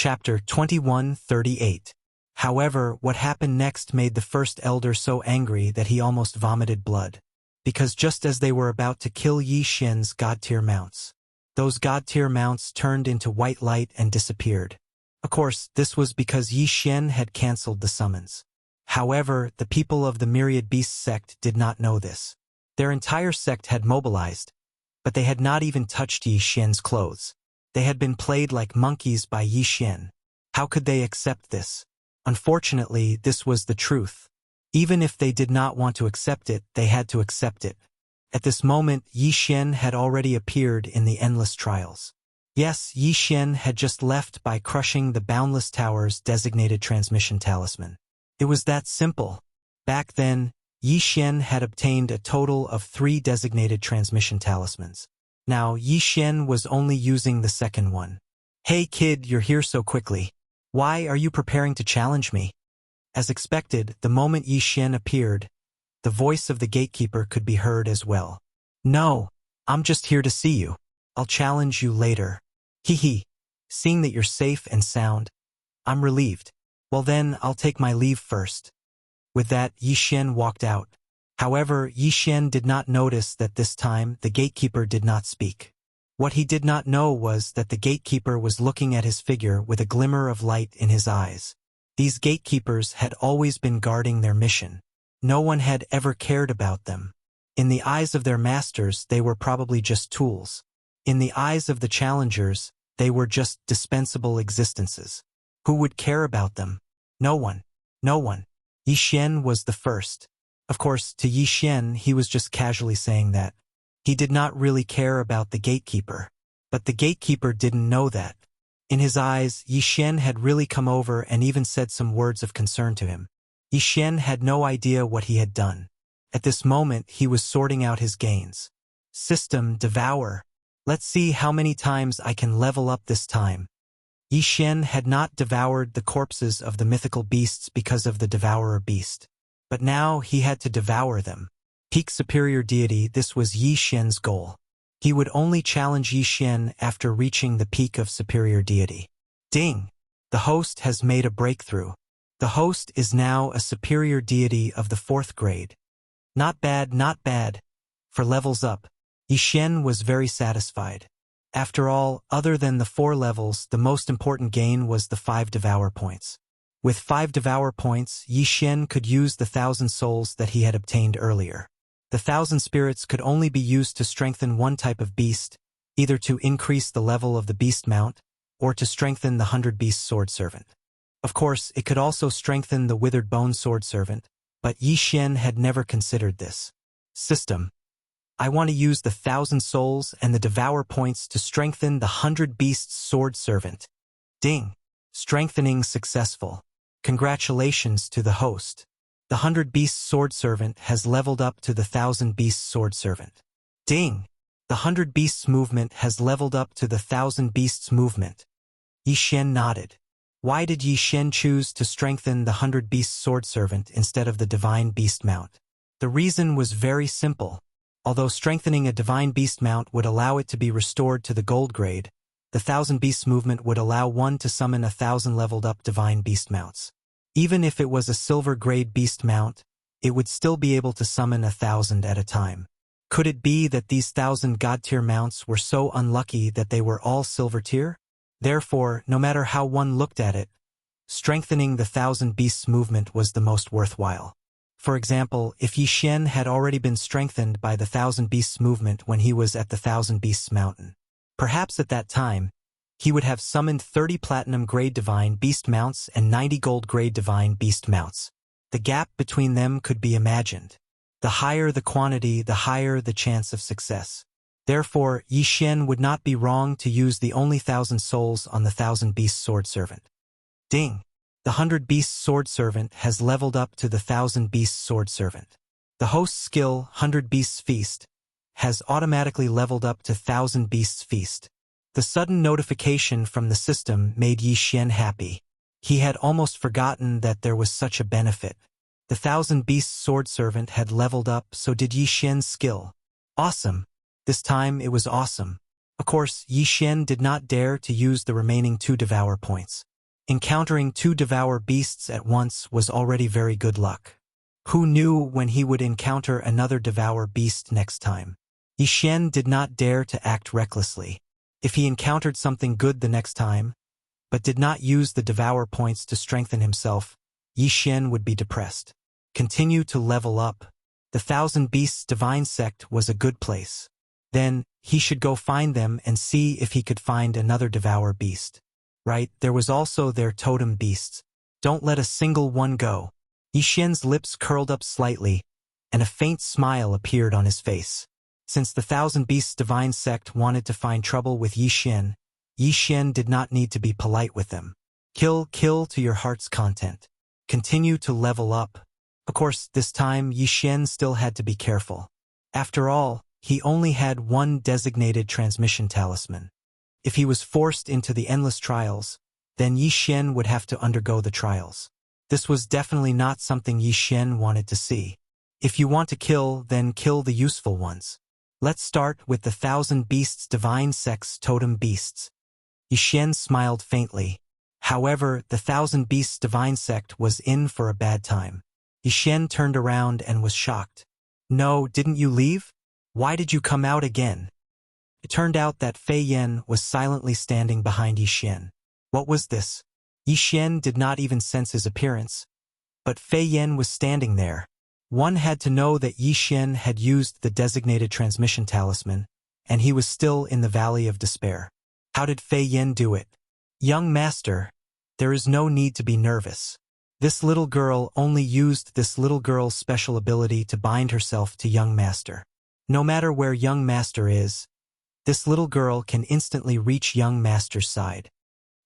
Chapter 21:38. However, what happened next made the first elder so angry that he almost vomited blood. Because just as they were about to kill Yi Xin's god-tier mounts, those god-tier mounts turned into white light and disappeared. Of course, this was because Yi Xin had cancelled the summons. However, the people of the Myriad Beasts sect did not know this. Their entire sect had mobilized, but they had not even touched Yi Xin's clothes. They had been played like monkeys by Yi Xin. How could they accept this? Unfortunately, this was the truth. Even if they did not want to accept it, they had to accept it. At this moment, Yi Xin had already appeared in the endless trials. Yes, Yi Xin had just left by crushing the Boundless Tower's designated transmission talisman. It was that simple. Back then, Yi Xin had obtained a total of 3 designated transmission talismans. Now, Yi Xin was only using the second one. "Hey kid, you're here so quickly. Why are you preparing to challenge me?" As expected, the moment Yi Xin appeared, the voice of the gatekeeper could be heard as well. "No, I'm just here to see you. I'll challenge you later. Hee. Seeing that you're safe and sound, I'm relieved. Well then, I'll take my leave first." With that, Yi Xin walked out. However, Yi Xin did not notice that this time the gatekeeper did not speak. What he did not know was that the gatekeeper was looking at his figure with a glimmer of light in his eyes. These gatekeepers had always been guarding their mission. No one had ever cared about them. In the eyes of their masters, they were probably just tools. In the eyes of the challengers, they were just dispensable existences. Who would care about them? No one. No one. Yi Xin was the first. Of course, to Yi Xin, he was just casually saying that. He did not really care about the gatekeeper. But the gatekeeper didn't know that. In his eyes, Yi Xin had really come over and even said some words of concern to him. Yi Xin had no idea what he had done. At this moment, he was sorting out his gains. System devour. Let's see how many times I can level up this time. Yi Xin had not devoured the corpses of the mythical beasts because of the devourer beast. But now he had to devour them. Peak superior deity, this was Yi Xin's goal. He would only challenge Yi Xin after reaching the peak of superior deity. Ding! The host has made a breakthrough. The host is now a superior deity of the 4th grade. Not bad, not bad. For levels up, Yi Xin was very satisfied. After all, other than the 4 levels, the most important gain was the 5 devour points. With 5 devour points, Yi Xin could use the 1,000 souls that he had obtained earlier. The 1,000 spirits could only be used to strengthen one type of beast, either to increase the level of the beast mount, or to strengthen the 100 beast sword servant. Of course, it could also strengthen the withered bone sword servant, but Yi Xin had never considered this. System. I want to use the 1,000 souls and the devour points to strengthen the 100 beasts sword servant. Ding. Strengthening successful. Congratulations to the host. The 100 beasts sword servant has leveled up to the 1,000 beasts sword servant. Ding. The 100 beasts movement has leveled up to the 1,000 beasts movement. Yi Xin nodded. Why did Yi Xin choose to strengthen the 100 beasts sword servant instead of the divine beast mount? The reason was very simple. Although strengthening a divine beast mount would allow it to be restored to the gold grade, the 1,000 beasts movement would allow one to summon 1,000 leveled up divine beast mounts. Even if it was a silver grade beast mount, it would still be able to summon 1,000 at a time. Could it be that these 1,000 god tier mounts were so unlucky that they were all silver tier? Therefore, no matter how one looked at it, strengthening the 1,000 beasts movement was the most worthwhile. For example, if Yi Xin had already been strengthened by the 1,000 beasts movement when he was at the 1,000 beasts mountain, perhaps at that time, he would have summoned 30 platinum grade divine beast mounts and 90 gold grade divine beast mounts. The gap between them could be imagined. The higher the quantity, the higher the chance of success. Therefore, Yi Xin would not be wrong to use the only 1,000 souls on the 1,000 beast sword servant. Ding! The 100 beast sword servant has leveled up to the 1,000 beast sword servant. The host's skill, 100 beasts feast, has automatically leveled up to 1,000 beasts feast. The sudden notification from the system made Yi Xin happy. He had almost forgotten that there was such a benefit. The 1,000 beasts sword servant had leveled up, so did Yi Xin's skill. Awesome. This time it was awesome. Of course, Yi Xian did not dare to use the remaining 2 devour points. Encountering 2 devour beasts at once was already very good luck. Who knew when he would encounter another devour beast next time? Yi Xian did not dare to act recklessly. If he encountered something good the next time, but did not use the devour points to strengthen himself, Yi Xian would be depressed. Continue to level up. The Thousand Beasts Divine Sect was a good place. Then, he should go find them and see if he could find another devour beast. Right, there was also their totem beasts. Don't let a single one go. Yi Xian's lips curled up slightly, and a faint smile appeared on his face. Since the Thousand Beasts Divine Sect wanted to find trouble with Yi Xian did not need to be polite with them. Kill to your heart's content. Continue to level up. Of course, this time Yi Xian still had to be careful. After all, he only had 1 designated transmission talisman. If he was forced into the endless trials, then Yi Xian would have to undergo the trials. This was definitely not something Yi Xian wanted to see. If you want to kill, then kill the useful ones. Let's start with the Thousand Beasts Divine Sect's totem beasts. Yi Xian smiled faintly. However, the Thousand Beasts Divine Sect was in for a bad time. Yi Xian turned around and was shocked. No, didn't you leave? Why did you come out again? It turned out that Fei Yan was silently standing behind Yi Xian. What was this? Yi Xian did not even sense his appearance. But Fei Yan was standing there. One had to know that Yi Xian had used the designated transmission talisman, and he was still in the Valley of Despair. How did Fei Yan do it? Young master, there is no need to be nervous. This little girl only used this little girl's special ability to bind herself to young master. No matter where young master is, this little girl can instantly reach young master's side.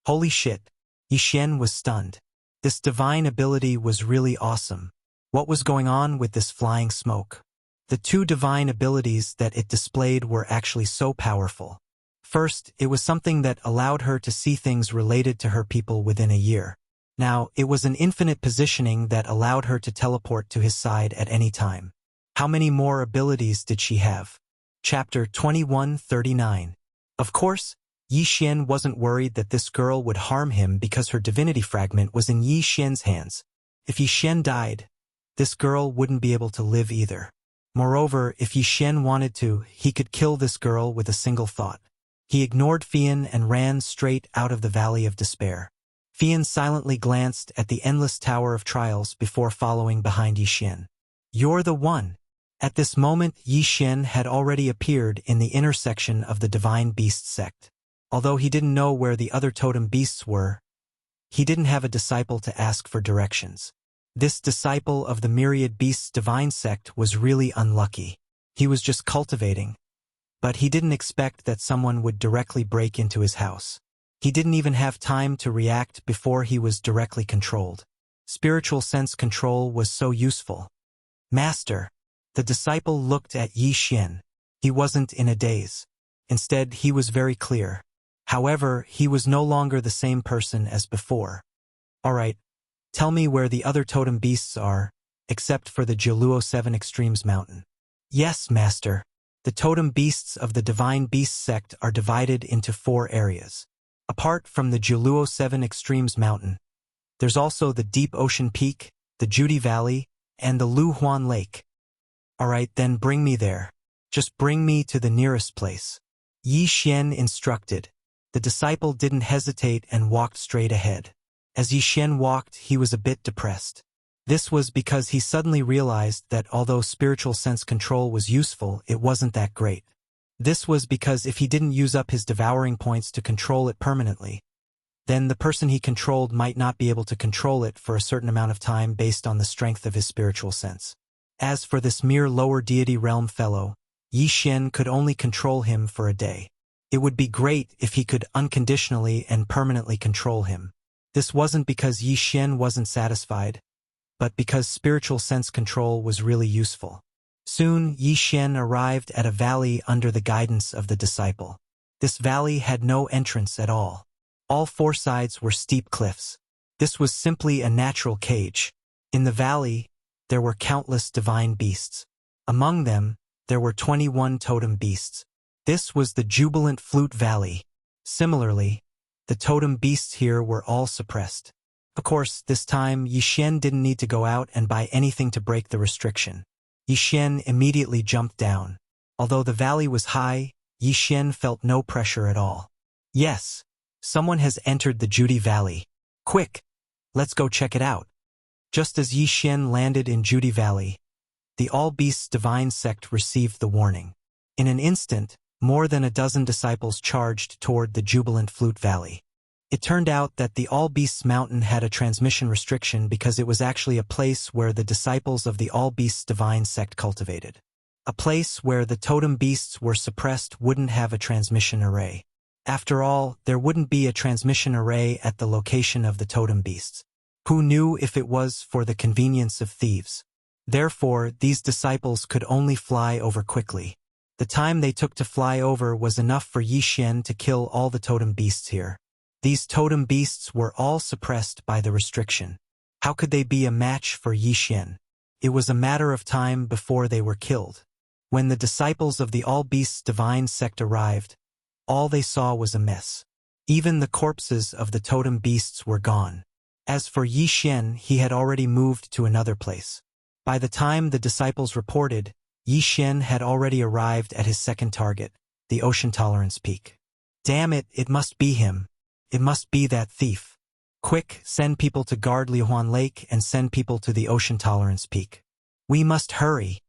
Holy shit, Yi Xian was stunned. This divine ability was really awesome. What was going on with this flying smoke? The 2 divine abilities that it displayed were actually so powerful. First, it was something that allowed her to see things related to her people within a year. Now, it was an infinite positioning that allowed her to teleport to his side at any time. How many more abilities did she have? Chapter 2139. Of course, Yi Xian wasn't worried that this girl would harm him because her divinity fragment was in Yi Xian's hands. If Yi Xian died, this girl wouldn't be able to live either. Moreover, if Yi Xian wanted to, he could kill this girl with a single thought. He ignored Fian and ran straight out of the Valley of Despair. Fian silently glanced at the endless Tower of Trials before following behind Yi Xian. You're the one. At this moment, Yi Xian had already appeared in the intersection of the Divine Beast Sect. Although he didn't know where the other totem beasts were, he didn't have a disciple to ask for directions. This disciple of the Myriad Beasts Divine Sect was really unlucky. He was just cultivating, but he didn't expect that someone would directly break into his house. He didn't even have time to react before he was directly controlled. Spiritual sense control was so useful. Master. The disciple looked at Yi Xian. He wasn't in a daze. Instead, he was very clear. However, he was no longer the same person as before. All right. Tell me where the other totem beasts are, except for the Jiluo 7 Extremes Mountain. Yes, Master. The totem beasts of the Divine Beast Sect are divided into 4 areas. Apart from the Jiluo 7 Extremes Mountain, there's also the Deep Ocean Peak, the Judy Valley, and the Lu Huan Lake. All right, then bring me there. Just bring me to the nearest place. Yi Xian instructed. The disciple didn't hesitate and walked straight ahead. As Yi Xian walked, he was a bit depressed. This was because he suddenly realized that although spiritual sense control was useful, it wasn't that great. This was because if he didn't use up his devouring points to control it permanently, then the person he controlled might not be able to control it for a certain amount of time based on the strength of his spiritual sense. As for this mere lower deity realm fellow, Yi Xian could only control him for a day. It would be great if he could unconditionally and permanently control him. This wasn't because Yi Xian wasn't satisfied, but because spiritual sense control was really useful. Soon, Yi Xian arrived at a valley under the guidance of the disciple. This valley had no entrance at all. All 4 sides were steep cliffs. This was simply a natural cage. In the valley, there were countless divine beasts. Among them, there were 21 totem beasts. This was the Jubilant Flute Valley. Similarly, the totem beasts here were all suppressed. Of course, this time Yi Xian didn't need to go out and buy anything to break the restriction. Yi Xian immediately jumped down. Although the valley was high, Yi Xian felt no pressure at all. Yes, someone has entered the Judy Valley. Quick, let's go check it out. Just as Yi Xian landed in Judy Valley, the All Beasts Divine Sect received the warning. In an instant, more than a dozen disciples charged toward the Jubilant Flute Valley. It turned out that the All Beasts Mountain had a transmission restriction because it was actually a place where the disciples of the All Beasts Divine Sect cultivated. A place where the totem beasts were suppressed wouldn't have a transmission array. After all, there wouldn't be a transmission array at the location of the totem beasts. Who knew if it was for the convenience of thieves? Therefore, these disciples could only fly over quickly. The time they took to fly over was enough for Yi Xian to kill all the totem beasts here. These totem beasts were all suppressed by the restriction. How could they be a match for Yi Xian? It was a matter of time before they were killed. When the disciples of the All Beasts Divine Sect arrived, all they saw was a mess. Even the corpses of the totem beasts were gone. As for Yi Xian, he had already moved to another place. By the time the disciples reported, Yi Xian had already arrived at his second target, the Ocean Tolerance Peak. Damn it, it must be him. It must be that thief. Quick, send people to guard Lihuan Lake and send people to the Ocean Tolerance Peak. We must hurry.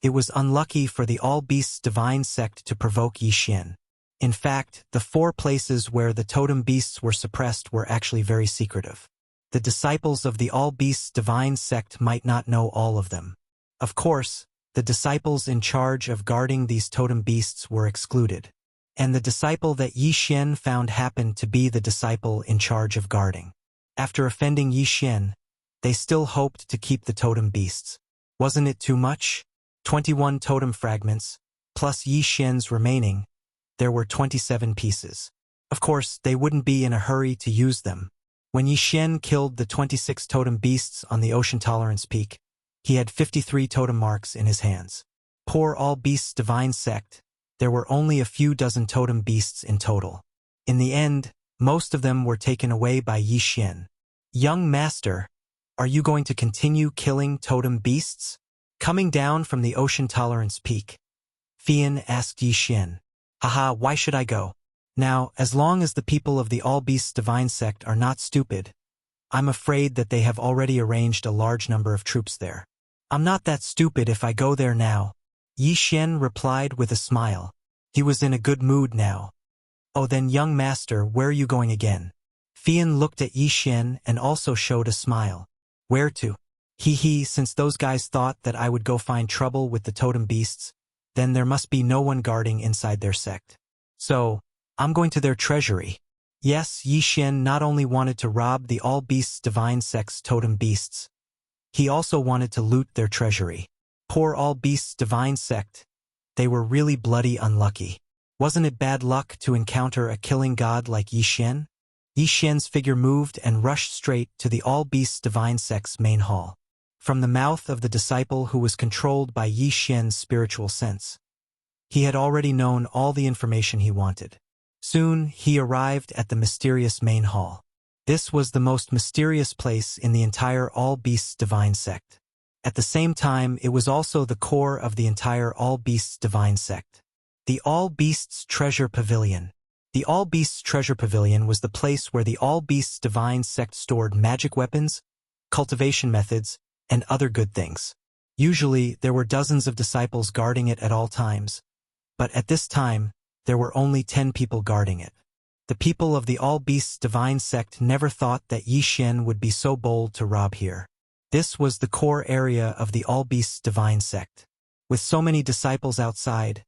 It was unlucky for the All Beasts Divine Sect to provoke Yi Xian. In fact, the 4 places where the totem beasts were suppressed were actually very secretive. The disciples of the All Beasts Divine Sect might not know all of them. Of course, the disciples in charge of guarding these totem beasts were excluded. And the disciple that Yi Xian found happened to be the disciple in charge of guarding. After offending Yi Xian, they still hoped to keep the totem beasts. Wasn't it too much? 21 totem fragments, plus Yi Xian's remaining, there were 27 pieces. Of course, they wouldn't be in a hurry to use them. When Yi Xian killed the 26 totem beasts on the Ocean Tolerance Peak, he had 53 totem marks in his hands. Poor All Beasts Divine Sect, there were only a few dozen totem beasts in total. In the end, most of them were taken away by Yi Xian. Young master, are you going to continue killing totem beasts? Coming down from the Ocean Tolerance Peak, Fian asked Yi Xian. Haha, why should I go? Now, as long as the people of the All Beasts Divine Sect are not stupid, I'm afraid that they have already arranged a large number of troops there. I'm not that stupid if I go there now, Yi Xian replied with a smile. He was in a good mood now. Oh then, young master, where are you going again? Fian looked at Yi Xian and also showed a smile. Where to? Hee, since those guys thought that I would go find trouble with the totem beasts, then there must be no one guarding inside their sect. So, I'm going to their treasury. Yes, Yi Xian not only wanted to rob the All Beasts Divine Sect's totem beasts, he also wanted to loot their treasury. Poor All Beasts Divine Sect. They were really bloody unlucky. Wasn't it bad luck to encounter a killing god like Yi Xian? Yi Xian's figure moved and rushed straight to the All Beasts Divine Sect's main hall. From the mouth of the disciple who was controlled by Yi Xian's spiritual sense, he had already known all the information he wanted. Soon, he arrived at the mysterious main hall. This was the most mysterious place in the entire All Beasts Divine Sect. At the same time, it was also the core of the entire All Beasts Divine Sect. The All Beasts Treasure Pavilion. The All Beasts Treasure Pavilion was the place where the All Beasts Divine Sect stored magic weapons, cultivation methods, and other good things. Usually, there were dozens of disciples guarding it at all times, but at this time, there were only 10 people guarding it. The people of the All Beasts Divine Sect never thought that Yi Xian would be so bold to rob here. This was the core area of the All Beasts Divine Sect. With so many disciples outside,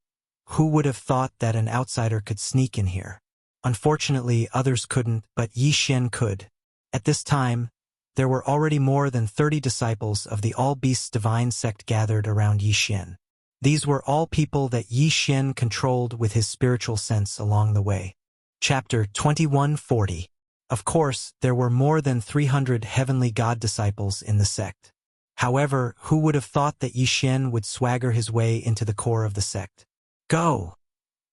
who would have thought that an outsider could sneak in here? Unfortunately, others couldn't, but Yi Xian could. At this time, there were already more than 30 disciples of the All Beasts Divine Sect gathered around Yi Xian. These were all people that Yi Xian controlled with his spiritual sense along the way. Chapter 2140. Of course, there were more than 300 heavenly god disciples in the sect. However, who would have thought that Yi Xian would swagger his way into the core of the sect? Go!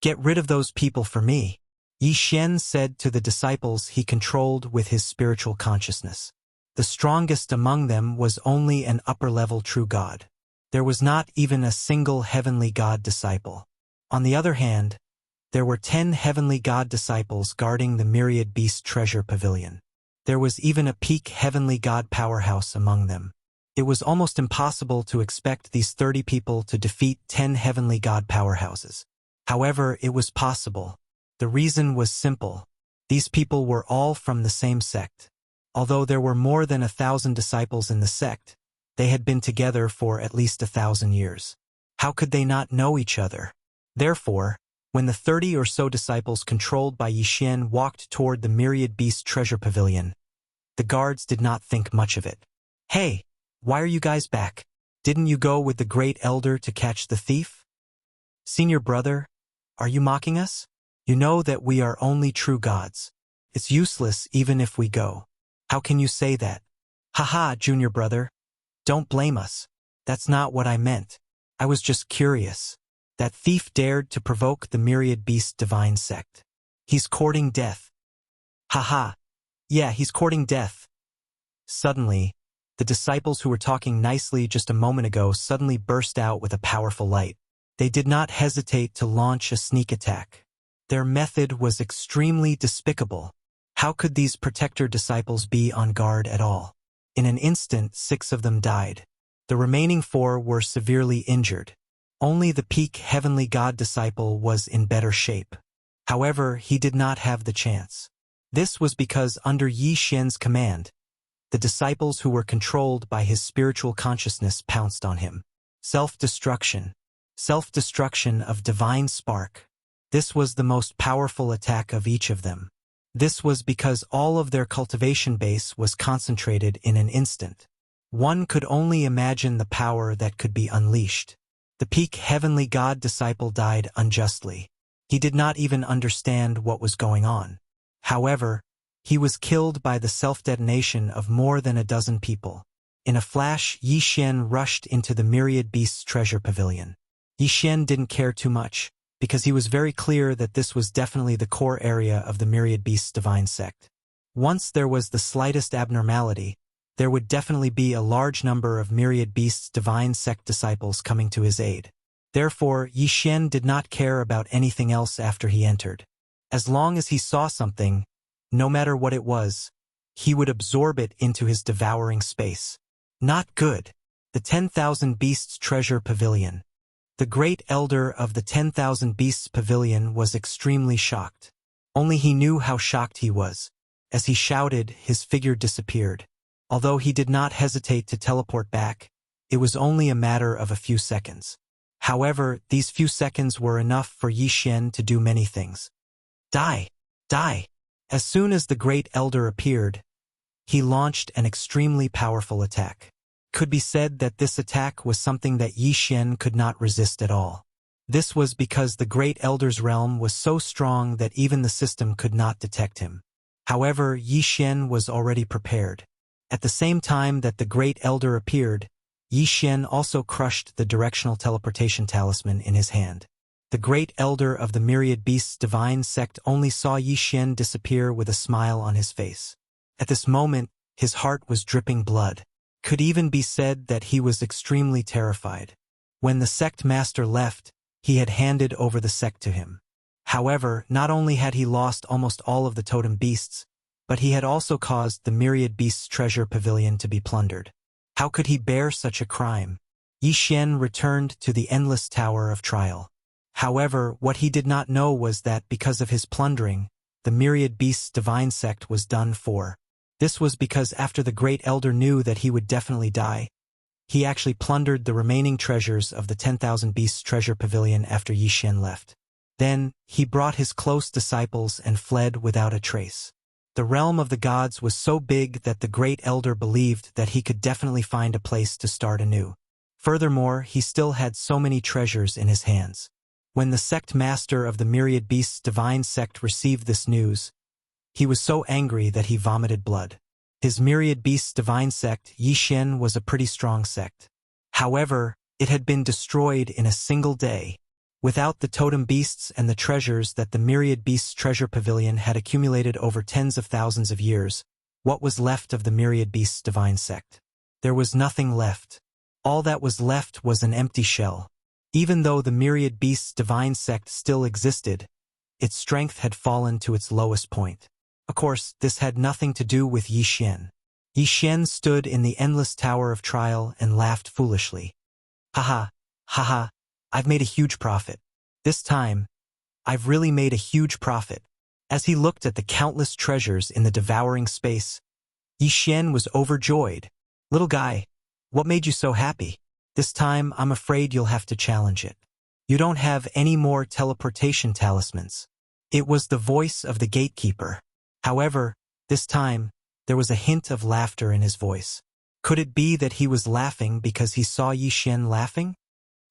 Get rid of those people for me, Yi Xian said to the disciples he controlled with his spiritual consciousness. The strongest among them was only an upper-level true god. There was not even a single heavenly god disciple. On the other hand, there were 10 heavenly god disciples guarding the myriad beast treasure pavilion. There was even a peak heavenly god powerhouse among them. It was almost impossible to expect these 30 people to defeat 10 heavenly god powerhouses. However, it was possible. The reason was simple. These people were all from the same sect. Although there were more than 1,000 disciples in the sect, they had been together for at least 1,000 years. How could they not know each other? Therefore, when the 30 or so disciples controlled by Yi Xian walked toward the myriad beast treasure pavilion, the guards did not think much of it. Hey, why are you guys back? Didn't you go with the great elder to catch the thief? Senior brother, are you mocking us? You know that we are only true gods. It's useless even if we go. How can you say that? Haha, junior brother. Don't blame us. That's not what I meant. I was just curious. That thief dared to provoke the myriad beast divine sect. He's courting death. Haha. Yeah, he's courting death. Suddenly, the disciples who were talking nicely just a moment ago suddenly burst out with a powerful light. They did not hesitate to launch a sneak attack. Their method was extremely despicable. How could these protector disciples be on guard at all? In an instant, 6 of them died. The remaining 4 were severely injured. Only the peak heavenly god disciple was in better shape. However, he did not have the chance. This was because under Yi Xian's command, the disciples who were controlled by his spiritual consciousness pounced on him. Self-destruction. Self-destruction of divine spark. This was the most powerful attack of each of them. This was because all of their cultivation base was concentrated in an instant. One could only imagine the power that could be unleashed. The peak heavenly god disciple died unjustly. He did not even understand what was going on. However, he was killed by the self-detonation of more than a dozen people. In a flash, Yi Xian rushed into the myriad beasts treasure pavilion. Yi Xian didn't care too much, because he was very clear that this was definitely the core area of the myriad beasts divine sect. Once there was the slightest abnormality, there would definitely be a large number of myriad beasts divine sect disciples coming to his aid. Therefore, Yi Xian did not care about anything else after he entered. As long as he saw something, no matter what it was, he would absorb it into his devouring space. Not good. The 10,000 Beasts Treasure Pavilion. The great elder of the 10,000 Beasts Pavilion was extremely shocked. Only he knew how shocked he was. As he shouted, his figure disappeared. Although he did not hesitate to teleport back, it was only a matter of a few seconds. However, these few seconds were enough for Yi Xian to do many things. Die! Die! As soon as the great elder appeared, he launched an extremely powerful attack. Could be said that this attack was something that Yi Xian could not resist at all. This was because the great elder's realm was so strong that even the system could not detect him. However, Yi Xian was already prepared. At the same time that the great elder appeared, Yi Xian also crushed the directional teleportation talisman in his hand. The great elder of the myriad beasts divine sect only saw Yi Xian disappear with a smile on his face. At this moment, his heart was dripping blood. Could even be said that he was extremely terrified. When the sect master left, he had handed over the sect to him. However, not only had he lost almost all of the totem beasts, but he had also caused the myriad beasts treasure pavilion to be plundered. How could he bear such a crime? Yi Xian returned to the endless tower of trial. However, what he did not know was that because of his plundering, the myriad beasts divine sect was done for. This was because after the great elder knew that he would definitely die, he actually plundered the remaining treasures of the 10,000 Beasts Treasure Pavilion after Yi Xian left. Then, he brought his close disciples and fled without a trace. The realm of the gods was so big that the great elder believed that he could definitely find a place to start anew. Furthermore, he still had so many treasures in his hands. When the sect master of the myriad beasts divine sect received this news, he was so angry that he vomited blood. His myriad beasts divine sect, Yi Xian, was a pretty strong sect. However, it had been destroyed in a single day. Without the totem beasts and the treasures that the myriad beasts treasure pavilion had accumulated over tens of thousands of years, what was left of the myriad beasts divine sect? There was nothing left. All that was left was an empty shell. Even though the myriad beasts divine sect still existed, its strength had fallen to its lowest point. Of course, this had nothing to do with Yi Xian. Yi Xian stood in the endless tower of trial and laughed foolishly. Haha, haha, I've made a huge profit. This time, I've really made a huge profit. As he looked at the countless treasures in the devouring space, Yi Xian was overjoyed. Little guy, what made you so happy? This time, I'm afraid you'll have to challenge it. You don't have any more teleportation talismans. It was the voice of the gatekeeper. However, this time, there was a hint of laughter in his voice. Could it be that he was laughing because he saw Yi Xian laughing?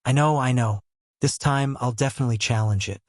I know. This time, I'll definitely challenge it.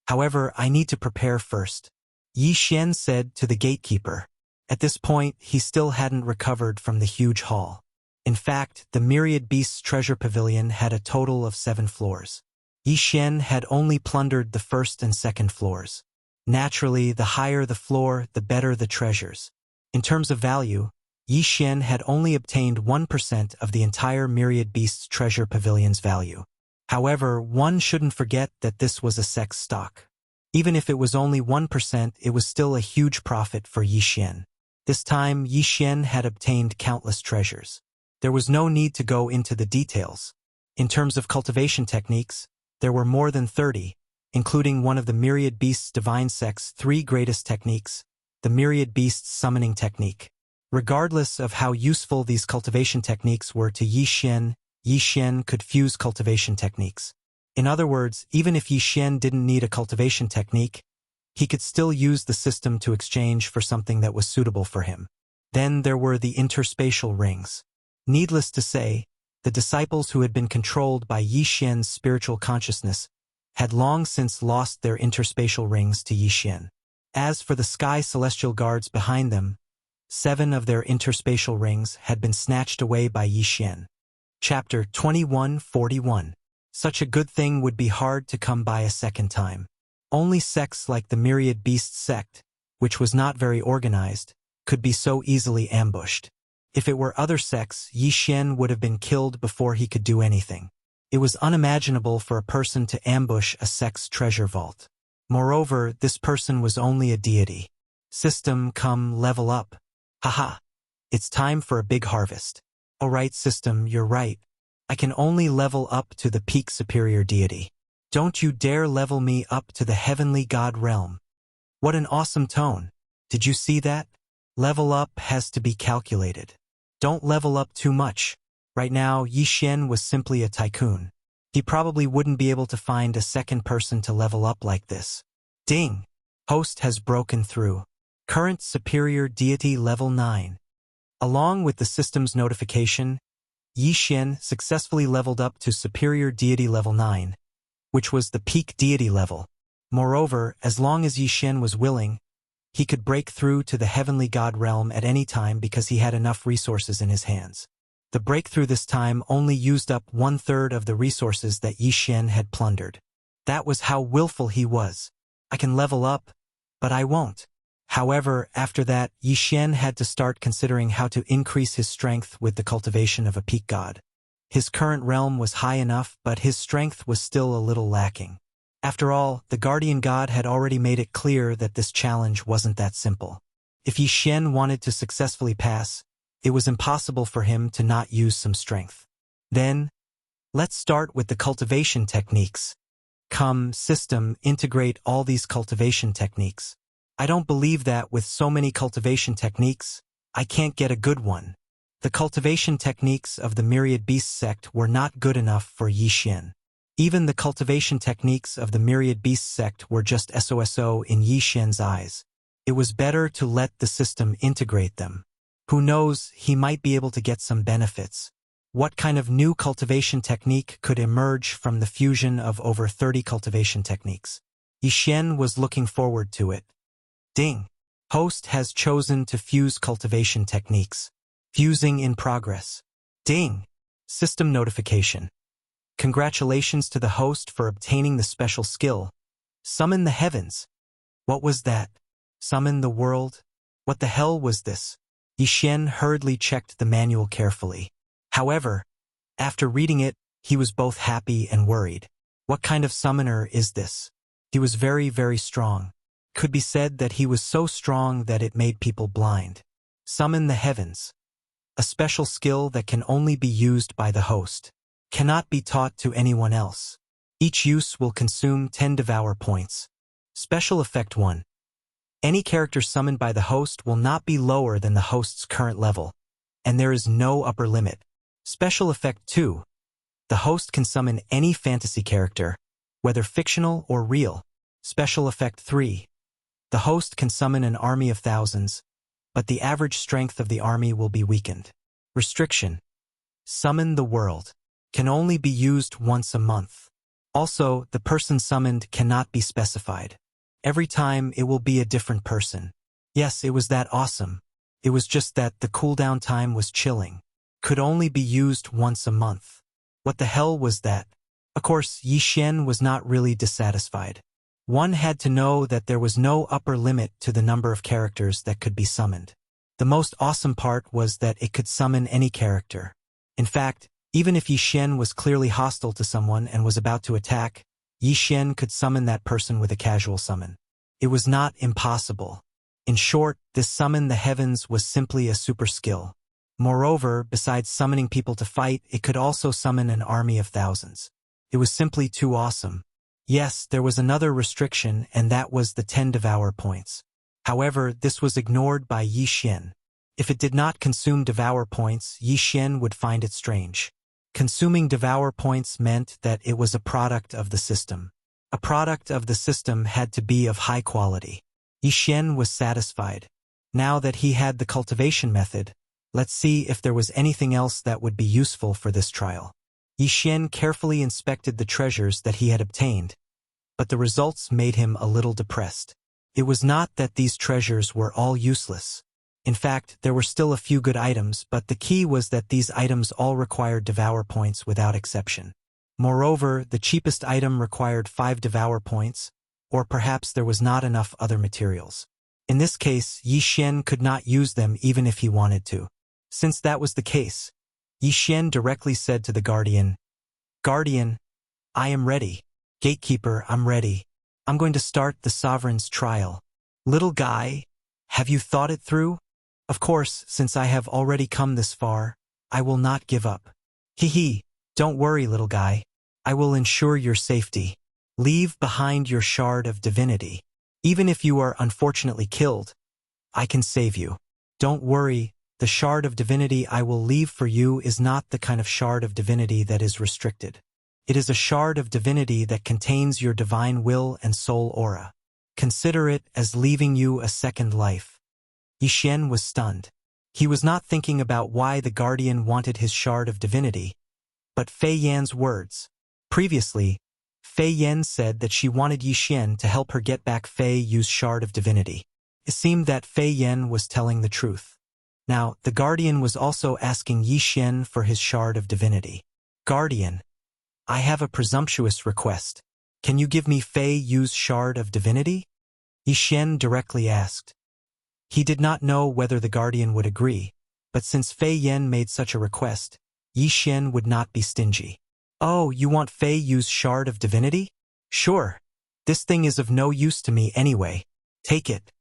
However, I need to prepare first. Yi Xian said to the gatekeeper. At this point, he still hadn't recovered from the huge haul. In fact, the myriad beasts treasure pavilion had a total of 7 floors. Yi Xian had only plundered the first and second floors. Naturally, the higher the floor, the better the treasures. In terms of value, Yi Xian had only obtained 1% of the entire myriad beasts treasure pavilion's value. However, one shouldn't forget that this was a sex stock. Even if it was only 1%, it was still a huge profit for Yi Xian. This time, Yi Xian had obtained countless treasures. There was no need to go into the details. In terms of cultivation techniques, there were more than 30, including one of the myriad beasts divine sect's 3 greatest techniques, the myriad beasts summoning technique. Regardless of how useful these cultivation techniques were to Yi Xian could fuse cultivation techniques. In other words, even if Yi Xian didn't need a cultivation technique, he could still use the system to exchange for something that was suitable for him. Then there were the interspatial rings. Needless to say, the disciples who had been controlled by Yi Xian's spiritual consciousness had long since lost their interspatial rings to Yi Xian. As for the sky celestial guards behind them, 7 of their interspatial rings had been snatched away by Yi Xian. Chapter 2141. Such a good thing would be hard to come by a second time. Only sects like the myriad beasts sect, which was not very organized, could be so easily ambushed. If it were other sects, Yi Xian would have been killed before he could do anything. It was unimaginable for a person to ambush a sect's treasure vault. Moreover, this person was only a deity. System, come level up. Haha. It's time for a big harvest. Alright system, you're right. I can only level up to the peak superior deity. Don't you dare level me up to the heavenly god realm. What an awesome tone. Did you see that? Level up has to be calculated. Don't level up too much. Right now, Yi Xian was simply a tycoon. He probably wouldn't be able to find a second person to level up like this. Ding! Host has broken through. Current superior deity level 9. Along with the system's notification, Yi Xian successfully leveled up to superior deity level 9, which was the peak deity level. Moreover, as long as Yi Xian was willing, he could break through to the heavenly god realm at any time because he had enough resources in his hands. The breakthrough this time only used up 1/3 of the resources that Yi Xian had plundered. That was how willful he was. I can level up, but I won't. However, after that, Yi Xian had to start considering how to increase his strength with the cultivation of a peak god. His current realm was high enough, but his strength was still a little lacking. After all, the guardian god had already made it clear that this challenge wasn't that simple. If Yi Xian wanted to successfully pass, it was impossible for him to not use some strength. Then, let's start with the cultivation techniques. Come, system, integrate all these cultivation techniques. I don't believe that with so many cultivation techniques, I can't get a good one. The cultivation techniques of the myriad beast sect were not good enough for Yi Xian. Even the cultivation techniques of the myriad beast sect were just SOSO in Yi Xian's eyes. It was better to let the system integrate them. Who knows, he might be able to get some benefits. What kind of new cultivation technique could emerge from the fusion of over 30 cultivation techniques? Yi Xian was looking forward to it. Ding! Host has chosen to fuse cultivation techniques. Fusing in progress. Ding! System notification. Congratulations to the host for obtaining the special skill. Summon the heavens. What was that? Summon the world? What the hell was this? Yi Xian hurriedly checked the manual carefully. However, after reading it, he was both happy and worried. What kind of summoner is this? He was very, very strong. Could be said that he was so strong that it made people blind. Summon the heavens. A special skill that can only be used by the host. Cannot be taught to anyone else. Each use will consume 10 devour points. Special Effect 1. Any character summoned by the host will not be lower than the host's current level, and there is no upper limit. Special Effect 2. The host can summon any fantasy character, whether fictional or real. Special Effect 3. The host can summon an army of thousands, but the average strength of the army will be weakened. Restriction. Summon the world. Can only be used once a month. Also, the person summoned cannot be specified. Every time it will be a different person. Yes, it was that awesome. It was just that the cooldown time was chilling. Could only be used once a month. What the hell was that? Of course, Yi Xian was not really dissatisfied. One had to know that there was no upper limit to the number of characters that could be summoned. The most awesome part was that it could summon any character. In fact, even if Yi Xian was clearly hostile to someone and was about to attack, Yi Xian could summon that person with a casual summon. It was not impossible. In short, this summon the heavens was simply a super skill. Moreover, besides summoning people to fight, it could also summon an army of thousands. It was simply too awesome. Yes, there was another restriction, and that was the 10 devour points. However, this was ignored by Yi Xian. If it did not consume devour points, Yi Xian would find it strange. Consuming devour points meant that it was a product of the system. A product of the system had to be of high quality. Yi Xian was satisfied. Now that he had the cultivation method, let's see if there was anything else that would be useful for this trial. Yi Xian carefully inspected the treasures that he had obtained, but the results made him a little depressed. It was not that these treasures were all useless. In fact, there were still a few good items, but the key was that these items all required devour points without exception. Moreover, the cheapest item required 5 devour points, or perhaps there was not enough other materials. In this case, Yi Xian could not use them even if he wanted to. Since that was the case, Yi Xian directly said to the Guardian, "Guardian, I am ready. Gatekeeper, I'm ready. I'm going to start the Sovereign's trial. Little guy, have you thought it through? Of course, since I have already come this far, I will not give up. Hee, don't worry, little guy. I will ensure your safety. Leave behind your shard of divinity. Even if you are unfortunately killed, I can save you. Don't worry, the shard of divinity I will leave for you is not the kind of shard of divinity that is restricted. It is a shard of divinity that contains your divine will and soul aura. Consider it as leaving you a second life." Yi Xian was stunned. He was not thinking about why the Guardian wanted his shard of divinity, but Fei Yan's words. Previously, Fei Yan said that she wanted Yi Xian to help her get back Fei Yu's shard of divinity. It seemed that Fei Yan was telling the truth. Now, the Guardian was also asking Yi Xian for his shard of divinity. "Guardian, I have a presumptuous request. Can you give me Fei Yu's shard of divinity?" Yi Xian directly asked. He did not know whether the Guardian would agree, but since Fei Yan made such a request, Yi Xian would not be stingy. "Oh, you want Fei Yu's shard of divinity? Sure. This thing is of no use to me anyway. Take it."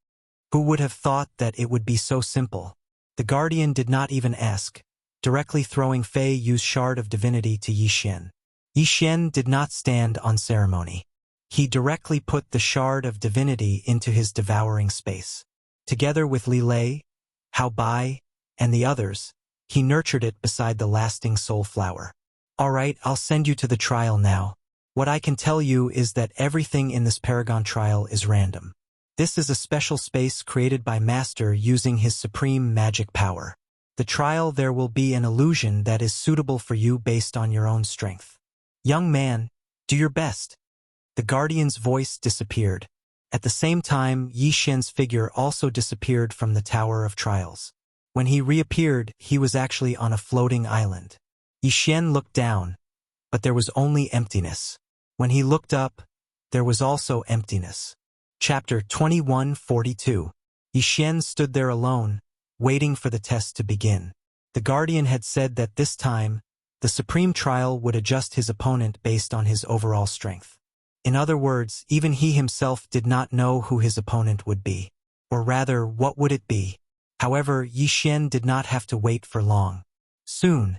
Who would have thought that it would be so simple? The Guardian did not even ask, directly throwing Fei Yu's shard of divinity to Yi Xian. Yi Xian did not stand on ceremony. He directly put the shard of divinity into his devouring space. Together with Li Lei, Hao Bai, and the others, he nurtured it beside the lasting soul flower. "All right, I'll send you to the trial now. What I can tell you is that everything in this Paragon trial is random. This is a special space created by Master using his supreme magic power. The trial there will be an illusion that is suitable for you based on your own strength. Young man, do your best." The Guardian's voice disappeared. At the same time, Yi Xian's figure also disappeared from the Tower of Trials. When he reappeared, he was actually on a floating island. Yi Xian looked down. but there was only emptiness. When he looked up, there was also emptiness. Chapter 21:42. Yi Xian stood there alone, waiting for the test to begin. The guardian had said that this time, the supreme trial would adjust his opponent based on his overall strength. In other words, even he himself did not know who his opponent would be. Or rather, what would it be? However, Yi Xian did not have to wait for long. Soon,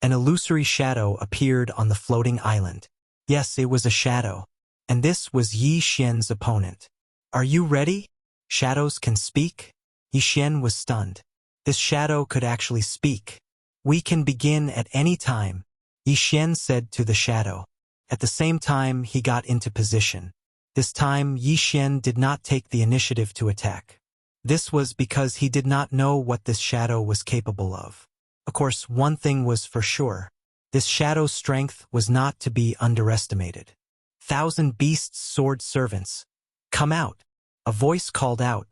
an illusory shadow appeared on the floating island. Yes, it was a shadow. And this was Yi Xian's opponent. Are you ready? Shadows can speak? Yi Xian was stunned. This shadow could actually speak. We can begin at any time, Yi Xian said to the shadow. At the same time, he got into position. This time, Yi Xian did not take the initiative to attack. This was because he did not know what this shadow was capable of. Of course, one thing was for sure. This shadow's strength was not to be underestimated. 1,000 beasts' sword servants. Come out. A voice called out,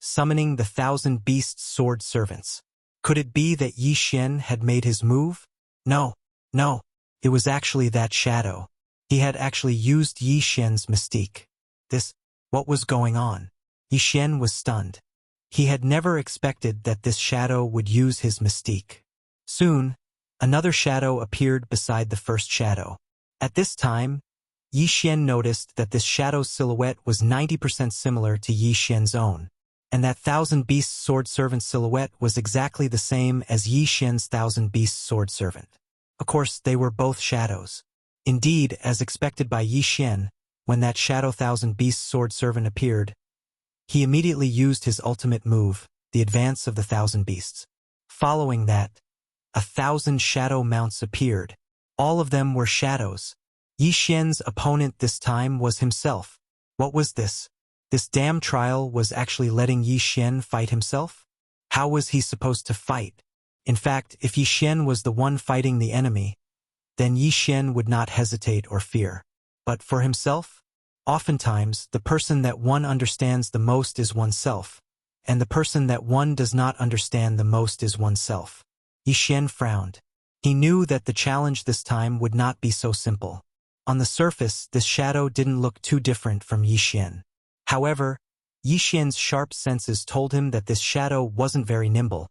summoning the 1,000 beasts' sword servants. Could it be that Yi Xian had made his move? No. It was actually that shadow. He had actually used Yi Xian's mystique. What was going on? Yi Xian was stunned. He had never expected that this shadow would use his mystique. Soon, another shadow appeared beside the first shadow. At this time, Yi Xian noticed that this shadow's silhouette was 90% similar to Yi Xian's own, and that 1,000 Beasts Sword Servant silhouette was exactly the same as Yi Xian's 1,000 Beasts Sword Servant. Of course, they were both shadows. Indeed, as expected by Yi Xian, when that shadow 1,000 Beasts Sword Servant appeared, he immediately used his ultimate move, the advance of the 1,000 beasts. Following that, 1,000 shadow mounts appeared. All of them were shadows. Yi Xian's opponent this time was himself. What was this? This damn trial was actually letting Yi Xian fight himself? How was he supposed to fight? In fact, if Yi Xian was the one fighting the enemy, then Yi Xian would not hesitate or fear. But for himself? Oftentimes, the person that one understands the most is oneself, and the person that one does not understand the most is oneself. Yi Xian frowned. He knew that the challenge this time would not be so simple. On the surface, this shadow didn't look too different from Yi Xian. However, Yi Xian's sharp senses told him that this shadow wasn't very nimble,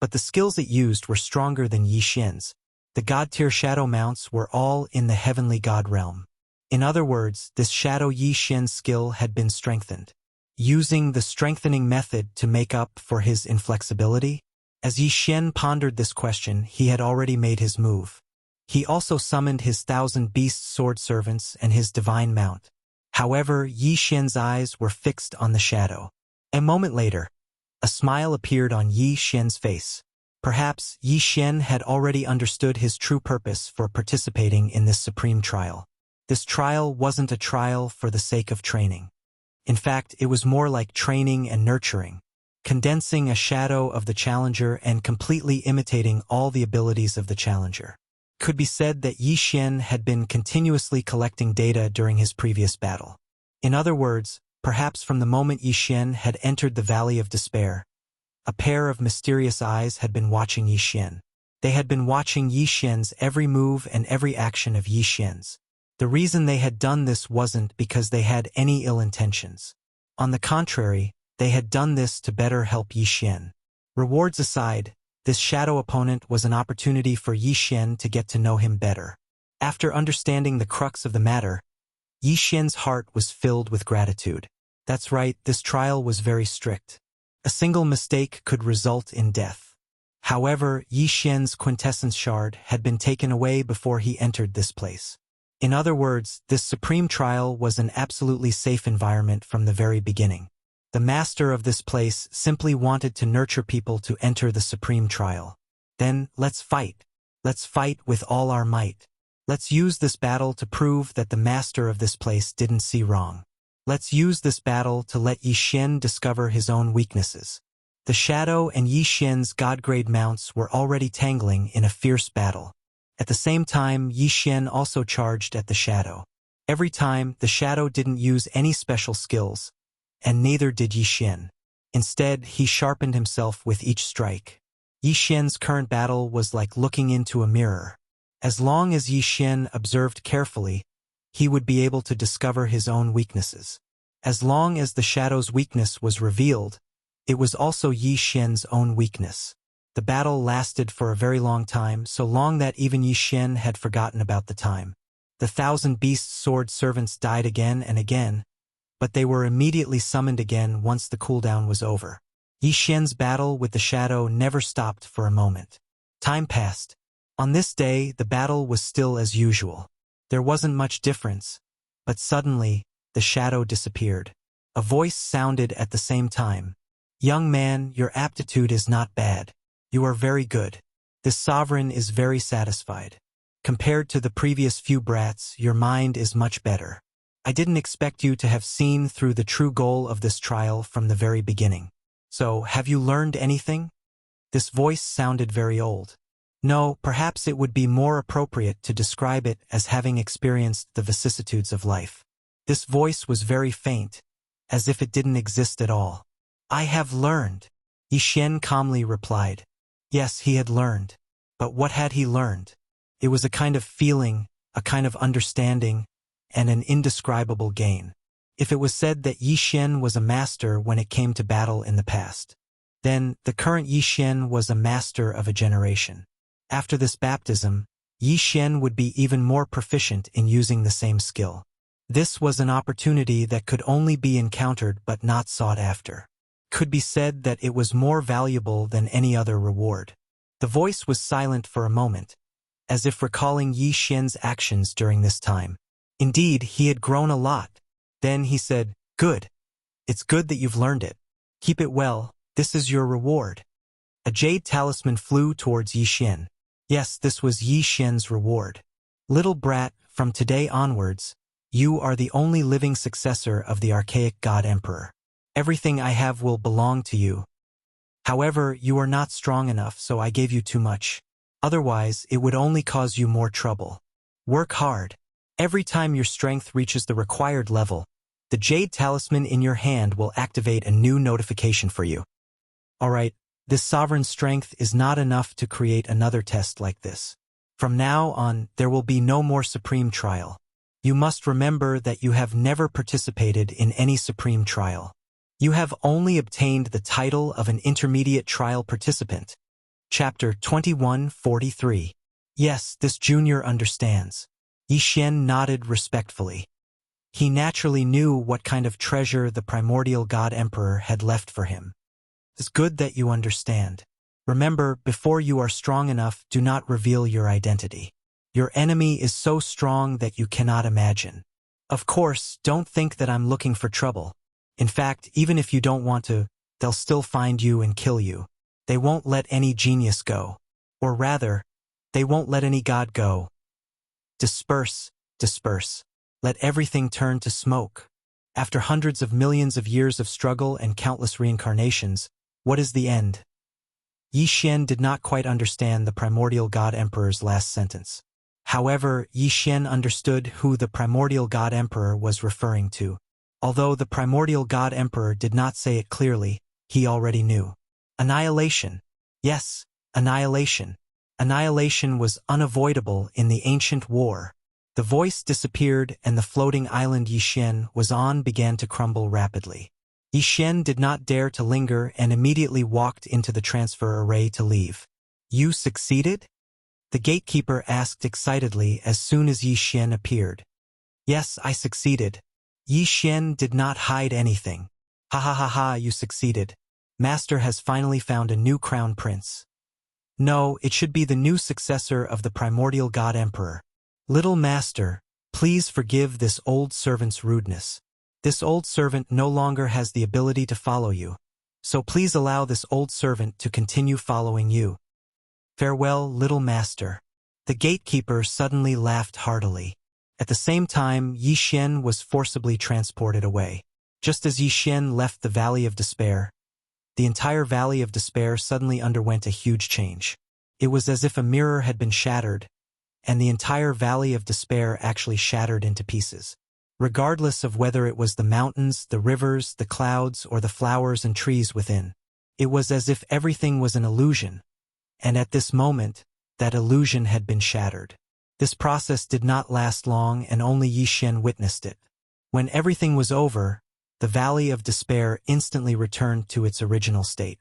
but the skills it used were stronger than Yi Xian's. The god-tier shadow mounts were all in the heavenly god realm. In other words, this shadow Yi Xian's skill had been strengthened, using the strengthening method to make up for his inflexibility. As Yi Xian pondered this question, he had already made his move. He also summoned his 1,000 beast sword servants and his divine mount. However, Yi Xian's eyes were fixed on the shadow. A moment later, a smile appeared on Yi Xian's face. Perhaps Yi Xian had already understood his true purpose for participating in this supreme trial. This trial wasn't a trial for the sake of training. In fact, it was more like training and nurturing, condensing a shadow of the challenger and completely imitating all the abilities of the challenger. Could be said that Yi Xian had been continuously collecting data during his previous battle. In other words, perhaps from the moment Yi Xian had entered the Valley of Despair, a pair of mysterious eyes had been watching Yi Xian. They had been watching Yi Xian's every move and every action of Yi Xian's. The reason they had done this wasn't because they had any ill intentions. On the contrary, they had done this to better help Yi Xian. Rewards aside, this shadow opponent was an opportunity for Yi Xian to get to know him better. After understanding the crux of the matter, Yi Xian's heart was filled with gratitude. That's right, this trial was very strict. A single mistake could result in death. However, Yi Xian's quintessence shard had been taken away before he entered this place. In other words, this supreme trial was an absolutely safe environment from the very beginning. The master of this place simply wanted to nurture people to enter the supreme trial. Then, let's fight. Let's fight with all our might. Let's use this battle to prove that the master of this place didn't see wrong. Let's use this battle to let Yi Xian discover his own weaknesses. The shadow and Yi Xian's god-grade mounts were already tangling in a fierce battle. At the same time, Yi Xian also charged at the shadow. Every time, the shadow didn't use any special skills, and neither did Yi Xian. Instead, he sharpened himself with each strike. Yi Xian's current battle was like looking into a mirror. As long as Yi Xian observed carefully, he would be able to discover his own weaknesses. As long as the shadow's weakness was revealed, it was also Yi Xian's own weakness. The battle lasted for a very long time, so long that even Yi Xian had forgotten about the time. The 1,000 beast sword servants died again and again, but they were immediately summoned again once the cooldown was over. Yi Xian's battle with the shadow never stopped for a moment. Time passed. On this day, the battle was still as usual. There wasn't much difference, but suddenly, the shadow disappeared. A voice sounded at the same time. "Young man, your aptitude is not bad. You are very good. This sovereign is very satisfied. Compared to the previous few brats, your mind is much better. I didn't expect you to have seen through the true goal of this trial from the very beginning. So, have you learned anything?" This voice sounded very old. No, perhaps it would be more appropriate to describe it as having experienced the vicissitudes of life. This voice was very faint, as if it didn't exist at all. "I have learned," Yi Xian calmly replied. Yes, he had learned. But what had he learned? It was a kind of feeling, a kind of understanding, and an indescribable gain. If it was said that Yi Xian was a master when it came to battle in the past, then the current Yi Xian was a master of a generation. After this baptism, Yi Xian would be even more proficient in using the same skill. This was an opportunity that could only be encountered but not sought after. Could be said that it was more valuable than any other reward. The voice was silent for a moment, as if recalling Yi Xian's actions during this time. Indeed, he had grown a lot. Then he said, "Good. It's good that you've learned it. Keep it well, this is your reward." A jade talisman flew towards Yi Xian. Yes, this was Yi Xian's reward. "Little brat, from today onwards, you are the only living successor of the archaic god emperor. Everything I have will belong to you. However, you are not strong enough, so I gave you too much. Otherwise, it would only cause you more trouble. Work hard. Every time your strength reaches the required level, the jade talisman in your hand will activate a new notification for you." Alright, this sovereign strength is not enough to create another test like this. From now on, there will be no more supreme trial. You must remember that you have never participated in any supreme trial. You have only obtained the title of an intermediate trial participant. Chapter 2143. Yes, this junior understands. Yi Xian nodded respectfully. He naturally knew what kind of treasure the primordial god emperor had left for him. It's good that you understand. Remember, before you are strong enough, do not reveal your identity. Your enemy is so strong that you cannot imagine. Of course, don't think that I'm looking for trouble. In fact, even if you don't want to, they'll still find you and kill you. They won't let any genius go. Or rather, they won't let any god go. Disperse, disperse. Let everything turn to smoke. After hundreds of millions of years of struggle and countless reincarnations, what is the end? Yi Xian did not quite understand the primordial god emperor's last sentence. However, Yi Xian understood who the primordial god emperor was referring to. Although the primordial god emperor did not say it clearly, he already knew. Annihilation. Yes, annihilation. Annihilation was unavoidable in the ancient war. The voice disappeared and the floating island Yi Xian was on began to crumble rapidly. Yi Xian did not dare to linger and immediately walked into the transfer array to leave. "You succeeded?" The gatekeeper asked excitedly as soon as Yi Xian appeared. "Yes, I succeeded." Yi Xian did not hide anything. "Ha ha ha ha, you succeeded. Master has finally found a new crown prince." "No, it should be the new successor of the primordial god emperor." "Little master, please forgive this old servant's rudeness. This old servant no longer has the ability to follow you, so please allow this old servant to continue following you." "Farewell, little master." The gatekeeper suddenly laughed heartily. At the same time, Yi Xian was forcibly transported away. Just as Yi Xian left the Valley of Despair, the entire Valley of Despair suddenly underwent a huge change. It was as if a mirror had been shattered, and the entire Valley of Despair actually shattered into pieces. Regardless of whether it was the mountains, the rivers, the clouds, or the flowers and trees within, it was as if everything was an illusion, and at this moment, that illusion had been shattered. This process did not last long and only Yi Xian witnessed it. When everything was over, the Valley of Despair instantly returned to its original state.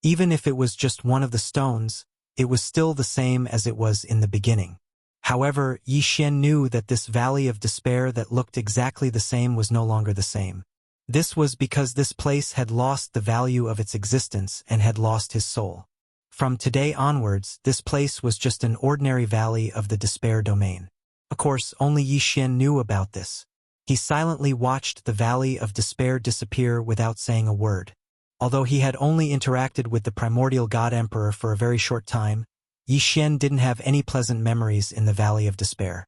Even if it was just one of the stones, it was still the same as it was in the beginning. However, Yi Xian knew that this Valley of Despair that looked exactly the same was no longer the same. This was because this place had lost the value of its existence and had lost his soul. From today onwards, this place was just an ordinary Valley of the Despair domain. Of course, only Yi Xian knew about this. He silently watched the Valley of Despair disappear without saying a word. Although he had only interacted with the primordial God Emperor for a very short time, Yi Xian didn't have any pleasant memories in the Valley of Despair.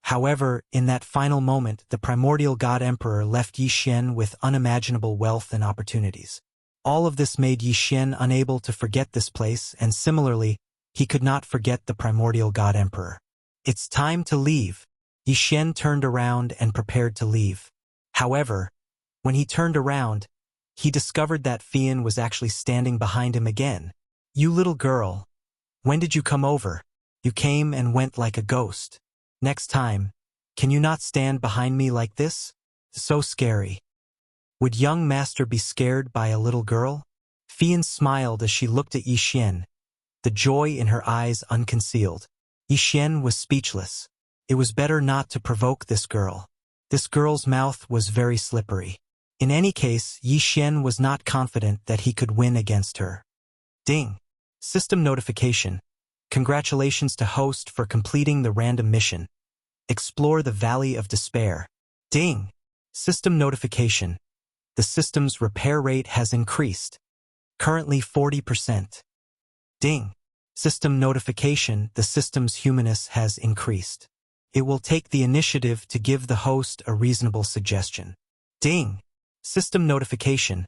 However, in that final moment, the primordial God Emperor left Yi Xian with unimaginable wealth and opportunities. All of this made Yi Xian unable to forget this place, and similarly, he could not forget the primordial God Emperor. It's time to leave. Yi Xian turned around and prepared to leave. However, when he turned around, he discovered that Fian was actually standing behind him again. "You little girl. When did you come over? You came and went like a ghost. Next time, can you not stand behind me like this? So scary." Would young master be scared by a little girl? Fian smiled as she looked at Yi Xian, the joy in her eyes unconcealed. Yi Xian was speechless. It was better not to provoke this girl. This girl's mouth was very slippery. In any case, Yi Xian was not confident that he could win against her. Ding! System notification. Congratulations to host for completing the random mission. Explore the Valley of Despair. Ding! System notification. The system's repair rate has increased. Currently 40%. Ding! System notification. The system's humanness has increased. It will take the initiative to give the host a reasonable suggestion. Ding! System notification.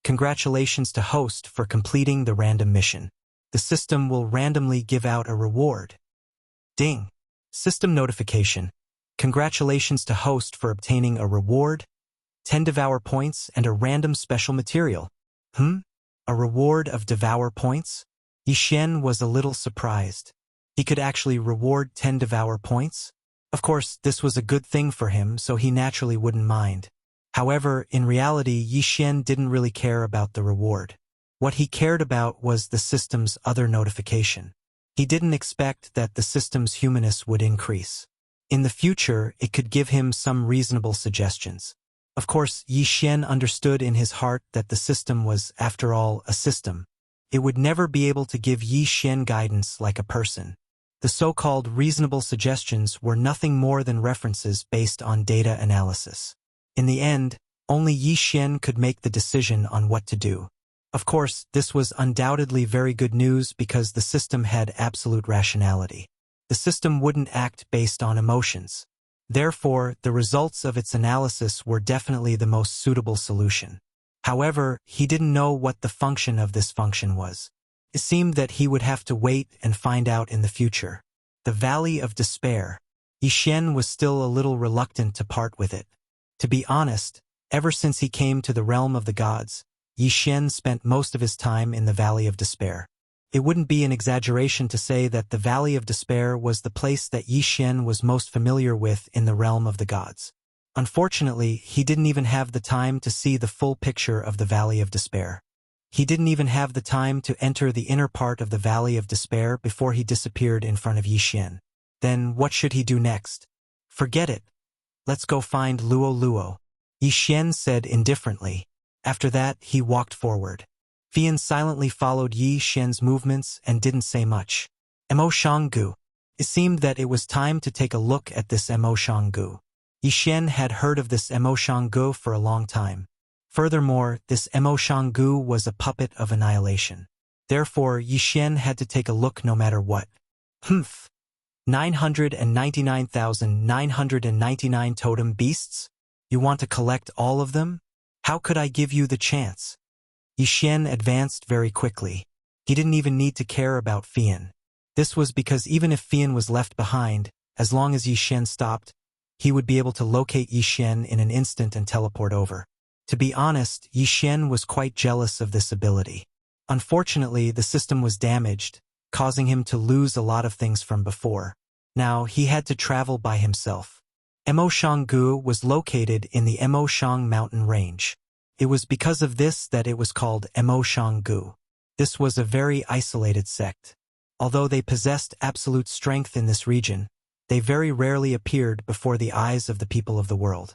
Congratulations to host for completing the random mission. The system will randomly give out a reward. Ding! System notification. Congratulations to host for obtaining a reward, 10 Devour points and a random special material. A reward of Devour points? Yi Xian was a little surprised. He could actually reward 10 Devour points? Of course, this was a good thing for him, so he naturally wouldn't mind. However, in reality, Yi Xian didn't really care about the reward. What he cared about was the system's other notification. He didn't expect that the system's humanness would increase. In the future, it could give him some reasonable suggestions. Of course, Yi Xian understood in his heart that the system was, after all, a system. It would never be able to give Yi Xian guidance like a person. The so-called reasonable suggestions were nothing more than references based on data analysis. In the end, only Yi Xian could make the decision on what to do. Of course, this was undoubtedly very good news because the system had absolute rationality. The system wouldn't act based on emotions. Therefore, the results of its analysis were definitely the most suitable solution. However, he didn't know what the function of this function was. It seemed that he would have to wait and find out in the future. The Valley of Despair. Yi Xian was still a little reluctant to part with it. To be honest, ever since he came to the realm of the gods, Yi Xian spent most of his time in the Valley of Despair. It wouldn't be an exaggeration to say that the Valley of Despair was the place that Yi Xian was most familiar with in the realm of the gods. Unfortunately, he didn't even have the time to see the full picture of the Valley of Despair. He didn't even have the time to enter the inner part of the Valley of Despair before he disappeared in front of Yi Xian. Then what should he do next? Forget it. Let's go find Luo Luo, Yi Xian said indifferently. After that, he walked forward. Fian silently followed Yi Xian's movements and didn't say much. Mo Shanggu. It seemed that it was time to take a look at this Mo Shanggu. Yi Xian had heard of this Mo Shanggu for a long time. Furthermore, this Mo Shanggu was a puppet of annihilation. Therefore, Yi Xian had to take a look no matter what. 999,999 totem beasts? You want to collect all of them? How could I give you the chance? Yi Xian advanced very quickly. He didn't even need to care about Fian. This was because even if Fian was left behind, as long as Yi Xian stopped, he would be able to locate Yi Xian in an instant and teleport over. To be honest, Yi Xian was quite jealous of this ability. Unfortunately, the system was damaged, causing him to lose a lot of things from before. Now he had to travel by himself. Emoshanggu was located in the Emoshang mountain range. It was because of this that it was called Emoshanggu. This was a very isolated sect. Although they possessed absolute strength in this region, they very rarely appeared before the eyes of the people of the world.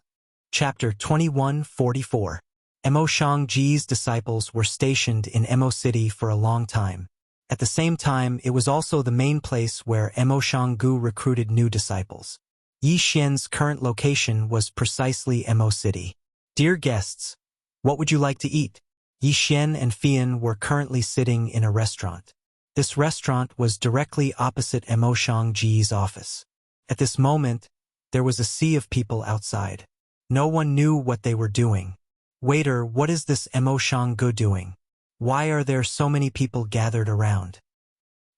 Chapter 21:44. Emoshangji's disciples were stationed in Emo City for a long time. At the same time, it was also the main place where Emoshanggu recruited new disciples. Yi Xian's current location was precisely Emo City. Dear guests, what would you like to eat? Yi Xian and Fian were currently sitting in a restaurant. This restaurant was directly opposite Emoshangji's office. At this moment, there was a sea of people outside. No one knew what they were doing. Waiter, what is this Emoshanggu doing? Why are there so many people gathered around?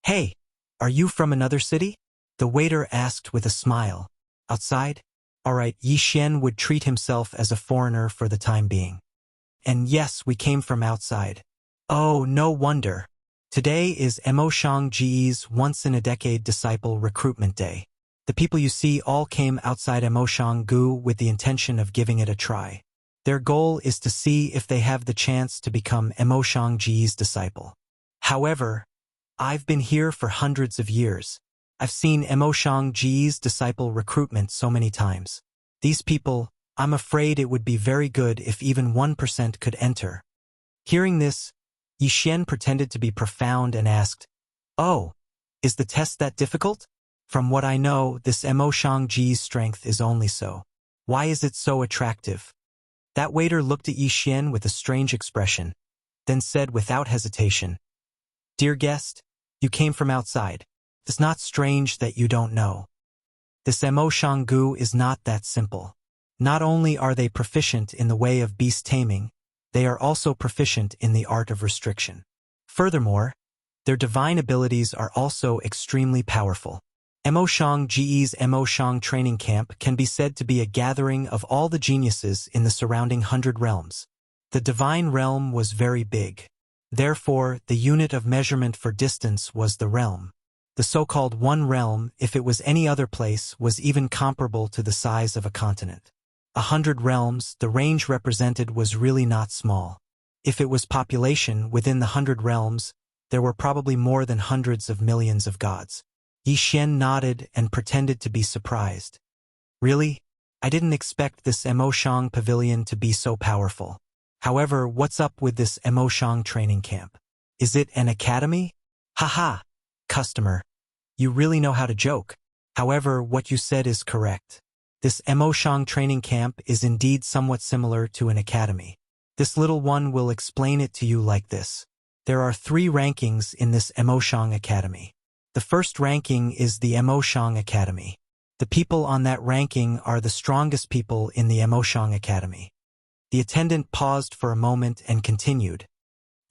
Hey, are you from another city? The waiter asked with a smile. Outside? Alright, Yi Xian would treat himself as a foreigner for the time being. And yes, we came from outside. Oh, no wonder. Today is Emoshangji's once-in-a-decade disciple recruitment day. The people you see all came outside Emoshanggu with the intention of giving it a try. Their goal is to see if they have the chance to become Emoshangji's disciple. However, I've been here for hundreds of years. I've seen Emoshangji's disciple recruitment so many times. These people, I'm afraid it would be very good if even 1% could enter. Hearing this, Yi Xian pretended to be profound and asked, Oh, is the test that difficult? From what I know, this Emoshangji's strength is only so. Why is it so attractive? That waiter looked at Yi Xian with a strange expression, then said without hesitation, Dear guest, you came from outside. It's not strange that you don't know. This Emoshanggu is not that simple. Not only are they proficient in the way of beast taming, they are also proficient in the art of restriction. Furthermore, their divine abilities are also extremely powerful. Emoshangji's Emoshang training camp can be said to be a gathering of all the geniuses in the surrounding 100 realms. The divine realm was very big. Therefore, the unit of measurement for distance was the realm. The so-called one realm, if it was any other place, was even comparable to the size of a continent. 100 realms, the range represented was really not small. If it was population within the 100 realms, there were probably more than hundreds of millions of gods. Yi Xian nodded and pretended to be surprised. Really? I didn't expect this Emoshang pavilion to be so powerful. However, what's up with this Emoshang training camp? Is it an academy? Haha, customer. You really know how to joke. However, what you said is correct. This Emoshang training camp is indeed somewhat similar to an academy. This little one will explain it to you like this. There are 3 rankings in this Emoshang academy. The first ranking is the Emoshang Academy. The people on that ranking are the strongest people in the Emoshang Academy. The attendant paused for a moment and continued.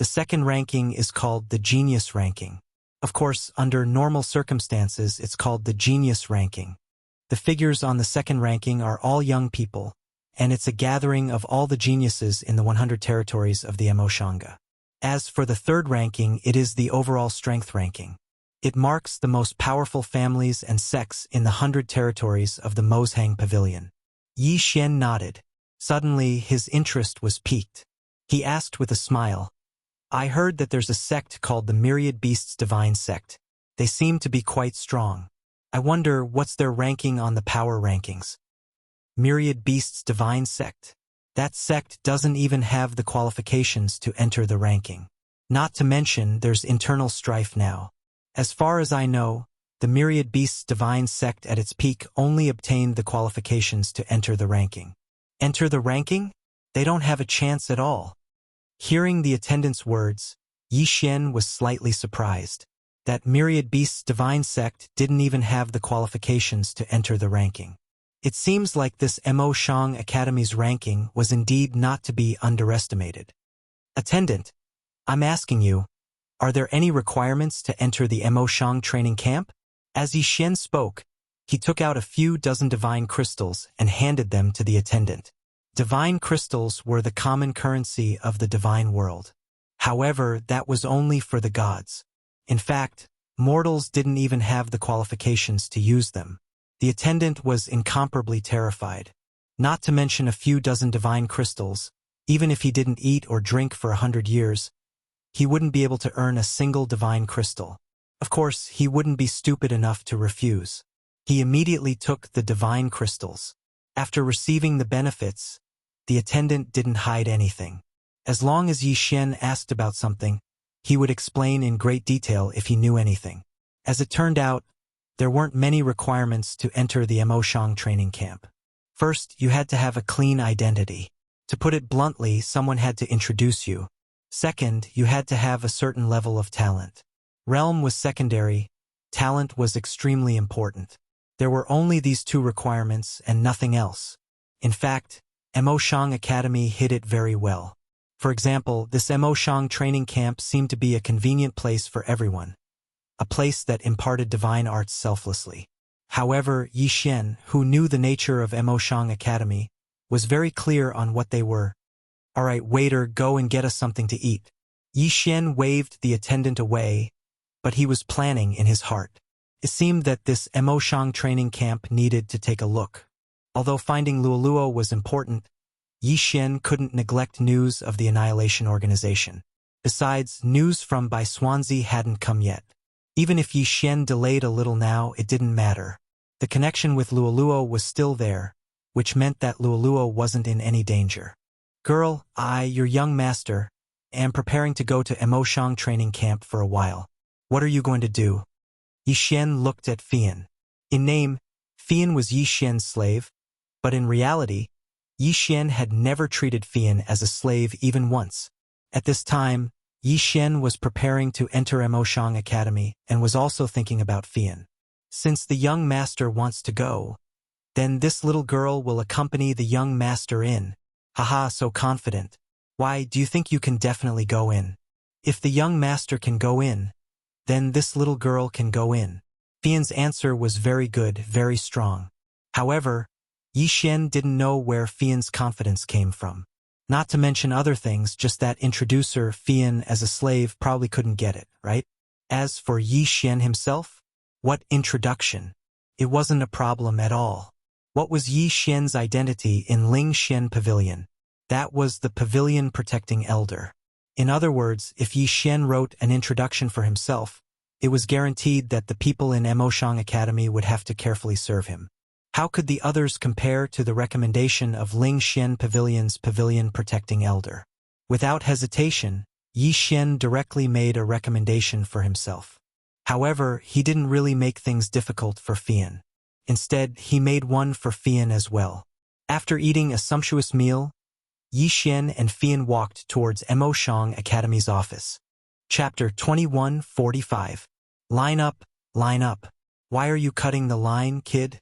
The second ranking is called the Genius ranking. Of course, under normal circumstances, it's called the Genius ranking. The figures on the second ranking are all young people, and it's a gathering of all the geniuses in the 100 territories of the Emoshanga. As for the third ranking, it is the overall strength ranking. It marks the most powerful families and sects in the 100 territories of the Mozhang Pavilion. Yi Xian nodded. Suddenly, his interest was piqued. He asked with a smile, I heard that there's a sect called the Myriad Beasts Divine Sect. They seem to be quite strong. I wonder what's their ranking on the power rankings. Myriad Beasts Divine Sect. That sect doesn't even have the qualifications to enter the ranking. Not to mention, there's internal strife now. As far as I know, the Myriad Beasts Divine Sect at its peak only obtained the qualifications to enter the ranking. Enter the ranking? They don't have a chance at all. Hearing the attendant's words, Yi Xian was slightly surprised. That Myriad Beasts Divine Sect didn't even have the qualifications to enter the ranking. It seems like this Emoshang Academy's ranking was indeed not to be underestimated. Attendant, I'm asking you, are there any requirements to enter the Emoshang training camp? As Yi Xian spoke, he took out a few dozen divine crystals and handed them to the attendant. Divine crystals were the common currency of the divine world. However, that was only for the gods. In fact, Mortals didn't even have the qualifications to use them. The attendant was incomparably terrified. Not to mention a few dozen divine crystals. Even if he didn't eat or drink for 100 years, he wouldn't be able to earn a single divine crystal. Of course, he wouldn't be stupid enough to refuse. He immediately took the divine crystals. After receiving the benefits, the attendant didn't hide anything. As long as Yi Xian asked about something, he would explain in great detail if he knew anything. As it turned out, there weren't many requirements to enter the Emoshang training camp. First, you had to have a clean identity. To put it bluntly, someone had to introduce you. Second, you had to have a certain level of talent. Realm was secondary, talent was extremely important. There were only these two requirements and nothing else. In fact, Emoshang Academy hid it very well. For example, this Emoshang training camp seemed to be a convenient place for everyone. A place that imparted divine arts selflessly. However, Yi Xian, who knew the nature of Emoshang Academy, was very clear on what they were. "All right, waiter, go and get us something to eat." Yi Xian waved the attendant away, but he was planning in his heart. It seemed that this Emoshang training camp needed to take a look. Although finding Luoluo was important, Yi Xian couldn't neglect news of the Annihilation Organization. Besides, news from Bai Swansea hadn't come yet. Even if Yi Xian delayed a little now, it didn't matter. The connection with Luoluo was still there, which meant that Luoluo wasn't in any danger. "Girl, your young master, am preparing to go to Emoshang training camp for a while. What are you going to do?" Yi Xian looked at Fian. In name, Fian was Yi Xian's slave, but in reality, Yi Xian had never treated Fian as a slave even once. At this time, Yi Xian was preparing to enter Emoshang Academy and was also thinking about Fian. Since the young master wants to go, then this little girl will accompany the young master in. Haha, so confident. Why, do you think you can definitely go in? If the young master can go in, then this little girl can go in. Fian's answer was very good, very strong. However, Yi Xian didn't know where Fian's confidence came from. Not to mention other things, just that introducer, Fian as a slave, probably couldn't get it, right? As for Yi Xian himself, what introduction? It wasn't a problem at all. What was Yi Xian's identity in Ling Xian Pavilion? That was the pavilion protecting elder. In other words, if Yi Xian wrote an introduction for himself, it was guaranteed that the people in Emoshang Academy would have to carefully serve him. How could the others compare to the recommendation of Ling Xian Pavilion's pavilion protecting elder? Without hesitation, Yi Xian directly made a recommendation for himself. However, he didn't really make things difficult for Fian. Instead, he made one for Fian as well. After eating a sumptuous meal, Yi Xian and Fian walked towards Emoshang Academy's office. Chapter 21:45. Line up, line up. Why are you cutting the line, kid?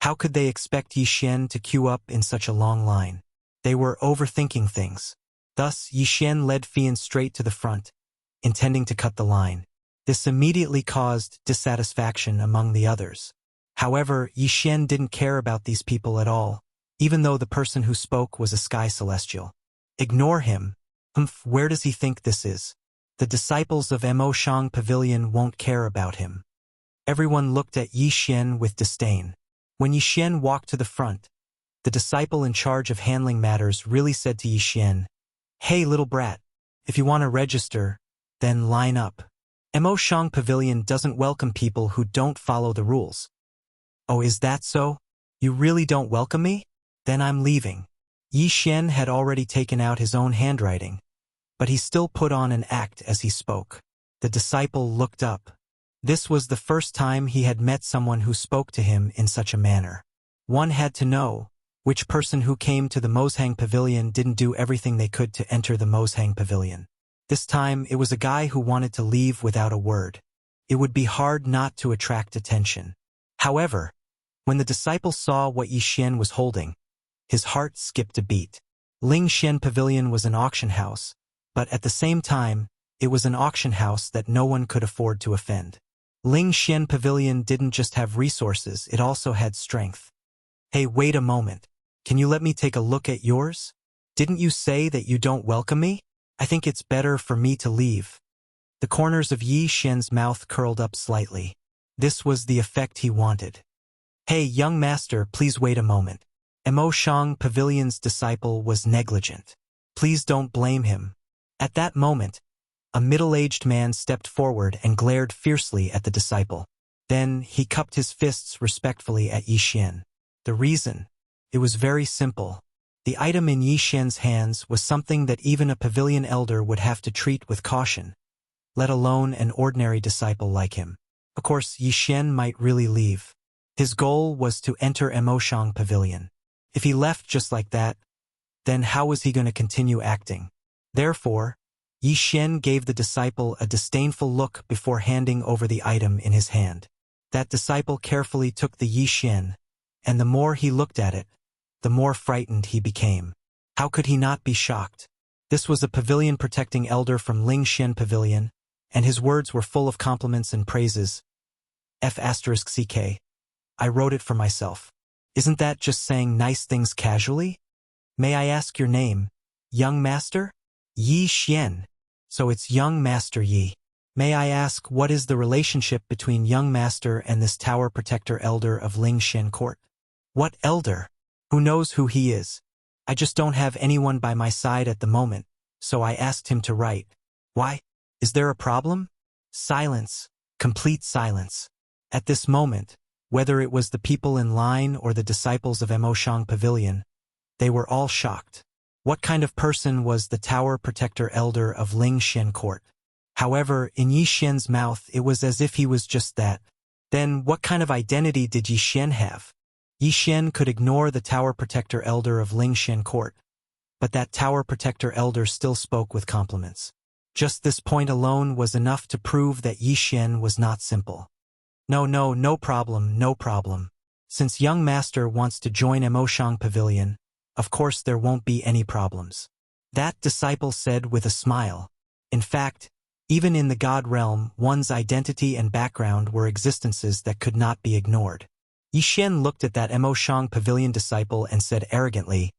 How could they expect Yi Xian to queue up in such a long line? They were overthinking things. Thus, Yi Xian led Fian straight to the front, intending to cut the line. This immediately caused dissatisfaction among the others. However, Yi Xian didn't care about these people at all, even though the person who spoke was a sky celestial. Ignore him. Where does he think this is? The disciples of Emoshang Pavilion won't care about him. Everyone looked at Yi Xian with disdain. When Yi Xian walked to the front, the disciple in charge of handling matters really said to Yi Xian, "Hey, little brat, if you want to register, then line up. Emoshang Pavilion doesn't welcome people who don't follow the rules." "Oh, is that so? You really don't welcome me? Then I'm leaving." Yi Xian had already taken out his own handwriting, but he still put on an act as he spoke. The disciple looked up. This was the first time he had met someone who spoke to him in such a manner. One had to know which person who came to the Moshang Pavilion didn't do everything they could to enter the Moshang Pavilion. This time, it was a guy who wanted to leave without a word. It would be hard not to attract attention. However, when the disciple saw what Yi Xian was holding, his heart skipped a beat. Ling Xian Pavilion was an auction house, but at the same time, it was an auction house that no one could afford to offend. Ling Xian Pavilion didn't just have resources, it also had strength. "Hey, wait a moment. Can you let me take a look at yours? Didn't you say that you don't welcome me? I think it's better for me to leave." The corners of Yi Xian's mouth curled up slightly. This was the effect he wanted. "Hey, young master, please wait a moment. Mo Shang Pavilion's disciple was negligent. Please don't blame him." At that moment, a middle-aged man stepped forward and glared fiercely at the disciple. Then he cupped his fists respectfully at Yi Xian. The reason? It was very simple. The item in Yi Xian's hands was something that even a pavilion elder would have to treat with caution, let alone an ordinary disciple like him. Of course, Yi Xian might really leave. His goal was to enter Mo Shang Pavilion. If he left just like that, then how was he going to continue acting? Therefore, Yi Xian gave the disciple a disdainful look before handing over the item in his hand. That disciple carefully took the Yi Xian, and the more he looked at it, the more frightened he became. How could he not be shocked? This was a pavilion protecting elder from Ling Xian Pavilion, and his words were full of compliments and praises. F***CK. I wrote it for myself. Isn't that just saying nice things casually? May I ask your name, young master? Yi Xian. So it's young master Yi. May I ask what is the relationship between young master and this tower protector elder of Ling Xian court? What elder? Who knows who he is? I just don't have anyone by my side at the moment, so I asked him to write. Why? Is there a problem? Silence. Complete silence. At this moment, whether it was the people in line or the disciples of Mo Shang Pavilion, they were all shocked. What kind of person was the tower protector elder of Ling Xian court? However, in Yi Xian's mouth it was as if he was just that. Then what kind of identity did Yi Xian have? Yi Xian could ignore the tower protector elder of Ling Xian court, but that tower protector elder still spoke with compliments. Just this point alone was enough to prove that Yi Xian was not simple. No problem. Since young master wants to join Mo Shang Pavilion, of course there won't be any problems. That disciple said with a smile. In fact, even in the God realm, one's identity and background were existences that could not be ignored. Yi Xian looked at that Mo Shang Pavilion disciple and said arrogantly,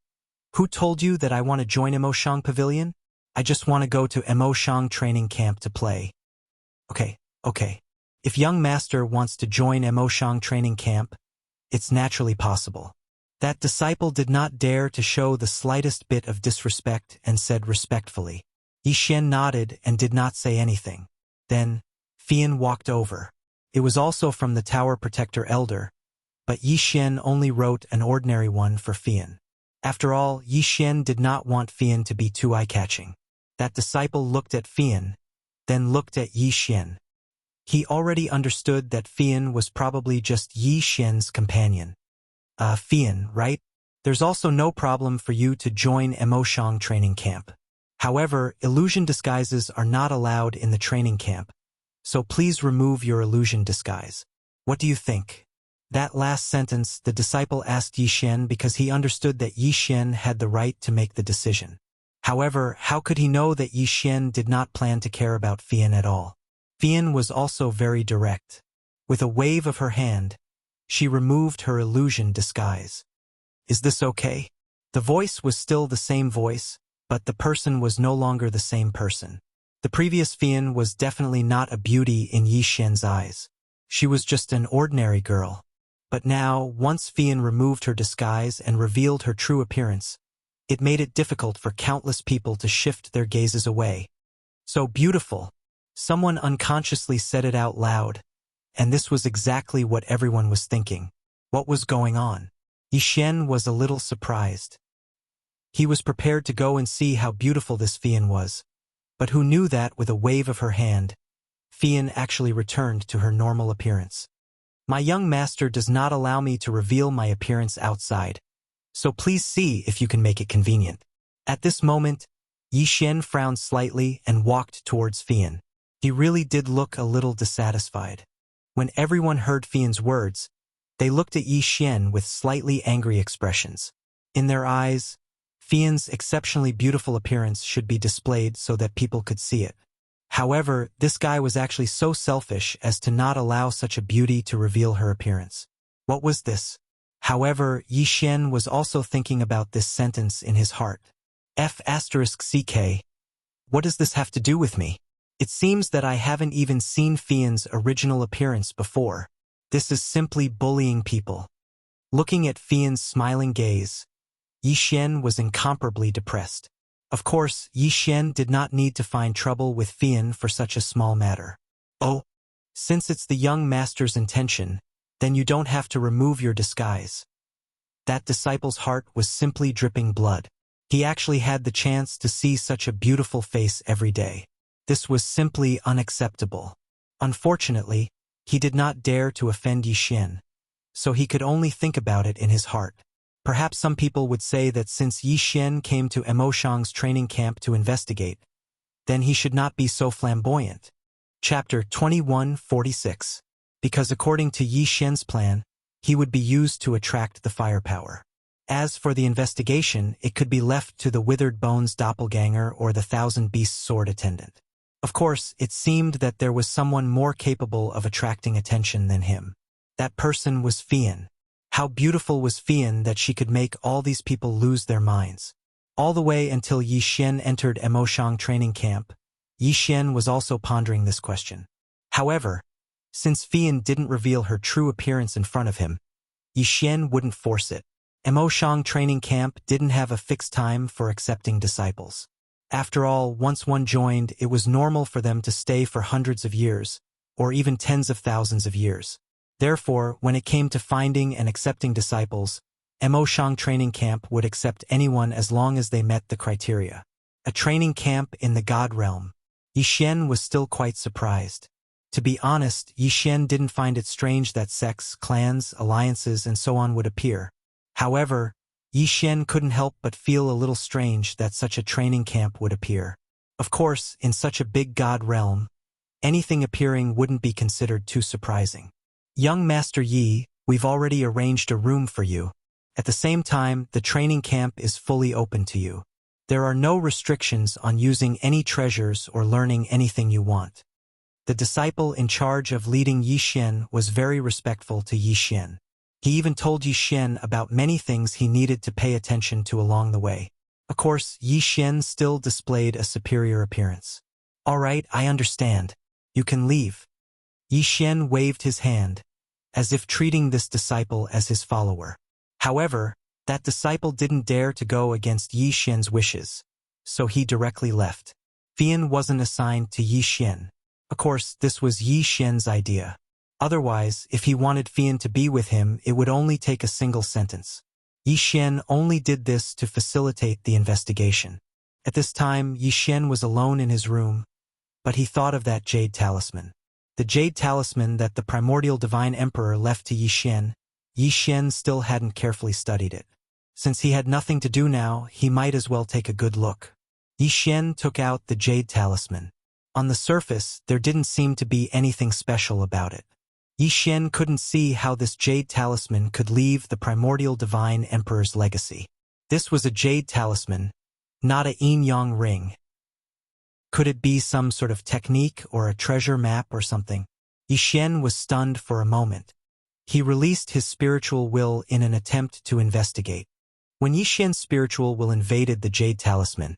"Who told you that I want to join Mo Shang Pavilion? I just want to go to Mo Shang training camp to play." Okay. If young master wants to join Mo Shang training camp, it's naturally possible. That disciple did not dare to show the slightest bit of disrespect and said respectfully. Yi Xian nodded and did not say anything. Then, Fian walked over. It was also from the tower protector elder, but Yi Xian only wrote an ordinary one for Fian. After all, Yi Xian did not want Fian to be too eye-catching. That disciple looked at Fian, then looked at Yi Xian. He already understood that Fian was probably just Yi Xian's companion. Fian, right? There's also no problem for you to join Mo Shang training camp. However, illusion disguises are not allowed in the training camp, so please remove your illusion disguise. What do you think? That last sentence the disciple asked Yi Xian because he understood that Yi Xian had the right to make the decision. However, how could he know that Yi Xian did not plan to care about Fian at all? Fian was also very direct. With a wave of her hand, she removed her illusion disguise. Is this okay? The voice was still the same voice, but the person was no longer the same person. The previous Fian was definitely not a beauty in Yi Xian's eyes. She was just an ordinary girl. But now, once Fian removed her disguise and revealed her true appearance, it made it difficult for countless people to shift their gazes away. So beautiful. Someone unconsciously said it out loud, and this was exactly what everyone was thinking. What was going on? Yi Xian was a little surprised. He was prepared to go and see how beautiful this Fian was, but who knew that with a wave of her hand, Fian actually returned to her normal appearance. My young master does not allow me to reveal my appearance outside, so please see if you can make it convenient. At this moment, Yi Xian frowned slightly and walked towards Fian. He really did look a little dissatisfied. When everyone heard Fian's words, they looked at Yi Xian with slightly angry expressions. In their eyes, Fian's exceptionally beautiful appearance should be displayed so that people could see it. However, this guy was actually so selfish as to not allow such a beauty to reveal her appearance. What was this? However, Yi Xian was also thinking about this sentence in his heart. F***CK. What does this have to do with me? It seems that I haven't even seen Fian's original appearance before. This is simply bullying people. Looking at Fian's smiling gaze, Yi Xian was incomparably depressed. Of course, Yi Xian did not need to find trouble with Fian for such a small matter. Oh, since it's the young master's intention, then you don't have to remove your disguise. That disciple's heart was simply dripping blood. He actually had the chance to see such a beautiful face every day. This was simply unacceptable. Unfortunately, he did not dare to offend Yi Xian, so he could only think about it in his heart. Perhaps some people would say that since Yi Xian came to Mo Shang's training camp to investigate, then he should not be so flamboyant. Chapter 2146. Because according to Yi Xian's plan, he would be used to attract the firepower. As for the investigation, it could be left to the Withered Bones doppelganger or the Thousand Beasts sword attendant. Of course, it seemed that there was someone more capable of attracting attention than him. That person was Fian. How beautiful was Fian that she could make all these people lose their minds. All the way until Yi Xian entered Mo Shang training camp, Yi Xian was also pondering this question. However, since Fian didn't reveal her true appearance in front of him, Yi Xian wouldn't force it. Mo Shang training camp didn't have a fixed time for accepting disciples. After all, once one joined, it was normal for them to stay for hundreds of years, or even tens of thousands of years. Therefore, when it came to finding and accepting disciples, Mo Shang training camp would accept anyone as long as they met the criteria. A training camp in the God realm. Yi Xian was still quite surprised. To be honest, Yi Xian didn't find it strange that sects, clans, alliances, and so on would appear. However, Yi Xian couldn't help but feel a little strange that such a training camp would appear. Of course, in such a big God realm, anything appearing wouldn't be considered too surprising. Young Master Yi, we've already arranged a room for you. At the same time, the training camp is fully open to you. There are no restrictions on using any treasures or learning anything you want. The disciple in charge of leading Yi Xian was very respectful to Yi Xian. He even told Yi Xian about many things he needed to pay attention to along the way. Of course, Yi Xian still displayed a superior appearance. All right, I understand. You can leave. Yi Xian waved his hand, as if treating this disciple as his follower. However, that disciple didn't dare to go against Yi Xian's wishes, so he directly left. Fian wasn't assigned to Yi Xian. Of course, this was Yi Xian's idea. Otherwise, if he wanted Fian to be with him, it would only take a single sentence. Yi Xian only did this to facilitate the investigation. At this time, Yi Xian was alone in his room, but he thought of that jade talisman. The jade talisman that the primordial divine emperor left to Yi Xian still hadn't carefully studied it. Since he had nothing to do now, he might as well take a good look. Yi Xian took out the jade talisman. On the surface, there didn't seem to be anything special about it. Yi Xian couldn't see how this jade talisman could leave the primordial divine emperor's legacy. This was a jade talisman, not a yin-yang ring. Could it be some sort of technique or a treasure map or something? Yi Xian was stunned for a moment. He released his spiritual will in an attempt to investigate. When Yi Xian's spiritual will invaded the jade talisman,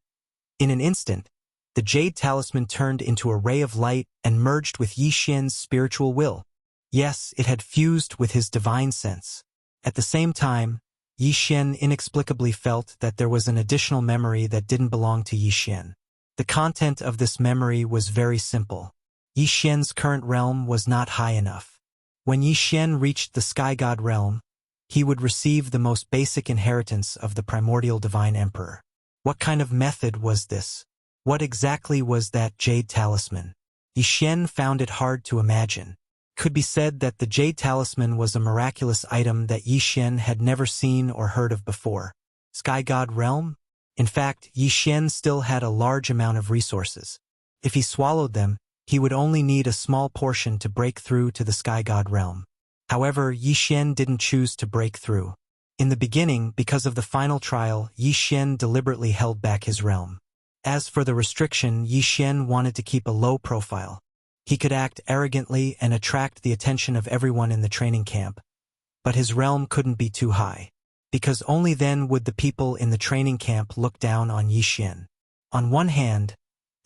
in an instant, the jade talisman turned into a ray of light and merged with Yi Xian's spiritual will. Yes, it had fused with his divine sense. At the same time, Yi Xian inexplicably felt that there was an additional memory that didn't belong to Yi Xian. The content of this memory was very simple. Yi Xian's current realm was not high enough. When Yi Xian reached the Sky God realm, he would receive the most basic inheritance of the primordial divine emperor. What kind of method was this? What exactly was that jade talisman? Yi Xian found it hard to imagine. It could be said that the jade talisman was a miraculous item that Yi Xian had never seen or heard of before. Sky God realm? In fact, Yi Xian still had a large amount of resources. If he swallowed them, he would only need a small portion to break through to the Sky God realm. However, Yi Xian didn't choose to break through. In the beginning, because of the final trial, Yi Xian deliberately held back his realm. As for the restriction, Yi Xian wanted to keep a low profile. He could act arrogantly and attract the attention of everyone in the training camp, but his realm couldn't be too high, because only then would the people in the training camp look down on Yi Xian. On one hand,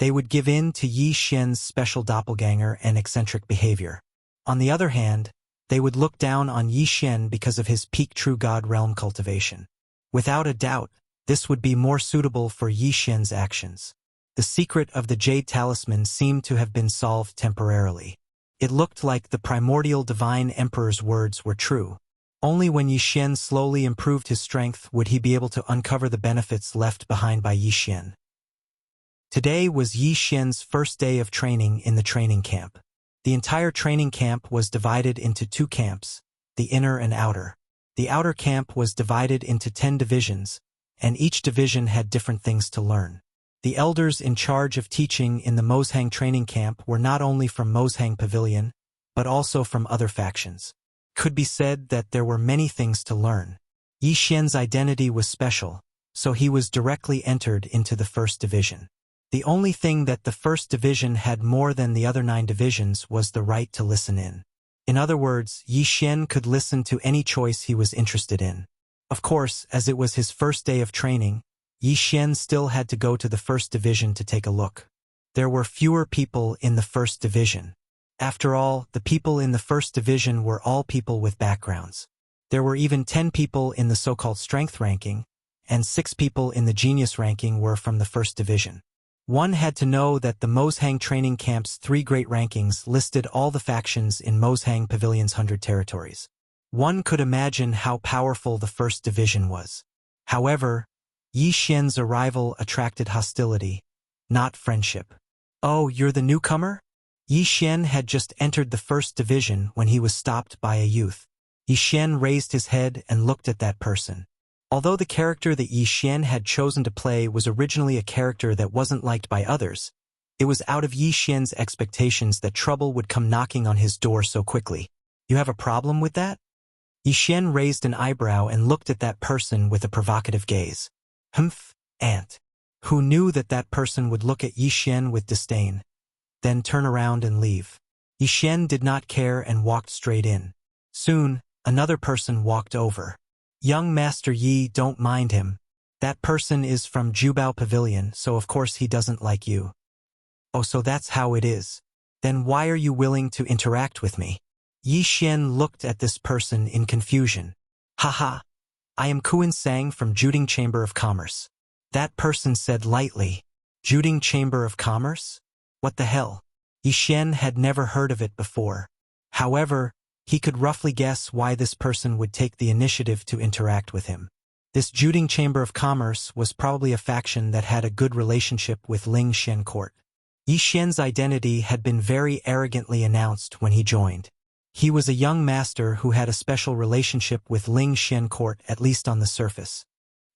They would give in to Yi Xian's special doppelganger and eccentric behavior. On the other hand, they would look down on Yi Xian because of his peak true god realm cultivation. Without a doubt, this would be more suitable for Yi Xian's actions. The secret of the Jade Talisman seemed to have been solved temporarily. It looked like the primordial divine emperor's words were true. Only when Yi Xian slowly improved his strength would he be able to uncover the benefits left behind by Yi Xian. Today was Yi Xian's first day of training in the training camp. The entire training camp was divided into two camps, the inner and outer. The outer camp was divided into 10 divisions, and each division had different things to learn. The elders in charge of teaching in the Mozhang training camp were not only from Mozhang Pavilion, but also from other factions. Could be said that there were many things to learn. Yi Xian's identity was special, so he was directly entered into the first division. The only thing that the first division had more than the other 9 divisions was the right to listen in. In other words, Yi Xian could listen to any choice he was interested in. Of course, as it was his first day of training, Yi Xian still had to go to the first division to take a look. There were fewer people in the first division. After all, the people in the first division were all people with backgrounds. There were even 10 people in the so-called strength ranking, and 6 people in the genius ranking were from the first division. One had to know that the Mozhang training camp's 3 great rankings listed all the factions in Mozhang Pavilion's 100 territories. One could imagine how powerful the first division was. However, Yi Xian's arrival attracted hostility, not friendship. "Oh, you're the newcomer?" Yi Xian had just entered the first division when he was stopped by a youth. Yi Xian raised his head and looked at that person. Although the character that Yi Xian had chosen to play was originally a character that wasn't liked by others, it was out of Yi Xian's expectations that trouble would come knocking on his door so quickly. "You have a problem with that?" Yi Xian raised an eyebrow and looked at that person with a provocative gaze. "Humph, Aunt." Who knew that that person would look at Yi Xian with disdain, then turn around and leave. Yi Xian did not care and walked straight in. Soon, another person walked over. "Young Master Yi, don't mind him. That person is from Jubao Pavilion, so of course he doesn't like you." "Oh, so that's how it is. Then why are you willing to interact with me?" Yi Xian looked at this person in confusion. "Haha, I am Kuan Sang from Juding Chamber of Commerce." That person said lightly, "Juding Chamber of Commerce? What the hell?" Yi Xian had never heard of it before. However, he could roughly guess why this person would take the initiative to interact with him. This Juding Chamber of Commerce was probably a faction that had a good relationship with Ling Xian Court. Yi Xian's identity had been very arrogantly announced when he joined. He was a young master who had a special relationship with Ling Xian Court, at least on the surface.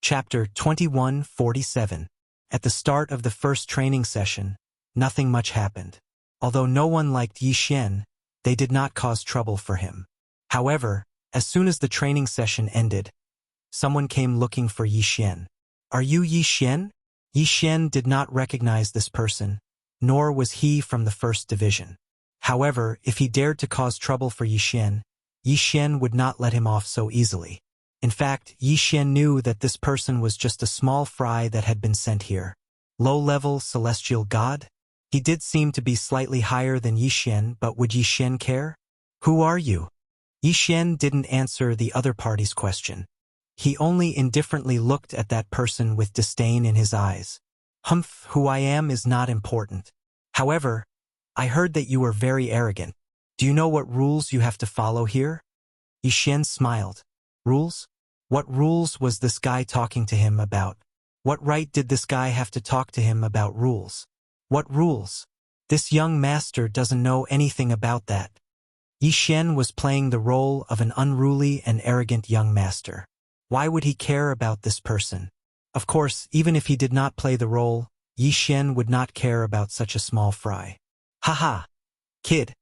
Chapter 2147. At the start of the first training session, nothing much happened. Although no one liked Yi Xian, they did not cause trouble for him. However, as soon as the training session ended, someone came looking for Yi Xian. "Are you Yi Xian?" Yi Xian did not recognize this person, nor was he from the first division. However, if he dared to cause trouble for Yi Xian would not let him off so easily. In fact, Yi Xian knew that this person was just a small fry that had been sent here. Low-level celestial god? He did seem to be slightly higher than Yi Xian, but would Yi Xian care? "Who are you?" Yi Xian didn't answer the other party's question. He only indifferently looked at that person with disdain in his eyes. "Humph, who I am is not important. However, I heard that you are very arrogant. Do you know what rules you have to follow here?" Yi Xian smiled. "Rules? What rules was this guy talking to him about? What right did this guy have to talk to him about rules? What rules? This young master doesn't know anything about that." Yi Xian was playing the role of an unruly and arrogant young master. Why would he care about this person? Of course, even if he did not play the role, Yi Xian would not care about such a small fry. "Haha, kid.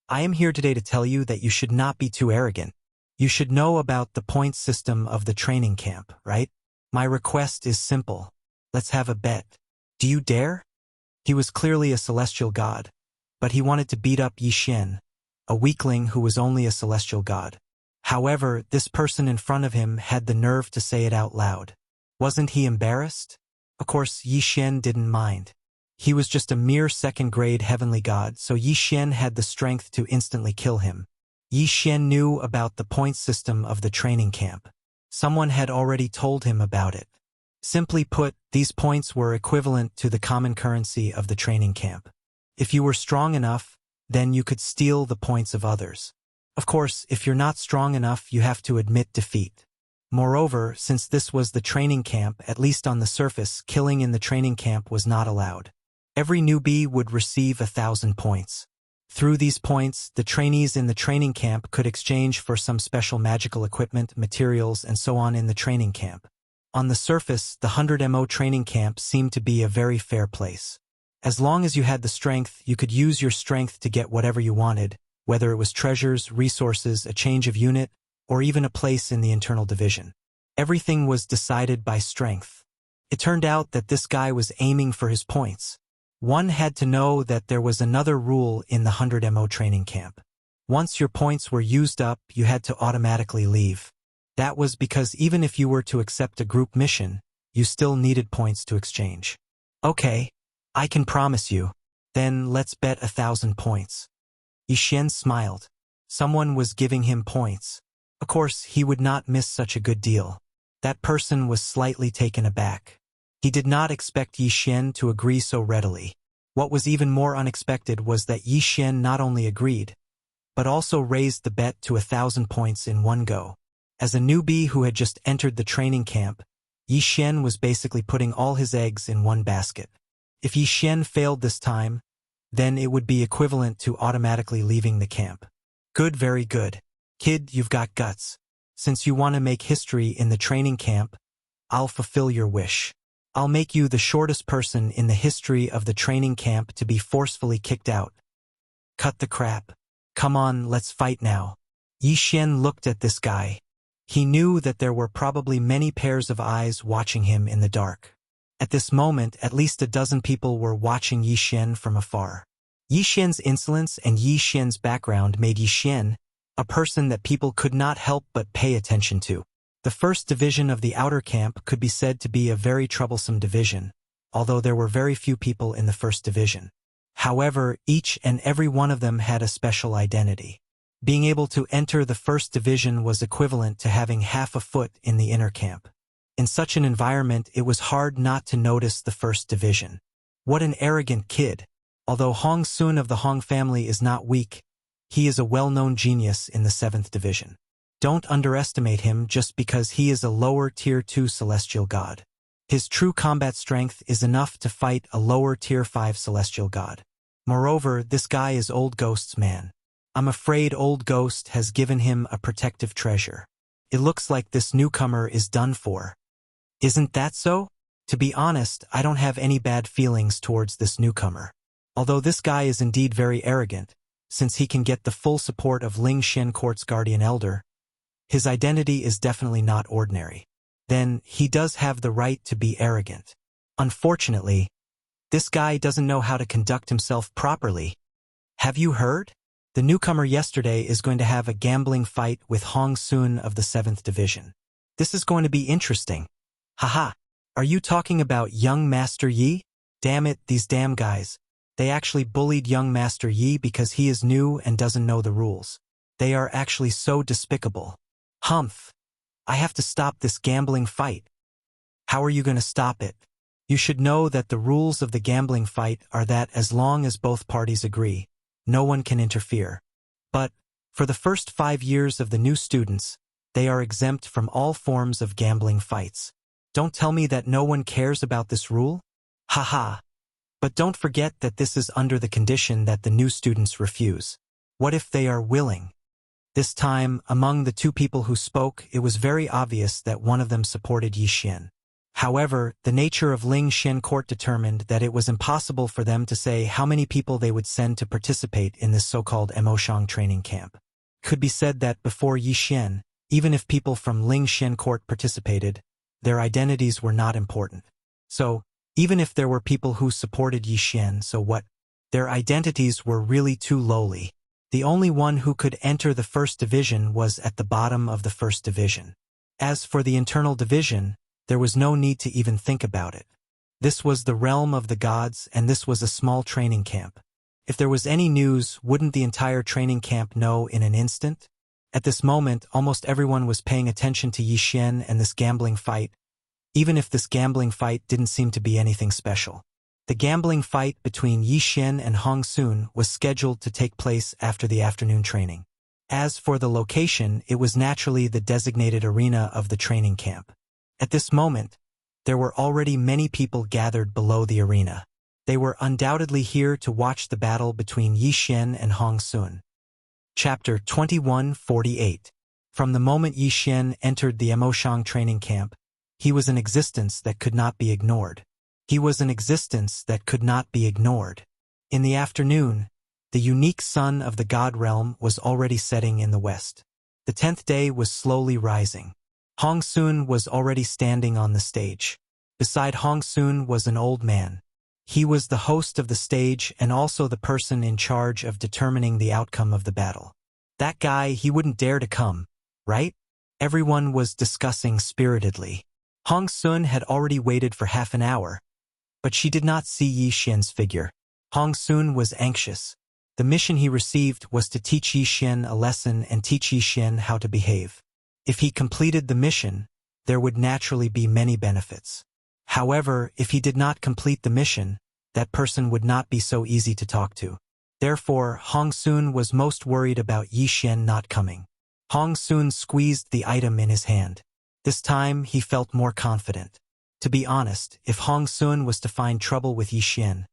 I am here today to tell you that you should not be too arrogant. You should know about the point system of the training camp, right? My request is simple. Let's have a bet. Do you dare?" He was clearly a celestial god, but he wanted to beat up Yi Xian, a weakling who was only a celestial god. However, this person in front of him had the nerve to say it out loud. Wasn't he embarrassed? Of course, Yi Xian didn't mind. He was just a mere second-grade heavenly god, so Yi Xian had the strength to instantly kill him. Yi Xian knew about the point system of the training camp. Someone had already told him about it. Simply put, these points were equivalent to the common currency of the training camp. If you were strong enough, then you could steal the points of others. Of course, if you're not strong enough, you have to admit defeat. Moreover, since this was the training camp, at least on the surface, killing in the training camp was not allowed. Every newbie would receive 1,000 points. Through these points, the trainees in the training camp could exchange for some special magical equipment, materials, and so on in the training camp. On the surface, the 100mo training camp seemed to be a very fair place. As long as you had the strength, you could use your strength to get whatever you wanted, whether it was treasures, resources, a change of unit, or even a place in the internal division. Everything was decided by strength. It turned out that this guy was aiming for his points. One had to know that there was another rule in the 100mo training camp. Once your points were used up, you had to automatically leave. That was because even if you were to accept a group mission, you still needed points to exchange. Okay, I can promise you. Then let's bet 1,000 points. Yi Xian smiled. Someone was giving him points. Of course, he would not miss such a good deal. That person was slightly taken aback. He did not expect Yi Xian to agree so readily. What was even more unexpected was that Yi Xian not only agreed, but also raised the bet to 1,000 points in one go. As a newbie who had just entered the training camp, Yi Xian was basically putting all his eggs in one basket. If Yi Xian failed this time, then it would be equivalent to automatically leaving the camp. Good, very good. Kid, you've got guts. Since you want to make history in the training camp, I'll fulfill your wish. I'll make you the shortest person in the history of the training camp to be forcefully kicked out. Cut the crap. Come on, let's fight now. Yi Xian looked at this guy. He knew that there were probably many pairs of eyes watching him in the dark. At this moment, at least a dozen people were watching Yi Xian from afar. Yi Xian's insolence and Yi Xian's background made Yi Xian a person that people could not help but pay attention to. The first division of the outer camp could be said to be a very troublesome division, although there were very few people in the first division. However, each and every one of them had a special identity. Being able to enter the first division was equivalent to having half a foot in the inner camp. In such an environment, it was hard not to notice the first division. What an arrogant kid! Although Hong Sun of the Hong family is not weak, he is a well-known genius in the 7th division. Don't underestimate him just because he is a lower Tier 2 celestial god. His true combat strength is enough to fight a lower Tier 5 celestial god. Moreover, this guy is Old Ghost's man. I'm afraid Old Ghost has given him a protective treasure. It looks like this newcomer is done for. Isn't that so? To be honest, I don't have any bad feelings towards this newcomer. Although this guy is indeed very arrogant, since he can get the full support of Ling Xian Court's guardian elder, his identity is definitely not ordinary. Then, he does have the right to be arrogant. Unfortunately, this guy doesn't know how to conduct himself properly. Have you heard? The newcomer yesterday is going to have a gambling fight with Hong Sun of the 7th division. This is going to be interesting. Haha, are you talking about young Master Yi? Damn it, these damn guys. They actually bullied young Master Yi because he is new and doesn't know the rules. They are actually so despicable. Humph. I have to stop this gambling fight. How are you going to stop it? You should know that the rules of the gambling fight are that as long as both parties agree, no one can interfere. But, for the first 5 years of the new students, they are exempt from all forms of gambling fights. Don't tell me that no one cares about this rule? Haha. But don't forget that this is under the condition that the new students refuse. What if they are willing? This time, among the two people who spoke, it was very obvious that one of them supported Yi Xian. However, the nature of Ling Xian Court determined that it was impossible for them to say how many people they would send to participate in this so-called Emoshang training camp. Could be said that before Yi Xian, even if people from Ling Xian Court participated, their identities were not important. So, even if there were people who supported Yi Xian, so what? Their identities were really too lowly. The only one who could enter the first division was at the bottom of the first division. As for the internal division, there was no need to even think about it. This was the realm of the gods, and this was a small training camp. If there was any news, wouldn't the entire training camp know in an instant? At this moment, almost everyone was paying attention to Yi Xian and this gambling fight, even if this gambling fight didn't seem to be anything special. The gambling fight between Yi Xian and Hong Sun was scheduled to take place after the afternoon training. As for the location, it was naturally the designated arena of the training camp. At this moment, there were already many people gathered below the arena. They were undoubtedly here to watch the battle between Yi Xian and Hong Sun. Chapter 2148. From the moment Yi Xian entered the Emoshang training camp, he was an existence that could not be ignored. He was an existence that could not be ignored. In the afternoon, the unique sun of the god realm was already setting in the west. The 10th day was slowly rising. Hong Sun was already standing on the stage. Beside Hong Sun was an old man. He was the host of the stage and also the person in charge of determining the outcome of the battle. That guy, he wouldn't dare to come, right? Everyone was discussing spiritedly. Hong Sun had already waited for half an hour, but she did not see Yi Xian's figure. Hong Sun was anxious. The mission he received was to teach Yi Xian a lesson and teach Yi Xian how to behave. If he completed the mission, there would naturally be many benefits. However, if he did not complete the mission, that person would not be so easy to talk to. Therefore, Hong Sun was most worried about Yi Xian not coming. Hong Sun squeezed the item in his hand. This time, he felt more confident. To be honest, if Hong Sun was to find trouble with Yi Xian,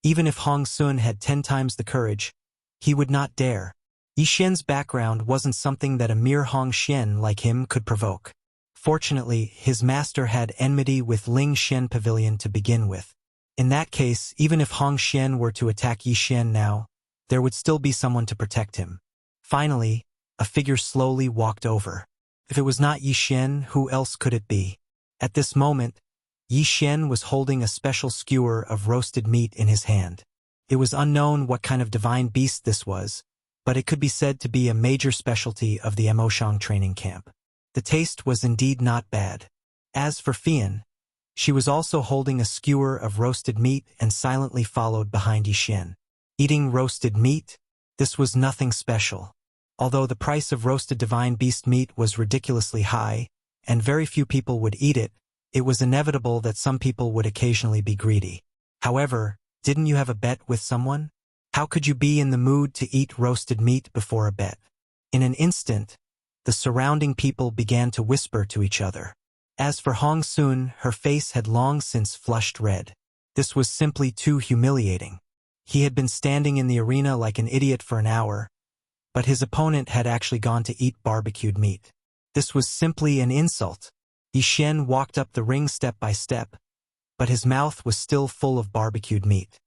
even if Hong Sun had 10 times the courage, he would not dare. Yi Xian's background wasn't something that a mere Hong Xian like him could provoke. Fortunately, his master had enmity with Ling Xian Pavilion to begin with. In that case, even if Hong Xian were to attack Yi Xian now, there would still be someone to protect him. Finally, a figure slowly walked over. If it was not Yi Xian, who else could it be? At this moment, Yi Xian was holding a special skewer of roasted meat in his hand. It was unknown what kind of divine beast this was, but it could be said to be a major specialty of the Emoshang training camp. The taste was indeed not bad. As for Fian, she was also holding a skewer of roasted meat and silently followed behind Yi Xian. Eating roasted meat? This was nothing special. Although the price of roasted divine beast meat was ridiculously high, and very few people would eat it, it was inevitable that some people would occasionally be greedy. However, didn't you have a bet with someone? How could you be in the mood to eat roasted meat before a bet? In an instant, the surrounding people began to whisper to each other. As for Hong Sun, her face had long since flushed red. This was simply too humiliating. He had been standing in the arena like an idiot for an hour, but his opponent had actually gone to eat barbecued meat. This was simply an insult. Yi Xian walked up the ring step by step, but his mouth was still full of barbecued meat.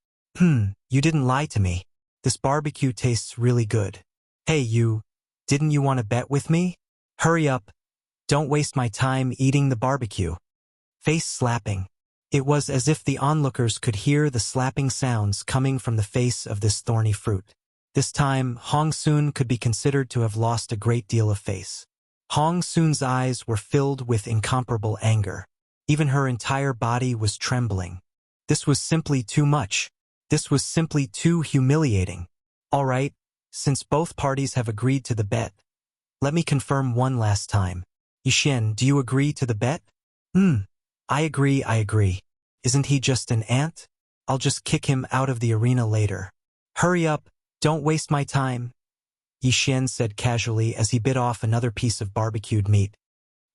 You didn't lie to me. This barbecue tastes really good. Hey you, didn't you want to bet with me? Hurry up. Don't waste my time eating the barbecue. Face slapping. It was as if the onlookers could hear the slapping sounds coming from the face of this thorny fruit. This time, Hong Sun could be considered to have lost a great deal of face. Hong Sun's eyes were filled with incomparable anger. Even her entire body was trembling. This was simply too much. This was simply too humiliating. All right, since both parties have agreed to the bet, let me confirm one last time. Yi Xian, do you agree to the bet? I agree. Isn't he just an ant? I'll just kick him out of the arena later. Hurry up, don't waste my time, Yi Xian said casually as he bit off another piece of barbecued meat.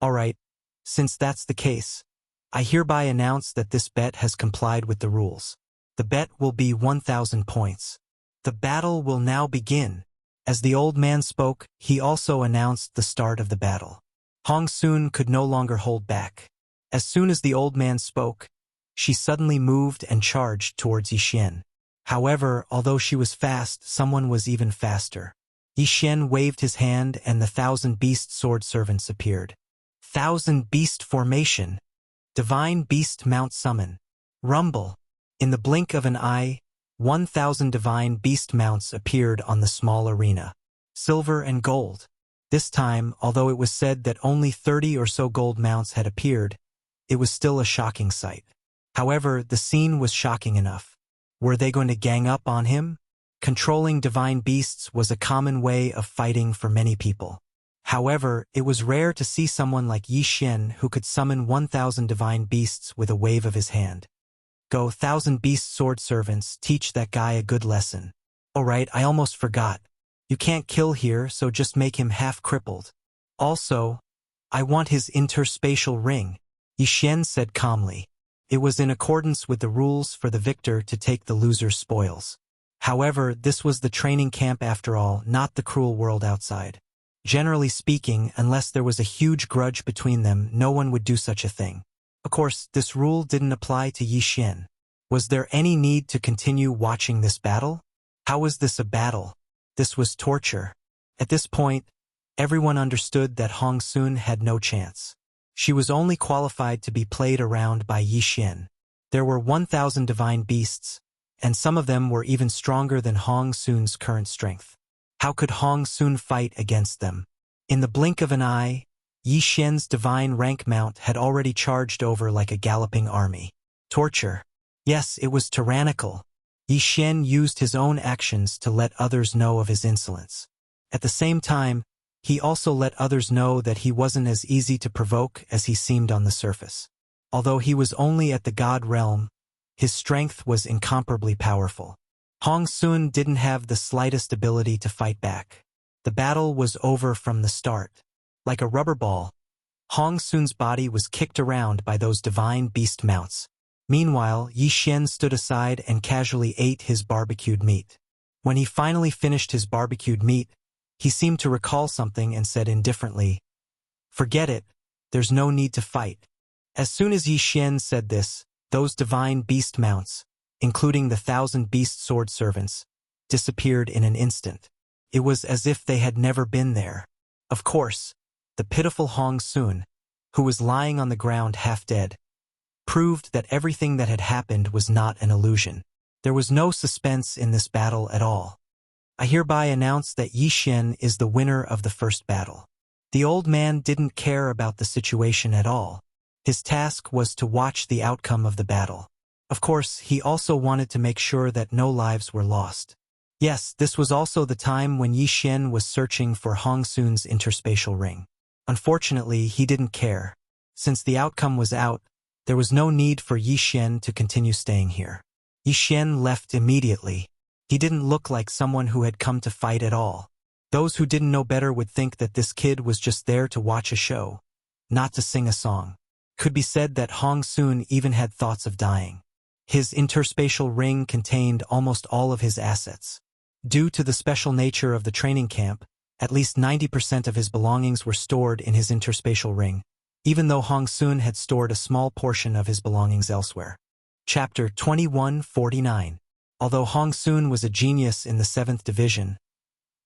All right, since that's the case, I hereby announce that this bet has complied with the rules. The bet will be 1,000 points. The battle will now begin. As the old man spoke, he also announced the start of the battle. Hong Sun could no longer hold back. As soon as the old man spoke, she suddenly moved and charged towards Yi Xian. However, although she was fast, someone was even faster. Yi Xian waved his hand and the 1,000 beast sword servants appeared. 1,000 beast formation. Divine beast mount summon. Rumble. In the blink of an eye, 1,000 divine beast mounts appeared on the small arena. Silver and gold. This time, although it was said that only 30 or so gold mounts had appeared, it was still a shocking sight. However, the scene was shocking enough. Were they going to gang up on him? Controlling divine beasts was a common way of fighting for many people. However, it was rare to see someone like Yi Xin who could summon 1,000 divine beasts with a wave of his hand. Go, 1,000 beast sword servants, teach that guy a good lesson. Alright, I almost forgot. You can't kill here, so just make him half crippled. Also, I want his interspatial ring, Yi Xin said calmly. It was in accordance with the rules for the victor to take the loser's spoils. However, this was the training camp after all, not the cruel world outside. Generally speaking, unless there was a huge grudge between them, no one would do such a thing. Of course, this rule didn't apply to Yi Xin. Was there any need to continue watching this battle? How was this a battle? This was torture. At this point, everyone understood that Hong Sun had no chance. She was only qualified to be played around by Yi Xin. There were 1,000 divine beasts, and some of them were even stronger than Hong Sun's current strength. How could Hong Sun fight against them? In the blink of an eye, Yi Xian's divine rank mount had already charged over like a galloping army. Torture. Yes, it was tyrannical. Yi Xian used his own actions to let others know of his insolence. At the same time, he also let others know that he wasn't as easy to provoke as he seemed on the surface. Although he was only at the god realm, his strength was incomparably powerful. Hong Sun didn't have the slightest ability to fight back. The battle was over from the start. Like a rubber ball, Hong Sun's body was kicked around by those divine beast mounts. Meanwhile, Yi Xian stood aside and casually ate his barbecued meat. When he finally finished his barbecued meat, he seemed to recall something and said indifferently, "Forget it, there's no need to fight." As soon as Yi Xian said this, those divine beast mounts, including the 1,000 beast sword servants, disappeared in an instant. It was as if they had never been there. Of course, the pitiful Hong Sun, who was lying on the ground half dead, proved that everything that had happened was not an illusion. There was no suspense in this battle at all. I hereby announce that Yi Xian is the winner of the first battle. The old man didn't care about the situation at all. His task was to watch the outcome of the battle. Of course, he also wanted to make sure that no lives were lost. Yes, this was also the time when Yi Xian was searching for Hong Sun's interspatial ring. Unfortunately, he didn't care. Since the outcome was out, there was no need for Yi Xian to continue staying here. Yi Xian left immediately. He didn't look like someone who had come to fight at all. Those who didn't know better would think that this kid was just there to watch a show, not to sing a song. Could be said that Hong Sun even had thoughts of dying. His interspatial ring contained almost all of his assets. Due to the special nature of the training camp, at least 90% of his belongings were stored in his interspatial ring, even though Hong Sun had stored a small portion of his belongings elsewhere. Chapter 2149. Although Hong Sun was a genius in the 7th division,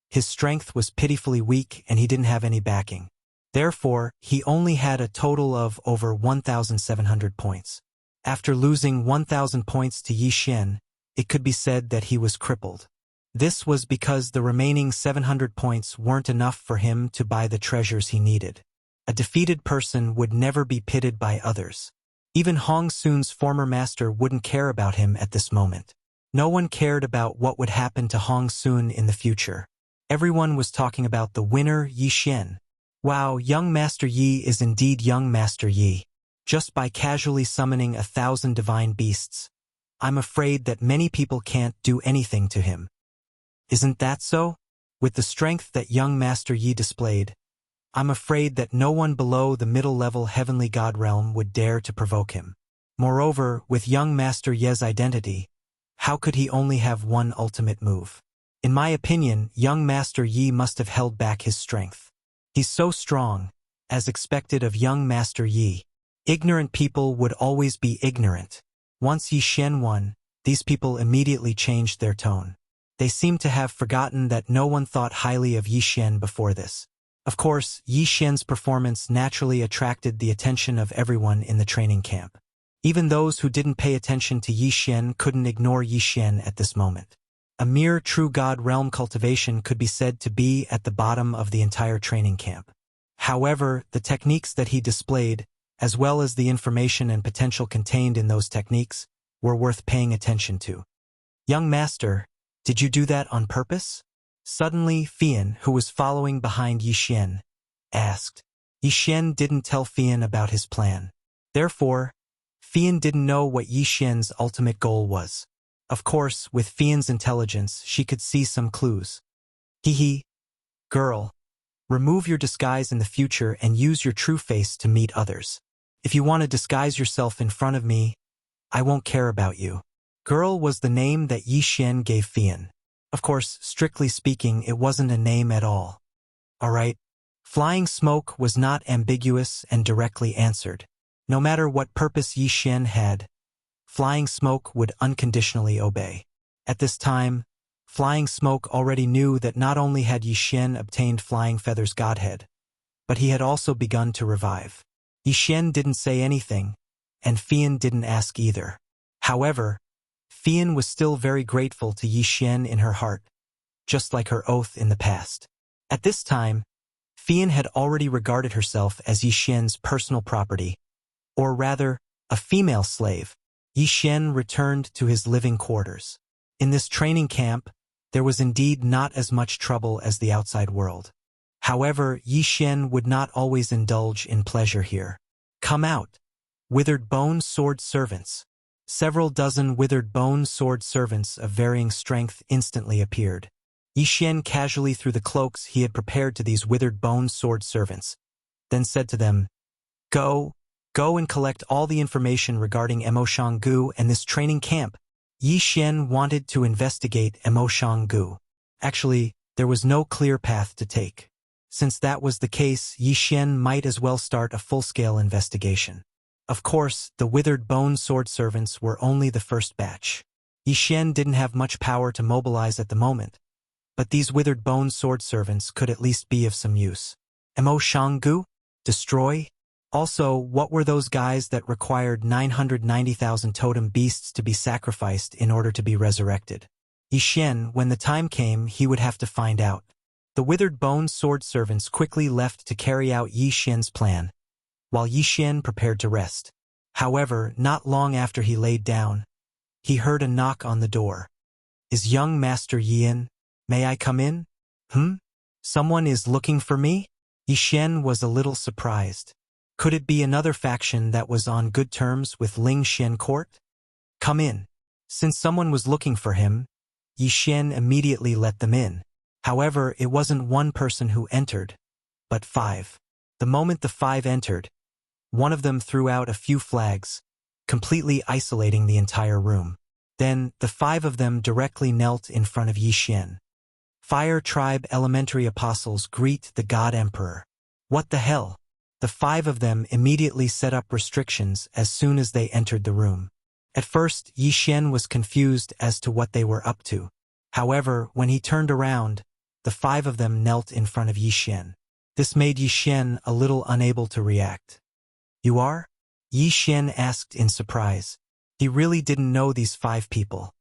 his strength was pitifully weak and he didn't have any backing. Therefore, he only had a total of over 1,700 points. After losing 1,000 points to Yi Xian, it could be said that he was crippled. This was because the remaining 700 points weren't enough for him to buy the treasures he needed. A defeated person would never be pitied by others. Even Hong Sun's former master wouldn't care about him at this moment. No one cared about what would happen to Hong Sun in the future. Everyone was talking about the winner, Yi Xian. Wow, young Master Yi is indeed young Master Yi. Just by casually summoning 1,000 divine beasts, I'm afraid that many people can't do anything to him. Isn't that so? With the strength that young Master Yi displayed, I'm afraid that no one below the middle-level heavenly god realm would dare to provoke him. Moreover, with young Master Ye's identity, how could he only have one ultimate move? In my opinion, young Master Yi must have held back his strength. He's so strong, as expected of young Master Yi. Ignorant people would always be ignorant. Once Yi Xian won, these people immediately changed their tone. They seemed to have forgotten that no one thought highly of Yi Xian before this. Of course, Yi Xian's performance naturally attracted the attention of everyone in the training camp. Even those who didn't pay attention to Yi Xian couldn't ignore Yi Xian at this moment. A mere true god realm cultivation could be said to be at the bottom of the entire training camp. However, the techniques that he displayed, as well as the information and potential contained in those techniques, were worth paying attention to. Young master, did you do that on purpose? Suddenly, Fian, who was following behind Yixin, asked. Yixin didn't tell Fian about his plan. Therefore, Fian didn't know what Yixin's ultimate goal was. Of course, with Fian's intelligence, she could see some clues. Hee. Girl, remove your disguise in the future and use your true face to meet others. If you want to disguise yourself in front of me, I won't care about you. Girl was the name that Yixin gave Fian. Of course, strictly speaking, it wasn't a name at all. Alright. Flying Smoke was not ambiguous and directly answered. No matter what purpose Yixin had, Flying Smoke would unconditionally obey. At this time, Flying Smoke already knew that not only had Yixin obtained Flying Feather's godhead, but he had also begun to revive. Yixin didn't say anything, and Fian didn't ask either. However, Fian was still very grateful to Yixin in her heart, just like her oath in the past. At this time, Fian had already regarded herself as Yixin's personal property, or rather, a female slave. Yixin returned to his living quarters. In this training camp, there was indeed not as much trouble as the outside world. However, Yixin would not always indulge in pleasure here. Come out, withered bone sword servants. Several dozen withered bone sword servants of varying strength instantly appeared. Yixin casually threw the cloaks he had prepared to these withered bone sword servants, then said to them, Go and collect all the information regarding Emoshanggu and this training camp. Yixin wanted to investigate Emoshanggu. Actually, there was no clear path to take. Since that was the case, Yixin might as well start a full-scale investigation. Of course, the withered bone sword servants were only the first batch. Yixin didn't have much power to mobilize at the moment, but these withered bone sword servants could at least be of some use. Emoshanggu? Destroy? Also, what were those guys that required 990,000 totem beasts to be sacrificed in order to be resurrected? Yixin, when the time came, he would have to find out. The withered bone sword servants quickly left to carry out Yixin's plan, while Yixin prepared to rest. However, not long after he laid down, he heard a knock on the door. Is young Master Yin? May I come in? Someone is looking for me? Yixin was a little surprised. Could it be another faction that was on good terms with Ling Xin court? Come in. Since someone was looking for him, Yixin immediately let them in. However, it wasn't one person who entered, but 5. The moment the 5 entered, one of them threw out a few flags, completely isolating the entire room. Then, the 5 of them directly knelt in front of Yixin. Fire Tribe Elementary Apostles greet the God Emperor. What the hell? The 5 of them immediately set up restrictions as soon as they entered the room. At first, Yixin was confused as to what they were up to. However, when he turned around, the 5 of them knelt in front of Yixin. This made Yixin a little unable to react. You are? Yixin asked in surprise. He really didn't know these 5 people.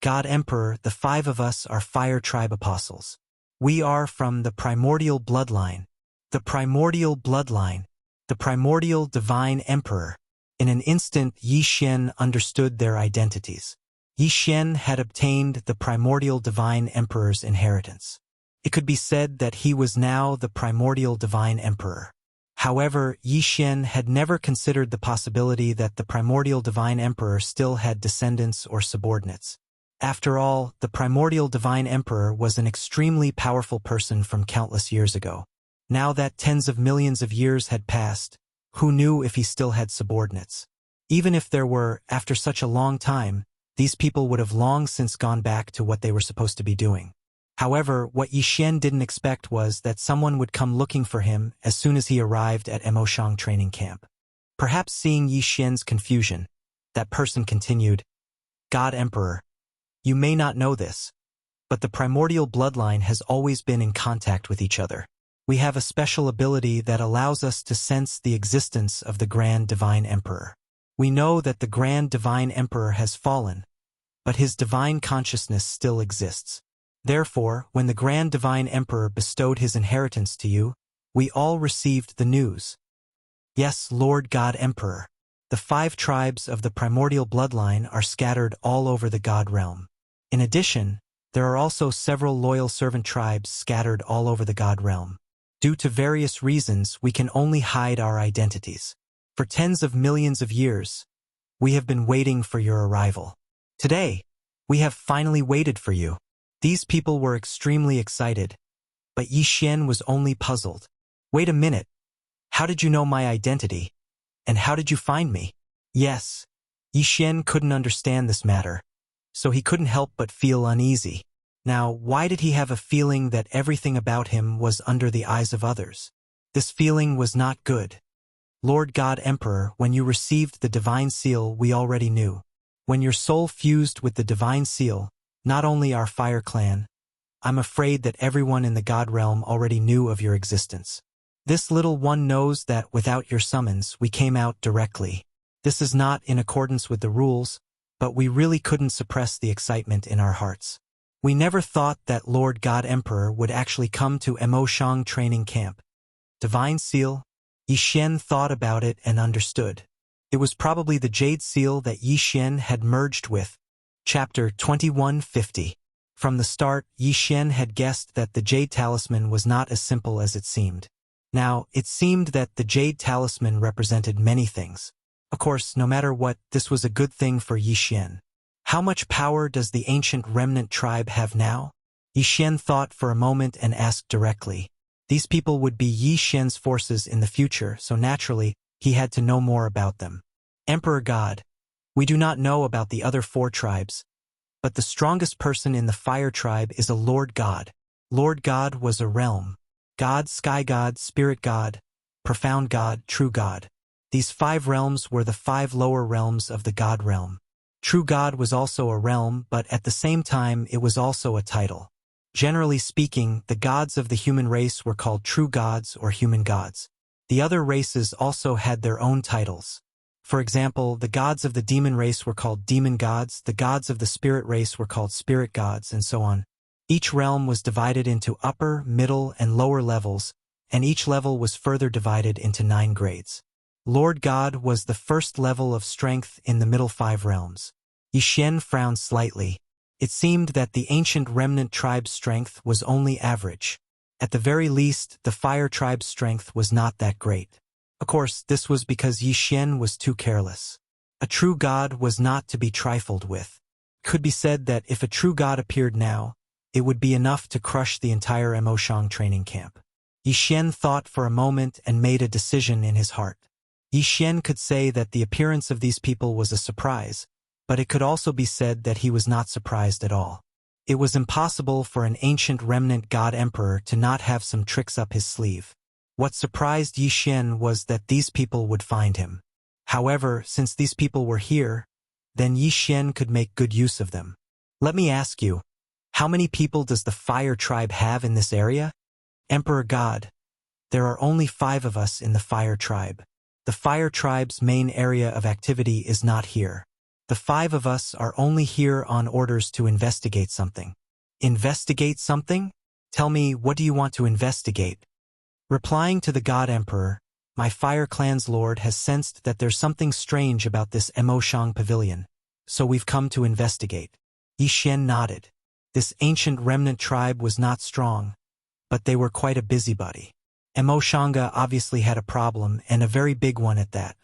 God Emperor, the 5 of us are Fire Tribe Apostles. We are from the primordial bloodline. The primordial bloodline. The primordial divine emperor. In an instant, Yixin understood their identities. Yixin had obtained the primordial divine emperor's inheritance. It could be said that he was now the primordial divine emperor. However, Yixin had never considered the possibility that the primordial divine emperor still had descendants or subordinates. After all, the primordial divine emperor was an extremely powerful person from countless years ago. Now that tens of millions of years had passed, who knew if he still had subordinates? Even if there were, after such a long time, these people would have long since gone back to what they were supposed to be doing. However, what Yixin didn't expect was that someone would come looking for him as soon as he arrived at Emoshang training camp. Perhaps seeing Yixin's confusion, that person continued, God Emperor, you may not know this, but the primordial bloodline has always been in contact with each other. We have a special ability that allows us to sense the existence of the Grand Divine Emperor. We know that the Grand Divine Emperor has fallen, but his divine consciousness still exists. Therefore, when the Grand Divine Emperor bestowed his inheritance to you, we all received the news. Yes, Lord God Emperor. The 5 tribes of the primordial bloodline are scattered all over the God realm. In addition, there are also several loyal servant tribes scattered all over the God realm. Due to various reasons, we can only hide our identities. For tens of millions of years, we have been waiting for your arrival. Today, we have finally waited for you. These people were extremely excited, but Yi Xian was only puzzled. Wait a minute. How did you know my identity? And how did you find me? Yes, Yi Xian couldn't understand this matter, so he couldn't help but feel uneasy. Now, why did he have a feeling that everything about him was under the eyes of others? This feeling was not good. Lord God Emperor, when you received the divine seal, we already knew. When your soul fused with the divine seal, not only our fire clan, I'm afraid that everyone in the God realm already knew of your existence. This little one knows that without your summons, we came out directly. This is not in accordance with the rules, but we really couldn't suppress the excitement in our hearts. We never thought that Lord God Emperor would actually come to Emoshang training camp. Divine seal? Yi Xian thought about it and understood. It was probably the jade seal that Yi Xian had merged with. Chapter 2150. From the start, Yi Xian had guessed that the jade talisman was not as simple as it seemed. Now, it seemed that the jade talisman represented many things. Of course, no matter what, this was a good thing for Yi Xian. How much power does the ancient remnant tribe have now? Yi Xian thought for a moment and asked directly. These people would be Yi Xian's forces in the future, so naturally, he had to know more about them. Emperor God, we do not know about the other 4 tribes, but the strongest person in the fire tribe is a Lord God. Lord God was a realm. God, Sky God, Spirit God, Profound God, True God. These 5 realms were the 5 lower realms of the God realm. True God was also a realm, but at the same time it was also a title. Generally speaking, the gods of the human race were called true gods or human gods. The other races also had their own titles. For example, the gods of the demon race were called demon gods, the gods of the spirit race were called spirit gods, and so on. Each realm was divided into upper, middle, and lower levels, and each level was further divided into 9 grades. Lord God was the first level of strength in the middle 5 realms. Yi Xian frowned slightly. It seemed that the ancient remnant tribe's strength was only average. At the very least, the fire tribe's strength was not that great. Of course, this was because Yi Xian was too careless. A true god was not to be trifled with. It could be said that if a true god appeared now, it would be enough to crush the entire Emoshang training camp. Yi Xian thought for a moment and made a decision in his heart. Yi Xian could say that the appearance of these people was a surprise, but it could also be said that he was not surprised at all. It was impossible for an ancient remnant god emperor to not have some tricks up his sleeve. What surprised Yi Xian was that these people would find him. However, since these people were here, then Yi Xian could make good use of them. Let me ask you, how many people does the fire tribe have in this area? Emperor God, there are only 5 of us in the fire tribe. The fire tribe's main area of activity is not here. The 5 of us are only here on orders to investigate something. Investigate something? Tell me, what do you want to investigate? Replying to the God Emperor, my fire clan's lord has sensed that there's something strange about this Emoshang pavilion, so we've come to investigate. Yi Xian nodded. This ancient remnant tribe was not strong, but they were quite a busybody. Emoshanga obviously had a problem, and a very big one at that.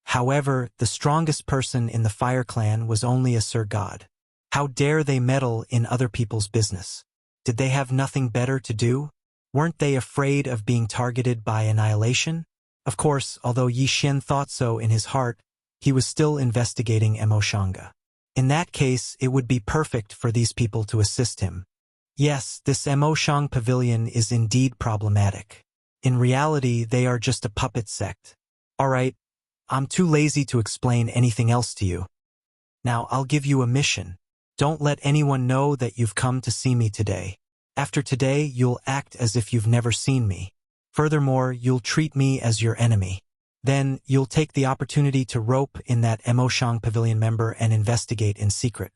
However, the strongest person in the fire clan was only a Sir God. How dare they meddle in other people's business? Did they have nothing better to do? Weren't they afraid of being targeted by annihilation? Of course, although Yi Xian thought so in his heart, he was still investigating Emoshanga. In that case, it would be perfect for these people to assist him. Yes, this Emoshang pavilion is indeed problematic. In reality, they are just a puppet sect. Alright, I'm too lazy to explain anything else to you. Now I'll give you a mission. Don't let anyone know that you've come to see me today. After today, you'll act as if you've never seen me. Furthermore, you'll treat me as your enemy. Then, you'll take the opportunity to rope in that Emoshang pavilion member and investigate in secret.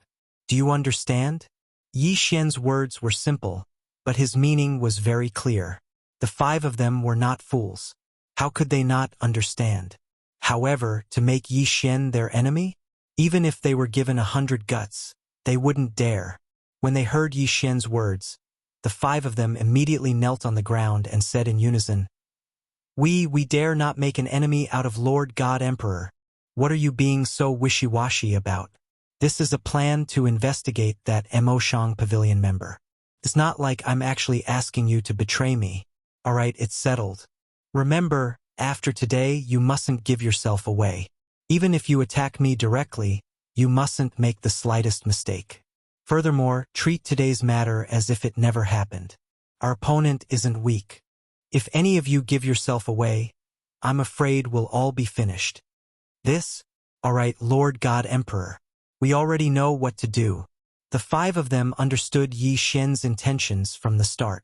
Do you understand? Yi Xian's words were simple, but his meaning was very clear. The 5 of them were not fools. How could they not understand? However, to make Yi Xian their enemy? Even if they were given 100 guts, they wouldn't dare. When they heard Yi Xian's words, the 5 of them immediately knelt on the ground and said in unison, We dare not make an enemy out of Lord God Emperor. What are you being so wishy-washy about? This is a plan to investigate that Emoshang Pavilion member. It's not like I'm actually asking you to betray me. Alright, it's settled. Remember, after today you mustn't give yourself away. Even if you attack me directly, you mustn't make the slightest mistake. Furthermore, treat today's matter as if it never happened. Our opponent isn't weak. If any of you give yourself away, I'm afraid we'll all be finished. This? Alright, Lord God Emperor. We already know what to do. The 5 of them understood Yi Xian's intentions from the start.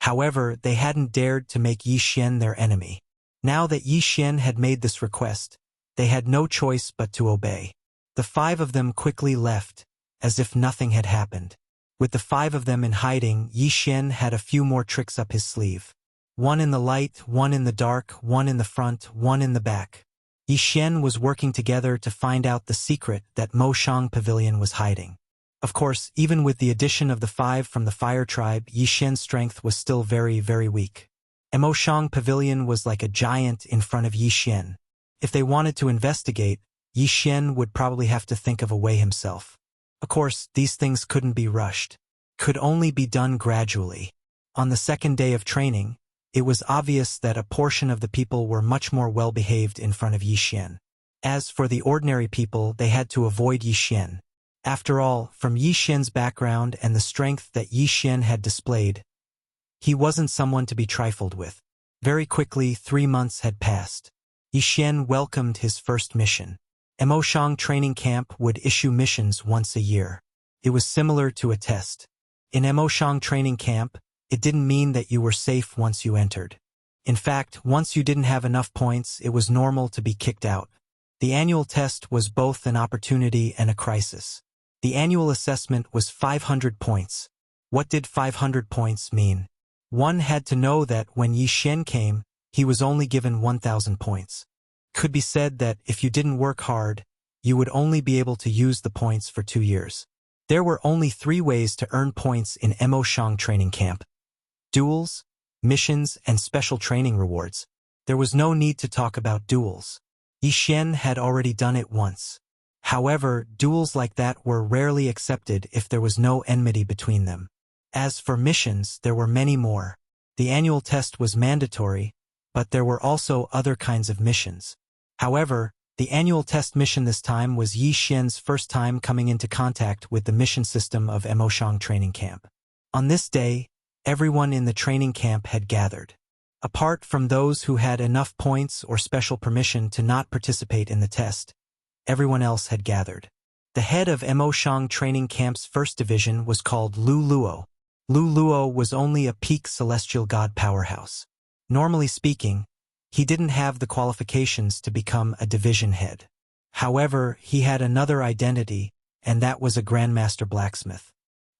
However, they hadn't dared to make Yi Xian their enemy. Now that Yi Xian had made this request, they had no choice but to obey. The 5 of them quickly left, as if nothing had happened. With the 5 of them in hiding, Yi Xian had a few more tricks up his sleeve. One in the light, one in the dark, one in the front, one in the back. Yi Xian was working together to find out the secret that Moshang Pavilion was hiding. Of course, even with the addition of the 5 from the Fire Tribe, Yi Xian's strength was still very, very weak. Emoshang Pavilion was like a giant in front of Yi Xian. If they wanted to investigate, Yi Xian would probably have to think of a way himself. Of course, these things couldn't be rushed. Could only be done gradually. On the second day of training, it was obvious that a portion of the people were much more well-behaved in front of Yi Xian. As for the ordinary people, they had to avoid Yi Xian. After all, from Yi Xian's background and the strength that Yi Xian had displayed, he wasn't someone to be trifled with. Very quickly, 3 months had passed. Yi Xian welcomed his first mission. Emoshang Training Camp would issue missions once a year. It was similar to a test. In Emoshang Training Camp, it didn't mean that you were safe once you entered. In fact, once you didn't have enough points, it was normal to be kicked out. The annual test was both an opportunity and a crisis. The annual assessment was 500 points. What did 500 points mean? One had to know that when Yi Xian came, he was only given 1,000 points. Could be said that if you didn't work hard, you would only be able to use the points for 2 years. There were only 3 ways to earn points in Emoshang Training Camp: duels, missions, and special training rewards. There was no need to talk about duels. Yi Xian had already done it once. However, duels like that were rarely accepted if there was no enmity between them. As for missions, there were many more. The annual test was mandatory, but there were also other kinds of missions. However, the annual test mission this time was Yi Xian's first time coming into contact with the mission system of Emoshang Training Camp. On this day, everyone in the training camp had gathered. Apart from those who had enough points or special permission to not participate in the test, everyone else had gathered. The head of Emoshang Training Camp's first division was called Lu Luo. Lu Luo was only a peak celestial god powerhouse. Normally speaking, he didn't have the qualifications to become a division head. However, he had another identity, and that was a Grandmaster Blacksmith.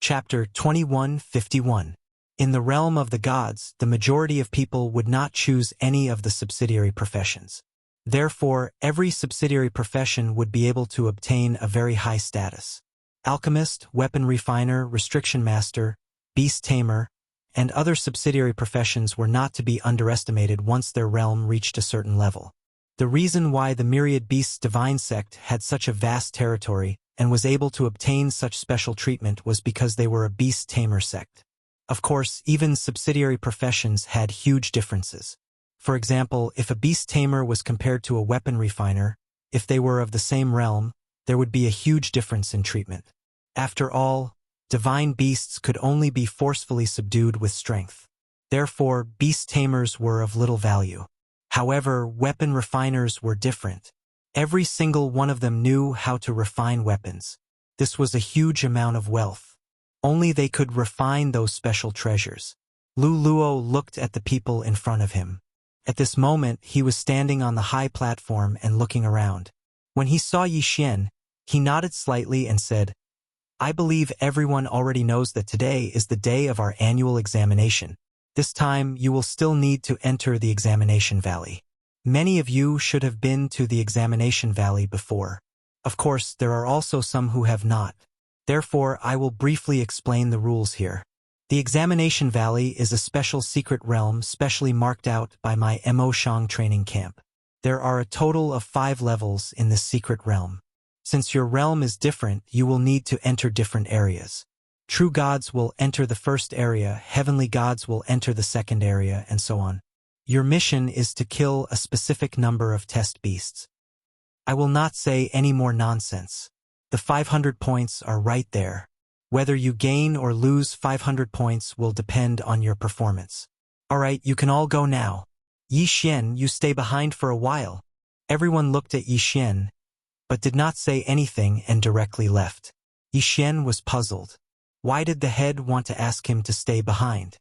Chapter 2151. In the realm of the gods, the majority of people would not choose any of the subsidiary professions. Therefore, every subsidiary profession would be able to obtain a very high status. Alchemist, weapon refiner, restriction master, beast tamer, and other subsidiary professions were not to be underestimated once their realm reached a certain level. The reason why the Myriad Beasts Divine Sect had such a vast territory and was able to obtain such special treatment was because they were a beast tamer sect. Of course, even subsidiary professions had huge differences. For example, if a beast tamer was compared to a weapon refiner, if they were of the same realm, there would be a huge difference in treatment. After all, divine beasts could only be forcefully subdued with strength. Therefore, beast tamers were of little value. However, weapon refiners were different. Every single one of them knew how to refine weapons. This was a huge amount of wealth. Only they could refine those special treasures. Lu Luo looked at the people in front of him. At this moment, he was standing on the high platform and looking around. When he saw Yi Xian, he nodded slightly and said, "I believe everyone already knows that today is the day of our annual examination. This time, you will still need to enter the examination valley. Many of you should have been to the examination valley before. Of course, there are also some who have not. Therefore, I will briefly explain the rules here. The examination valley is a special secret realm specially marked out by my Mo Shang training camp. There are a total of 5 levels in this secret realm. Since your realm is different, you will need to enter different areas. True gods will enter the first area, heavenly gods will enter the second area, and so on. Your mission is to kill a specific number of test beasts. I will not say any more nonsense. The 500 points are right there. Whether you gain or lose 500 points will depend on your performance. Alright, you can all go now. Yi Xian, you stay behind for a while. Everyone looked at Yi Xian, but did not say anything and directly left. Yi Xian was puzzled. Why did the head want to ask him to stay behind?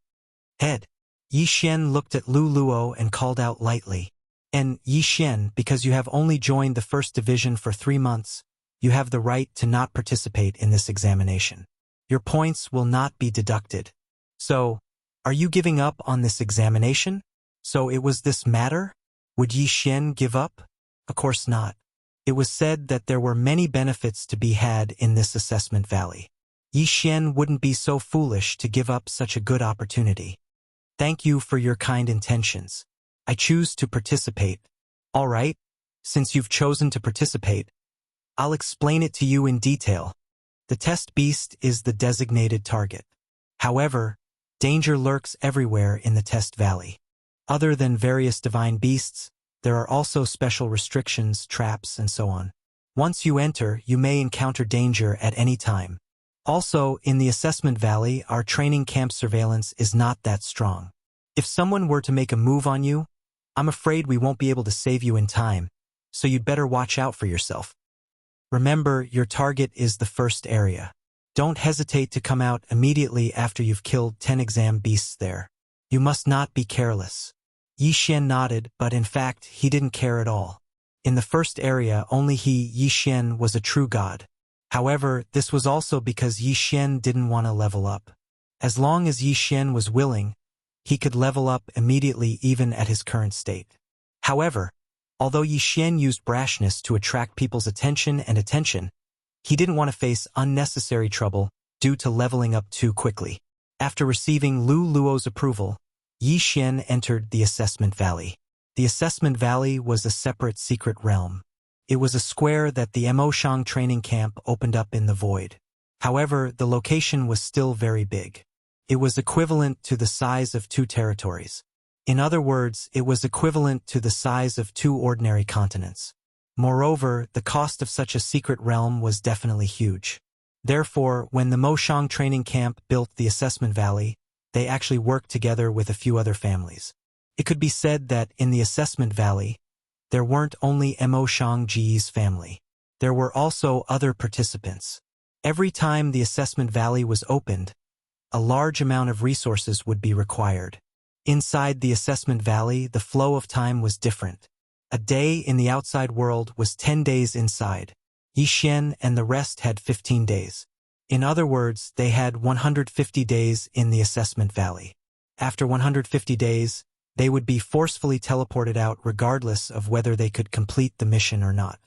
Head. Yi Xian looked at Lu Luo and called out lightly. And Yi Xian, because you have only joined the first division for 3 months, you have the right to not participate in this examination. Your points will not be deducted. So, are you giving up on this examination? So it was this matter? Would Yi Xian give up? Of course not. It was said that there were many benefits to be had in this assessment valley. Yi Xian wouldn't be so foolish to give up such a good opportunity. Thank you for your kind intentions. I choose to participate. All right, since you've chosen to participate, I'll explain it to you in detail. The test beast is the designated target. However, danger lurks everywhere in the test valley. Other than various divine beasts, there are also special restrictions, traps, and so on. Once you enter, you may encounter danger at any time. Also, in the assessment valley, our training camp surveillance is not that strong. If someone were to make a move on you, I'm afraid we won't be able to save you in time, so you'd better watch out for yourself. Remember, your target is the first area. Don't hesitate to come out immediately after you've killed 10 exam beasts there. You must not be careless. Yi Xian nodded, but in fact, he didn't care at all. In the first area, only he, Yi Xian, was a true god. However, this was also because Yi Xian didn't want to level up. As long as Yi Xian was willing, he could level up immediately even at his current state. However, although Yi Xian used brashness to attract people's attention, he didn't want to face unnecessary trouble due to leveling up too quickly. After receiving Lu Luo's approval, Yi Xian entered the assessment valley. The assessment valley was a separate secret realm. It was a square that the Mo Shang training camp opened up in the void. However, the location was still very big. It was equivalent to the size of 2 territories. In other words, it was equivalent to the size of 2 ordinary continents. Moreover, the cost of such a secret realm was definitely huge. Therefore, when the Mo Shang training camp built the assessment valley, they actually worked together with a few other families. It could be said that in the assessment valley, there weren't only Mo Shang Ji's family. There were also other participants. Every time the assessment valley was opened, a large amount of resources would be required. Inside the assessment valley, the flow of time was different. A day in the outside world was 10 days inside. Yi Xian and the rest had 15 days. In other words, they had 150 days in the assessment valley. After 150 days, they would be forcefully teleported out regardless of whether they could complete the mission or not.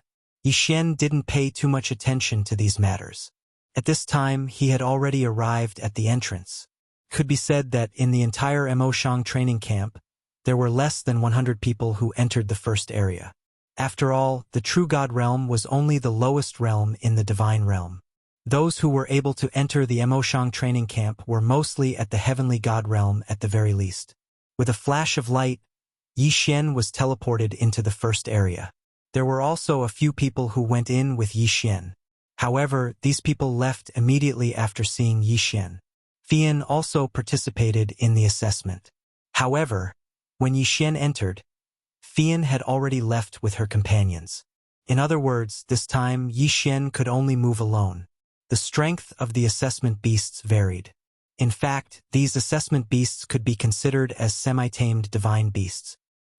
Yi Xian didn't pay too much attention to these matters. At this time, he had already arrived at the entrance. Could be said that in the entire Mo Shang training camp, there were less than 100 people who entered the first area. After all, the true god realm was only the lowest realm in the divine realm. Those who were able to enter the Mo Shang training camp were mostly at the heavenly god realm at the very least. With a flash of light, Yi Xian was teleported into the first area. There were also a few people who went in with Yi Xian. However, these people left immediately after seeing Yi Xian. Fian also participated in the assessment. However, when Yi Xian entered, Fian had already left with her companions. In other words, this time Yi Xian could only move alone. The strength of the assessment beasts varied. In fact, these assessment beasts could be considered as semi-tamed divine beasts.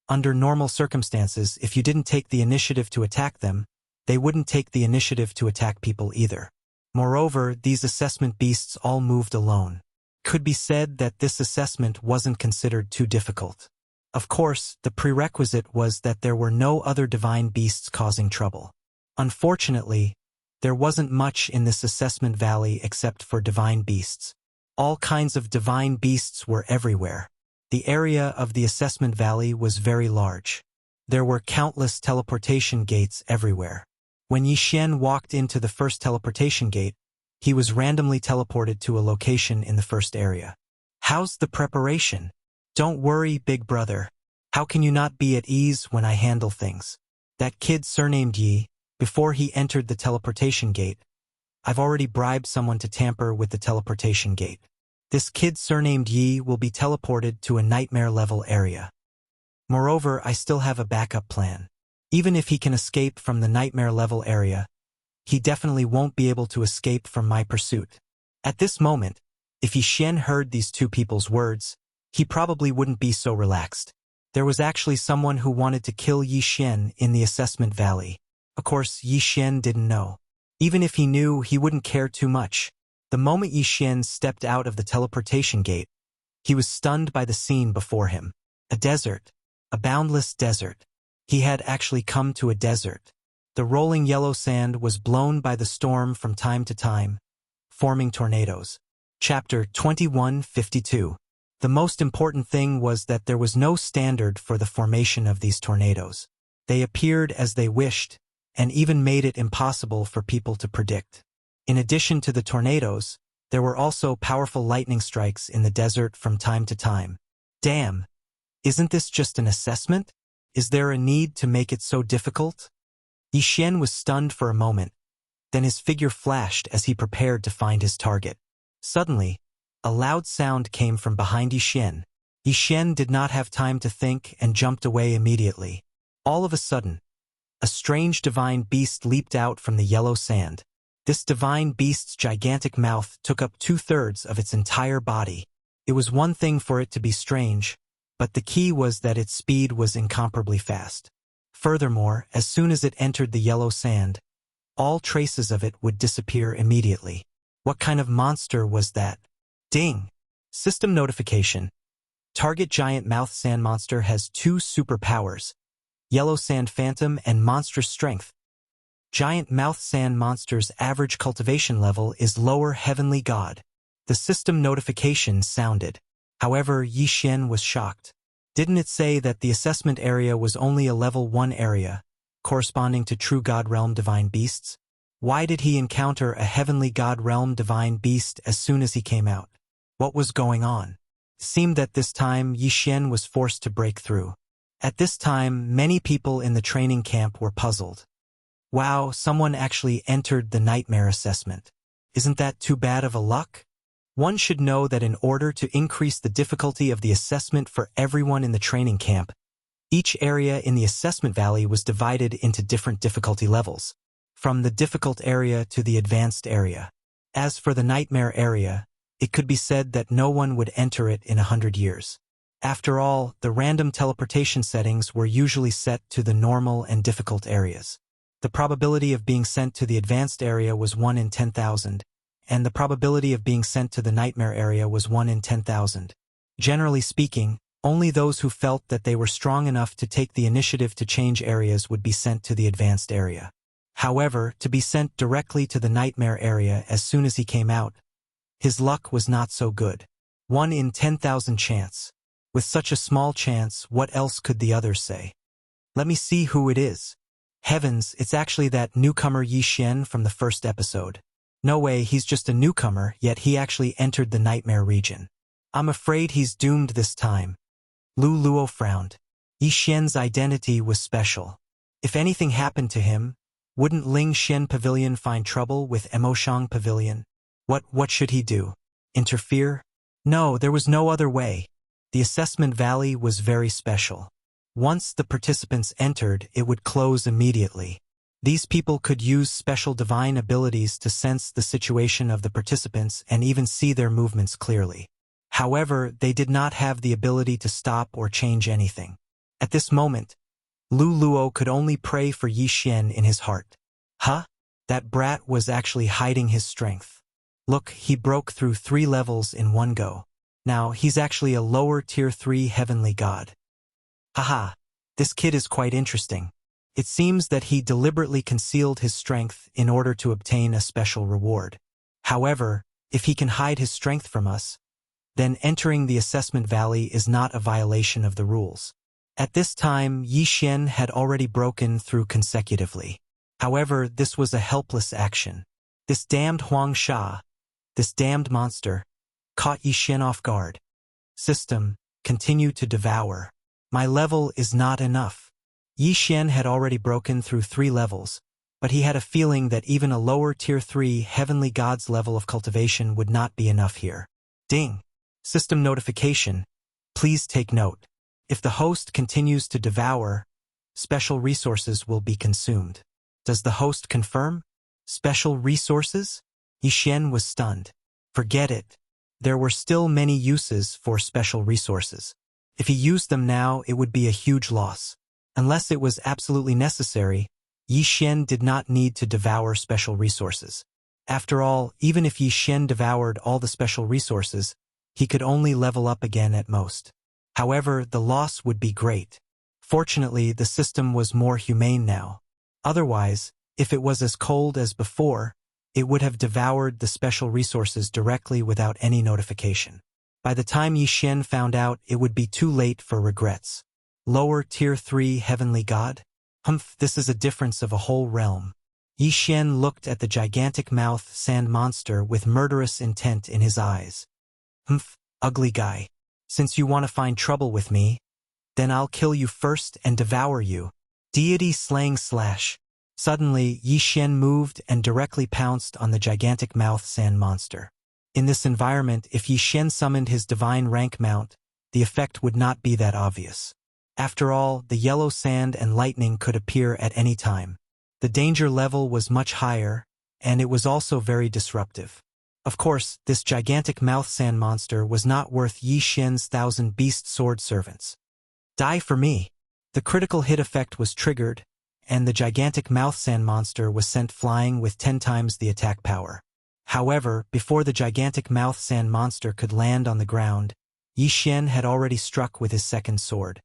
Under normal circumstances, if you didn't take the initiative to attack them, they wouldn't take the initiative to attack people either. Moreover, these assessment beasts all moved alone. Could be said that this assessment wasn't considered too difficult. Of course, the prerequisite was that there were no other divine beasts causing trouble. Unfortunately, there wasn't much in this assessment valley except for divine beasts. All kinds of divine beasts were everywhere. The area of the assessment valley was very large. There were countless teleportation gates everywhere. When Yi Xian walked into the first teleportation gate, he was randomly teleported to a location in the first area. How's the preparation? Don't worry, big brother. How can you not be at ease when I handle things? That kid surnamed Yi, before he entered the teleportation gate, I've already bribed someone to tamper with the teleportation gate. This kid surnamed Yi will be teleported to a nightmare-level area. Moreover, I still have a backup plan. Even if he can escape from the nightmare-level area, he definitely won't be able to escape from my pursuit. At this moment, if Yi Xian heard these two people's words, he probably wouldn't be so relaxed. There was actually someone who wanted to kill Yi Xian in the assessment valley. Of course, Yi Xian didn't know. Even if he knew, he wouldn't care too much. The moment Yi Xian stepped out of the teleportation gate, he was stunned by the scene before him. A desert. A boundless desert. He had actually come to a desert. The rolling yellow sand was blown by the storm from time to time, forming tornadoes. Chapter 2152. The most important thing was that there was no standard for the formation of these tornadoes. They appeared as they wished, and even made it impossible for people to predict. In addition to the tornadoes, there were also powerful lightning strikes in the desert from time to time. Damn! Isn't this just an assessment? Is there a need to make it so difficult? Yi Xian was stunned for a moment, then his figure flashed as he prepared to find his target. Suddenly, a loud sound came from behind Yi Xian. Yi Xian did not have time to think and jumped away immediately. All of a sudden, a strange divine beast leaped out from the yellow sand. This divine beast's gigantic mouth took up 2/3 of its entire body. It was one thing for it to be strange, but the key was that its speed was incomparably fast. Furthermore, as soon as it entered the yellow sand, all traces of it would disappear immediately. What kind of monster was that? Ding! System notification. Target giant mouth sand monster has 2 superpowers: Yellow Sand Phantom and Monstrous Strength. Giant mouth sand monster's average cultivation level is lower heavenly god. The system notification sounded. However, Yi Xian was shocked. Didn't it say that the assessment area was only a level 1 area, corresponding to true god realm divine beasts? Why did he encounter a heavenly god realm divine beast as soon as he came out? What was going on? It seemed that this time Yi Xian was forced to break through. At this time, many people in the training camp were puzzled. Wow, someone actually entered the nightmare assessment. Isn't that too bad of a luck? One should know that in order to increase the difficulty of the assessment for everyone in the training camp, each area in the assessment valley was divided into different difficulty levels, from the difficult area to the advanced area. As for the nightmare area, it could be said that no one would enter it in 100 years. After all, the random teleportation settings were usually set to the normal and difficult areas. The probability of being sent to the advanced area was 1 in 10,000, and the probability of being sent to the nightmare area was 1 in 10,000. Generally speaking, only those who felt that they were strong enough to take the initiative to change areas would be sent to the advanced area. However, to be sent directly to the nightmare area as soon as he came out, his luck was not so good. 1 in 10,000 chance. With such a small chance, what else could the others say? Let me see who it is. Heavens, it's actually that newcomer Yi Xian from the first episode. No way, he's just a newcomer, yet he actually entered the nightmare region. I'm afraid he's doomed this time. Lu Luo frowned. Yi Xian's identity was special. If anything happened to him, wouldn't Ling Xian Pavilion find trouble with Emoshang Pavilion? What should he do? Interfere? No, there was no other way. The assessment valley was very special. Once the participants entered, it would close immediately. These people could use special divine abilities to sense the situation of the participants and even see their movements clearly. However, they did not have the ability to stop or change anything. At this moment, Lu Luo could only pray for Yi Xian in his heart. Huh? That brat was actually hiding his strength. Look, he broke through 3 levels in one go. Now, he's actually a lower tier 3 heavenly god. Haha, this kid is quite interesting. It seems that he deliberately concealed his strength in order to obtain a special reward. However, if he can hide his strength from us, then entering the assessment valley is not a violation of the rules. At this time, Yi Xian had already broken through consecutively. However, this was a helpless action. This damned Huang Sha, this damned monster, caught Yi Xian off guard. System, continue to devour. My level is not enough. Yi Xian had already broken through 3 levels, but he had a feeling that even a lower tier 3 heavenly god's level of cultivation would not be enough here. Ding! System notification. Please take note. If the host continues to devour, special resources will be consumed. Does the host confirm? Special resources? Yi Xian was stunned. Forget it. There were still many uses for special resources. If he used them now, it would be a huge loss. Unless it was absolutely necessary, Yi Xian did not need to devour special resources. After all, even if Yi Xian devoured all the special resources, he could only level up again at most. However, the loss would be great. Fortunately, the system was more humane now. Otherwise, if it was as cold as before, it would have devoured the special resources directly without any notification. By the time Yi Xian found out, it would be too late for regrets. Lower tier 3 heavenly god? Humph, this is a difference of a whole realm. Yi Xian looked at the gigantic mouth sand monster with murderous intent in his eyes. Humph, ugly guy. Since you want to find trouble with me, then I'll kill you first and devour you. Deity slaying slash. Suddenly, Yi Xian moved and directly pounced on the gigantic mouth sand monster. In this environment, if Yi Xian summoned his divine rank mount, the effect would not be that obvious. After all, the yellow sand and lightning could appear at any time. The danger level was much higher, and it was also very disruptive. Of course, this gigantic mouth sand monster was not worth Yi Xian's 1,000 beast sword servants. Die for me. The critical hit effect was triggered, and the gigantic mouth sand monster was sent flying with 10 times the attack power. However, before the gigantic mouth sand monster could land on the ground, Yi Xian had already struck with his second sword.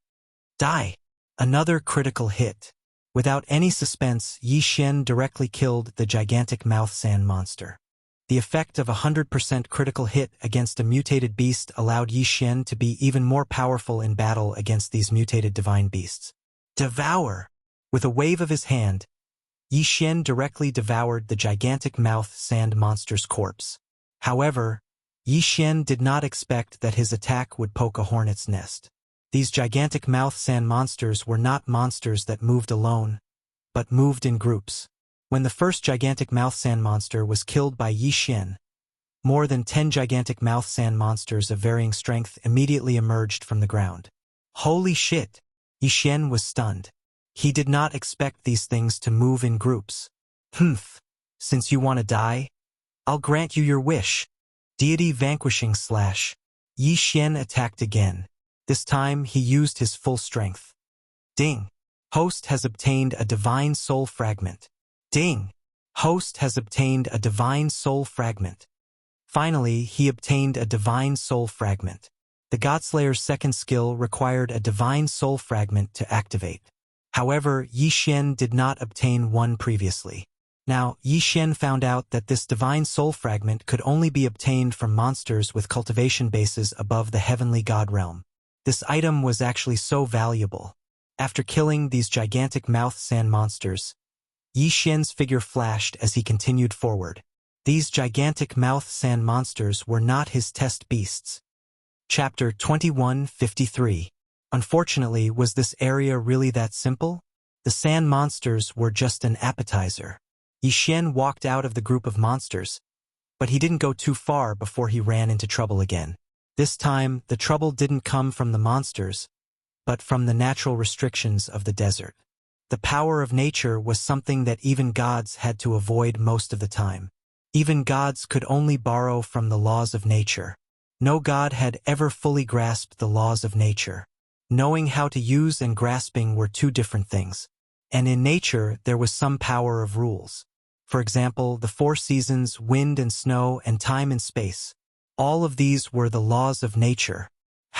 Die! Another critical hit. Without any suspense, Yi Xian directly killed the gigantic mouth sand monster. The effect of 100% critical hit against a mutated beast allowed Yi Xian to be even more powerful in battle against these mutated divine beasts. Devour! With a wave of his hand, Yi Xian directly devoured the gigantic mouth sand monster's corpse. However, Yi Xian did not expect that his attack would poke a hornet's nest. These gigantic mouth sand monsters were not monsters that moved alone, but moved in groups. When the first gigantic mouth sand monster was killed by Yi Xian, more than 10 gigantic mouth sand monsters of varying strength immediately emerged from the ground. Holy shit! Yi Xian was stunned. He did not expect these things to move in groups. Humph! Since you want to die, I'll grant you your wish. Deity vanquishing slash. Yi Xian attacked again. This time he used his full strength. Ding! Host has obtained a divine soul fragment. Ding! Host has obtained a divine soul fragment. Finally, he obtained a divine soul fragment. The Godslayer's second skill required a divine soul fragment to activate. However, Yi Xian did not obtain one previously. Now, Yi Xian found out that this divine soul fragment could only be obtained from monsters with cultivation bases above the heavenly god realm. This item was actually so valuable. After killing these gigantic mouth sand monsters, Yi Xian's figure flashed as he continued forward. These gigantic mouth sand monsters were not his test beasts. Chapter 2153. Unfortunately, was this area really that simple? The sand monsters were just an appetizer. Yi Xian walked out of the group of monsters, but he didn't go too far before he ran into trouble again. This time, the trouble didn't come from the monsters, but from the natural restrictions of the desert. The power of nature was something that even gods had to avoid most of the time. Even gods could only borrow from the laws of nature. No god had ever fully grasped the laws of nature. Knowing how to use and grasping were two different things. And in nature, there was some power of rules. For example, the 4 seasons, wind and snow, and time and space. All of these were the laws of nature.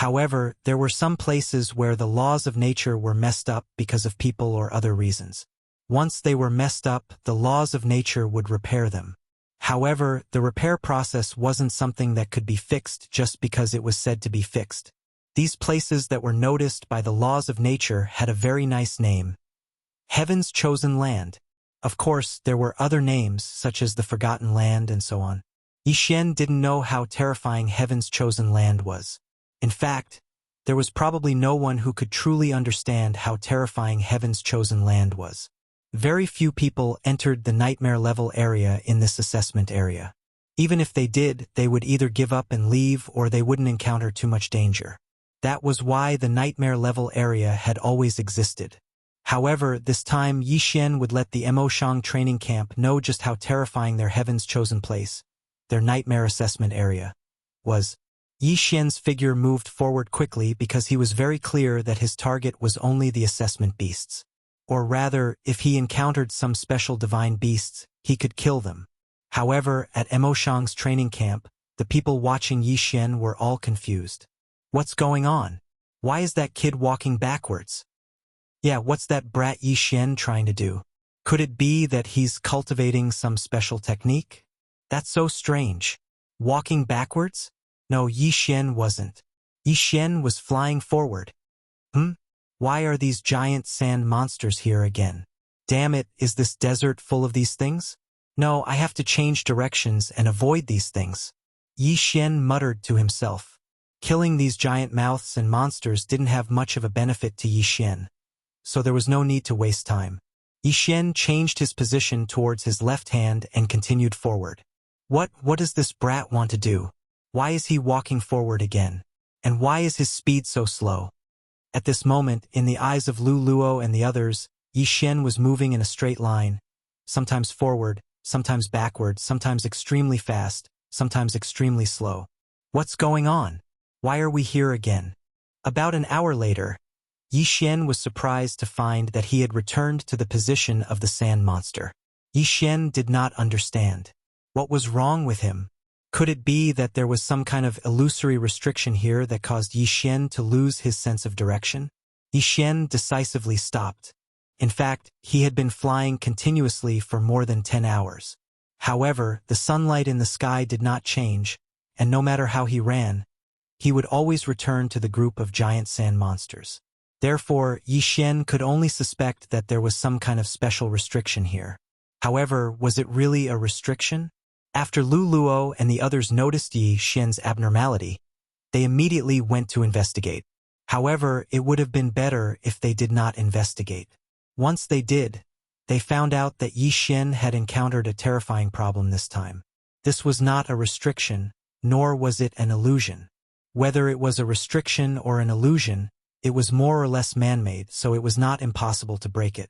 However, there were some places where the laws of nature were messed up because of people or other reasons. Once they were messed up, the laws of nature would repair them. However, the repair process wasn't something that could be fixed just because it was said to be fixed. These places that were noticed by the laws of nature had a very nice name: Heaven's Chosen Land. Of course, there were other names, such as the Forgotten Land and so on. Yi Xian didn't know how terrifying Heaven's Chosen Land was. In fact, there was probably no one who could truly understand how terrifying Heaven's Chosen Land was. Very few people entered the nightmare level area in this assessment area. Even if they did, they would either give up and leave or they wouldn't encounter too much danger. That was why the nightmare level area had always existed. However, this time Yi Xian would let the Emoshang training camp know just how terrifying their Heaven's Chosen Place, their nightmare assessment area, was. Yi Xian's figure moved forward quickly because he was very clear that his target was only the assessment beasts. Or rather, if he encountered some special divine beasts, he could kill them. However, at Emoshang's training camp, the people watching Yi Xian were all confused. What's going on? Why is that kid walking backwards? Yeah, what's that brat Yi Xian trying to do? Could it be that he's cultivating some special technique? That's so strange. Walking backwards? No, Yi Xian wasn't. Yi Xian was flying forward. Why are these giant sand monsters here again? Damn it, is this desert full of these things? No, I have to change directions and avoid these things. Yi Xian muttered to himself. Killing these giant mouths and monsters didn't have much of a benefit to Yi Xian, so there was no need to waste time. Yi Xian changed his position towards his left hand and continued forward. What does this brat want to do? Why is he walking forward again? And why is his speed so slow? At this moment, in the eyes of Lu Luo and the others, Yi Xian was moving in a straight line, sometimes forward, sometimes backward, sometimes extremely fast, sometimes extremely slow. What's going on? Why are we here again? About an hour later, Yi Xian was surprised to find that he had returned to the position of the sand monster. Yi Xian did not understand. What was wrong with him? Could it be that there was some kind of illusory restriction here that caused Yi Xian to lose his sense of direction? Yi Xian decisively stopped. In fact, he had been flying continuously for more than 10 hours. However, the sunlight in the sky did not change, and no matter how he ran, he would always return to the group of giant sand monsters. Therefore, Yi Xian could only suspect that there was some kind of special restriction here. However, was it really a restriction? After Lu Luo and the others noticed Yi Xian's abnormality, they immediately went to investigate. However, it would have been better if they did not investigate. Once they did, they found out that Yi Xian had encountered a terrifying problem this time. This was not a restriction, nor was it an illusion. Whether it was a restriction or an illusion, it was more or less man-made, so it was not impossible to break it.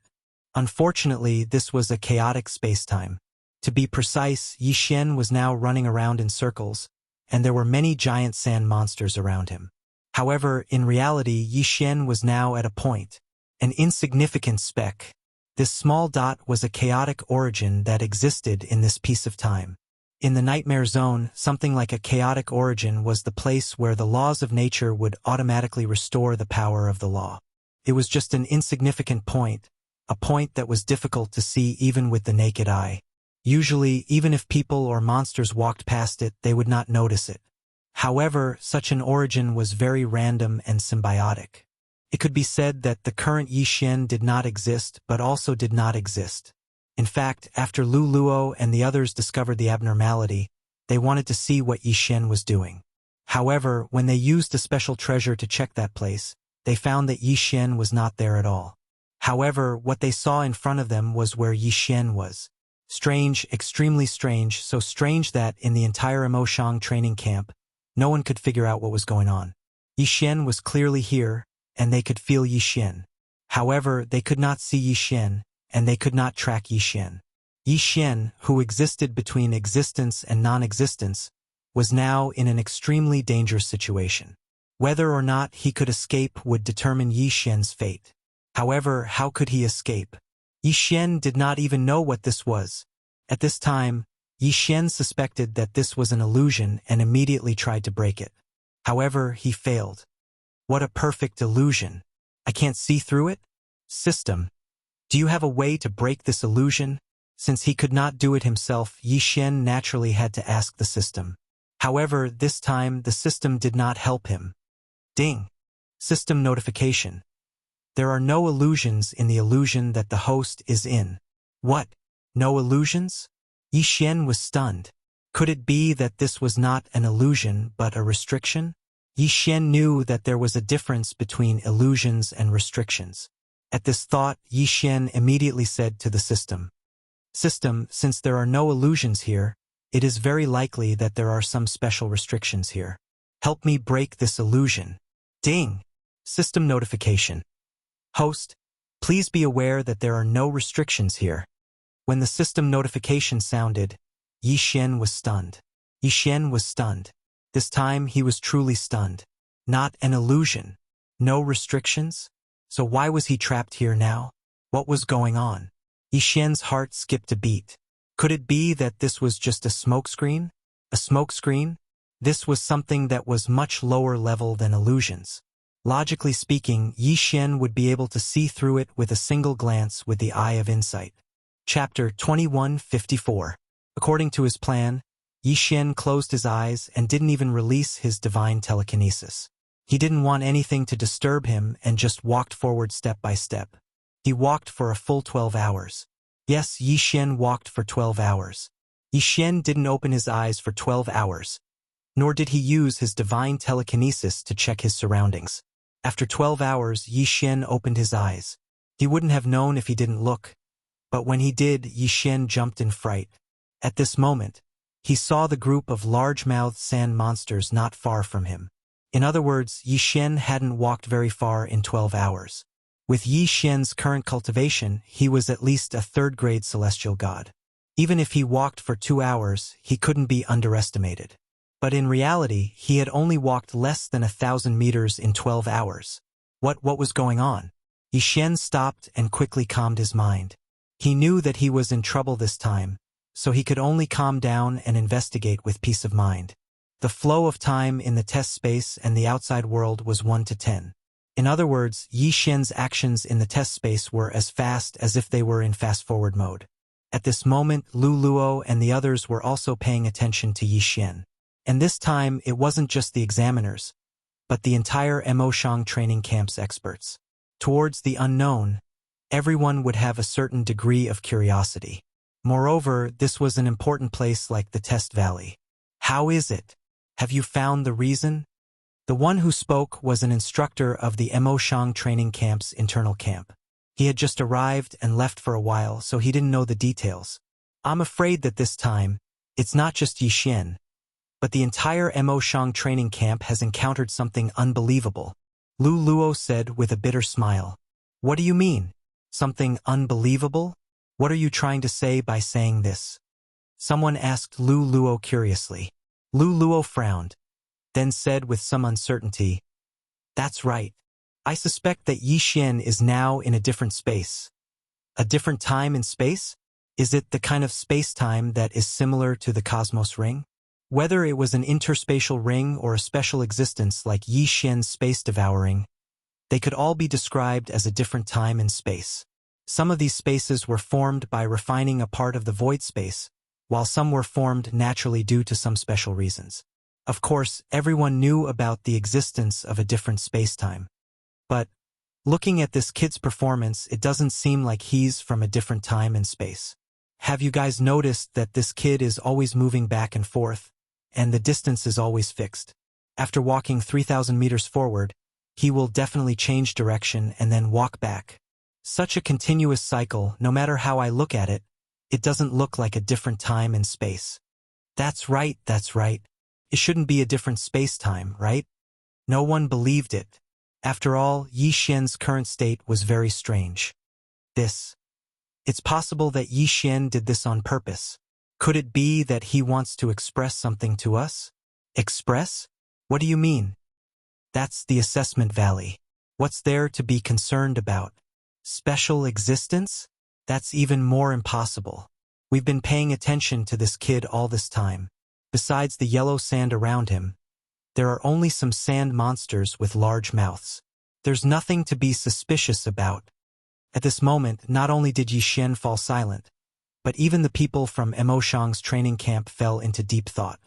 Unfortunately, this was a chaotic space-time. To be precise, Yi Xian was now running around in circles, and there were many giant sand monsters around him. However, in reality, Yi Xian was now at a point, an insignificant speck. This small dot was a chaotic origin that existed in this piece of time. In the nightmare zone, something like a chaotic origin was the place where the laws of nature would automatically restore the power of the law. It was just an insignificant point, a point that was difficult to see even with the naked eye. Usually, even if people or monsters walked past it, they would not notice it. However, such an origin was very random and symbiotic. It could be said that the current Yi Xian did not exist, but also did not exist. In fact, after Lu Luo and the others discovered the abnormality, they wanted to see what Yi Xian was doing. However, when they used a special treasure to check that place, they found that Yi Xian was not there at all. However, what they saw in front of them was where Yi Xian was. Strange, extremely strange, so strange that in the entire Emoshang training camp, no one could figure out what was going on. Yi Xian was clearly here, and they could feel Yi Xian. However, they could not see Yi Xian, and they could not track Yi Xian. Yi Xian, who existed between existence and non-existence, was now in an extremely dangerous situation. Whether or not he could escape would determine Yi Xian's fate. However, how could he escape? Yi Xian did not even know what this was. At this time, Yi Xian suspected that this was an illusion and immediately tried to break it. However, he failed. What a perfect illusion. I can't see through it? System, do you have a way to break this illusion? Since he could not do it himself, Yi Xian naturally had to ask the system. However, this time the system did not help him. Ding! System notification. There are no illusions in the illusion that the host is in. What? No illusions? Yi Xian was stunned. Could it be that this was not an illusion but a restriction? Yi Xian knew that there was a difference between illusions and restrictions. At this thought, Yi Xian immediately said to the system, System, since there are no illusions here, it is very likely that there are some special restrictions here. Help me break this illusion. Ding! System notification. Host, please be aware that there are no restrictions here. When the system notification sounded, Yi Xian was stunned. Yi Xian was stunned. This time he was truly stunned. Not an illusion. No restrictions? So why was he trapped here now? What was going on? Yi Xian's heart skipped a beat. Could it be that this was just a smokescreen? A smokescreen? This was something that was much lower level than illusions. Logically speaking, Yi Xian would be able to see through it with a single glance with the eye of insight. Chapter 2154. According to his plan, Yi Xian closed his eyes and didn't even release his divine telekinesis. He didn't want anything to disturb him and just walked forward step by step. He walked for a full 12 hours. Yes, Yi Xian walked for 12 hours. Yi Xian didn't open his eyes for 12 hours, nor did he use his divine telekinesis to check his surroundings. After 12 hours, Yi Xian opened his eyes. He wouldn't have known if he didn't look, but when he did, Yi Xian jumped in fright. At this moment, he saw the group of large-mouthed sand monsters not far from him. In other words, Yi Xian hadn't walked very far in 12 hours. With Yi Xian's current cultivation, he was at least a third-grade celestial god. Even if he walked for 2 hours, he couldn't be underestimated. But in reality, he had only walked less than 1,000 meters in 12 hours. What was going on? Yi Xian stopped and quickly calmed his mind. He knew that he was in trouble this time, so he could only calm down and investigate with peace of mind. The flow of time in the test space and the outside world was 1 to 10. In other words, Yi Xian's actions in the test space were as fast as if they were in fast-forward mode. At this moment, Lu Luo and the others were also paying attention to Yi Xian. And this time, it wasn't just the examiners, but the entire Mo Shang training camp's experts. Towards the unknown, everyone would have a certain degree of curiosity. Moreover, this was an important place like the Test Valley. How is it? Have you found the reason? The one who spoke was an instructor of the Mo Shang training camp's internal camp. He had just arrived and left for a while, so he didn't know the details. I'm afraid that this time, it's not just Yi Xian, but the entire Mo Shang training camp has encountered something unbelievable. Lu Luo said with a bitter smile. What do you mean? Something unbelievable? What are you trying to say by saying this? Someone asked Lu Luo curiously. Lu Luo frowned, then said with some uncertainty, That's right. I suspect that Yi Xian is now in a different space. A different time and space? Is it the kind of space-time that is similar to the cosmos ring? Whether it was an interspatial ring or a special existence like Yi Xian's space devouring, they could all be described as a different time and space. Some of these spaces were formed by refining a part of the void space, while some were formed naturally due to some special reasons. Of course, everyone knew about the existence of a different space-time. But, looking at this kid's performance, it doesn't seem like he's from a different time and space. Have you guys noticed that this kid is always moving back and forth, and the distance is always fixed? After walking 3,000 meters forward, he will definitely change direction and then walk back. Such a continuous cycle, no matter how I look at it, it doesn't look like a different time and space. That's right. It shouldn't be a different space-time, right? No one believed it. After all, Yi Xian's current state was very strange. It's possible that Yi Xian did this on purpose. Could it be that he wants to express something to us? Express? What do you mean? That's the assessment valley. What's there to be concerned about? Special existence? That's even more impossible. We've been paying attention to this kid all this time. Besides the yellow sand around him, There are only some sand monsters with large mouths. There's nothing to be suspicious about. At this moment, not only did Yi Xian fall silent, but even the people from Emoshang's training camp fell into deep thought.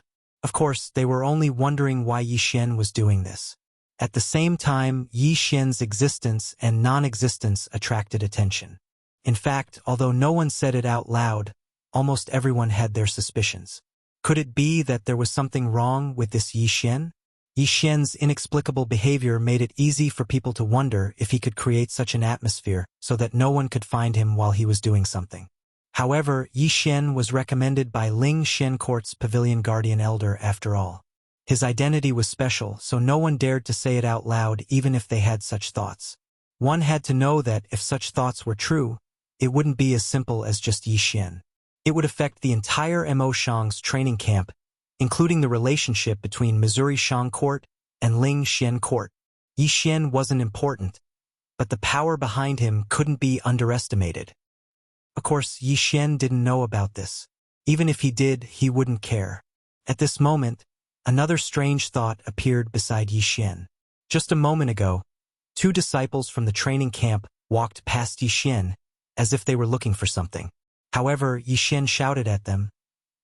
Of course, they were only wondering why Yi Xian was doing this. At the same time, Yi Xian's existence and non-existence attracted attention. In fact, although no one said it out loud, almost everyone had their suspicions. Could it be that there was something wrong with this Yi Xian? Yi Xian's inexplicable behavior made it easy for people to wonder if he could create such an atmosphere so that no one could find him while he was doing something. However, Yi Xian was recommended by Ling Xian Court's Pavilion Guardian Elder after all. His identity was special, so no one dared to say it out loud even if they had such thoughts. One had to know that if such thoughts were true, it wouldn't be as simple as just Yi Xian. It would affect the entire Emoshang's training camp, including the relationship between Missouri Shang Court and Ling Xian Court. Yi Xian wasn't important, but the power behind him couldn't be underestimated. Of course, Yi Xian didn't know about this. Even if he did, he wouldn't care. At this moment, another strange thought appeared beside Yi Xian. Just a moment ago, two disciples from the training camp walked past Yi Xian as if they were looking for something. However, Yi Xian shouted at them,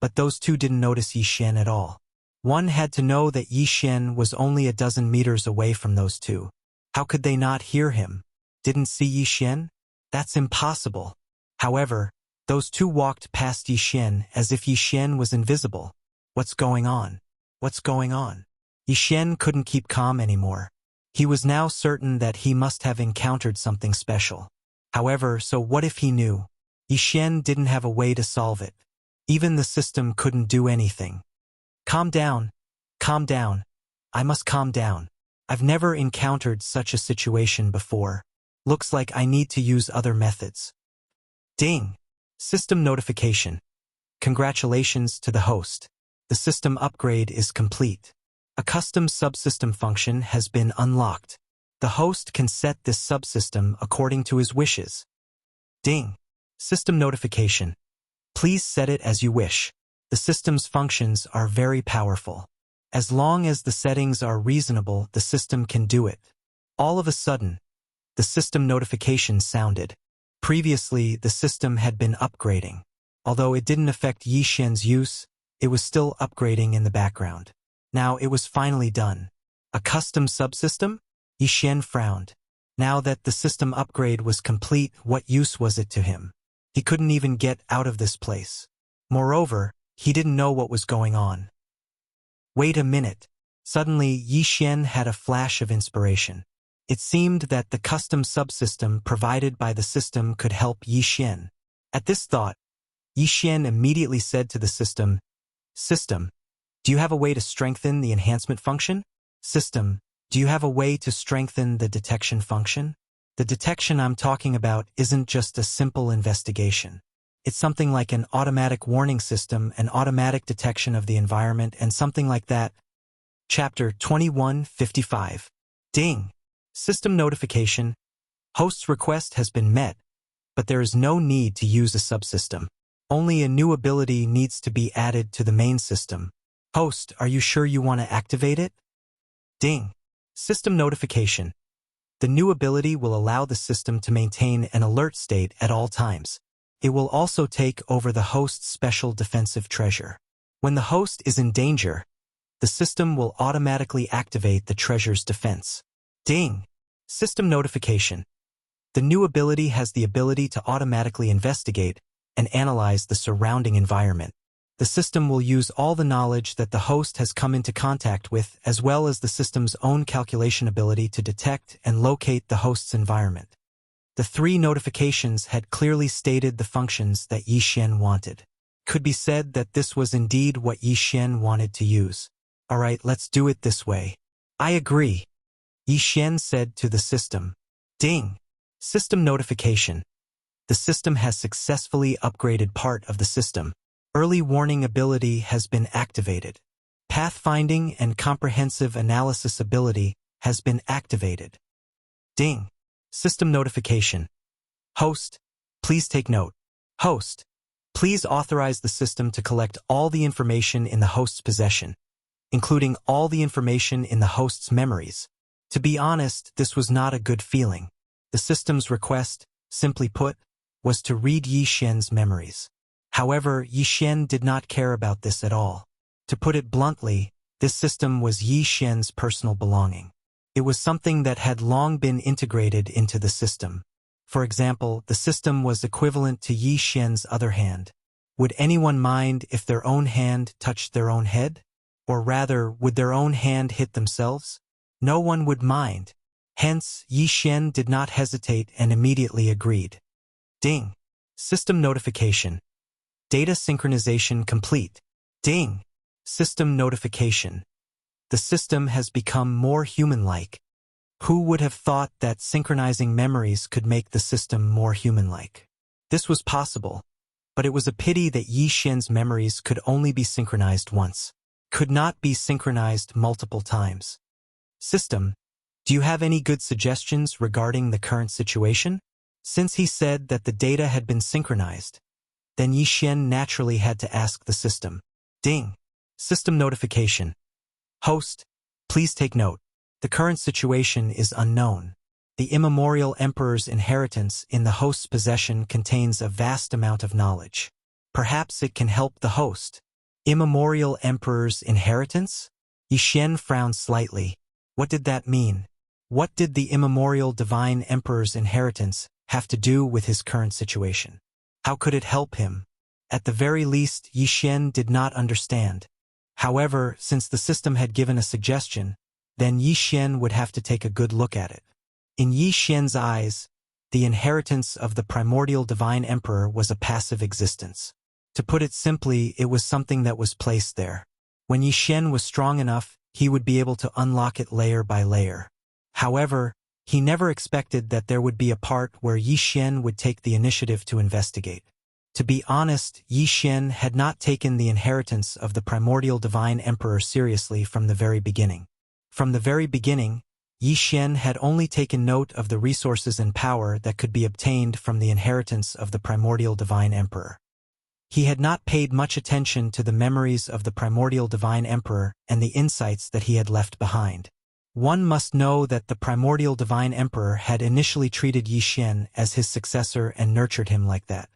but those two didn't notice Yi Xian at all. One had to know that Yi Xian was only a dozen meters away from those two. How could they not hear him? Didn't see Yi Xian? That's impossible. However, those two walked past Yi Xian as if Yi Xian was invisible. What's going on? What's going on? Yi Xian couldn't keep calm anymore. He was now certain that he must have encountered something special. However, so what if he knew? Yi Xian didn't have a way to solve it. Even the system couldn't do anything. Calm down. Calm down. I must calm down. I've never encountered such a situation before. Looks like I need to use other methods. Ding! System notification. Congratulations to the host. The system upgrade is complete. A custom subsystem function has been unlocked. The host can set this subsystem according to his wishes. Ding! System notification. Please set it as you wish. The system's functions are very powerful. As long as the settings are reasonable, the system can do it. All of a sudden, the system notification sounded. Previously, the system had been upgrading. Although it didn't affect Yi Xian's use, it was still upgrading in the background. Now it was finally done. A custom subsystem? Yi Xian frowned. Now that the system upgrade was complete, what use was it to him? He couldn't even get out of this place. Moreover, he didn't know what was going on. Wait a minute. Suddenly, Yi Xian had a flash of inspiration. It seemed that the custom subsystem provided by the system could help Yi Xian. At this thought, Yi Xian immediately said to the system, "System, do you have a way to strengthen the enhancement function? System, do you have a way to strengthen the detection function?" The detection I'm talking about isn't just a simple investigation. It's something like an automatic warning system, an automatic detection of the environment, and something like that. Chapter 2155. Ding! System notification. Host's request has been met, but there is no need to use a subsystem. Only a new ability needs to be added to the main system. Host, are you sure you want to activate it? Ding! System notification. The new ability will allow the system to maintain an alert state at all times. It will also take over the host's special defensive treasure. When the host is in danger, the system will automatically activate the treasure's defense. Ding! System notification. The new ability has the ability to automatically investigate and analyze the surrounding environment. The system will use all the knowledge that the host has come into contact with, as well as the system's own calculation ability to detect and locate the host's environment. The three notifications had clearly stated the functions that Yi Xian wanted. Could be said that this was indeed what Yi Xian wanted to use. Alright, let's do it this way. I agree. Yi Xian said to the system. Ding! System notification. The system has successfully upgraded part of the system. Early warning ability has been activated. Pathfinding and comprehensive analysis ability has been activated. Ding! System notification. Host, please take note. Host, please authorize the system to collect all the information in the host's possession. including all the information in the host's memories. To be honest, this was not a good feeling. The system's request, simply put, was to read Yi Xian's memories. However, Yi Xian did not care about this at all. To put it bluntly, this system was Yi Xian's personal belonging. It was something that had long been integrated into the system. For example, the system was equivalent to Yi Xian's other hand. Would anyone mind if their own hand touched their own head? Or rather, would their own hand hit themselves? No one would mind. Hence, Yi Xian did not hesitate and immediately agreed. Ding. System notification. Data synchronization complete. Ding. System notification. The system has become more human-like. Who would have thought that synchronizing memories could make the system more human-like? This was possible, but it was a pity that Yi Xian's memories could only be synchronized once, could not be synchronized multiple times. System, do you have any good suggestions regarding the current situation? Since he said that the data had been synchronized, then Yi Xian naturally had to ask the system. Ding. System notification. Host, please take note. The current situation is unknown. The immemorial emperor's inheritance in the host's possession contains a vast amount of knowledge. Perhaps it can help the host. Immemorial emperor's inheritance? Yi Xian frowned slightly. What did that mean? What did the immemorial divine emperor's inheritance have to do with his current situation? How could it help him? At the very least, Yi Xian did not understand. However, since the system had given a suggestion, then Yi Xian would have to take a good look at it. In Yi Xian's eyes, the inheritance of the primordial divine emperor was a passive existence. To put it simply, it was something that was placed there. When Yi Xian was strong enough, he would be able to unlock it layer by layer. However, he never expected that there would be a part where Yi Xian would take the initiative to investigate. To be honest, Yi Xian had not taken the inheritance of the primordial divine emperor seriously from the very beginning. From the very beginning, Yi Xian had only taken note of the resources and power that could be obtained from the inheritance of the primordial divine emperor. He had not paid much attention to the memories of the primordial divine emperor and the insights that he had left behind. One must know that the primordial divine emperor had initially treated Yi Xian as his successor and nurtured him like that.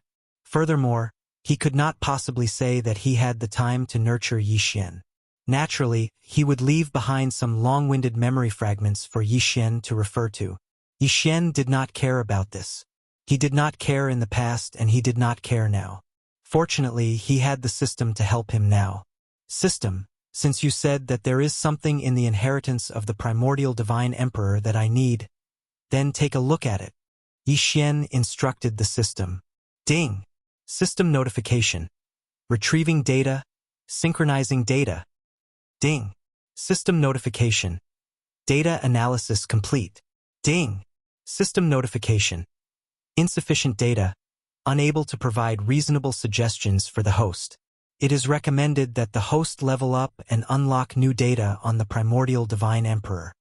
Furthermore, he could not possibly say that he had the time to nurture Yi Xian. Naturally, he would leave behind some long-winded memory fragments for Yi Xian to refer to. Yi Xian did not care about this. He did not care in the past and he did not care now. Fortunately, he had the system to help him now. System, since you said that there is something in the inheritance of the primordial divine emperor that I need, then take a look at it. Yi Xian instructed the system. Ding. System notification. Retrieving data. Synchronizing data. Ding. System notification. Data analysis complete. Ding. System notification. Insufficient data. Unable to provide reasonable suggestions for the host. It is recommended that the host level up and unlock new data on the primordial divine emperor.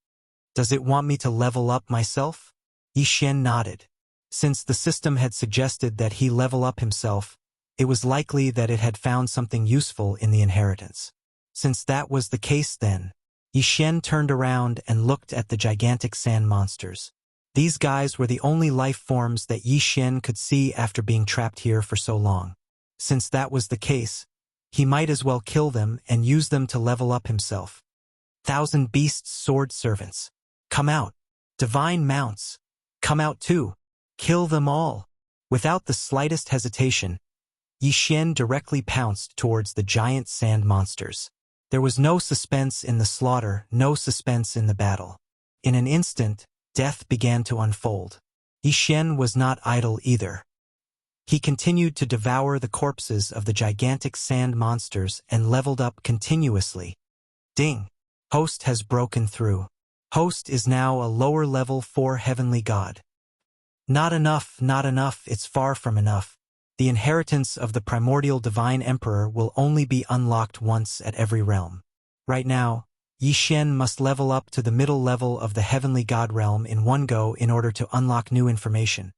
Does it want me to level up myself? Yi Xian nodded. Since the system had suggested that he level up himself, it was likely that it had found something useful in the inheritance. Since that was the case then, Yi Xian turned around and looked at the gigantic sand monsters. These guys were the only life forms that Yi Xian could see after being trapped here for so long. Since that was the case, he might as well kill them and use them to level up himself. 1,000 beasts sword servants. Come out. Divine mounts. Come out too. Kill them all. Without the slightest hesitation, Yi Xian directly pounced towards the giant sand monsters. There was no suspense in the slaughter, no suspense in the battle. In an instant, death began to unfold. Yi Xian was not idle either. He continued to devour the corpses of the gigantic sand monsters and leveled up continuously. Ding! Host has broken through. Host is now a lower level 4 heavenly god. Not enough, it's far from enough. The inheritance of the primordial divine emperor will only be unlocked once at every realm. Right now, Yi Xian must level up to the middle level of the heavenly god realm in one go in order to unlock new information.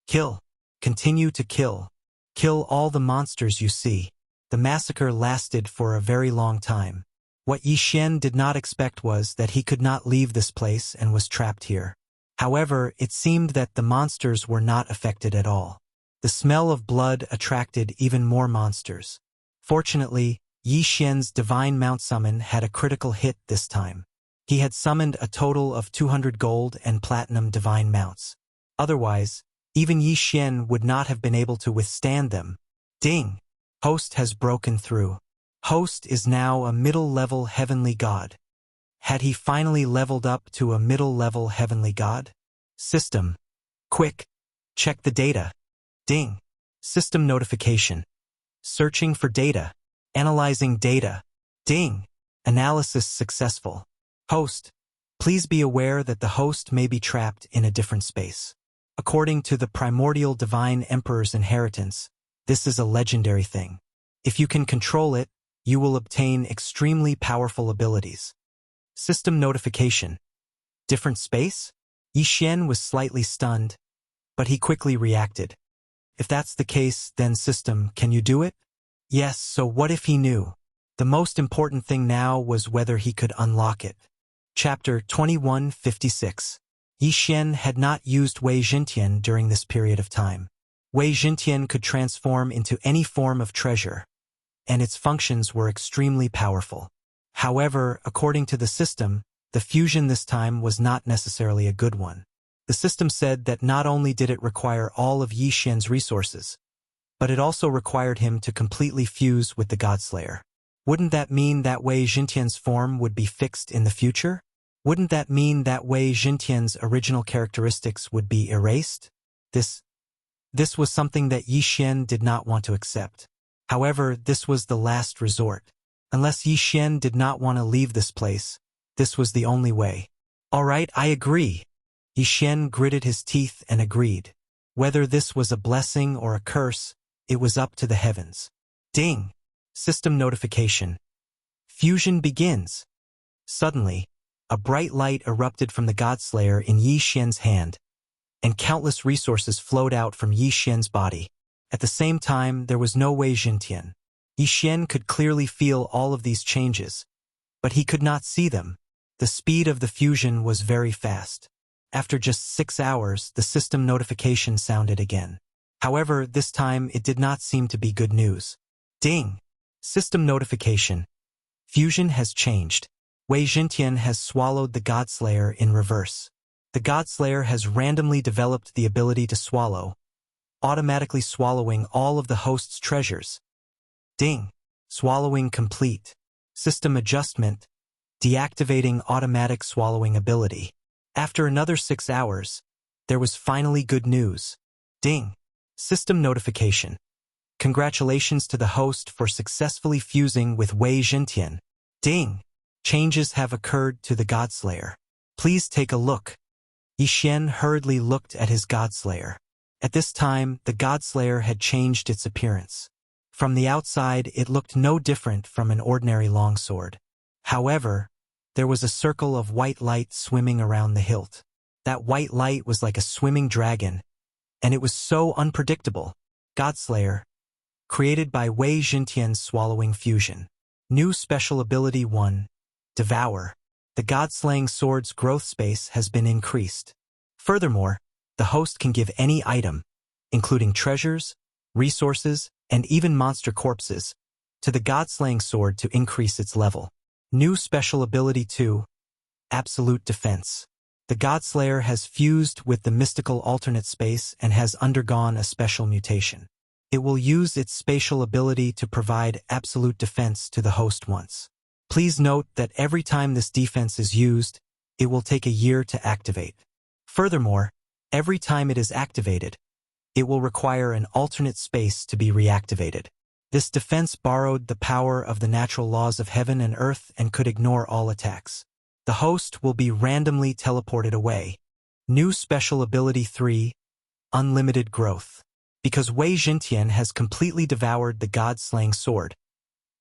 Kill. Continue to kill. Kill all the monsters you see. The massacre lasted for a very long time. What Yi Xian did not expect was that he could not leave this place and was trapped here. However, it seemed that the monsters were not affected at all. The smell of blood attracted even more monsters. Fortunately, Yi Xian's divine mount summon had a critical hit this time. He had summoned a total of 200 gold and platinum divine mounts. Otherwise, even Yi Xian would not have been able to withstand them. Ding! Host has broken through. Host is now a middle-level heavenly god. Had he finally leveled up to a middle-level heavenly god? System. Quick! Check the data. Ding! System notification. Searching for data. Analyzing data. Ding! Analysis successful. Host. Please be aware that the host may be trapped in a different space. According to the primordial divine emperor's inheritance, this is a legendary thing. If you can control it, you will obtain extremely powerful abilities. System notification. Different space? Yi Xian was slightly stunned, but he quickly reacted. If that's the case, then system, can you do it? Yes, so what if he knew? The most important thing now was whether he could unlock it. Chapter 2156. Yi Xian had not used Wei Jintian during this period of time. Wei Jintian could transform into any form of treasure, and its functions were extremely powerful. However, according to the system, the fusion this time was not necessarily a good one. The system said that not only did it require all of Yi Xian's resources, but it also required him to completely fuse with the Godslayer. Wouldn't that mean that Wei Jintian's form would be fixed in the future? Wouldn't that mean that Wei Jintian's original characteristics would be erased? This was something that Yi Xian did not want to accept. However, this was the last resort. Unless Yi Xian did not want to leave this place, this was the only way. All right, I agree. Yi Xian gritted his teeth and agreed. Whether this was a blessing or a curse, it was up to the heavens. Ding! System notification. Fusion begins. Suddenly, a bright light erupted from the Godslayer in Yi Xian's hand, and countless resources flowed out from Yi Xian's body. At the same time, there was no Wei Jintian. Yi Xian could clearly feel all of these changes, but he could not see them. The speed of the fusion was very fast. After just 6 hours, the system notification sounded again. However, this time it did not seem to be good news. Ding! System notification. Fusion has changed. Wei Jintian has swallowed the Godslayer in reverse. The Godslayer has randomly developed the ability to swallow, automatically swallowing all of the host's treasures. Ding! Swallowing complete. System adjustment. Deactivating automatic swallowing ability. After another 6 hours, there was finally good news. Ding! System notification. Congratulations to the host for successfully fusing with Wei Jintian. Ding! Changes have occurred to the Godslayer. Please take a look. Yi Xian hurriedly looked at his Godslayer. At this time, the Godslayer had changed its appearance. From the outside, it looked no different from an ordinary longsword. However, there was a circle of white light swimming around the hilt. That white light was like a swimming dragon, and it was so unpredictable. Godslayer, created by Wei Jintian's swallowing fusion. New special ability 1. Devour. The God-slaying sword's growth space has been increased. Furthermore, the host can give any item, including treasures, resources, and even monster corpses, to the God-slaying sword to increase its level. New special ability 2. Absolute defense. The Godslayer has fused with the mystical alternate space and has undergone a special mutation. It will use its spatial ability to provide absolute defense to the host once. Please note that every time this defense is used, it will take a year to activate. Furthermore, every time it is activated, it will require an alternate space to be reactivated. This defense borrowed the power of the natural laws of heaven and earth and could ignore all attacks. The host will be randomly teleported away. New special ability 3. Unlimited growth. Because Wei Jintian has completely devoured the God-slaying sword,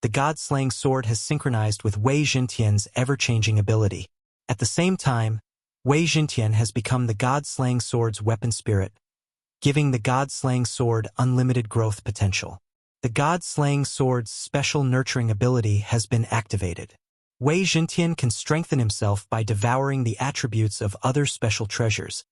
the God-slaying sword has synchronized with Wei Jintian's ever-changing ability. At the same time, Wei Jintian has become the God-slaying sword's weapon spirit, giving the God-slaying sword unlimited growth potential. The God-slaying sword's special nurturing ability has been activated. Wei Jintian can strengthen himself by devouring the attributes of other special treasures,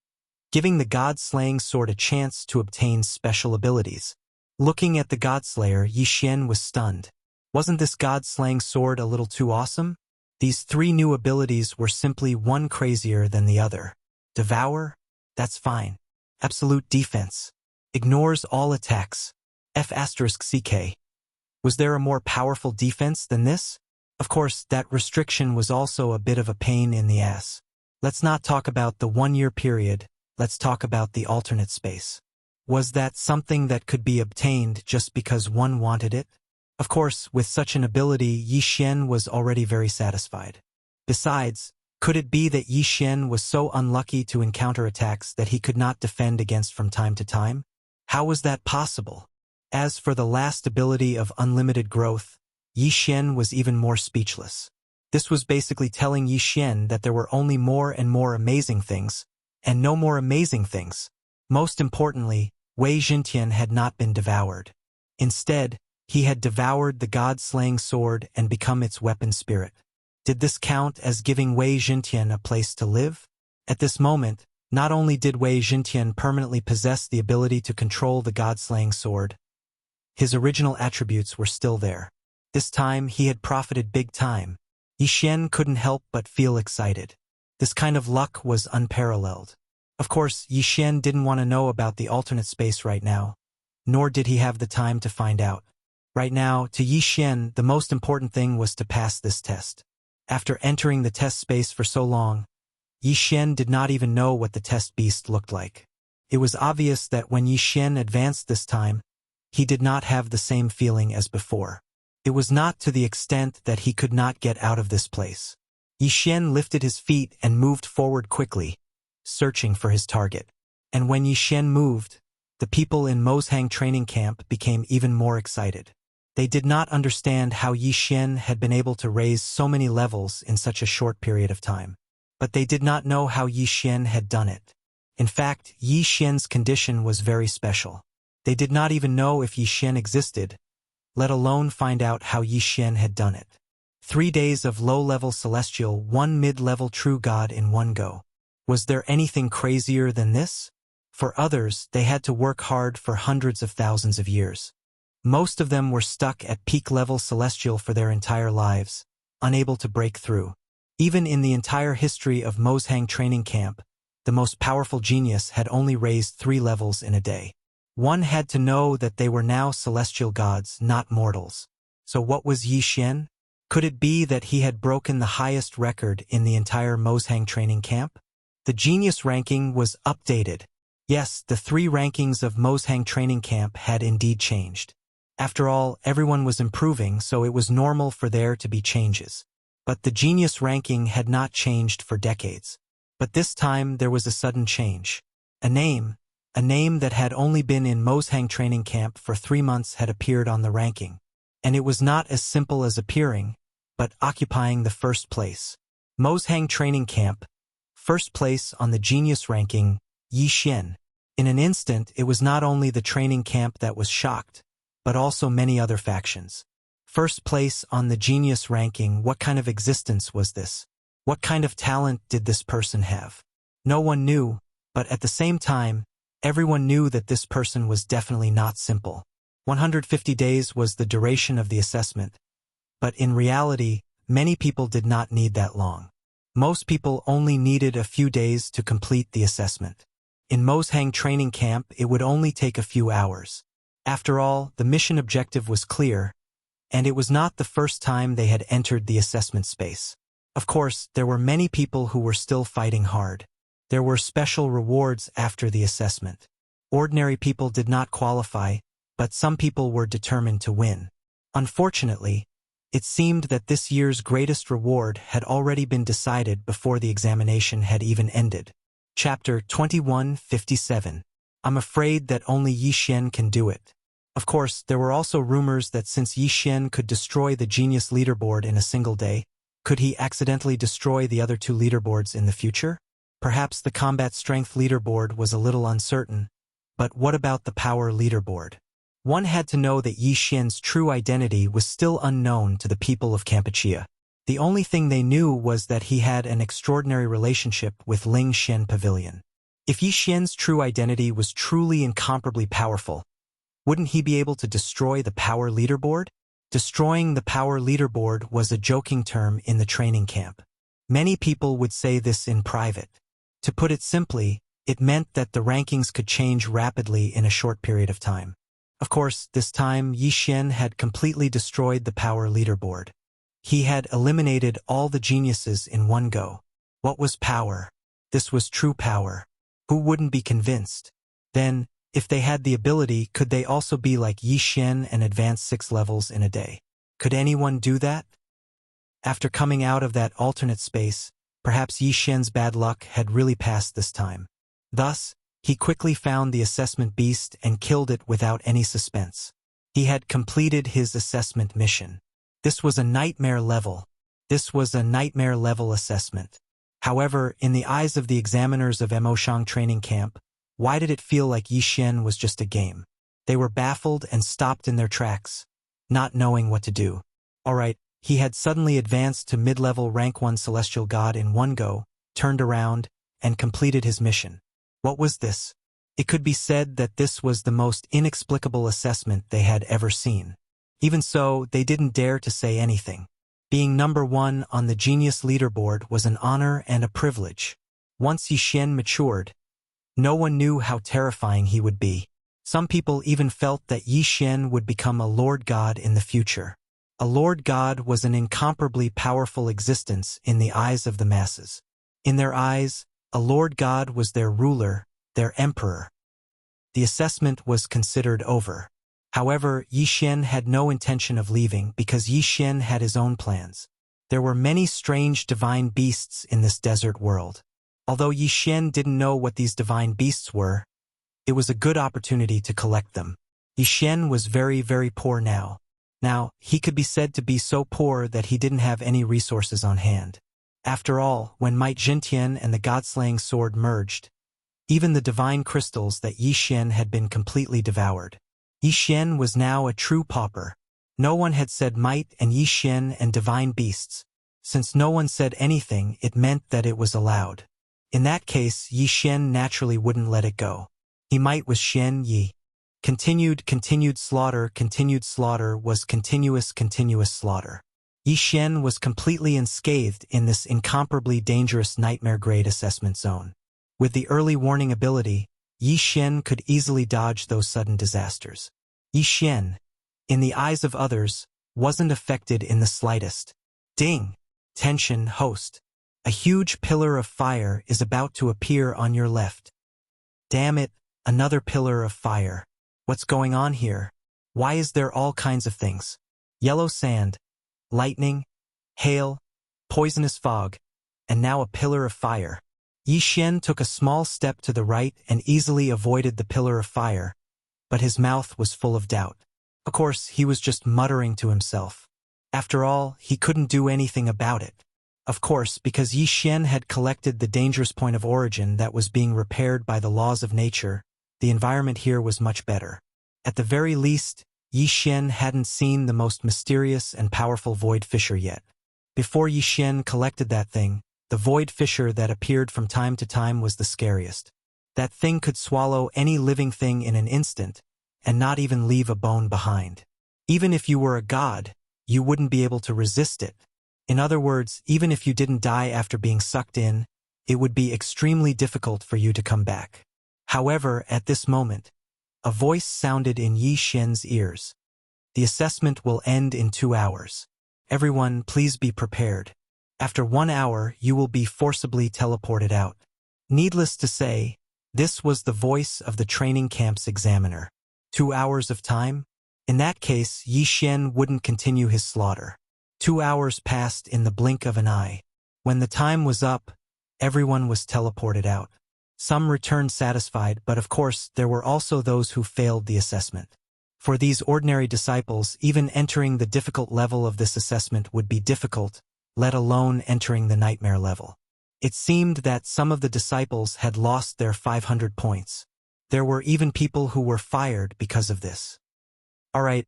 giving the God-slaying sword a chance to obtain special abilities. Looking at the God-slayer, Yi Xian was stunned. Wasn't this God-slaying sword a little too awesome? These 3 new abilities were simply one crazier than the other. Devour? That's fine. Absolute defense. Ignores all attacks. F***CK. Was there a more powerful defense than this? Of course, that restriction was also a bit of a pain in the ass. Let's not talk about the 1-year period, let's talk about the alternate space. Was that something that could be obtained just because one wanted it? Of course, with such an ability, Yi Xian was already very satisfied. Besides, could it be that Yi Xian was so unlucky to encounter attacks that he could not defend against from time to time? How was that possible? As for the last ability of unlimited growth, Yi Xian was even more speechless. This was basically telling Yi Xian that there were only more and more amazing things, and no more amazing things. Most importantly, Wei Jintian had not been devoured. Instead, he had devoured the God-slaying sword and become its weapon spirit. Did this count as giving Wei Jintian a place to live? At this moment, not only did Wei Jintian permanently possess the ability to control the God-slaying sword, his original attributes were still there. This time, he had profited big time. Yi Xian couldn't help but feel excited. This kind of luck was unparalleled. Of course, Yi Xian didn't want to know about the alternate space right now, nor did he have the time to find out. Right now, to Yi Xian, the most important thing was to pass this test. After entering the test space for so long, Yi Xian did not even know what the test beast looked like. It was obvious that when Yi Xian advanced this time, he did not have the same feeling as before. It was not to the extent that he could not get out of this place. Yi Xian lifted his feet and moved forward quickly, searching for his target. And when Yi Xian moved, the people in Mozhang training camp became even more excited. They did not understand how Yi Xian had been able to raise so many levels in such a short period of time. But they did not know how Yi Xian had done it. In fact, Yi Xian's condition was very special. They did not even know if Yi Xian existed, let alone find out how Yi Xian had done it. 3 days of low-level celestial, 1 mid-level true god in one go. Was there anything crazier than this? For others, they had to work hard for hundreds of thousands of years. Most of them were stuck at peak-level celestial for their entire lives, unable to break through. Even in the entire history of Mozhang training camp, the most powerful genius had only raised 3 levels in a day. One had to know that they were now celestial gods, not mortals. So what was Yi Xian? Could it be that he had broken the highest record in the entire Mozhang training camp? The genius ranking was updated. Yes, the 3 rankings of Mozhang training camp had indeed changed. After all, everyone was improving, so it was normal for there to be changes. But the genius ranking had not changed for decades. But this time there was a sudden change. A name that had only been in Mozhang training camp for 3 months had appeared on the ranking. And it was not as simple as appearing, but occupying the first place. Mozhang training camp, first place on the genius ranking, Yi Xian. In an instant, it was not only the training camp that was shocked, but also many other factions. First place on the genius ranking, what kind of existence was this? What kind of talent did this person have? No one knew, but at the same time, everyone knew that this person was definitely not simple. 150 days was the duration of the assessment, but in reality, many people did not need that long. Most people only needed a few days to complete the assessment. In Mozhang training camp, it would only take a few hours. After all, the mission objective was clear, and it was not the first time they had entered the assessment space. Of course, there were many people who were still fighting hard. There were special rewards after the assessment. Ordinary people did not qualify, but some people were determined to win. Unfortunately, it seemed that this year's greatest reward had already been decided before the examination had even ended. Chapter 2157. I'm afraid that only Yi Xian can do it. Of course, there were also rumors that since Yi Xian could destroy the genius leaderboard in a single day, could he accidentally destroy the other 2 leaderboards in the future? Perhaps the combat strength leaderboard was a little uncertain, but what about the power leaderboard? One had to know that Yi Xian's true identity was still unknown to the people of Kampuchea. The only thing they knew was that he had an extraordinary relationship with Ling Xian Pavilion. If Yi Xian's true identity was truly incomparably powerful, wouldn't he be able to destroy the power leaderboard? Destroying the power leaderboard was a joking term in the training camp. Many people would say this in private. To put it simply, it meant that the rankings could change rapidly in a short period of time. Of course, this time Yi Xian had completely destroyed the power leaderboard. He had eliminated all the geniuses in one go. What was power? This was true power. Who wouldn't be convinced? Then, if they had the ability, could they also be like Yi Xian and advance 6 levels in a day? Could anyone do that? After coming out of that alternate space, perhaps Yi Xian's bad luck had really passed this time. Thus, he quickly found the assessment beast and killed it without any suspense. He had completed his assessment mission. This was a nightmare level. This was a nightmare level assessment. However, in the eyes of the examiners of Emoshang training camp, why did it feel like Yi Xian was just a game? They were baffled and stopped in their tracks, not knowing what to do. Alright, he had suddenly advanced to mid-level rank 1 celestial god in one go, turned around, and completed his mission. What was this? It could be said that this was the most inexplicable assessment they had ever seen. Even so, they didn't dare to say anything. Being number 1 on the genius leaderboard was an honor and a privilege. Once Yi Xian matured, no one knew how terrifying he would be. Some people even felt that Yi Xian would become a Lord God in the future. A Lord God was an incomparably powerful existence in the eyes of the masses. In their eyes, a Lord God was their ruler, their emperor. The assessment was considered over. However, Yi Xian had no intention of leaving because Yi Xian had his own plans. There were many strange divine beasts in this desert world. Although Yi Xian didn't know what these divine beasts were, it was a good opportunity to collect them. Yi Xian was very, very poor now. Now, he could be said to be so poor that he didn't have any resources on hand. After all, when Might Jintian and the God-slaying sword merged, even the divine crystals that Yi Xian had been completely devoured. Yi Xian was now a true pauper. No one had said might and Yi Xian and divine beasts. Since no one said anything, it meant that it was allowed. In that case, Yi Xian naturally wouldn't let it go. He might was Xian Yi. Continued slaughter was continuous slaughter. Yi Xian was completely unscathed in this incomparably dangerous nightmare-grade assessment zone. With the early warning ability, Yi Xian could easily dodge those sudden disasters. Yi Xian, in the eyes of others, wasn't affected in the slightest. Ding! Tension, host. A huge pillar of fire is about to appear on your left. Damn it, another pillar of fire. What's going on here? Why is there all kinds of things? Yellow sand, lightning, hail, poisonous fog, and now a pillar of fire. Yi Xian took a small step to the right and easily avoided the pillar of fire, but his mouth was full of doubt. Of course, he was just muttering to himself. After all, he couldn't do anything about it. Of course, because Yi Xian had collected the dangerous point of origin that was being repaired by the laws of nature, the environment here was much better. At the very least, Yi Xian hadn't seen the most mysterious and powerful void fissure yet. Before Yi Xian collected that thing, the void fissure that appeared from time to time was the scariest. That thing could swallow any living thing in an instant, and not even leave a bone behind. Even if you were a god, you wouldn't be able to resist it. In other words, even if you didn't die after being sucked in, it would be extremely difficult for you to come back. However, at this moment, a voice sounded in Yi Xian's ears. The assessment will end in 2 hours. Everyone, please be prepared. After 1 hour, you will be forcibly teleported out. Needless to say, this was the voice of the training camp's examiner. 2 hours of time? In that case, Yi Xian wouldn't continue his slaughter. 2 hours passed in the blink of an eye. When the time was up, everyone was teleported out. Some returned satisfied, but of course, there were also those who failed the assessment. For these ordinary disciples, even entering the difficult level of this assessment would be difficult, let alone entering the nightmare level. It seemed that some of the disciples had lost their 500 points. There were even people who were fired because of this. Alright,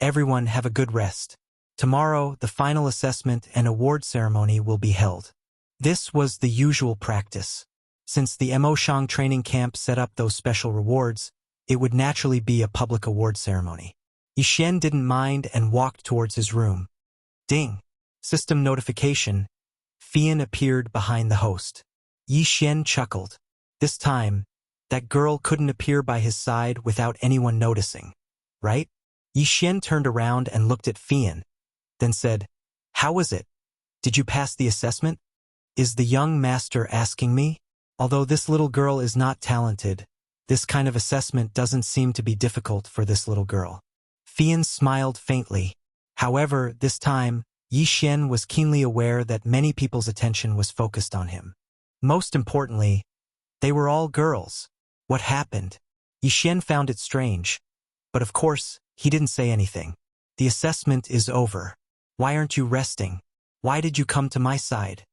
everyone have a good rest. Tomorrow, the final assessment and award ceremony will be held. This was the usual practice. Since the Emoshang training camp set up those special rewards, it would naturally be a public award ceremony. Yixuan didn't mind and walked towards his room. Ding! System notification. Fian appeared behind the host. Yixuan chuckled. This time, that girl couldn't appear by his side without anyone noticing, right? Yixuan turned around and looked at Fian, then said, "How was it? Did you pass the assessment?" Is the young master asking me? Although this little girl is not talented, this kind of assessment doesn't seem to be difficult for this little girl. Fian smiled faintly. However, this time, Yixuan was keenly aware that many people's attention was focused on him. Most importantly, they were all girls. What happened? Yixuan found it strange. But of course, he didn't say anything. The assessment is over. Why aren't you resting? Why did you come to my side?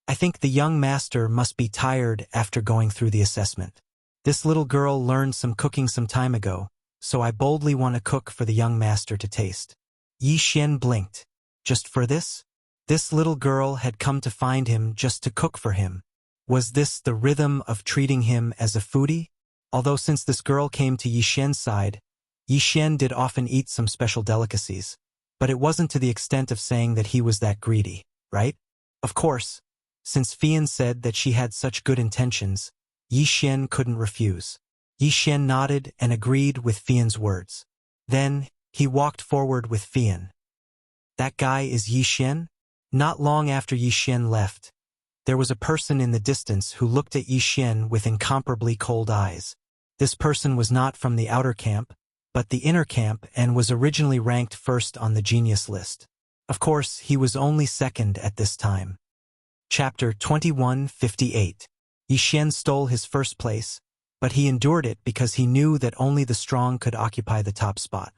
I think the young master must be tired after going through the assessment. This little girl learned some cooking some time ago, so I boldly want to cook for the young master to taste. Yixuan blinked. Just for this? This little girl had come to find him just to cook for him. Was this the rhythm of treating him as a foodie? Although since this girl came to Yixuan's side, Yixuan did often eat some special delicacies, but it wasn't to the extent of saying that he was that greedy, right? Of course, since Fian said that she had such good intentions, Yixuan couldn't refuse. Yixuan nodded and agreed with Fian's words. Then, he walked forward with Fian. That guy is Yixuan? Not long after Yixuan left, there was a person in the distance who looked at Yixuan with incomparably cold eyes. This person was not from the outer camp, but the inner camp and was originally ranked first on the genius list. Of course, he was only second at this time. Chapter 2158. Yixuan stole his first place, but he endured it because he knew that only the strong could occupy the top spot.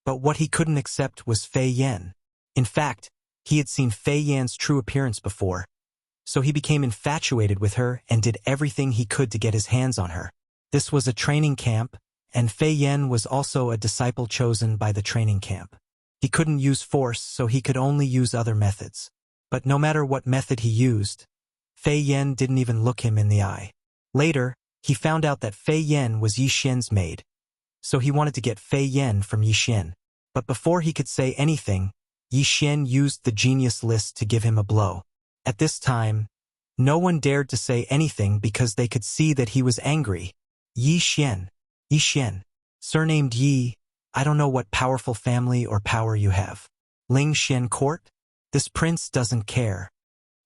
But what he couldn't accept was Fei Yan. In fact, he had seen Fei Yan's true appearance before, so he became infatuated with her and did everything he could to get his hands on her. This was a training camp, and Fei Yan was also a disciple chosen by the training camp. He couldn't use force, so he could only use other methods. But no matter what method he used, Fei Yan didn't even look him in the eye. Later, he found out that Fei Yan was Yixuan's maid, so he wanted to get Fei Yan from Yixuan. But before he could say anything, Yixuan used the genius list to give him a blow. At this time, no one dared to say anything because they could see that he was angry. Yixuan, surnamed Yi, I don't know what powerful family or power you have. Ling Xian court? This prince doesn't care.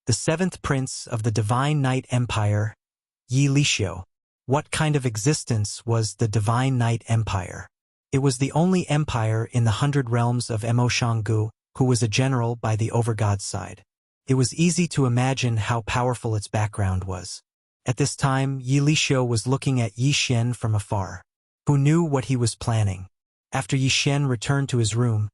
The seventh prince of the Divine Night Empire, Yi Lixio. What kind of existence was the Divine Night Empire? It was the only empire in the 100 realms of Emoshang who was a general by the overgod's side. It was easy to imagine how powerful its background was. At this time, Yi Lixio was looking at Yixuan from afar. Who knew what he was planning? After Yixuan returned to his room,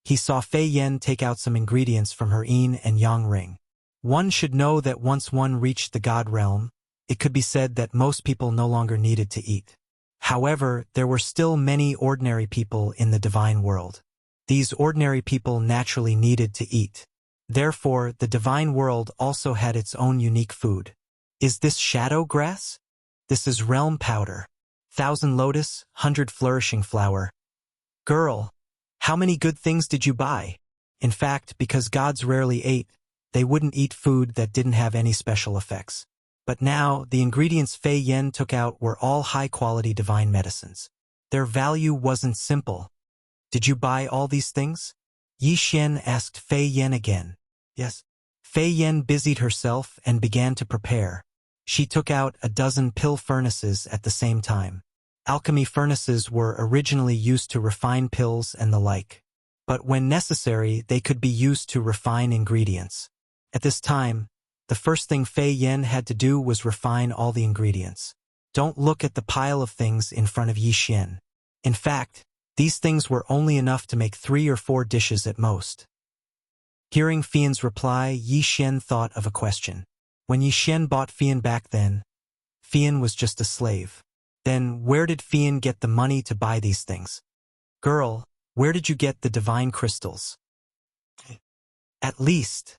he saw Fei Yan take out some ingredients from her yin and yang ring. One should know that once one reached the god realm, it could be said that most people no longer needed to eat. However, there were still many ordinary people in the divine world. These ordinary people naturally needed to eat. Therefore, the divine world also had its own unique food. Is this shadow grass? This is realm powder. 1,000 lotus, 100 flourishing flower. Girl, how many good things did you buy? In fact, because gods rarely ate, they wouldn't eat food that didn't have any special effects. But now, the ingredients Fei Yan took out were all high-quality divine medicines. Their value wasn't simple. Did you buy all these things? Yixuan asked Fei Yan again. Yes. Fei Yan busied herself and began to prepare. She took out a dozen pill furnaces at the same time. Alchemy furnaces were originally used to refine pills and the like. But when necessary, they could be used to refine ingredients. At this time, the first thing Fei Yan had to do was refine all the ingredients. Don't look at the pile of things in front of Yixuan. In fact, these things were only enough to make 3 or 4 dishes at most. Hearing Fian's reply, Yixuan thought of a question. When Yixuan bought Fian back then, Fian was just a slave. Then where did Fian get the money to buy these things? Girl, where did you get the divine crystals? At least.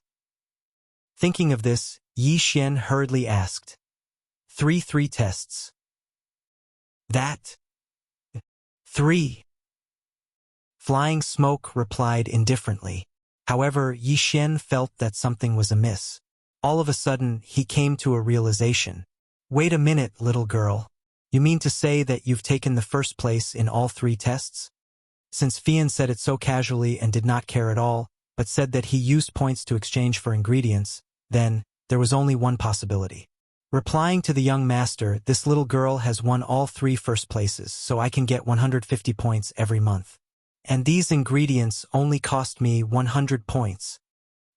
Thinking of this, Yi Xian hurriedly asked. 3 tests. That? 3. Flying Smoke replied indifferently. However, Yi Xian felt that something was amiss. All of a sudden, he came to a realization. Wait a minute, little girl. You mean to say that you've taken the first place in all 3 tests? Since Fian said it so casually and did not care at all, but said that he used points to exchange for ingredients, then, there was only one possibility. Replying to the young master, this little girl has won all 3 first places, so I can get 150 points every month. And these ingredients only cost me 100 points.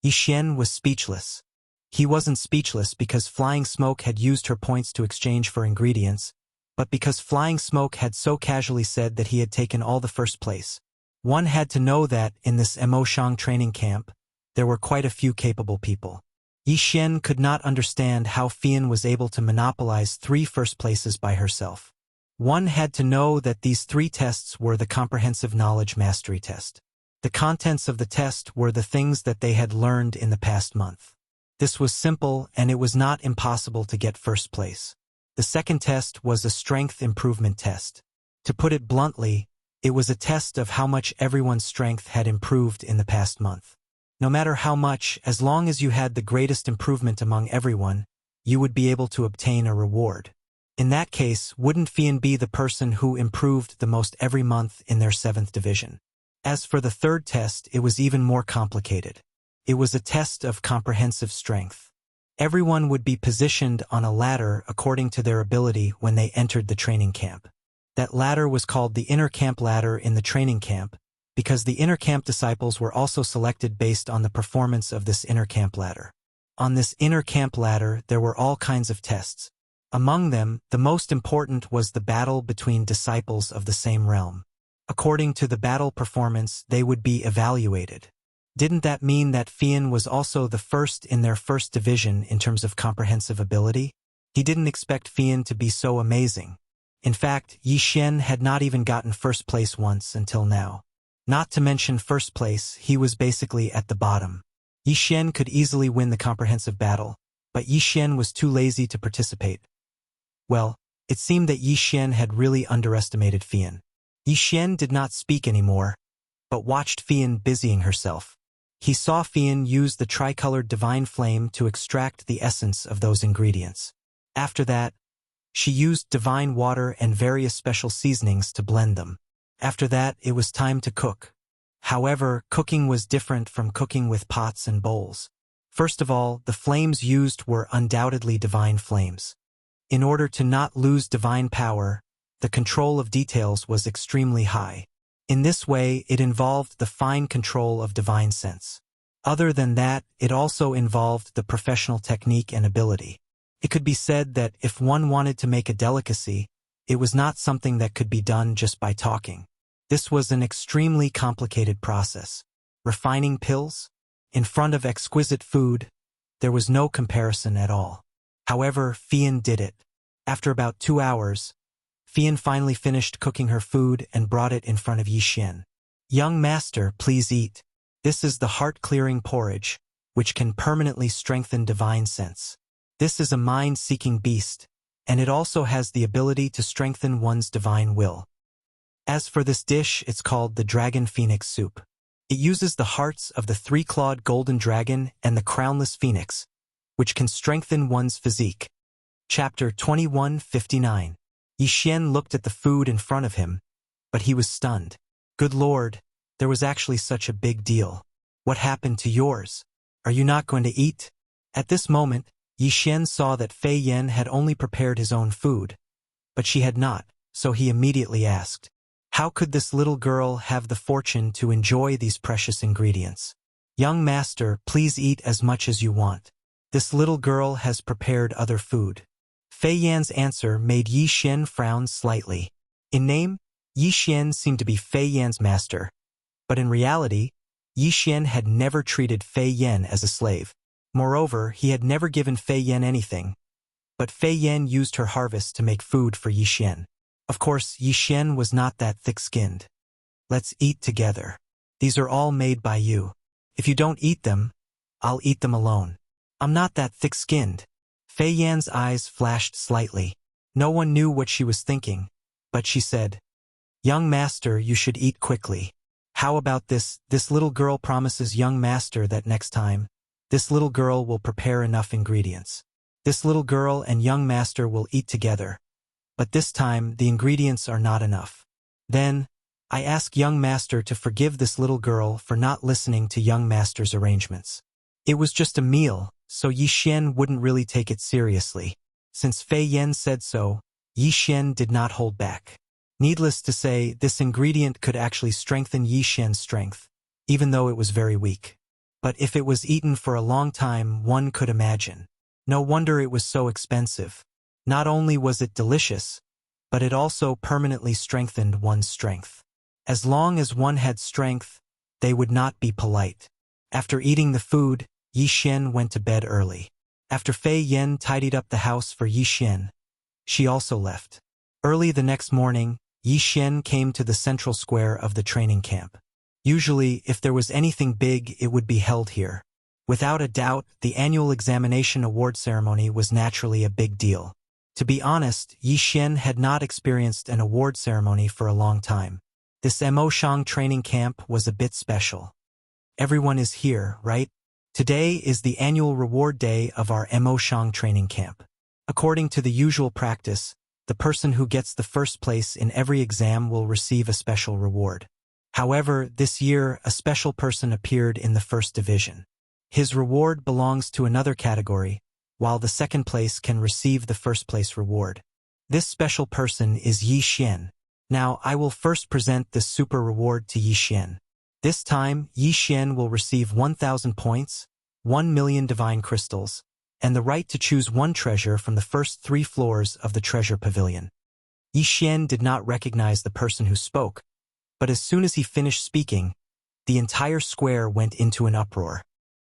Yi Xian was speechless. He wasn't speechless because Flying Smoke had used her points to exchange for ingredients, but because Flying Smoke had so casually said that he had taken all the first place. One had to know that, in this Emoshang training camp, there were quite a few capable people. Yi Xian could not understand how Fian was able to monopolize 3 first places by herself. One had to know that these 3 tests were the Comprehensive Knowledge Mastery Test. The contents of the test were the things that they had learned in the past month. This was simple, and it was not impossible to get first place. The second test was a strength improvement test. To put it bluntly, it was a test of how much everyone's strength had improved in the past month. No matter how much, as long as you had the greatest improvement among everyone, you would be able to obtain a reward. In that case, wouldn't Fian be the person who improved the most every month in their 7th division? As for the third test, it was even more complicated. It was a test of comprehensive strength. Everyone would be positioned on a ladder according to their ability when they entered the training camp. That ladder was called the inner camp ladder in the training camp, because the inner camp disciples were also selected based on the performance of this inner camp ladder. On this inner camp ladder, there were all kinds of tests. Among them, the most important was the battle between disciples of the same realm. According to the battle performance, they would be evaluated. Didn't that mean that Fian was also the first in their first division in terms of comprehensive ability? He didn't expect Fian to be so amazing. In fact, Yi Xian had not even gotten first place once until now. Not to mention first place, he was basically at the bottom. Yi Xian could easily win the comprehensive battle, but Yi Xian was too lazy to participate. Well, it seemed that Yi Xian had really underestimated Fian. Yi Xian did not speak anymore, but watched Fian busying herself. He saw Fian use the tricolored divine flame to extract the essence of those ingredients. After that, she used divine water and various special seasonings to blend them. After that, it was time to cook. However, cooking was different from cooking with pots and bowls. First of all, the flames used were undoubtedly divine flames. In order to not lose divine power, the control of details was extremely high. In this way, it involved the fine control of divine sense. Other than that, it also involved the professional technique and ability. It could be said that if one wanted to make a delicacy, it was not something that could be done just by talking. This was an extremely complicated process. Refining pills? In front of exquisite food, there was no comparison at all. However, Fian did it. After about 2 hours, Fian finally finished cooking her food and brought it in front of Yi Xian. Young master, please eat. This is the heart-clearing porridge, which can permanently strengthen divine sense. This is a mind-seeking beast, and it also has the ability to strengthen one's divine will. As for this dish, it's called the Dragon Phoenix Soup. It uses the hearts of the 3-clawed golden dragon and the crownless phoenix, which can strengthen one's physique. Chapter 21:59. Yi Xian looked at the food in front of him, but he was stunned. Good Lord, there was actually such a big deal. What happened to yours? Are you not going to eat? At this moment, Yi Xian saw that Fei Yan had only prepared his own food, but she had not, so he immediately asked, how could this little girl have the fortune to enjoy these precious ingredients? Young master, please eat as much as you want. This little girl has prepared other food. Fei Yan's answer made Yi Xian frown slightly. In name, Yi Xian seemed to be Fei Yan's master, but in reality, Yi Xian had never treated Fei Yan as a slave. Moreover, he had never given Fei Yan anything, but Fei Yan used her harvest to make food for Yi Xian. Of course, Yi Xian was not that thick-skinned. Let's eat together. These are all made by you. If you don't eat them, I'll eat them alone. I'm not that thick-skinned. Fei Yan's eyes flashed slightly. No one knew what she was thinking, but she said, "Young master, you should eat quickly. How about this? This little girl promises young master that next time, this little girl will prepare enough ingredients. This little girl and young master will eat together. But this time, the ingredients are not enough. Then, I ask young master to forgive this little girl for not listening to young master's arrangements." It was just a meal, so Yi Xian wouldn't really take it seriously. Since Fei Yan said so, Yi Xian did not hold back. Needless to say, this ingredient could actually strengthen Yi Xian's strength, even though it was very weak. But if it was eaten for a long time, one could imagine. No wonder it was so expensive. Not only was it delicious, but it also permanently strengthened one's strength. As long as one had strength, they would not be polite. After eating the food, Yi Xian went to bed early. After Fei Yan tidied up the house for Yi Xian, she also left. Early the next morning, Yi Xian came to the central square of the training camp. Usually, if there was anything big, it would be held here. Without a doubt, the annual examination award ceremony was naturally a big deal. To be honest, Yi Xian had not experienced an award ceremony for a long time. This Emoshang training camp was a bit special. Everyone is here, right? Today is the annual reward day of our Emoshang training camp. According to the usual practice, the person who gets the first place in every exam will receive a special reward. However, this year, a special person appeared in the first division. His reward belongs to another category, while the second place can receive the first place reward. This special person is Yi Xian. Now, I will first present this super reward to Yi Xian. This time, Yi Xian will receive 1,000 points, 1 million divine crystals, and the right to choose one treasure from the first 3 floors of the treasure pavilion. Yi Xian did not recognize the person who spoke, but as soon as he finished speaking, the entire square went into an uproar.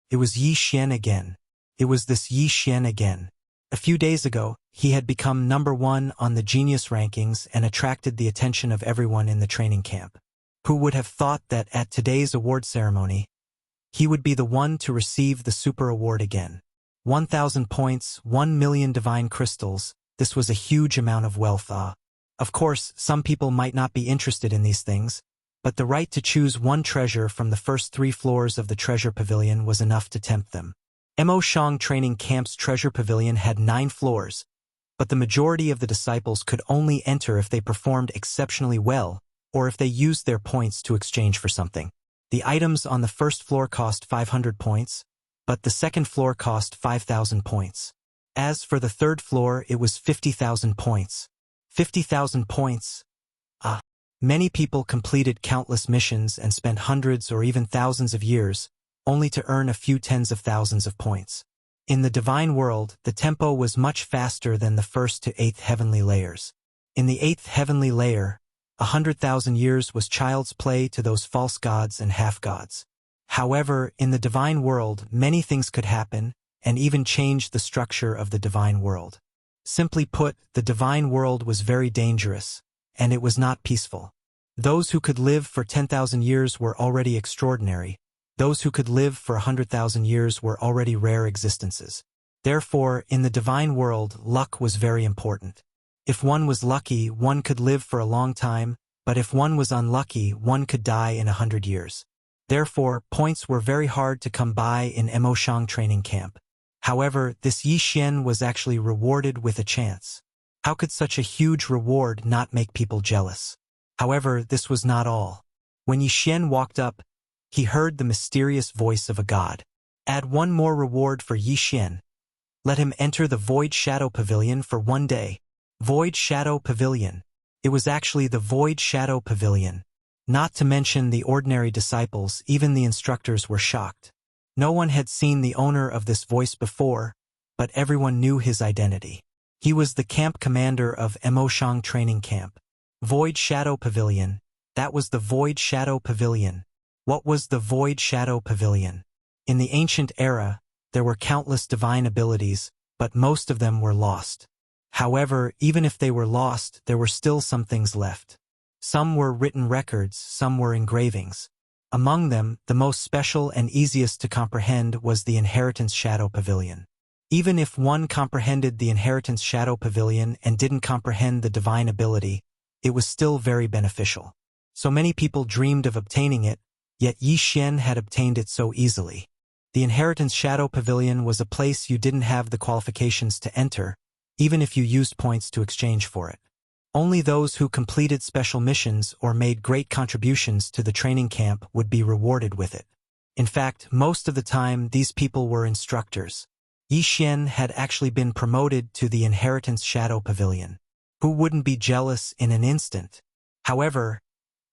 It was Yi Xian again. It was this Yi Xian again. A few days ago, he had become #1 on the genius rankings and attracted the attention of everyone in the training camp. Who would have thought that at today's award ceremony, he would be the one to receive the super award again? 1,000 points, 1 million divine crystals, this was a huge amount of wealth. Of course, some people might not be interested in these things, but the right to choose one treasure from the first 3 floors of the treasure pavilion was enough to tempt them. Emoshang Training Camp's treasure pavilion had 9 floors, but the majority of the disciples could only enter if they performed exceptionally well, or if they used their points to exchange for something. The items on the first floor cost 500 points, but the second floor cost 5,000 points. As for the third floor, it was 50,000 points. 50,000 points. Many people completed countless missions and spent hundreds or even thousands of years, only to earn a few tens of thousands of points. In the divine world, the tempo was much faster than the 1st to 8th heavenly layers. In the 8th heavenly layer, 100,000 years was child's play to those false gods and half-gods. However, in the divine world, many things could happen, and even change the structure of the divine world. Simply put, the divine world was very dangerous, and it was not peaceful. Those who could live for 10,000 years were already extraordinary. Those who could live for 100,000 years were already rare existences. Therefore, in the divine world, luck was very important. If one was lucky, one could live for a long time, but if one was unlucky, one could die in 100 years. Therefore, points were very hard to come by in Emoshang training camp. However, this Yi Xian was actually rewarded with a chance. How could such a huge reward not make people jealous? However, this was not all. When Yi Xian walked up, he heard the mysterious voice of a god. Add one more reward for Yi Xian. Let him enter the Void Shadow Pavilion for 1 day. Void Shadow Pavilion. It was actually the Void Shadow Pavilion. Not to mention the ordinary disciples, even the instructors were shocked. No one had seen the owner of this voice before, but everyone knew his identity. He was the camp commander of Emoshang Training Camp. Void Shadow Pavilion. That was the Void Shadow Pavilion. What was the Void Shadow Pavilion? In the ancient era, there were countless divine abilities, but most of them were lost. However, even if they were lost, there were still some things left. Some were written records, some were engravings. Among them, the most special and easiest to comprehend was the Inheritance Shadow Pavilion. Even if one comprehended the Inheritance Shadow Pavilion and didn't comprehend the divine ability, it was still very beneficial. So many people dreamed of obtaining it, yet Yi Xian had obtained it so easily. The Inheritance Shadow Pavilion was a place you didn't have the qualifications to enter, even if you used points to exchange for it. Only those who completed special missions or made great contributions to the training camp would be rewarded with it. In fact, most of the time these people were instructors. Yi Xian had actually been promoted to the Inheritance Shadow Pavilion. Who wouldn't be jealous in an instant? However,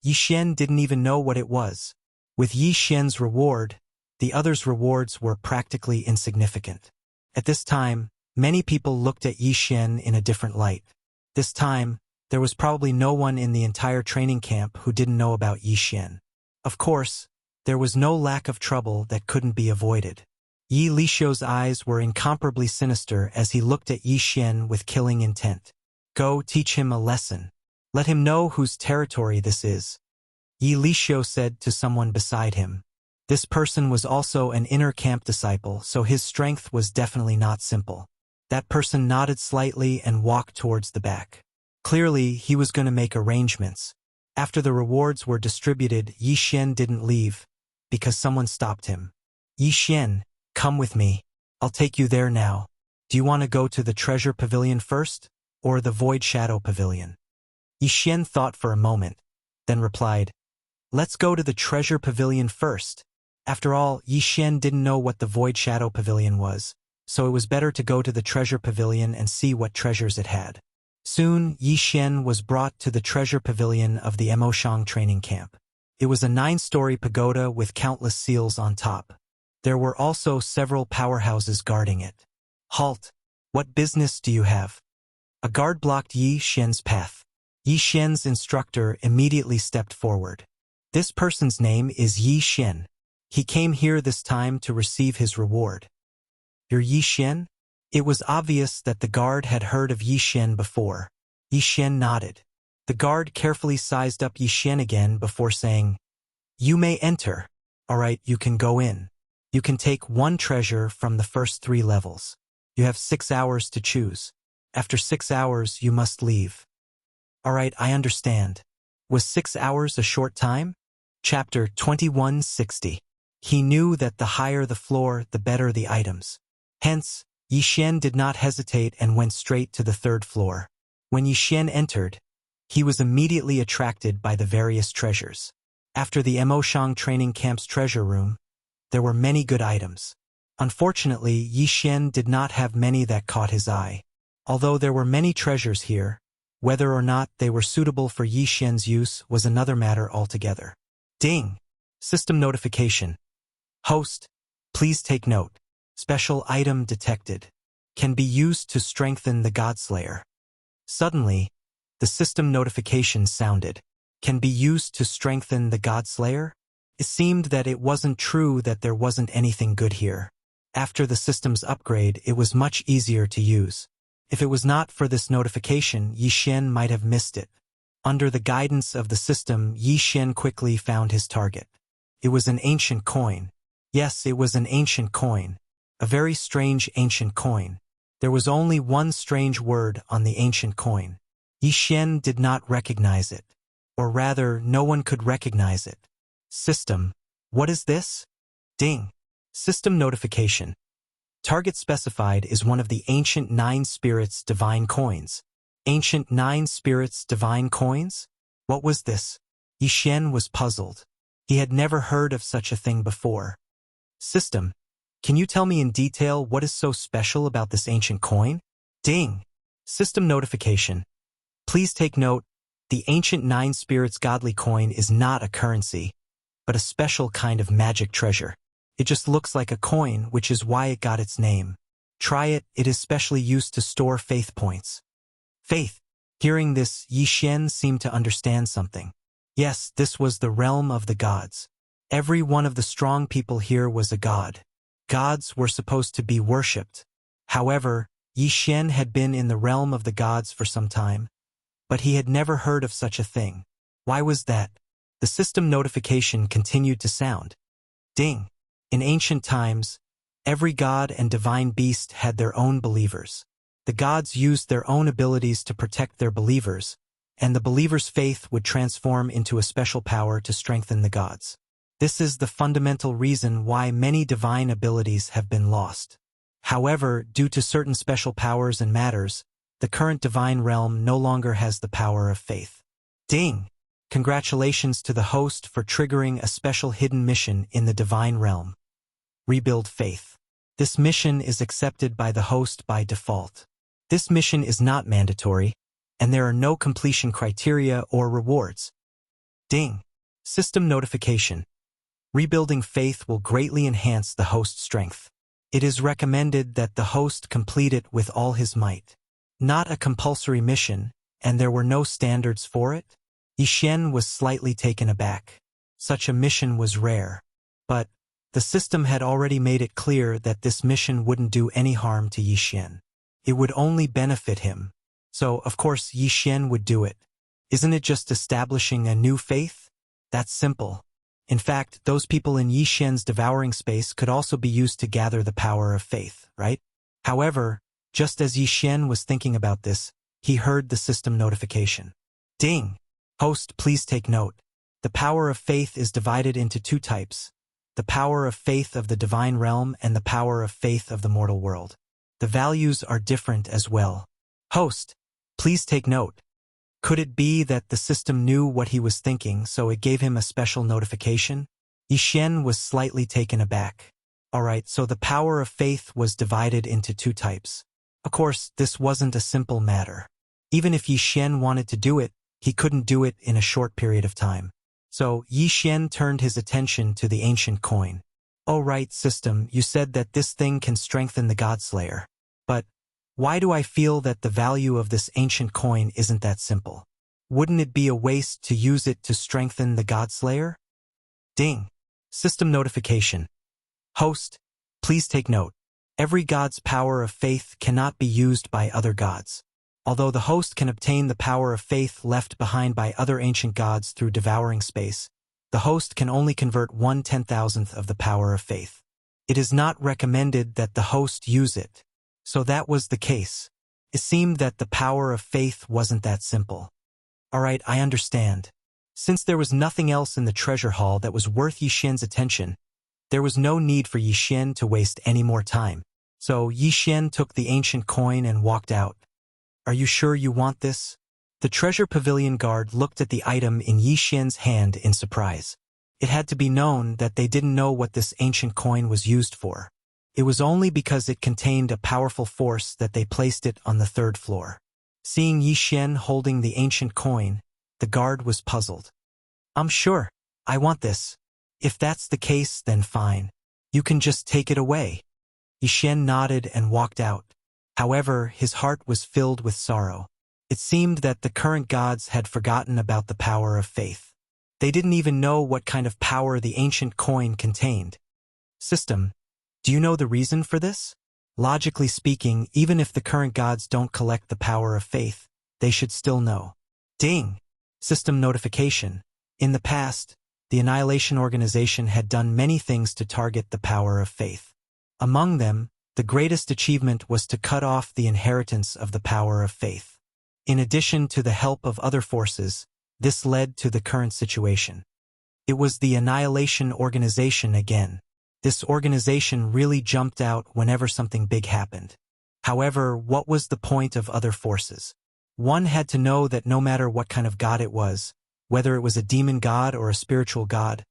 Yi Xian didn't even know what it was. With Yi Xian's reward, the others' rewards were practically insignificant. At this time, many people looked at Yi Xian in a different light. This time, there was probably no one in the entire training camp who didn't know about Yi Xian. Of course, there was no lack of trouble that couldn't be avoided. Yi Lixio's eyes were incomparably sinister as he looked at Yi Xian with killing intent. Go teach him a lesson. Let him know whose territory this is, Yi Lixio said to someone beside him. This person was also an inner camp disciple, so his strength was definitely not simple. That person nodded slightly and walked towards the back. Clearly, he was going to make arrangements. After the rewards were distributed, Yi Xian didn't leave, because someone stopped him. Yi Xian, come with me. I'll take you there now. Do you want to go to the Treasure Pavilion first, or the Void Shadow Pavilion? Yi Xian thought for a moment, then replied, Let's go to the Treasure Pavilion first. After all, Yi Xian didn't know what the Void Shadow Pavilion was, so it was better to go to the Treasure Pavilion and see what treasures it had. Soon, Yi Xian was brought to the Treasure Pavilion of the Emoshang training camp. It was a 9-story pagoda with countless seals on top. There were also several powerhouses guarding it. Halt! What business do you have? A guard blocked Yi Xian's path. Yi Xian's instructor immediately stepped forward. This person's name is Yi Xian. He came here this time to receive his reward. You're Yi Xian? It was obvious that the guard had heard of Yi Xian before. Yi Xian nodded. The guard carefully sized up Yi Xian again before saying, You may enter. Alright, you can go in. You can take one treasure from the first 3 levels. You have 6 hours to choose. After 6 hours, you must leave. Alright, I understand. Was 6 hours a short time? Chapter 2160. He knew that the higher the floor, the better the items. Hence, Yi Xian did not hesitate and went straight to the 3rd floor. When Yi Xian entered, he was immediately attracted by the various treasures. After the Emoshang training camp's treasure room, there were many good items. Unfortunately, Yi Xian did not have many that caught his eye. Although there were many treasures here, whether or not they were suitable for Yi Xian's use was another matter altogether. Ding! System notification. Host, please take note. Special item detected. Can be used to strengthen the Godslayer. Suddenly, the system notification sounded. Can be used to strengthen the Godslayer? It seemed that it wasn't true that there wasn't anything good here. After the system's upgrade, it was much easier to use. If it was not for this notification, Yi Xian might have missed it. Under the guidance of the system, Yi Xian quickly found his target. It was an ancient coin. Yes, it was an ancient coin. A very strange ancient coin. There was only one strange word on the ancient coin. Yi Xian did not recognize it. Or rather, no one could recognize it. System. What is this? Ding. System notification. Target specified is one of the Ancient 9 Spirits Divine Coins. Ancient 9 Spirits Divine Coins? What was this? Yi Xian was puzzled. He had never heard of such a thing before. System. Can you tell me in detail what is so special about this ancient coin? Ding! System notification. Please take note, the Ancient 9 Spirits Godly Coin is not a currency, but a special kind of magic treasure. It just looks like a coin, which is why it got its name. Try it, it is specially used to store faith points. Faith. Hearing this, Yi Xian seemed to understand something. Yes, this was the realm of the gods. Every one of the strong people here was a god. Gods were supposed to be worshipped. However, Yi Xian had been in the realm of the gods for some time, but he had never heard of such a thing. Why was that? The system notification continued to sound. Ding! In ancient times, every god and divine beast had their own believers. The gods used their own abilities to protect their believers, and the believers' faith would transform into a special power to strengthen the gods. This is the fundamental reason why many divine abilities have been lost. However, due to certain special powers and matters, the current divine realm no longer has the power of faith. Ding! Congratulations to the host for triggering a special hidden mission in the divine realm. Rebuild faith. This mission is accepted by the host by default. This mission is not mandatory, and there are no completion criteria or rewards. Ding! System notification. Rebuilding faith will greatly enhance the host's strength. It is recommended that the host complete it with all his might. Not a compulsory mission, and there were no standards for it? Yixian was slightly taken aback. Such a mission was rare. But the system had already made it clear that this mission wouldn't do any harm to Yixian. It would only benefit him. So, of course, Yixian would do it. Isn't it just establishing a new faith? That's simple. In fact, those people in Yixian's devouring space could also be used to gather the power of faith, right? However, just as Yixian was thinking about this, he heard the system notification. Ding! Host, please take note. The power of faith is divided into two types. The power of faith of the divine realm and the power of faith of the mortal world. The values are different as well. Host, please take note. Could it be that the system knew what he was thinking, so it gave him a special notification? Yixian was slightly taken aback. Alright, so the power of faith was divided into two types. Of course, this wasn't a simple matter. Even if Yixian wanted to do it, he couldn't do it in a short period of time. So Yixian turned his attention to the ancient coin. Oh right, system, you said that this thing can strengthen the Godslayer. But why do I feel that the value of this ancient coin isn't that simple? Wouldn't it be a waste to use it to strengthen the Godslayer? Ding! System notification. Host, please take note. Every god's power of faith cannot be used by other gods. Although the host can obtain the power of faith left behind by other ancient gods through devouring space, the host can only convert 1/10,000th of the power of faith. It is not recommended that the host use it. So that was the case. It seemed that the power of faith wasn't that simple. Alright, I understand. Since there was nothing else in the treasure hall that was worth Yixian's attention, there was no need for Yixian to waste any more time. So Yixian took the ancient coin and walked out. Are you sure you want this? The treasure pavilion guard looked at the item in Yixian's hand in surprise. It had to be known that they didn't know what this ancient coin was used for. It was only because it contained a powerful force that they placed it on the third floor. Seeing Yixian holding the ancient coin, the guard was puzzled. I'm sure. I want this. If that's the case, then fine. You can just take it away. Yixian nodded and walked out. However, his heart was filled with sorrow. It seemed that the current gods had forgotten about the power of faith. They didn't even know what kind of power the ancient coin contained. System, do you know the reason for this? Logically speaking, even if the current gods don't collect the power of faith, they should still know. Ding! System notification. In the past, the Annihilation Organization had done many things to target the power of faith. Among them, the greatest achievement was to cut off the inheritance of the power of faith. In addition to the help of other forces, this led to the current situation. It was the Annihilation Organization again. This organization really jumped out whenever something big happened. However, what was the point of other forces? One had to know that no matter what kind of god it was, whether it was a demon god or a spiritual god,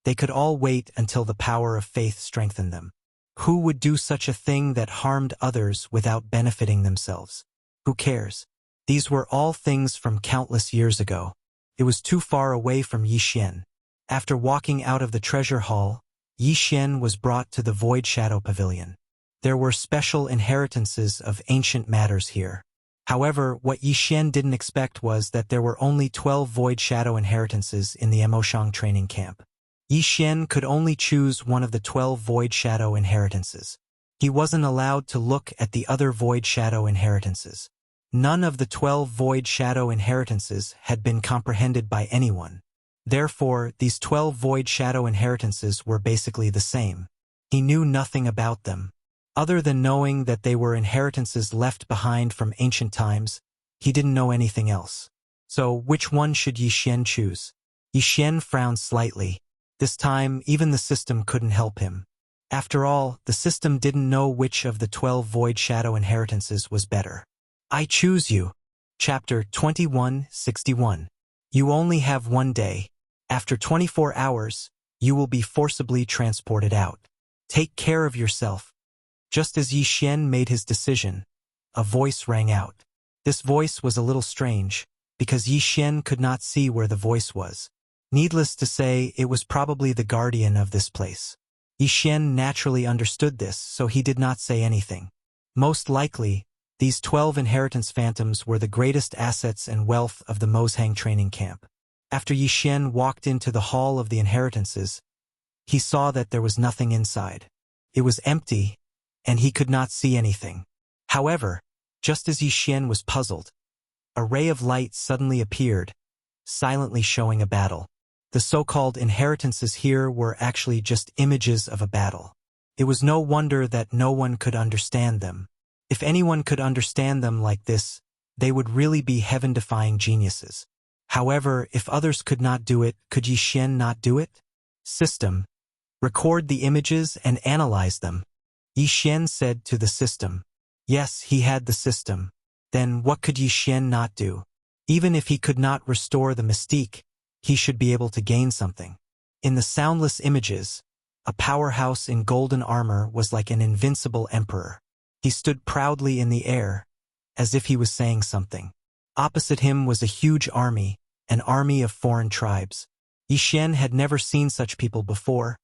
they could all wait until the power of faith strengthened them. Who would do such a thing that harmed others without benefiting themselves? Who cares? These were all things from countless years ago. It was too far away from Yixian. After walking out of the treasure hall, Yixian was brought to the Void Shadow Pavilion. There were special inheritances of ancient matters here. However, what Yixian didn't expect was that there were only 12 Void Shadow inheritances in the Emoshang training camp. Yixian could only choose one of the 12 Void Shadow inheritances. He wasn't allowed to look at the other Void Shadow inheritances. None of the 12 Void Shadow inheritances had been comprehended by anyone. Therefore, these 12 void shadow inheritances were basically the same. He knew nothing about them. Other than knowing that they were inheritances left behind from ancient times, he didn't know anything else. So, which one should Yi Xian choose? Yi Xian frowned slightly. This time, even the system couldn't help him. After all, the system didn't know which of the 12 void shadow inheritances was better. I choose you. Chapter 2161. You only have 1 day. After 24 hours, you will be forcibly transported out. Take care of yourself. Just as Yi Xian made his decision, a voice rang out. This voice was a little strange, because Yi Xian could not see where the voice was. Needless to say, it was probably the guardian of this place. Yi Xian naturally understood this, so he did not say anything. Most likely, these 12 inheritance phantoms were the greatest assets and wealth of the Mozhang training camp. After Yi Xian walked into the hall of the inheritances, he saw that there was nothing inside. It was empty, and he could not see anything. However, just as Yi Xian was puzzled, a ray of light suddenly appeared, silently showing a battle. The so-called inheritances here were actually just images of a battle. It was no wonder that no one could understand them. If anyone could understand them like this, they would really be heaven-defying geniuses. However, if others could not do it, could Yi Xian not do it? System. Record the images and analyze them. Yi Xian said to the system. Yes, he had the system. Then what could Yi Xian not do? Even if he could not restore the mystique, he should be able to gain something. In the soundless images, a powerhouse in golden armor was like an invincible emperor. He stood proudly in the air, as if he was saying something. Opposite him was a huge army, an army of foreign tribes. Yi Xian had never seen such people before,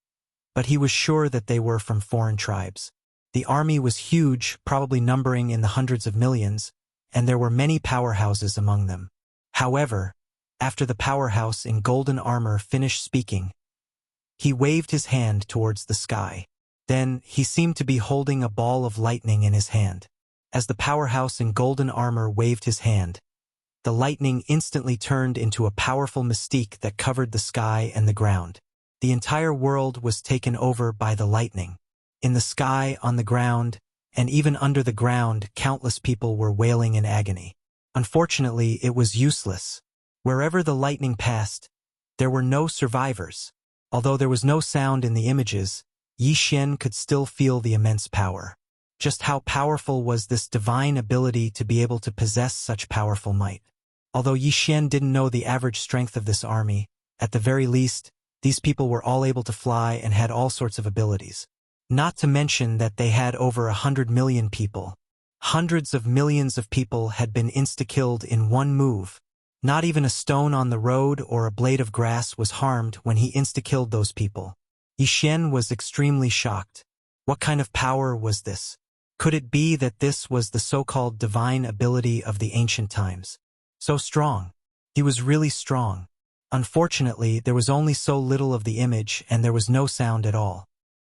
but he was sure that they were from foreign tribes. The army was huge, probably numbering in the hundreds of millions, and there were many powerhouses among them. However, after the powerhouse in golden armor finished speaking, he waved his hand towards the sky. Then, he seemed to be holding a ball of lightning in his hand. As the powerhouse in golden armor waved his hand, the lightning instantly turned into a powerful mystique that covered the sky and the ground. The entire world was taken over by the lightning. In the sky, on the ground, and even under the ground, countless people were wailing in agony. Unfortunately, it was useless. Wherever the lightning passed, there were no survivors. Although there was no sound in the images, Yi Xian could still feel the immense power. Just how powerful was this divine ability to be able to possess such powerful might? Although Yi Xian didn't know the average strength of this army, at the very least, these people were all able to fly and had all sorts of abilities. Not to mention that they had over 100 million people. Hundreds of millions of people had been insta-killed in one move. Not even a stone on the road or a blade of grass was harmed when he insta-killed those people. Yi Xian was extremely shocked. What kind of power was this? Could it be that this was the so-called divine ability of the ancient times? So strong. He was really strong. Unfortunately, there was only so little of the image and there was no sound at all.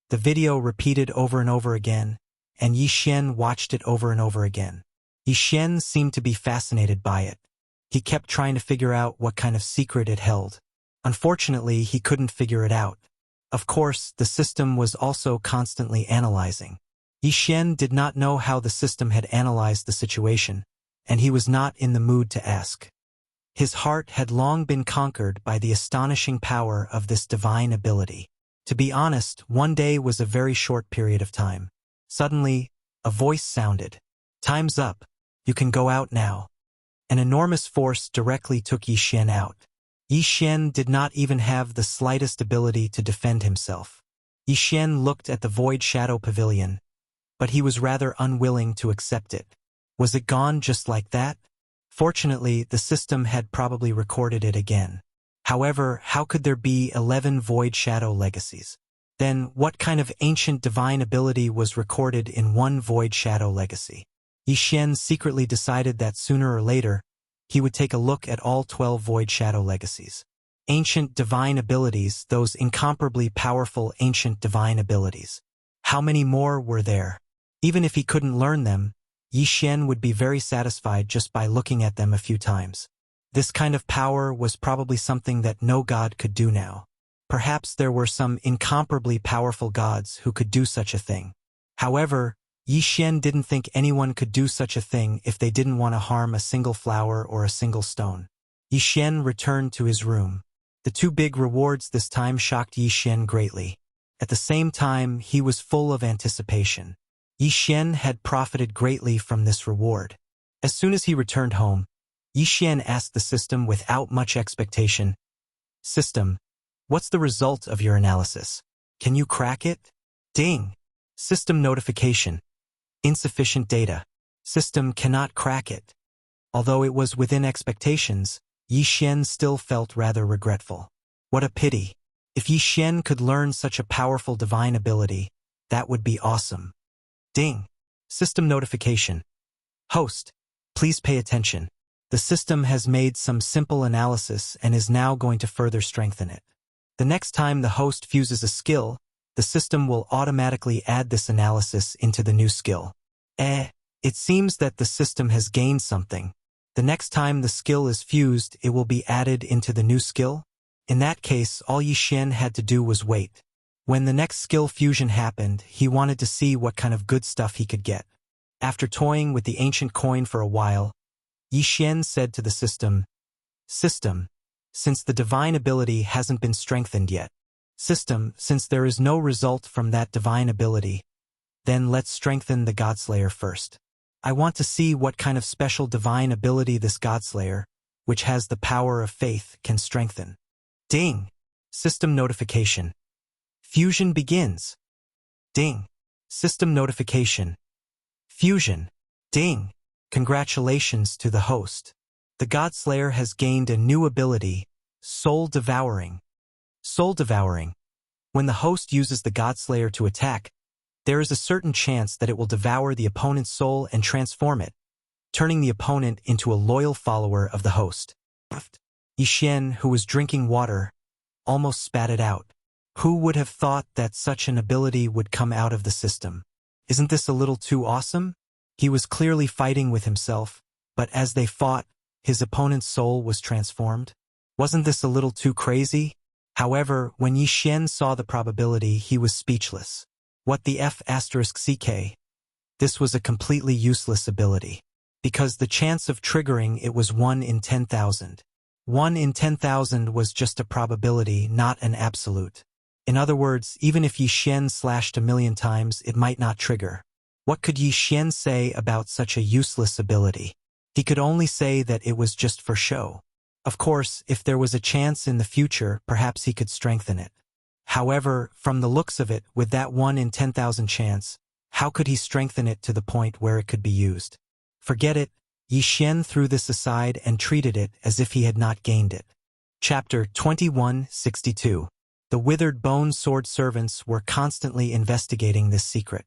The video repeated over and over again, and Yi Xian watched it over and over again. Yi Xian seemed to be fascinated by it. He kept trying to figure out what kind of secret it held. Unfortunately, he couldn't figure it out. Of course, the system was also constantly analyzing. Yi Xian did not know how the system had analyzed the situation, and he was not in the mood to ask. His heart had long been conquered by the astonishing power of this divine ability. To be honest, 1 day was a very short period of time. Suddenly, a voice sounded. Time's up. You can go out now. An enormous force directly took Yi Xian out. Yi Xian did not even have the slightest ability to defend himself. Yi Xian looked at the void shadow pavilion, but he was rather unwilling to accept it. Was it gone just like that? Fortunately, the system had probably recorded it again. However, how could there be 11 void shadow legacies? Then, what kind of ancient divine ability was recorded in one void shadow legacy? Yi Xian secretly decided that sooner or later, he would take a look at all 12 void shadow legacies. Ancient divine abilities, those incomparably powerful ancient divine abilities. How many more were there? Even if he couldn't learn them, Yi Xian would be very satisfied just by looking at them a few times. This kind of power was probably something that no god could do now. Perhaps there were some incomparably powerful gods who could do such a thing. However, Yi Xian didn't think anyone could do such a thing if they didn't want to harm a single flower or a single stone. Yi Xian returned to his room. The two big rewards this time shocked Yi Xian greatly. At the same time, he was full of anticipation. Yi Xian had profited greatly from this reward. As soon as he returned home, Yi Xian asked the system without much expectation, "System, what's the result of your analysis? Can you crack it?" Ding! System notification. Insufficient data. System cannot crack it. Although it was within expectations, Yi Xian still felt rather regretful. What a pity. If Yi Xian could learn such a powerful divine ability, that would be awesome. Ding! System notification. Host, please pay attention. The system has made some simple analysis and is now going to further strengthen it. The next time the host fuses a skill, the system will automatically add this analysis into the new skill. It seems that the system has gained something. The next time the skill is fused, it will be added into the new skill? In that case, all Yi Xian had to do was wait. When the next skill fusion happened, he wanted to see what kind of good stuff he could get. After toying with the ancient coin for a while, Yi Xian said to the system, "System, since the divine ability hasn't been strengthened yet. System, since there is no result from that divine ability, then let's strengthen the Godslayer first. I want to see what kind of special divine ability this Godslayer, which has the power of faith, can strengthen." Ding! System notification. Fusion begins. Ding! System notification. Fusion. Ding! Congratulations to the host. The Godslayer has gained a new ability, Soul Devouring. Soul Devouring. When the host uses the Godslayer to attack, there is a certain chance that it will devour the opponent's soul and transform it, turning the opponent into a loyal follower of the host. Yi Xian, who was drinking water, almost spat it out. Who would have thought that such an ability would come out of the system? Isn't this a little too awesome? He was clearly fighting with himself, but as they fought, his opponent's soul was transformed. Wasn't this a little too crazy? However, when Yi Xian saw the probability, he was speechless. What the F***ck? This was a completely useless ability. Because the chance of triggering it was 1 in 10,000. 1 in 10,000 was just a probability, not an absolute. In other words, even if Yi Xian slashed 1,000,000 times, it might not trigger. What could Yi Xian say about such a useless ability? He could only say that it was just for show. Of course, if there was a chance in the future, perhaps he could strengthen it. However, from the looks of it, with that 1 in 10,000 chance, how could he strengthen it to the point where it could be used? Forget it. Yi Xian threw this aside and treated it as if he had not gained it. Chapter 2162. The Withered Bone Sword servants were constantly investigating this secret.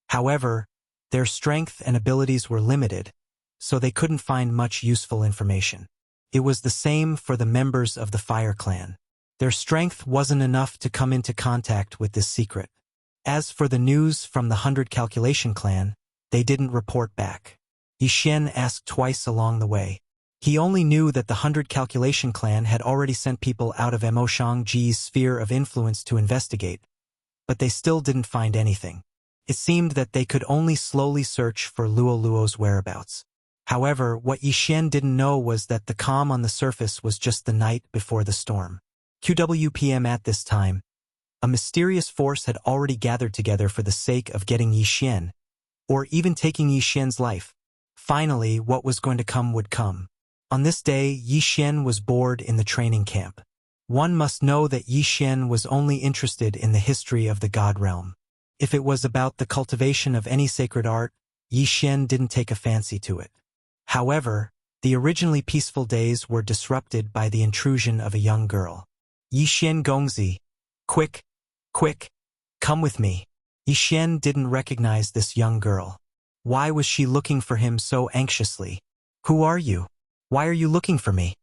However, their strength and abilities were limited, so they couldn't find much useful information. It was the same for the members of the Fire Clan. Their strength wasn't enough to come into contact with this secret. As for the news from the 100 Calculation Clan, they didn't report back. Yi Xian asked twice along the way. He only knew that the 100 Calculation Clan had already sent people out of Mo Shangji's sphere of influence to investigate, but they still didn't find anything. It seemed that they could only slowly search for Luo Luo's whereabouts. However, what Yi Xian didn't know was that the calm on the surface was just the night before the storm. QWPM at this time, a mysterious force had already gathered together for the sake of getting Yi Xian, or even taking Yi Xian's life. Finally, what was going to come would come. On this day, Yi Xian was bored in the training camp. One must know that Yi Xian was only interested in the history of the God realm. If it was about the cultivation of any sacred art, Yi Xian didn't take a fancy to it. However, the originally peaceful days were disrupted by the intrusion of a young girl. Yi Xian Gongzi, quick, come with me. Yi Xian didn't recognize this young girl. Why was she looking for him so anxiously? Who are you? Why are you looking for me?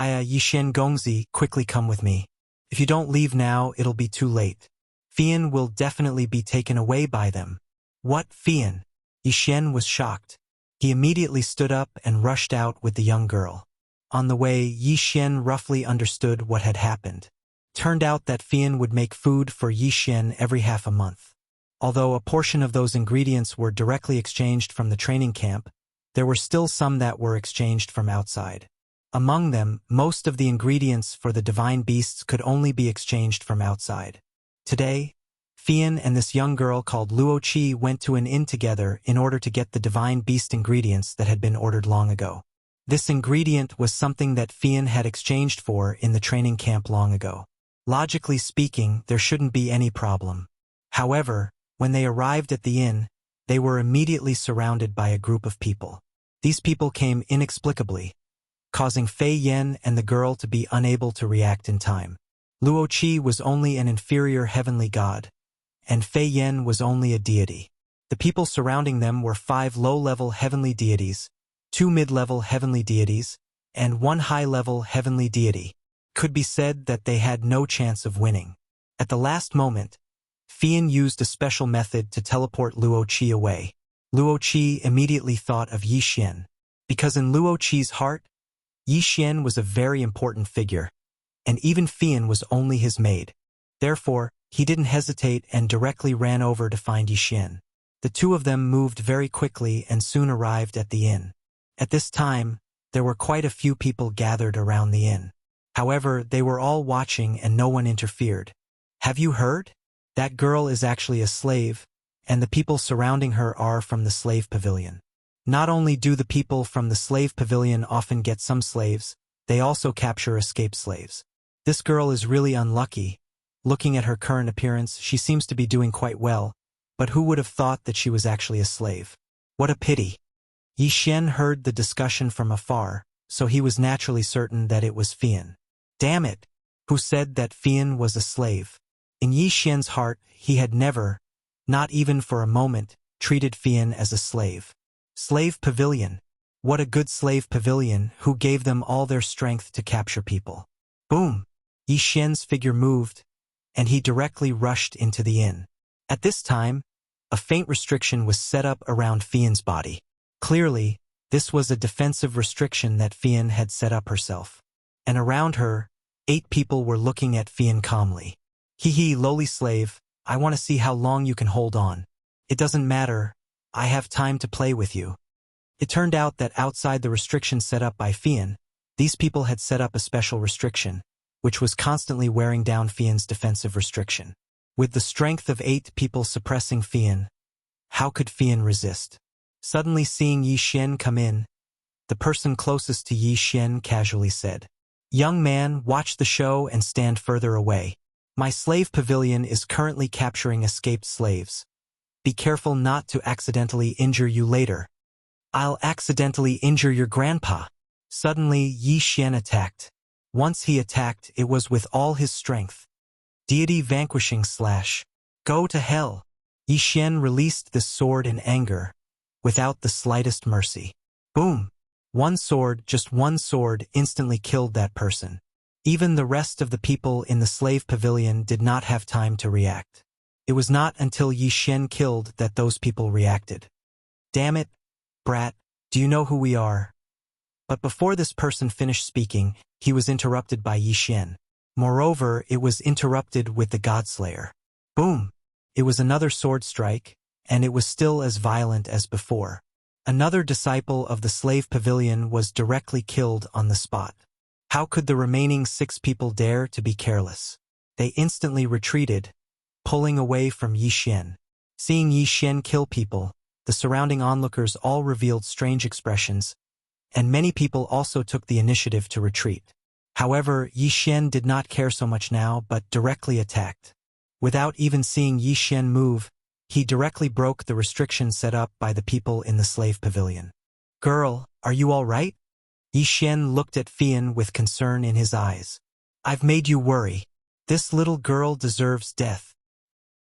Yi Xian Gongzi, quickly come with me. If you don't leave now, it'll be too late. Fian will definitely be taken away by them. What, Fian? Yi Xian was shocked. He immediately stood up and rushed out with the young girl. On the way, Yi Xian roughly understood what had happened. Turned out that Fian would make food for Yi Xian every half a month. Although a portion of those ingredients were directly exchanged from the training camp, there were still some that were exchanged from outside. Among them, most of the ingredients for the divine beasts could only be exchanged from outside. Today, Fian and this young girl called Luoqi went to an inn together in order to get the divine beast ingredients that had been ordered long ago. This ingredient was something that Fian had exchanged for in the training camp long ago. Logically speaking, there shouldn't be any problem. However, when they arrived at the inn, they were immediately surrounded by a group of people. These people came inexplicably, causing Fei Yan and the girl to be unable to react in time. Luoqi was only an inferior heavenly god, and Fei Yan was only a deity. The people surrounding them were 5 low-level heavenly deities, 2 mid-level heavenly deities, and 1 high-level heavenly deity. Could be said that they had no chance of winning. At the last moment, Fian used a special method to teleport Luoqi away. Luoqi immediately thought of Yi Xian, because in Luoqi's heart, Yi Xian was a very important figure, and even Fian was only his maid. Therefore, he didn't hesitate and directly ran over to find Yi Xian. The two of them moved very quickly and soon arrived at the inn. At this time, there were quite a few people gathered around the inn. However, they were all watching and no one interfered. Have you heard? That girl is actually a slave, and the people surrounding her are from the slave pavilion. Not only do the people from the slave pavilion often get some slaves, they also capture escaped slaves. This girl is really unlucky. Looking at her current appearance, she seems to be doing quite well, but who would have thought that she was actually a slave? What a pity. Yi Xian heard the discussion from afar, so he was naturally certain that it was Fian. Damn it! Who said that Fian was a slave? In Yi Xian's heart, he had never, not even for a moment, treated Fian as a slave. Slave pavilion. What a good slave pavilion who gave them all their strength to capture people. Boom! Yi Xian's figure moved, and he directly rushed into the inn. At this time, a faint restriction was set up around Fian's body. Clearly, this was a defensive restriction that Fian had set up herself. And around her, 8 people were looking at Fian calmly. Hee lowly slave, I want to see how long you can hold on. It doesn't matter, I have time to play with you. It turned out that outside the restriction set up by Fian, these people had set up a special restriction, which was constantly wearing down Fian's defensive restriction. With the strength of 8 people suppressing Fian, how could Fian resist? Suddenly seeing Yi Xian come in, the person closest to Yi Xian casually said, "Young man, watch the show and stand further away. My slave pavilion is currently capturing escaped slaves. Be careful not to accidentally injure you later. I'll accidentally injure your grandpa." Suddenly, Yi Xian attacked. Once he attacked, it was with all his strength. Deity vanquishing slash. Go to hell. Yi Xian released this sword in anger, without the slightest mercy. Boom! Just one sword instantly killed that person. Even the rest of the people in the slave pavilion did not have time to react. It was not until Yi Xian killed that those people reacted. Damn it, brat, do you know who we are? But before this person finished speaking, he was interrupted by Yi Xian. Moreover, it was interrupted with the Godslayer. Boom! It was another sword strike, and it was still as violent as before. Another disciple of the slave pavilion was directly killed on the spot. How could the remaining 6 people dare to be careless? They instantly retreated, pulling away from Yi Xian. Seeing Yi Xian kill people, the surrounding onlookers all revealed strange expressions, and many people also took the initiative to retreat. However, Yi Xian did not care so much now but directly attacked. Without even seeing Yi Xian move, he directly broke the restriction set up by the people in the slave pavilion. Girl, are you all right? Yi Xian looked at Fian with concern in his eyes. I've made you worry. This little girl deserves death.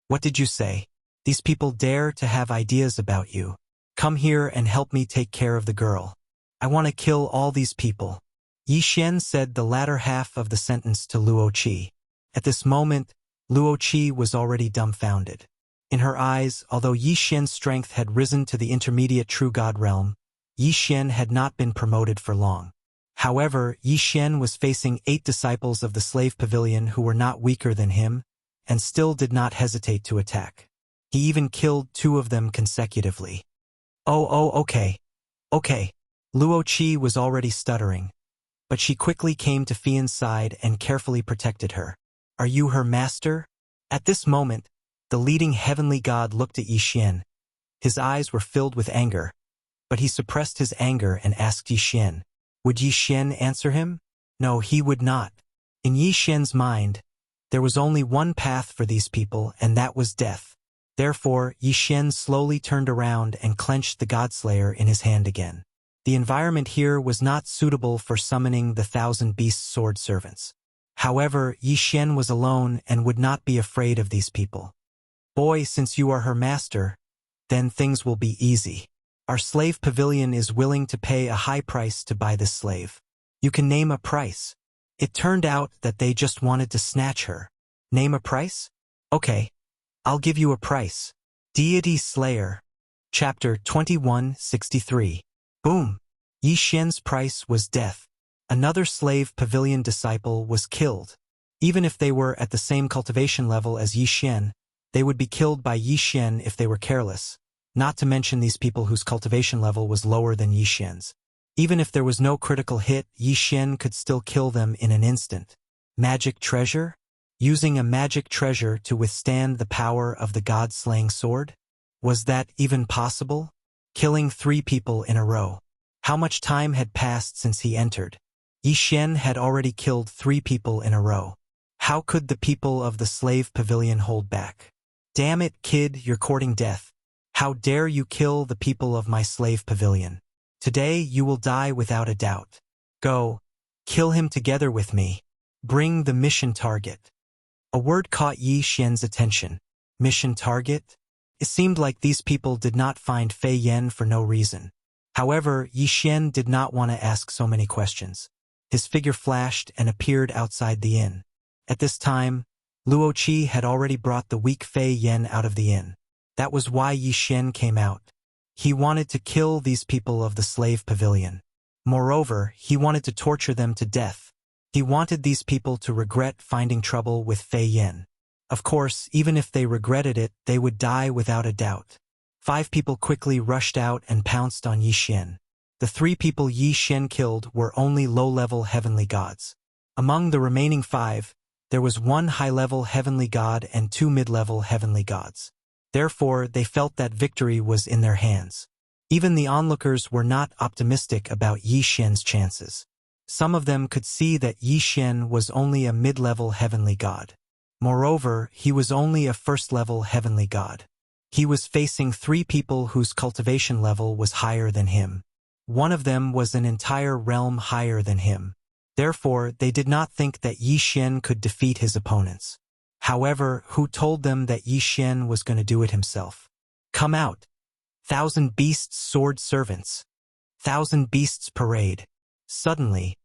What did you say? These people dare to have ideas about you. Come here and help me take care of the girl. I want to kill all these people. Yi Xian said the latter half of the sentence to Luoqi. At this moment, Luoqi was already dumbfounded. In her eyes, although Yi Xian's strength had risen to the intermediate true god realm, Yi Xian had not been promoted for long. However, Yi Xian was facing 8 disciples of the slave pavilion who were not weaker than him, and still did not hesitate to attack. He even killed 2 of them consecutively. Okay. Luo Qi was already stuttering, but she quickly came to Fian's side and carefully protected her. Are you her master? At this moment, the leading heavenly god looked at Yi Xian. His eyes were filled with anger, but he suppressed his anger and asked Yi Xian. Would Yi Xian answer him? No, he would not. In Yi Xian's mind, there was only one path for these people, and that was death. Therefore, Yi Xian slowly turned around and clenched the Godslayer in his hand again. The environment here was not suitable for summoning the 1,000 beast sword servants. However, Yi Xian was alone and would not be afraid of these people. Boy, since you are her master, then things will be easy. Our slave pavilion is willing to pay a high price to buy this slave. You can name a price. It turned out that they just wanted to snatch her. Name a price? Okay, I'll give you a price. Deity Slayer. Chapter 2163. Boom! Yi Xian's price was death. Another slave pavilion disciple was killed. Even if they were at the same cultivation level as Yi Xian, they would be killed by Yi Xian if they were careless, not to mention these people whose cultivation level was lower than Yi Xian's. Even if there was no critical hit, Yi Xian could still kill them in an instant. Magic treasure? Using a magic treasure to withstand the power of the god-slaying sword? Was that even possible? Killing 3 people in a row. How much time had passed since he entered? Yi Xian had already killed 3 people in a row. How could the people of the slave pavilion hold back? Damn it, kid, you're courting death. How dare you kill the people of my slave pavilion? Today you will die without a doubt. Go, kill him together with me. Bring the mission target. A word caught Yi Xian's attention. Mission target? It seemed like these people did not find Fei Yan for no reason. However, Yi Xian did not want to ask so many questions. His figure flashed and appeared outside the inn. At this time, Luo Qi had already brought the weak Fei Yan out of the inn. That was why Yi Xian came out. He wanted to kill these people of the slave pavilion. Moreover, he wanted to torture them to death. He wanted these people to regret finding trouble with Fei Yan. Of course, even if they regretted it, they would die without a doubt. 5 people quickly rushed out and pounced on Yi Xian. The 3 people Yi Xian killed were only low-level heavenly gods. Among the remaining 5, there was 1 high-level heavenly god and 2 mid-level heavenly gods. Therefore, they felt that victory was in their hands. Even the onlookers were not optimistic about Yi Xian's chances. Some of them could see that Yi Xian was only a mid-level heavenly god. Moreover, he was only a first-level heavenly god. He was facing 3 people whose cultivation level was higher than him. One of them was an entire realm higher than him. Therefore, they did not think that Yi Xian could defeat his opponents. However, who told them that Yi Xian was going to do it himself? Come out! 1,000 beasts sword servants. 1,000 beasts parade. Suddenly,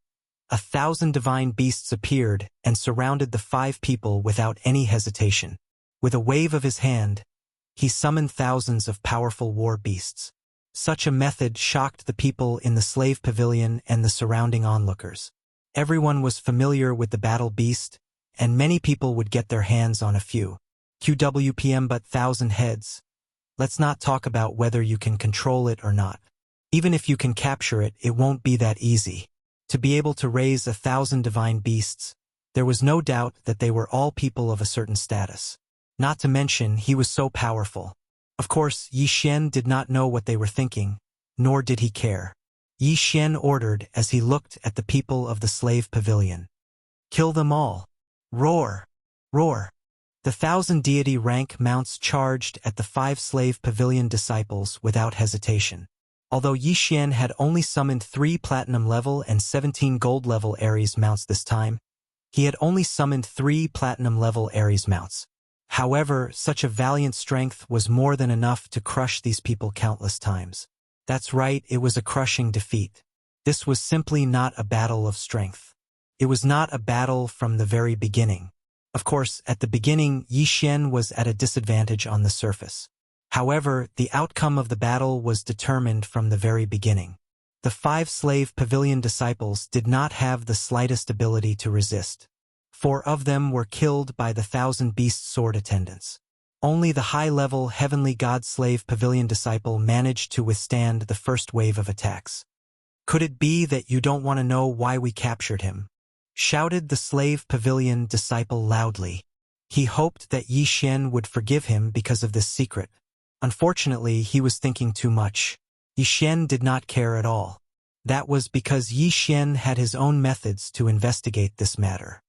1,000 divine beasts appeared and surrounded the 5 people without any hesitation. With a wave of his hand, he summoned thousands of powerful war beasts. Such a method shocked the people in the slave pavilion and the surrounding onlookers. Everyone was familiar with the battle beast, and many people would get their hands on a few. QWPM but 1,000 heads. Let's not talk about whether you can control it or not. Even if you can capture it, it won't be that easy. To be able to raise 1,000 divine beasts, there was no doubt that they were all people of a certain status. Not to mention, he was so powerful. Of course, Yi Xian did not know what they were thinking, nor did he care. Yi Xian ordered as he looked at the people of the slave pavilion. Kill them all. Roar! Roar! The 1,000 deity rank mounts charged at the 5 slave pavilion disciples without hesitation. Although Yi Xian had only summoned 3 platinum level and 17 gold level Ares mounts this time, he had only summoned 3 platinum level Ares mounts. However, such a valiant strength was more than enough to crush these people countless times. That's right, it was a crushing defeat. This was simply not a battle of strength. It was not a battle from the very beginning. Of course, at the beginning, Yi Xian was at a disadvantage on the surface. However, the outcome of the battle was determined from the very beginning. The 5 slave pavilion disciples did not have the slightest ability to resist. 4 of them were killed by the 1,000-beast sword attendants. Only the high-level heavenly god slave pavilion disciple managed to withstand the first wave of attacks. "Could it be that you don't want to know why we captured him?" shouted the slave pavilion disciple loudly. He hoped that Yi Xian would forgive him because of this secret. Unfortunately, he was thinking too much. Yi Xian did not care at all. That was because Yi Xian had his own methods to investigate this matter.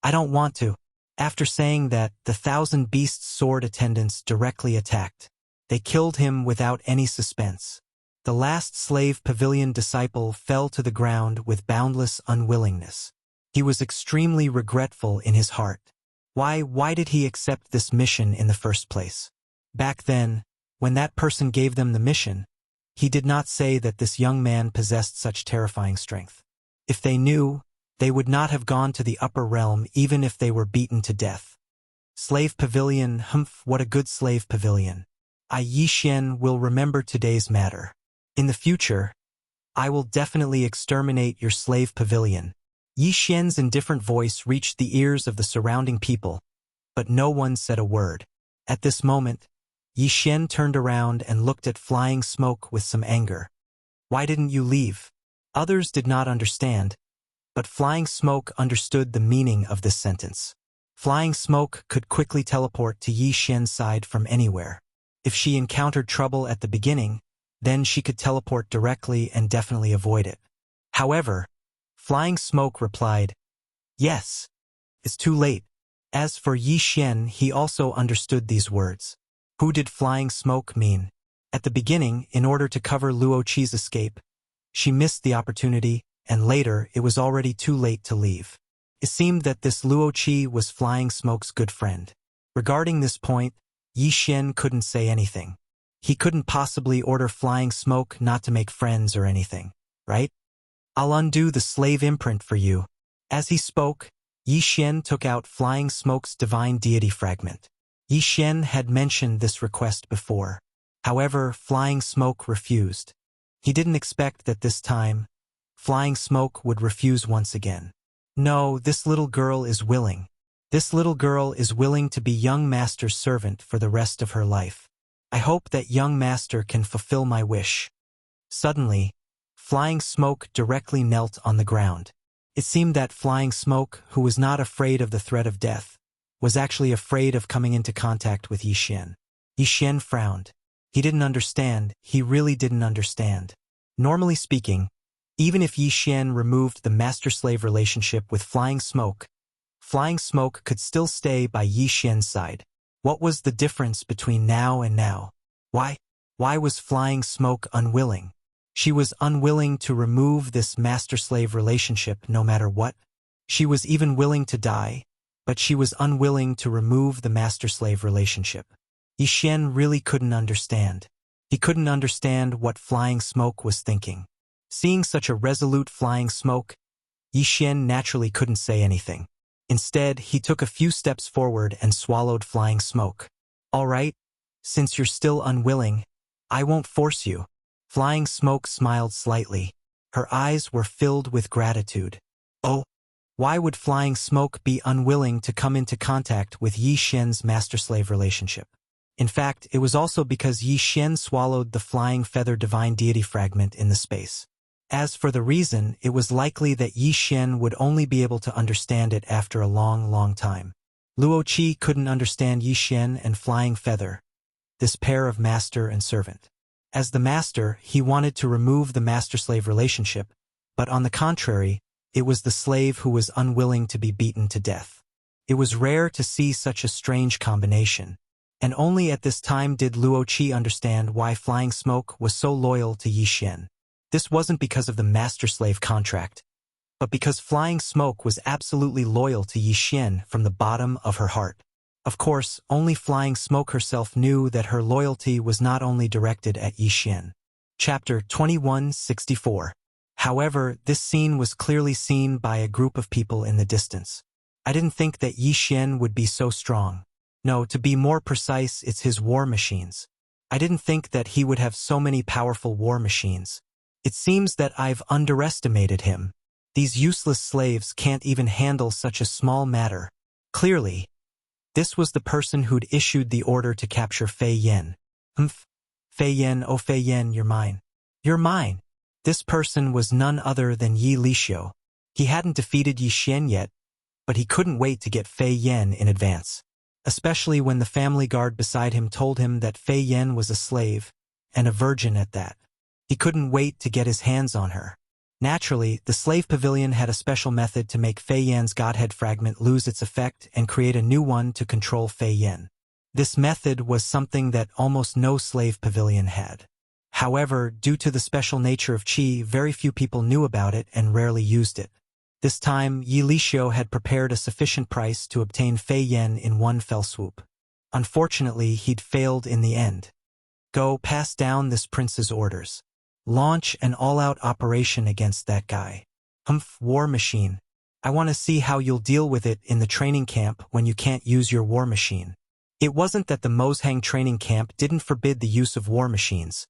"I don't want to." After saying that, the 1,000-beast sword attendants directly attacked. They killed him without any suspense. The last slave pavilion disciple fell to the ground with boundless unwillingness. He was extremely regretful in his heart. Why did he accept this mission in the first place? Back then, when that person gave them the mission, he did not say that this young man possessed such terrifying strength. If they knew, they would not have gone to the upper realm even if they were beaten to death. Slave pavilion, what a good slave pavilion. Yi Xian will remember today's matter. In the future, I will definitely exterminate your slave pavilion. Yi Xian's indifferent voice reached the ears of the surrounding people, but no one said a word. At this moment, Yi Xian turned around and looked at Flying Smoke with some anger. "Why didn't you leave?" Others did not understand, but Flying Smoke understood the meaning of this sentence. Flying Smoke could quickly teleport to Yi Xian's side from anywhere. If she encountered trouble at the beginning, then she could teleport directly and definitely avoid it. However, Flying Smoke replied, "Yes, it's too late." As for Yi Xian, he also understood these words. Who did Flying Smoke mean? At the beginning, in order to cover Luo Qi's escape, she missed the opportunity, and later it was already too late to leave. It seemed that this Luo Qi was Flying Smoke's good friend. Regarding this point, Yi Xian couldn't say anything. He couldn't possibly order Flying Smoke not to make friends or anything, right? "I'll undo the slave imprint for you." As he spoke, Yi Xian took out Flying Smoke's divine deity fragment. Yi Xian had mentioned this request before. However, Flying Smoke refused. He didn't expect that this time, Flying Smoke would refuse once again. "No, this little girl is willing. This little girl is willing to be young master's servant for the rest of her life. I hope that young master can fulfill my wish." Suddenly, Flying Smoke directly knelt on the ground. It seemed that Flying Smoke, who was not afraid of the threat of death, was actually afraid of coming into contact with Yi Xian. Yi Xian frowned. He didn't understand, he really didn't understand. Normally speaking, even if Yi Xian removed the master-slave relationship with Flying Smoke could still stay by Yi Xian's side. What was the difference between now and now? Why was Flying Smoke unwilling? She was unwilling to remove this master-slave relationship no matter what. She was even willing to die, but she was unwilling to remove the master-slave relationship. Yi Xian really couldn't understand. He couldn't understand what Flying Smoke was thinking. Seeing such a resolute Flying Smoke, Yi Xian naturally couldn't say anything. Instead, he took a few steps forward and swallowed Flying Smoke. "All right, since you're still unwilling, I won't force you." Flying Smoke smiled slightly. Her eyes were filled with gratitude. Oh, why would Flying Smoke be unwilling to come into contact with Yi Xian's master-slave relationship? In fact, it was also because Yi Xian swallowed the Flying Feather Divine Deity fragment in the space. As for the reason, it was likely that Yi Xian would only be able to understand it after a long time. Luo Qi couldn't understand Yi Xian and Flying Feather, this pair of master and servant. As the master, he wanted to remove the master-slave relationship, but on the contrary, it was the slave who was unwilling to be beaten to death. It was rare to see such a strange combination, and only at this time did Luo Qi understand why Flying Smoke was so loyal to Yi Xian. This wasn't because of the master-slave contract, but because Flying Smoke was absolutely loyal to Yi Xian from the bottom of her heart. Of course, only Flying Smoke herself knew that her loyalty was not only directed at Yi Xian. Chapter 2164. However, this scene was clearly seen by a group of people in the distance. I didn't think that Yi Xian would be so strong. No, to be more precise, it's his war machines. I didn't think that he would have so many powerful war machines. It seems that I've underestimated him. These useless slaves can't even handle such a small matter. Clearly, this was the person who'd issued the order to capture Fei Yen. Fei Yen, oh Fei Yen, you're mine. You're mine. This person was none other than Yi Lixio. He hadn't defeated Yi Xian yet, but he couldn't wait to get Fei Yen in advance. Especially when the family guard beside him told him that Fei Yen was a slave, and a virgin at that. He couldn't wait to get his hands on her. Naturally, the slave pavilion had a special method to make Fei Yan's godhead fragment lose its effect and create a new one to control Fei Yen. This method was something that almost no slave pavilion had. However, due to the special nature of qi, very few people knew about it and rarely used it. This time, Yi Lixio had prepared a sufficient price to obtain Fei Yen in one fell swoop. Unfortunately, he'd failed in the end. Go, pass down this prince's orders. Launch an all-out operation against that guy. War machine. I want to see how you'll deal with it in the training camp when you can't use your war machine. It wasn't that the Mozhang training camp didn't forbid the use of war machines,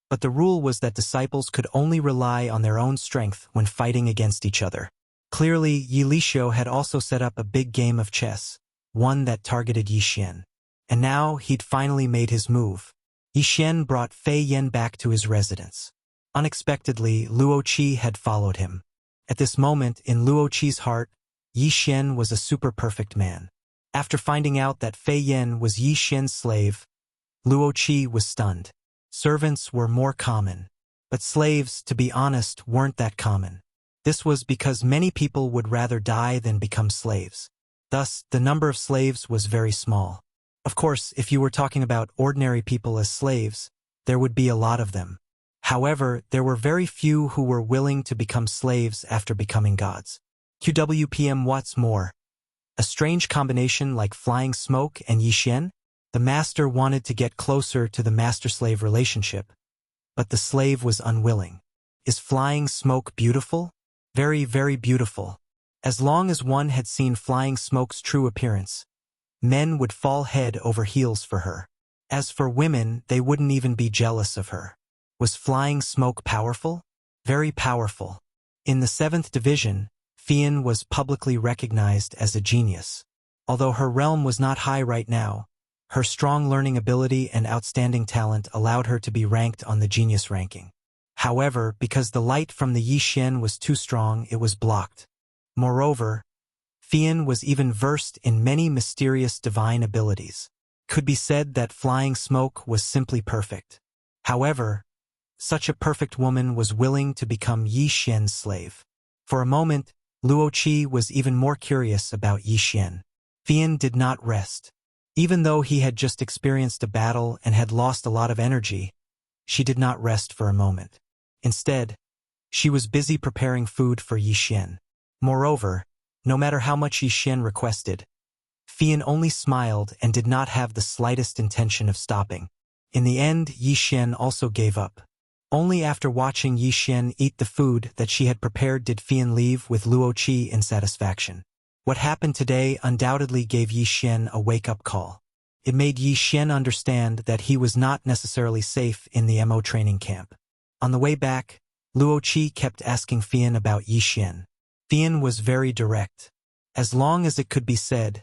but the rule was that disciples could only rely on their own strength when fighting against each other. Clearly, Yi Lixio had also set up a big game of chess, one that targeted Yi Xian. And now he'd finally made his move. Yi Xian brought Fei Yen back to his residence. Unexpectedly, Luo Qi had followed him. At this moment, in Luo Qi's heart, Yi Xian was a super-perfect man. After finding out that Fei Yen was Yi Xian's slave, Luo Qi was stunned. Servants were more common, but slaves, to be honest, weren't that common. This was because many people would rather die than become slaves. Thus, the number of slaves was very small. Of course, if you were talking about ordinary people as slaves, there would be a lot of them. However, there were very few who were willing to become slaves after becoming gods. QWPM what's more? A strange combination like flying smoke and Yi Xian? The master wanted to get closer to the master-slave relationship, but the slave was unwilling. Is flying smoke beautiful? Very, very beautiful. As long as one had seen flying smoke's true appearance, men would fall head over heels for her. As for women, they wouldn't even be jealous of her. Was flying smoke powerful? Very powerful. In the 7th division, Fian was publicly recognized as a genius. Although her realm was not high right now, her strong learning ability and outstanding talent allowed her to be ranked on the genius ranking. However, because the light from the Yi Xian was too strong, it was blocked. Moreover, Fian was even versed in many mysterious divine abilities. Could be said that flying smoke was simply perfect. However, such a perfect woman was willing to become Yi Xian's slave. For a moment, Luo Qi was even more curious about Yi Xian. Fian did not rest. Even though he had just experienced a battle and had lost a lot of energy, she did not rest for a moment. Instead, she was busy preparing food for Yi Xian. Moreover, no matter how much Yi Xian requested, Fian only smiled and did not have the slightest intention of stopping. In the end, Yi Xian also gave up. Only after watching Yi Xian eat the food that she had prepared did Fian leave with Luo Qi in satisfaction. What happened today undoubtedly gave Yi Xian a wake-up call. It made Yi Xian understand that he was not necessarily safe in the MO training camp. On the way back, Luo Qi kept asking Fian about Yi Xian. Fian was very direct. As long as it could be said,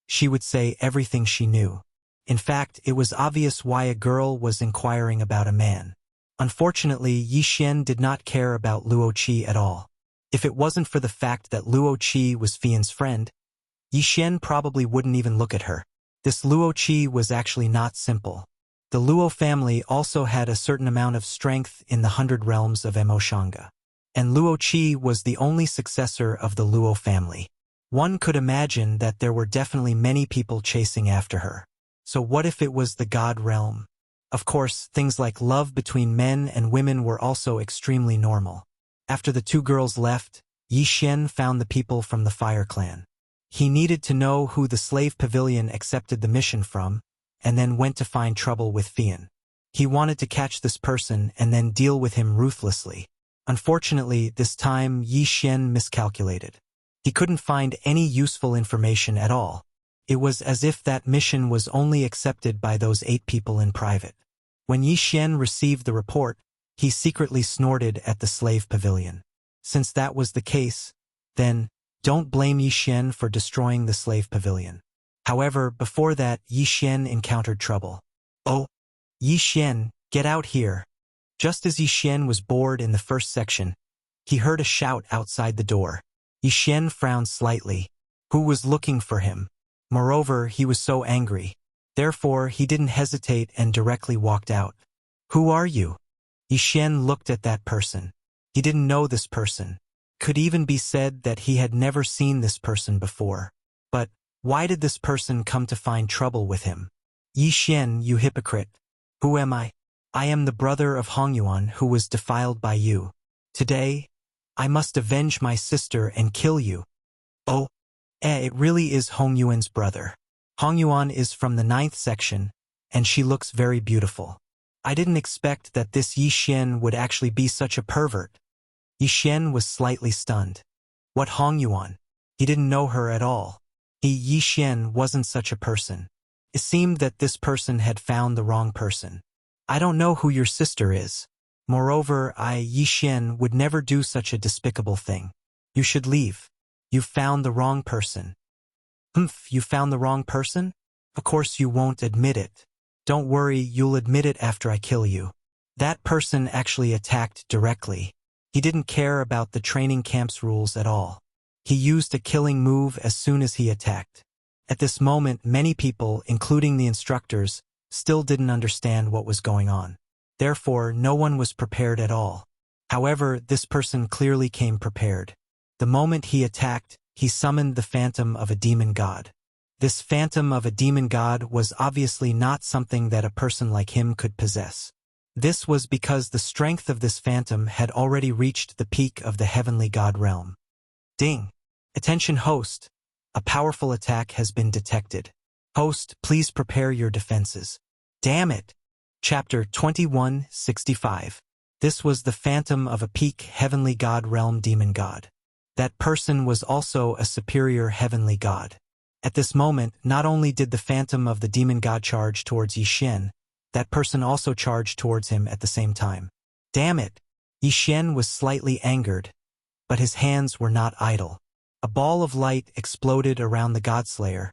she would say everything she knew. In fact, it was obvious why a girl was inquiring about a man. Unfortunately, Yi Xian did not care about Luo Qi at all. If it wasn't for the fact that Luo Qi was Fian's friend, Yi Xian probably wouldn't even look at her. This Luo Qi was actually not simple. The Luo family also had a certain amount of strength in the 100 realms of Mo Shanga. And Luo Qi was the only successor of the Luo family. One could imagine that there were definitely many people chasing after her. So what if it was the God realm? Of course, things like love between men and women were also extremely normal. After the two girls left, Yi Xian found the people from the Fire Clan. He needed to know who the slave pavilion accepted the mission from, and then went to find trouble with Fian. He wanted to catch this person and then deal with him ruthlessly. Unfortunately, this time Yi Xian miscalculated. He couldn't find any useful information at all. It was as if that mission was only accepted by those 8 people in private. When Yi Xian received the report, He secretly snorted at the slave pavilion. Since that was the case, then, don't blame Yi Xian for destroying the slave pavilion. However, before that, Yi Xian encountered trouble. Oh, Yi Xian, get out here. Just as Yi Xian was bored in the first section, he heard a shout outside the door. Yi Xian frowned slightly. Who was looking for him? Moreover, he was so angry. Therefore, he didn't hesitate and directly walked out. Who are you? Yi Xian looked at that person. He didn't know this person. Could even be said that he had never seen this person before. But, why did this person come to find trouble with him? Yi Xian, you hypocrite. Who am I? I am the brother of Hongyuan who was defiled by you. Today, I must avenge my sister and kill you. Oh, it really is Hongyuan's brother. Hongyuan is from the 9th section, and she looks very beautiful. I didn't expect that this Yi Xian would actually be such a pervert. Yi Xian was slightly stunned. What Hongyuan? He didn't know her at all. Yi Xian wasn't such a person. It seemed that this person had found the wrong person. I don't know who your sister is. Moreover, Yi Xian, would never do such a despicable thing. You should leave. You found the wrong person. You found the wrong person? Of course you won't admit it. Don't worry, you'll admit it after I kill you. That person actually attacked directly. He didn't care about the training camp's rules at all. He used a killing move as soon as he attacked. At this moment, many people, including the instructors, still didn't understand what was going on. Therefore, no one was prepared at all. However, this person clearly came prepared. The moment he attacked, he summoned the phantom of a demon god. This phantom of a demon god was obviously not something that a person like him could possess. This was because the strength of this phantom had already reached the peak of the heavenly god realm. Ding! Attention host! A powerful attack has been detected. Host, please prepare your defenses. Damn it! Chapter 2165. This was the phantom of a peak heavenly god realm demon god. That person was also a superior heavenly god. At this moment, not only did the phantom of the demon god charge towards Yi Xian, that person also charged towards him at the same time. Damn it! Yi Xian was slightly angered, but his hands were not idle. A ball of light exploded around the Godslayer,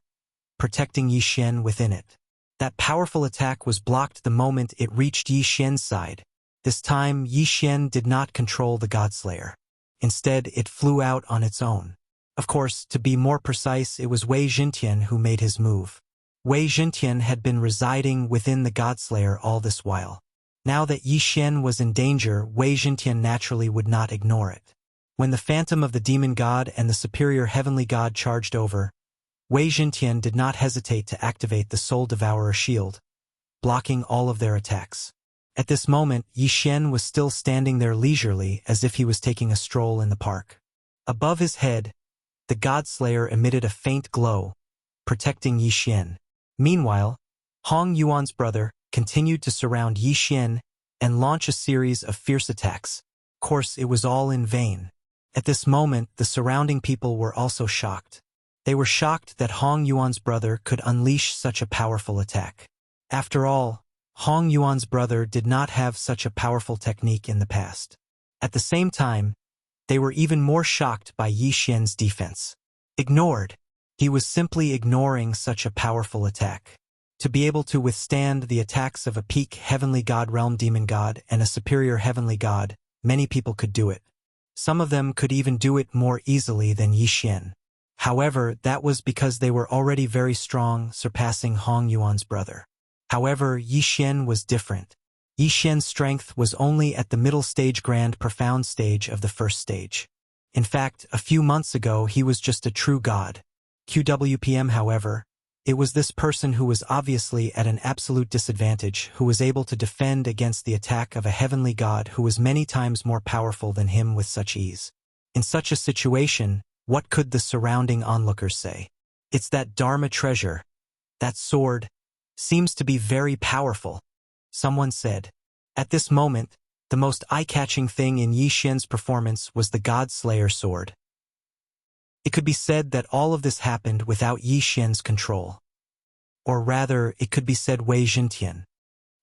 protecting Yi Xian within it. That powerful attack was blocked the moment it reached Yi Xian's side. This time, Yi Xian did not control the Godslayer. Instead, it flew out on its own. Of course, to be more precise, it was Wei Jintian who made his move. Wei Jintian had been residing within the Godslayer all this while. Now that Yi Xian was in danger, Wei Jintian naturally would not ignore it. When the phantom of the demon god and the superior heavenly god charged over, Wei Jintian did not hesitate to activate the Soul Devourer shield, blocking all of their attacks. At this moment, Yi Xian was still standing there leisurely as if he was taking a stroll in the park. Above his head, the Godslayer emitted a faint glow, protecting Yi Xian. Meanwhile, Hong Yuan's brother continued to surround Yi Xian and launch a series of fierce attacks. Of course, it was all in vain. At this moment, the surrounding people were also shocked. They were shocked that Hong Yuan's brother could unleash such a powerful attack. After all, Hong Yuan's brother did not have such a powerful technique in the past. At the same time, they were even more shocked by Yi Xian's defense. Ignored. He was simply ignoring such a powerful attack. To be able to withstand the attacks of a peak heavenly god realm demon god and a superior heavenly god, many people could do it. Some of them could even do it more easily than Yi Xian. However, that was because they were already very strong, surpassing Hong Yuan's brother. However, Yi Xian was different. Yi Xian's strength was only at the middle stage grand profound stage of the first stage. In fact, a few months ago he was just a true god. QWPM, however, it was this person who was obviously at an absolute disadvantage who was able to defend against the attack of a heavenly god who was many times more powerful than him with such ease. In such a situation, what could the surrounding onlookers say? It's that Dharma treasure. That sword seems to be very powerful, someone said. At this moment, the most eye-catching thing in Yi Xian's performance was the God Slayer sword. It could be said that all of this happened without Yi Xian's control. Or rather, it could be said Wei Jintian.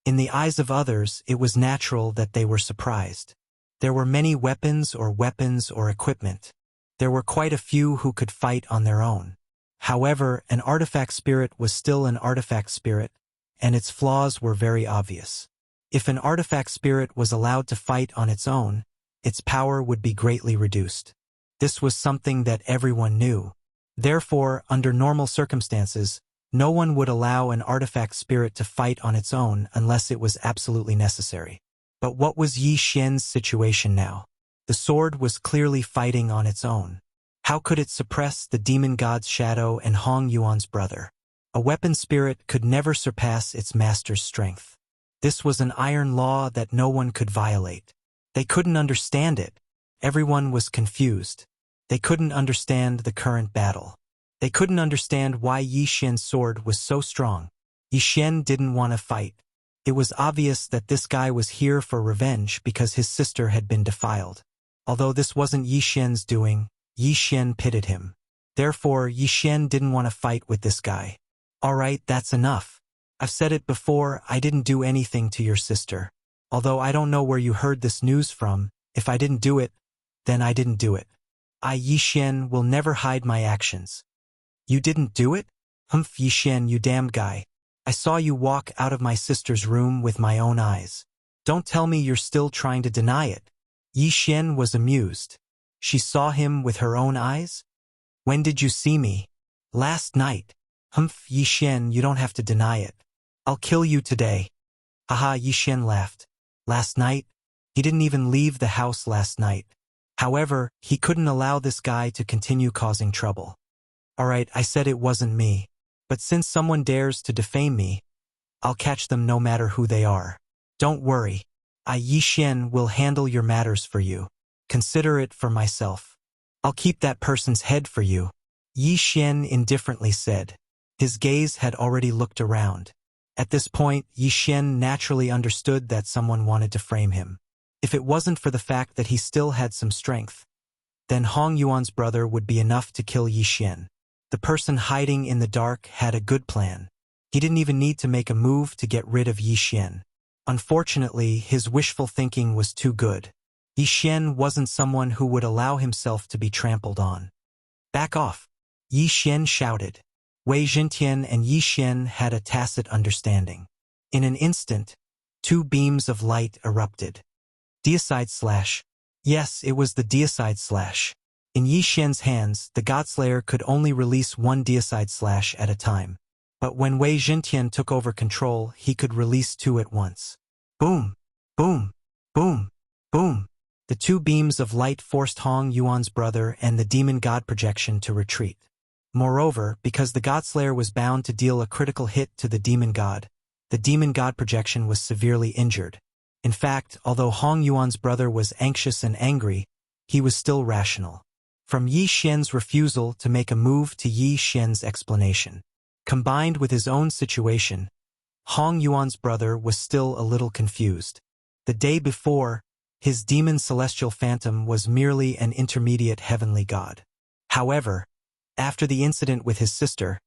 In the eyes of others, it was natural that they were surprised. There were many weapons or equipment. There were quite a few who could fight on their own. However, an artifact spirit was still an artifact spirit, and its flaws were very obvious. If an artifact spirit was allowed to fight on its own, its power would be greatly reduced. This was something that everyone knew. Therefore, under normal circumstances, no one would allow an artifact spirit to fight on its own unless it was absolutely necessary. But what was Yi Xian's situation now? The sword was clearly fighting on its own. How could it suppress the demon god's shadow and Hong Yuan's brother? A weapon spirit could never surpass its master's strength. This was an iron law that no one could violate. They couldn't understand it. Everyone was confused. They couldn't understand the current battle. They couldn't understand why Yi Xian's sword was so strong. Yi Xian didn't want to fight. It was obvious that this guy was here for revenge because his sister had been defiled. Although this wasn't Yi Xian's doing, Yi Xian pitted him. Therefore, Yi Xian didn't want to fight with this guy. Alright, that's enough. I've said it before, I didn't do anything to your sister. Although I don't know where you heard this news from, if I didn't do it, then I didn't do it. I, Yi Xian, will never hide my actions. You didn't do it? Humph, Yi Xian, you damned guy. I saw you walk out of my sister's room with my own eyes. Don't tell me you're still trying to deny it. Yi Xian was amused. She saw him with her own eyes? When did you see me? Last night. Humph, Yi Xian, you don't have to deny it. I'll kill you today. Haha, Yi Xian laughed. Last night? He didn't even leave the house last night. However, he couldn't allow this guy to continue causing trouble. Alright, I said it wasn't me. But since someone dares to defame me, I'll catch them no matter who they are. Don't worry. I, Yi Xian, will handle your matters for you. Consider it for myself. I'll keep that person's head for you. Yi Xian indifferently said. His gaze had already looked around. At this point, Yi Xian naturally understood that someone wanted to frame him. If it wasn't for the fact that he still had some strength, then Hong Yuan's brother would be enough to kill Yi Xian. The person hiding in the dark had a good plan. He didn't even need to make a move to get rid of Yi Xian. Unfortunately, his wishful thinking was too good. Yi Xian wasn't someone who would allow himself to be trampled on. Back off! Yi Xian shouted. Wei Zhentian and Yi Xian had a tacit understanding. In an instant, two beams of light erupted. Deicide slash. Yes, it was the deicide slash. In Yi Xian's hands, the Godslayer could only release one deicide slash at a time. But when Wei Zhentian took over control, he could release two at once. Boom! Boom! Boom! Boom! The two beams of light forced Hong Yuan's brother and the demon god projection to retreat. Moreover, because the Godslayer was bound to deal a critical hit to the demon god projection was severely injured. In fact, although Hong Yuan's brother was anxious and angry, he was still rational. From Yi Xian's refusal to make a move to Yi Xian's explanation, combined with his own situation, Hong Yuan's brother was still a little confused. The day before, his demon celestial phantom was merely an intermediate heavenly god. However, after the incident with his sister,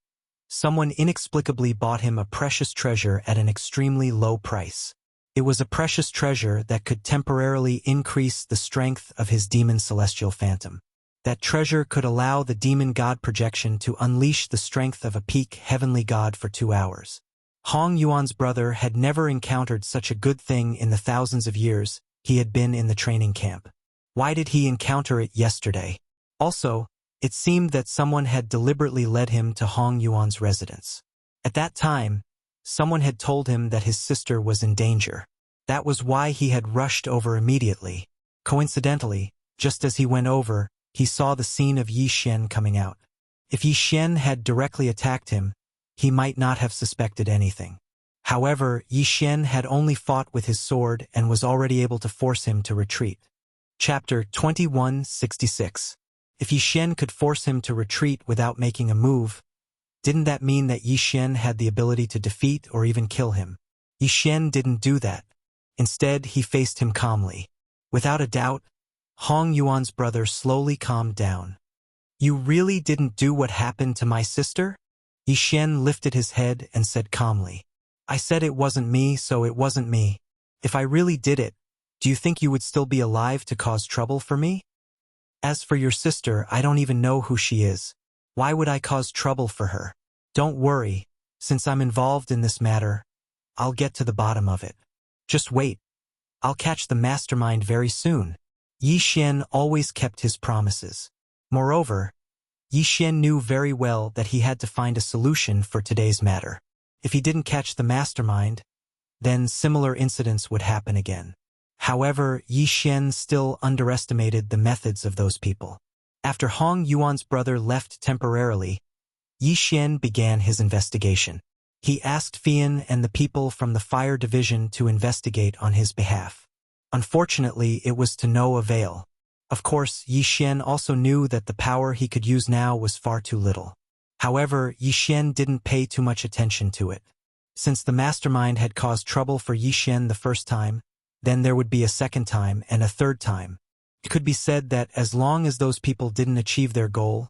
someone inexplicably bought him a precious treasure at an extremely low price. It was a precious treasure that could temporarily increase the strength of his demon celestial phantom. That treasure could allow the demon god projection to unleash the strength of a peak heavenly god for 2 hours. Hong Yuan's brother had never encountered such a good thing in the thousands of years he had been in the training camp. Why did he encounter it yesterday? Also, it seemed that someone had deliberately led him to Hong Yuan's residence. At that time, someone had told him that his sister was in danger. That was why he had rushed over immediately. Coincidentally, just as he went over, he saw the scene of Yi Xian coming out. If Yi Xian had directly attacked him, he might not have suspected anything. However, Yi Xian had only fought with his sword and was already able to force him to retreat. Chapter 2166. If Yi Xian could force him to retreat without making a move, didn't that mean that Yi Xian had the ability to defeat or even kill him? Yi Xian didn't do that. Instead, he faced him calmly. Without a doubt, Hong Yuan's brother slowly calmed down. You really didn't do what happened to my sister? Yi Xian lifted his head and said calmly. I said it wasn't me, so it wasn't me. If I really did it, do you think you would still be alive to cause trouble for me? As for your sister, I don't even know who she is. Why would I cause trouble for her? Don't worry, since I'm involved in this matter, I'll get to the bottom of it. Just wait. I'll catch the mastermind very soon. Yi Xian always kept his promises. Moreover, Yi Xian knew very well that he had to find a solution for today's matter. If he didn't catch the mastermind, then similar incidents would happen again. However, Yi Xian still underestimated the methods of those people. After Hong Yuan's brother left temporarily, Yi Xian began his investigation. He asked Fian and the people from the fire division to investigate on his behalf. Unfortunately, it was to no avail. Of course, Yi Xian also knew that the power he could use now was far too little. However, Yi Xian didn't pay too much attention to it. Since the mastermind had caused trouble for Yi Xian the first time, then there would be a second time and a third time. It could be said that as long as those people didn't achieve their goal,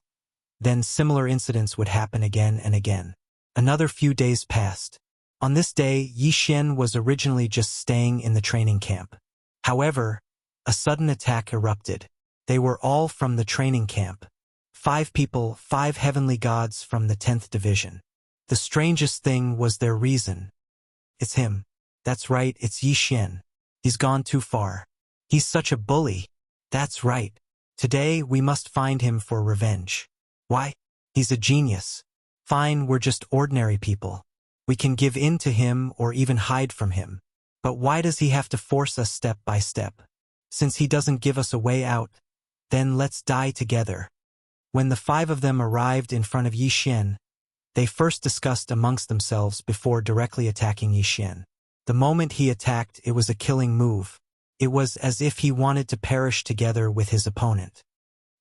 then similar incidents would happen again and again. Another few days passed. On this day, Yi Xian was originally just staying in the training camp. However, a sudden attack erupted. They were all from the training camp. 5 people, 5 heavenly gods from the 10th division. The strangest thing was their reason. It's him. That's right, it's Yi Xian. He's gone too far. He's such a bully. That's right. Today we must find him for revenge. Why? He's a genius. Fine, we're just ordinary people. We can give in to him or even hide from him. But why does he have to force us step by step? Since he doesn't give us a way out, then let's die together. When the 5 of them arrived in front of Yi Xian, they first discussed amongst themselves before directly attacking Yi Xian. The moment he attacked, it was a killing move. It was as if he wanted to perish together with his opponent.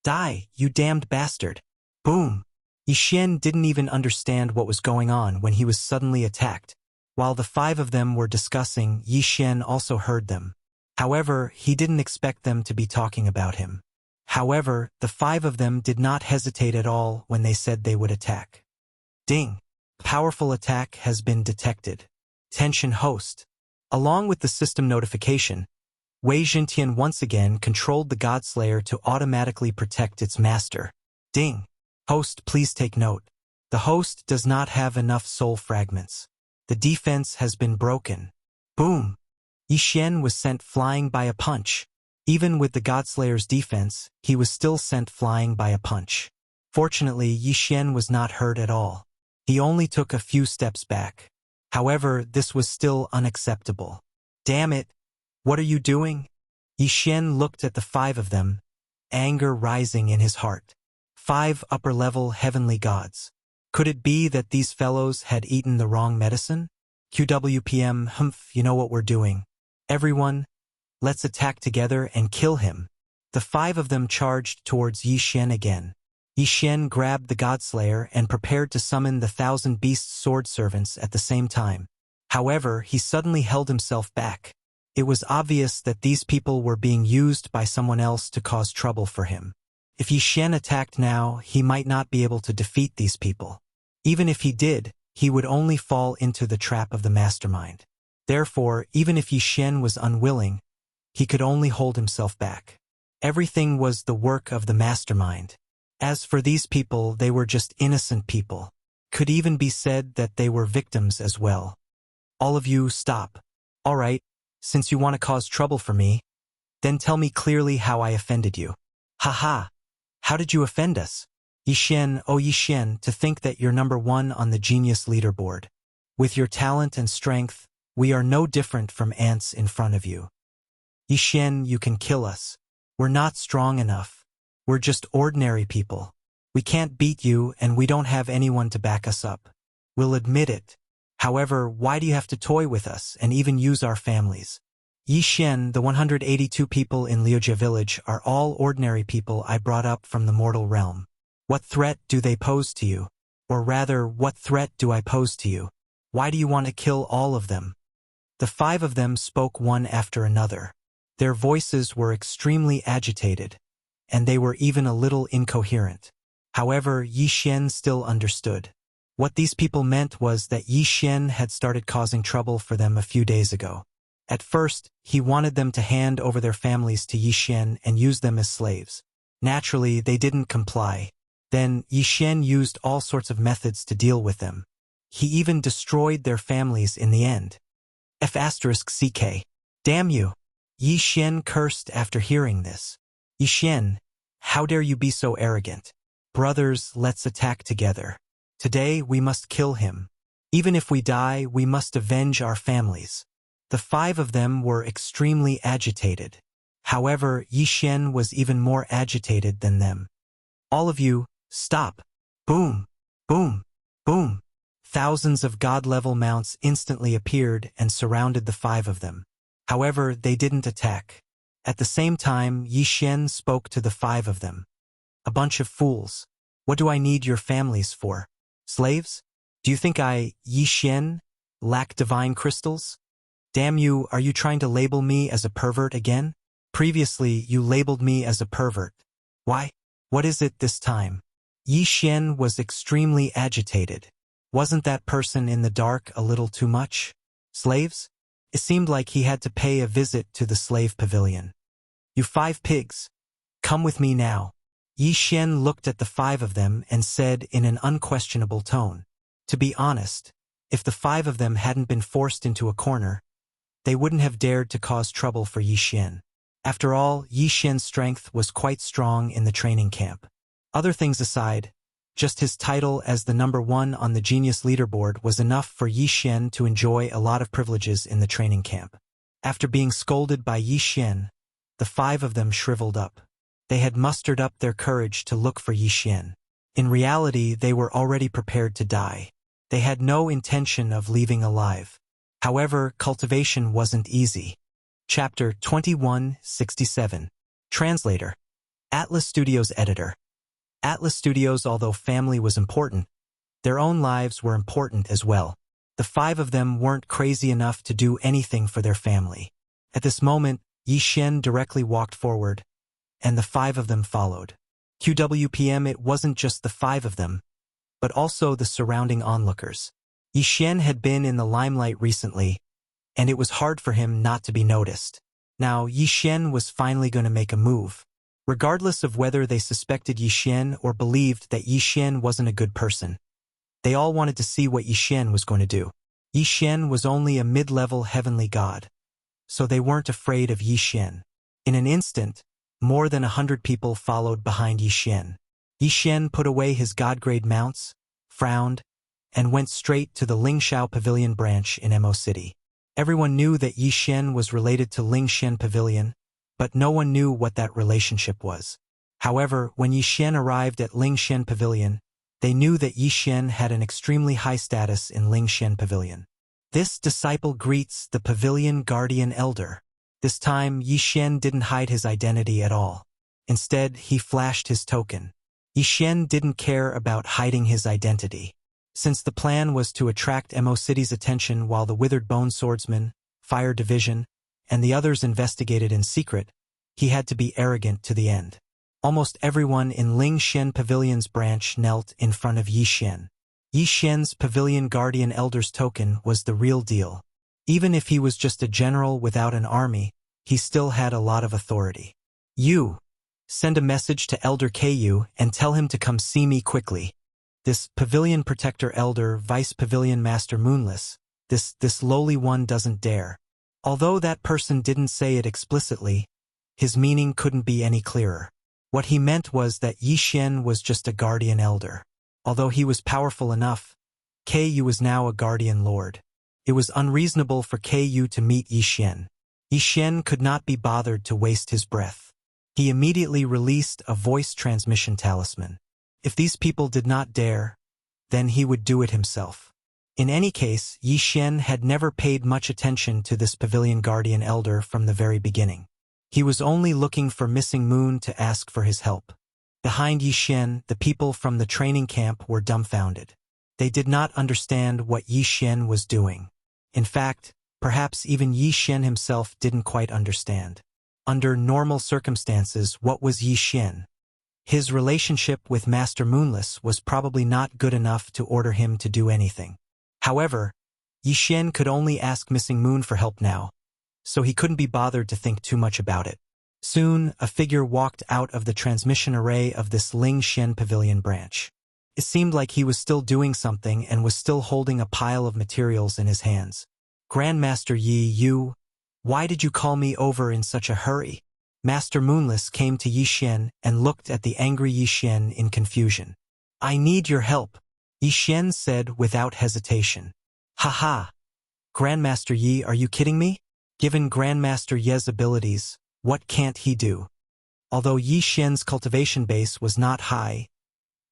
Die, you damned bastard! Boom! Yi Xian didn't even understand what was going on when he was suddenly attacked. While the 5 of them were discussing, Yi Xian also heard them. However, he didn't expect them to be talking about him. However, the 5 of them did not hesitate at all when they said they would attack. Ding! Powerful attack has been detected. Tension host. Along with the system notification, Wei Jintian once again controlled the Godslayer to automatically protect its master. Ding! Host, please take note. The host does not have enough soul fragments. The defense has been broken. Boom! Yi Xian was sent flying by a punch. Even with the Godslayer's defense, he was still sent flying by a punch. Fortunately, Yi Xian was not hurt at all. He only took a few steps back. However, this was still unacceptable. Damn it! What are you doing? Yi Xian looked at the 5 of them, anger rising in his heart. 5 upper-level heavenly gods. Could it be that these fellows had eaten the wrong medicine? QWPM, humph, you know what we're doing. Everyone, let's attack together and kill him. The 5 of them charged towards Yi Xian again. Yi Xian grabbed the Godslayer and prepared to summon the 1,000 beast sword servants at the same time. However, he suddenly held himself back. It was obvious that these people were being used by someone else to cause trouble for him. If Yi Xian attacked now, he might not be able to defeat these people. Even if he did, he would only fall into the trap of the mastermind. Therefore, even if Yi Xian was unwilling, he could only hold himself back. Everything was the work of the mastermind. As for these people, they were just innocent people. Could even be said that they were victims as well. All of you, stop. All right, since you want to cause trouble for me, then tell me clearly how I offended you. Haha. How did you offend us? Yi Xian, oh Yi Xian, to think that you're number 1 on the genius leaderboard. With your talent and strength, we are no different from ants in front of you. Yi Xian, you can kill us. We're not strong enough. We're just ordinary people. We can't beat you and we don't have anyone to back us up. We'll admit it. However, why do you have to toy with us and even use our families? Yi Xian, the 182 people in Liujia village are all ordinary people I brought up from the mortal realm. What threat do they pose to you? Or rather, what threat do I pose to you? Why do you want to kill all of them? The 5 of them spoke one after another. Their voices were extremely agitated, and they were even a little incoherent. However, Yi Xian still understood. What these people meant was that Yi Xian had started causing trouble for them a few days ago. At first, he wanted them to hand over their families to Yi Xian and use them as slaves. Naturally, they didn't comply. Then, Yi Xian used all sorts of methods to deal with them. He even destroyed their families in the end. F***CK. Damn you! Yi Xian cursed after hearing this. Yi Xian, how dare you be so arrogant? Brothers, let's attack together. Today we must kill him. Even if we die, we must avenge our families. The 5 of them were extremely agitated. However, Yi Xian was even more agitated than them. All of you, stop! Boom! Boom! Boom! Thousands of god-level mounts instantly appeared and surrounded the 5 of them. However, they didn't attack. At the same time, Yi Xian spoke to the 5 of them. A bunch of fools. What do I need your families for? Slaves? Do you think I, Yi Xian, lack divine crystals? Damn you, are you trying to label me as a pervert again? Previously, you labeled me as a pervert. Why? What is it this time? Yi Xian was extremely agitated. Wasn't that person in the dark a little too much? Slaves? It seemed like he had to pay a visit to the slave pavilion. You 5 pigs. Come with me now. Yi Xian looked at the 5 of them and said in an unquestionable tone. To be honest, if the 5 of them hadn't been forced into a corner, they wouldn't have dared to cause trouble for Yi Xian. After all, Yi Xian's strength was quite strong in the training camp. Other things aside, just his title as the number 1 on the genius leaderboard was enough for Yi Xian to enjoy a lot of privileges in the training camp. After being scolded by Yi Xian, the 5 of them shriveled up. They had mustered up their courage to look for Yi Xian. In reality, they were already prepared to die. They had no intention of leaving alive. However, cultivation wasn't easy. Chapter 2167. Translator. Atlas Studios Editor. Atlas Studios, although family was important, their own lives were important as well. The 5 of them weren't crazy enough to do anything for their family. At this moment, Yi Xian directly walked forward, and the 5 of them followed. QWPM, it wasn't just the 5 of them, but also the surrounding onlookers. Yi Xian had been in the limelight recently, and it was hard for him not to be noticed. Now, Yi Xian was finally going to make a move. Regardless of whether they suspected Yi Xian or believed that Yi Xian wasn't a good person, they all wanted to see what Yi Xian was going to do. Yi Xian was only a mid-level heavenly god, so they weren't afraid of Yi Xian. In an instant, more than 100 people followed behind Yi Xian. Yi Xian put away his god-grade mounts, frowned, and went straight to the Lingxiao Pavilion branch in Mo City. Everyone knew that Yi Xian was related to Lingxian Pavilion, but no one knew what that relationship was. However, when Yi Xian arrived at Lingxian Pavilion, they knew that Yi Xian had an extremely high status in Lingxian Pavilion. This disciple greets the Pavilion Guardian Elder. This time, Yi Xian didn't hide his identity at all. Instead, he flashed his token. Yi Xian didn't care about hiding his identity. Since the plan was to attract Mo City's attention while the Withered Bone Swordsman, Fire Division, and the others investigated in secret, he had to be arrogant to the end. Almost everyone in Lingxian Pavilion's branch knelt in front of Yi Xian. Yi Xian's Pavilion Guardian Elder's token was the real deal. Even if he was just a general without an army, he still had a lot of authority. You, send a message to Elder Ku and tell him to come see me quickly. This Pavilion Protector Elder, Vice Pavilion Master Moonless, this lowly one doesn't dare. Although that person didn't say it explicitly, his meaning couldn't be any clearer. What he meant was that Yi Xian was just a guardian elder. Although he was powerful enough, Ku was now a guardian lord. It was unreasonable for Ku to meet Yi Xian. Yi Xian could not be bothered to waste his breath. He immediately released a voice transmission talisman. If these people did not dare, then he would do it himself. In any case, Yi Xian had never paid much attention to this Pavilion Guardian Elder from the very beginning. He was only looking for Missing Moon to ask for his help. Behind Yi Xian, the people from the training camp were dumbfounded. They did not understand what Yi Xian was doing. In fact, perhaps even Yi Xian himself didn't quite understand. Under normal circumstances, what was Yi Xian? His relationship with Master Moonless was probably not good enough to order him to do anything. However, Yi Xian could only ask Missing Moon for help now, so he couldn't be bothered to think too much about it. Soon, a figure walked out of the transmission array of this Ling Xian Pavilion branch. It seemed like he was still doing something and was still holding a pile of materials in his hands. Grandmaster Yi, why did you call me over in such a hurry? Master Moonless came to Yi Xian and looked at the angry Yi Xian in confusion. I need your help, Yi Xian said without hesitation. Haha. Grandmaster Yi, are you kidding me? Given Grandmaster Ye's abilities, what can't he do? Although Yi Xian's cultivation base was not high,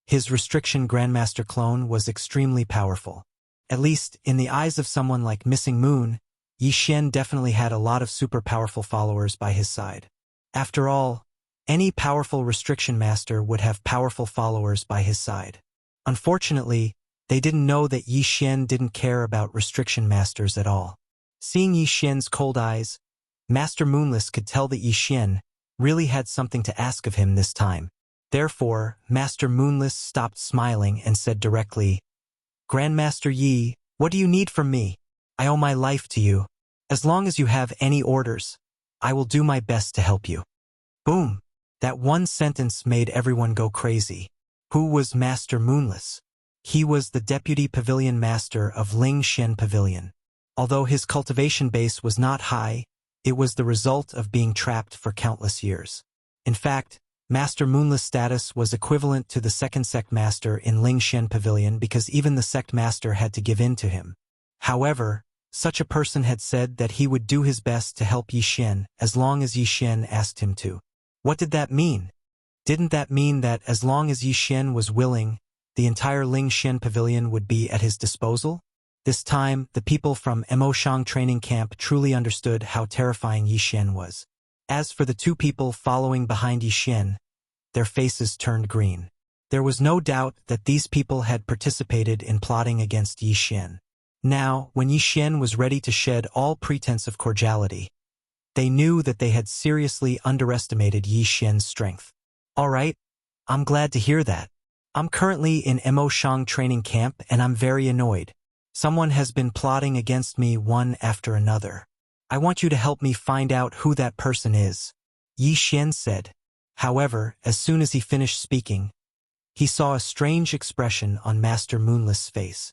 his restriction Grandmaster clone was extremely powerful. At least, in the eyes of someone like Missing Moon, Yi Xian definitely had a lot of super powerful followers by his side. After all, any powerful restriction master would have powerful followers by his side. Unfortunately, they didn't know that Yi Xian didn't care about restriction masters at all. Seeing Yi Xian's cold eyes, Master Moonless could tell that Yi Xian really had something to ask of him this time. Therefore, Master Moonless stopped smiling and said directly, Grandmaster Yi, what do you need from me? I owe my life to you. As long as you have any orders, I will do my best to help you. Boom! That one sentence made everyone go crazy. Who was Master Moonless? He was the Deputy Pavilion Master of Ling Xian Pavilion. Although his cultivation base was not high, it was the result of being trapped for countless years. In fact, Master Moonless' status was equivalent to the second sect master in Ling Xian Pavilion because even the sect master had to give in to him. However, such a person had said that he would do his best to help Yi Xian as long as Yi Xian asked him to. What did that mean? Didn't that mean that as long as Yi Xian was willing, the entire Ling Xian Pavilion would be at his disposal? This time, the people from Emoshang training camp truly understood how terrifying Yi Xian was. As for the two people following behind Yi Xian, their faces turned green. There was no doubt that these people had participated in plotting against Yi Xian. Now, when Yi Xian was ready to shed all pretense of cordiality, they knew that they had seriously underestimated Yi Xian's strength. All right, I'm glad to hear that. I'm currently in Emoshang training camp and I'm very annoyed. Someone has been plotting against me one after another. I want you to help me find out who that person is, Yi Xian said. However, as soon as he finished speaking, he saw a strange expression on Master Moonless' face.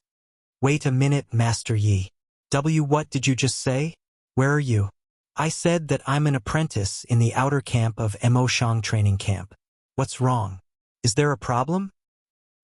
Wait a minute, Master Yi. What did you just say? Where are you? I said that I'm an apprentice in the outer camp of Emoshang training camp. What's wrong? Is there a problem?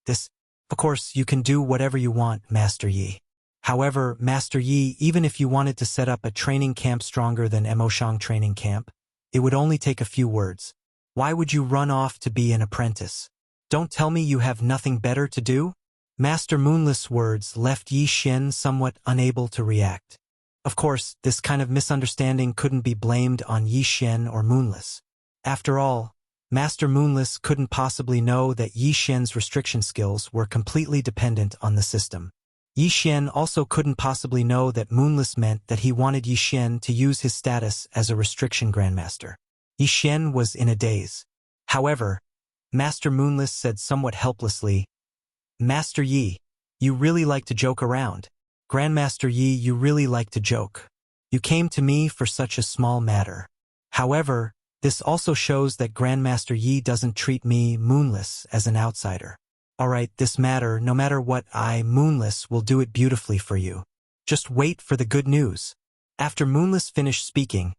Of course, you can do whatever you want, Master Yi. However, Master Yi, even if you wanted to set up a training camp stronger than Emoshang training camp, it would only take a few words. Why would you run off to be an apprentice? Don't tell me you have nothing better to do? Master Moonless' words left Yi Xian somewhat unable to react. Of course, this kind of misunderstanding couldn't be blamed on Yi Xian or Moonless. After all, Master Moonless couldn't possibly know that Yi Xian's restriction skills were completely dependent on the system. Yi Xian also couldn't possibly know that Moonless meant that he wanted Yi Xian to use his status as a restriction grandmaster. Yi Xian was in a daze. However, Master Moonless said somewhat helplessly, Master Yi, you really like to joke around. Grandmaster Yi, you really like to joke. You came to me for such a small matter. However, this also shows that Grandmaster Yi doesn't treat me, Moonless, as an outsider. Alright, this matter, no matter what, I, Moonless, will do it beautifully for you. Just wait for the good news. After Moonless finished speaking,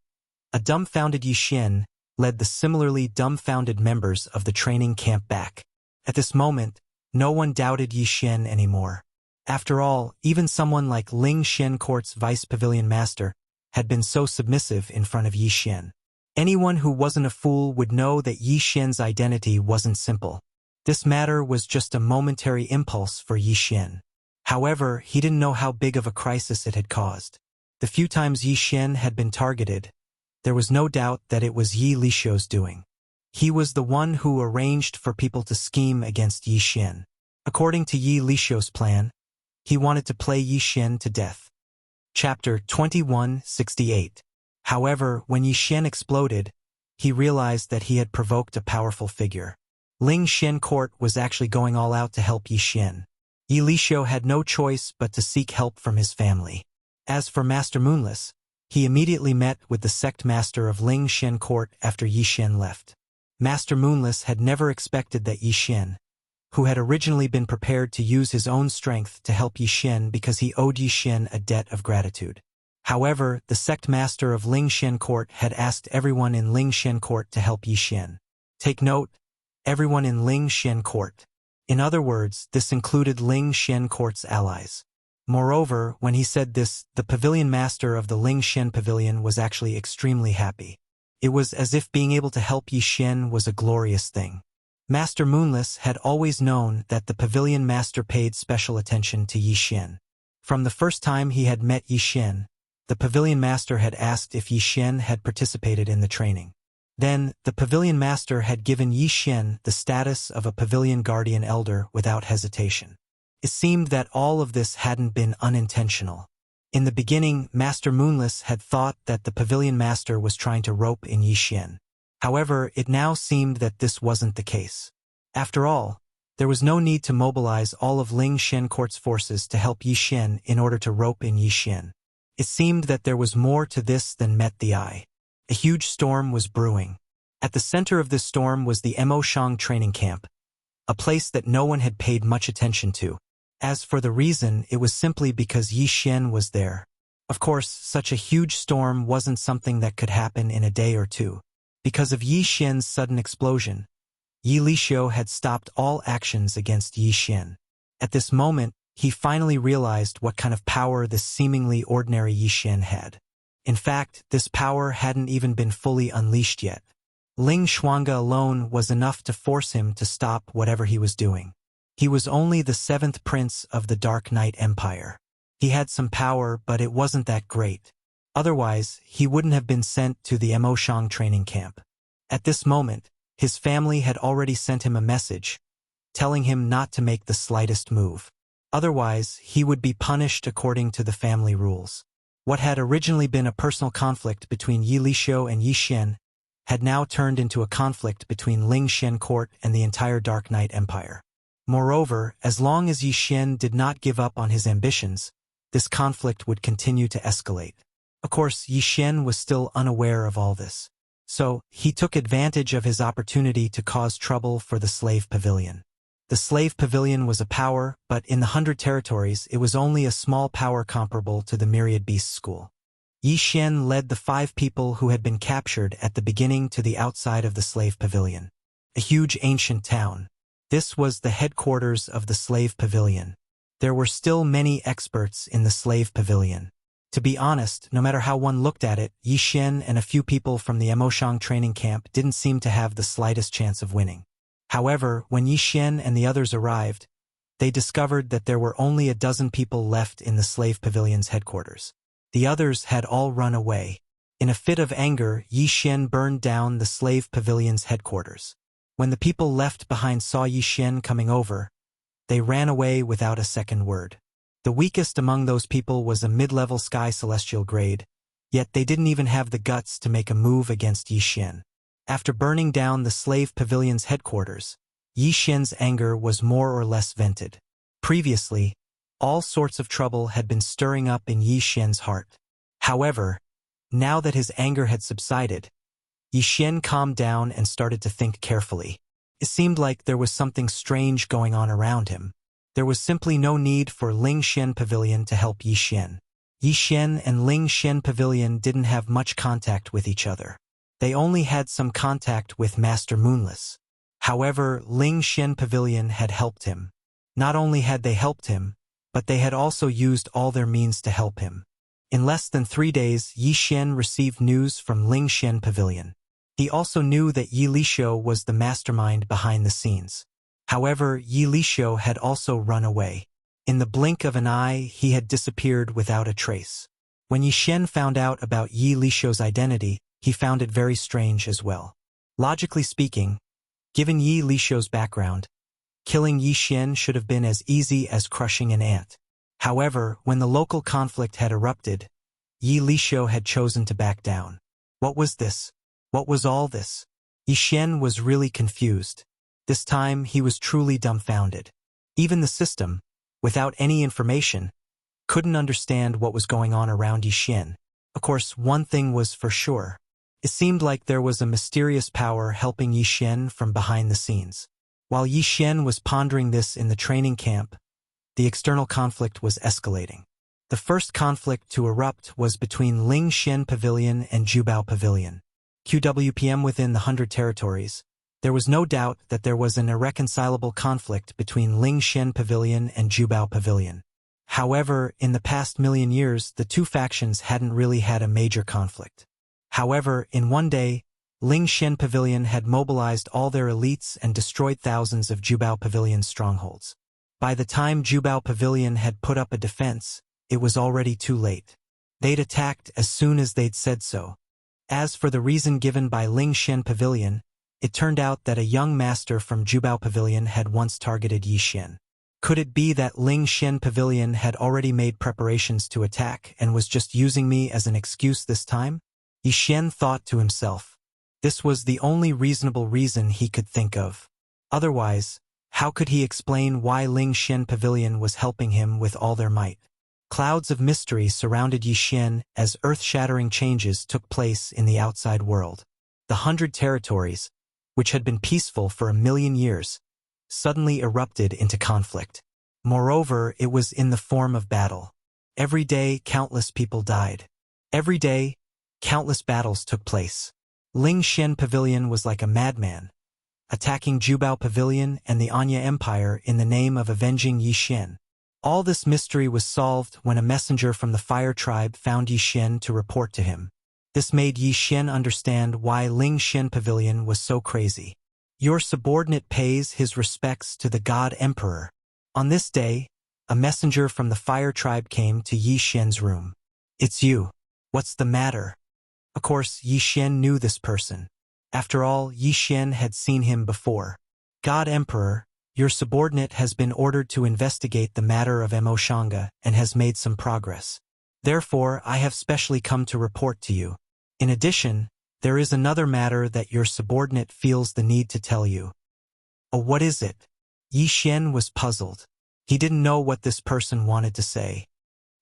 a dumbfounded Yi Xian led the similarly dumbfounded members of the training camp back. At this moment, no one doubted Yi Xian anymore. After all, even someone like Ling Xian Court's Vice Pavilion Master had been so submissive in front of Yi Xian. Anyone who wasn't a fool would know that Yi Xian's identity wasn't simple. This matter was just a momentary impulse for Yi Xian. However, he didn't know how big of a crisis it had caused. The few times Yi Xian had been targeted, there was no doubt that it was Yi Lixuo's doing. He was the one who arranged for people to scheme against Yi Xian. According to Yi Lixuo's plan, he wanted to play Yi Xian to death. Chapter 2168. However, when Yi Xian exploded, he realized that he had provoked a powerful figure. Ling Xin court was actually going all out to help Yi Xin. Yi Lishou had no choice but to seek help from his family. As for Master Moonless, he immediately met with the sect master of Ling Xin court after Yi Xin left. Master Moonless had never expected that Yi Xin, who had originally been prepared to use his own strength to help Yi Xin because he owed Yi Xin a debt of gratitude. However, the sect master of Ling Xin court had asked everyone in Ling Xin court to help Yi Xin. Take note, everyone in Ling Xin court. In other words, this included Ling Xin court's allies. Moreover, when he said this, the pavilion master of the Ling Xin pavilion was actually extremely happy. It was as if being able to help Yi Xin was a glorious thing. Master Moonless had always known that the pavilion master paid special attention to Yi Xin. From the first time he had met Yi Xin, the pavilion master had asked if Yi Xin had participated in the training. Then, the pavilion master had given Yi Xin the status of a pavilion guardian elder without hesitation. It seemed that all of this hadn't been unintentional. In the beginning, Master Moonless had thought that the pavilion master was trying to rope in Yi Xin. However, it now seemed that this wasn't the case. After all, there was no need to mobilize all of Ling Xin court's forces to help Yi Xin in order to rope in Yi Xin. It seemed that there was more to this than met the eye. A huge storm was brewing. At the center of this storm was the Emoshang training camp, a place that no one had paid much attention to. As for the reason, it was simply because Yi Xin was there. Of course, such a huge storm wasn't something that could happen in a day or two. Because of Yi Xin's sudden explosion, Yi Lishou had stopped all actions against Yi Xin. At this moment, he finally realized what kind of power this seemingly ordinary Yi Xin had. In fact, this power hadn't even been fully unleashed yet. Ling Xuanga alone was enough to force him to stop whatever he was doing. He was only the 7th prince of the Dark Knight Empire. He had some power, but it wasn't that great. Otherwise, he wouldn't have been sent to the Emoshang training camp. At this moment, his family had already sent him a message, telling him not to make the slightest move. Otherwise, he would be punished according to the family rules. What had originally been a personal conflict between Yi Lishou and Yi Xin had now turned into a conflict between Ling Xin court and the entire Dark Knight Empire. Moreover, as long as Yi Xin did not give up on his ambitions, this conflict would continue to escalate. Of course, Yi Xin was still unaware of all this. So, he took advantage of his opportunity to cause trouble for the slave pavilion. The slave pavilion was a power, but in the 100 territories it was only a small power comparable to the Myriad Beast School. Yi Xin led the 5 people who had been captured at the beginning to the outside of the slave pavilion. A huge ancient town. This was the headquarters of the slave pavilion. There were still many experts in the slave pavilion. To be honest, no matter how one looked at it, Yi Xin and a few people from the Emoshang training camp didn't seem to have the slightest chance of winning. However, when Yi Xin and the others arrived, they discovered that there were only a dozen people left in the slave pavilion's headquarters. The others had all run away. In a fit of anger, Yi Xin burned down the slave pavilion's headquarters. When the people left behind saw Yi Xin coming over, they ran away without a second word. The weakest among those people was a mid-level sky celestial grade, yet they didn't even have the guts to make a move against Yi Xin. After burning down the slave pavilion's headquarters, Yi Xin's anger was more or less vented. Previously, all sorts of trouble had been stirring up in Yi Xin's heart. However, now that his anger had subsided, Yi Xin calmed down and started to think carefully. It seemed like there was something strange going on around him. There was simply no need for Ling Xin Pavilion to help Yi Xin. Yi Xin and Ling Xin Pavilion didn't have much contact with each other. They only had some contact with Master Moonless. However, Ling Xin Pavilion had helped him. Not only had they helped him, but they had also used all their means to help him. In less than 3 days, Yi Xin received news from Ling Xin Pavilion. He also knew that Yi Lishou was the mastermind behind the scenes. However, Yi Lishou had also run away. In the blink of an eye, he had disappeared without a trace. When Yi Xin found out about Yi Lishou's identity, he found it very strange as well. Logically speaking, given Yi Lishou's background, killing Yi Xin should have been as easy as crushing an ant. However, when the local conflict had erupted, Yi Lishou had chosen to back down. What was this? What was all this? Yi Xin was really confused. This time he was truly dumbfounded. Even the system, without any information, couldn't understand what was going on around Yixin. Of course, one thing was for sure. It seemed like there was a mysterious power helping Yixin from behind the scenes. While Yixin was pondering this in the training camp, the external conflict was escalating. The first conflict to erupt was between Ling Xin Pavilion and Jubao Pavilion. QWPM within the 100 territories. There was no doubt that there was an irreconcilable conflict between Ling Xin Pavilion and Jubao Pavilion. However, in the past million years, the two factions hadn't really had a major conflict. However, in one day, Ling Xin Pavilion had mobilized all their elites and destroyed thousands of Jubao Pavilion's strongholds. By the time Jubao Pavilion had put up a defense, it was already too late. They'd attacked as soon as they'd said so. As for the reason given by Ling Xin Pavilion, it turned out that a young master from Jubao Pavilion had once targeted Yixin. Could it be that Ling Xin Pavilion had already made preparations to attack and was just using me as an excuse this time? Yixin thought to himself. This was the only reasonable reason he could think of. Otherwise, how could he explain why Ling Xin Pavilion was helping him with all their might? Clouds of mystery surrounded Yixin as earth-shattering changes took place in the outside world. The 100 territories, which had been peaceful for 1,000,000 years, suddenly erupted into conflict. Moreover, it was in the form of battle. Every day, countless people died. Every day, countless battles took place. Ling Xin Pavilion was like a madman, attacking Jubao Pavilion and the Anya Empire in the name of avenging Yixin. All this mystery was solved when a messenger from the Fire Tribe found Yixin to report to him. This made Yixin understand why Ling Xin Pavilion was so crazy. Your subordinate pays his respects to the God Emperor. On this day, a messenger from the Fire Tribe came to Yixin's room. It's you. What's the matter? Of course, Yixin knew this person. After all, Yixin had seen him before. God Emperor, your subordinate has been ordered to investigate the matter of Mo Shanga and has made some progress. Therefore, I have specially come to report to you. In addition, there is another matter that your subordinate feels the need to tell you. Oh, what is it? Yixin was puzzled. He didn't know what this person wanted to say.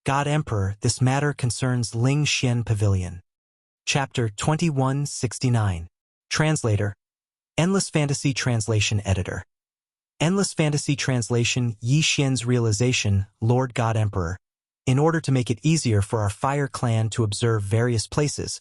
God Emperor, this matter concerns Ling Xin Pavilion. Chapter 2169. Translator. Endless Fantasy Translation Editor. Endless Fantasy Translation. Yixin's realization, Lord God Emperor. In order to make it easier for our Fire Clan to observe various places,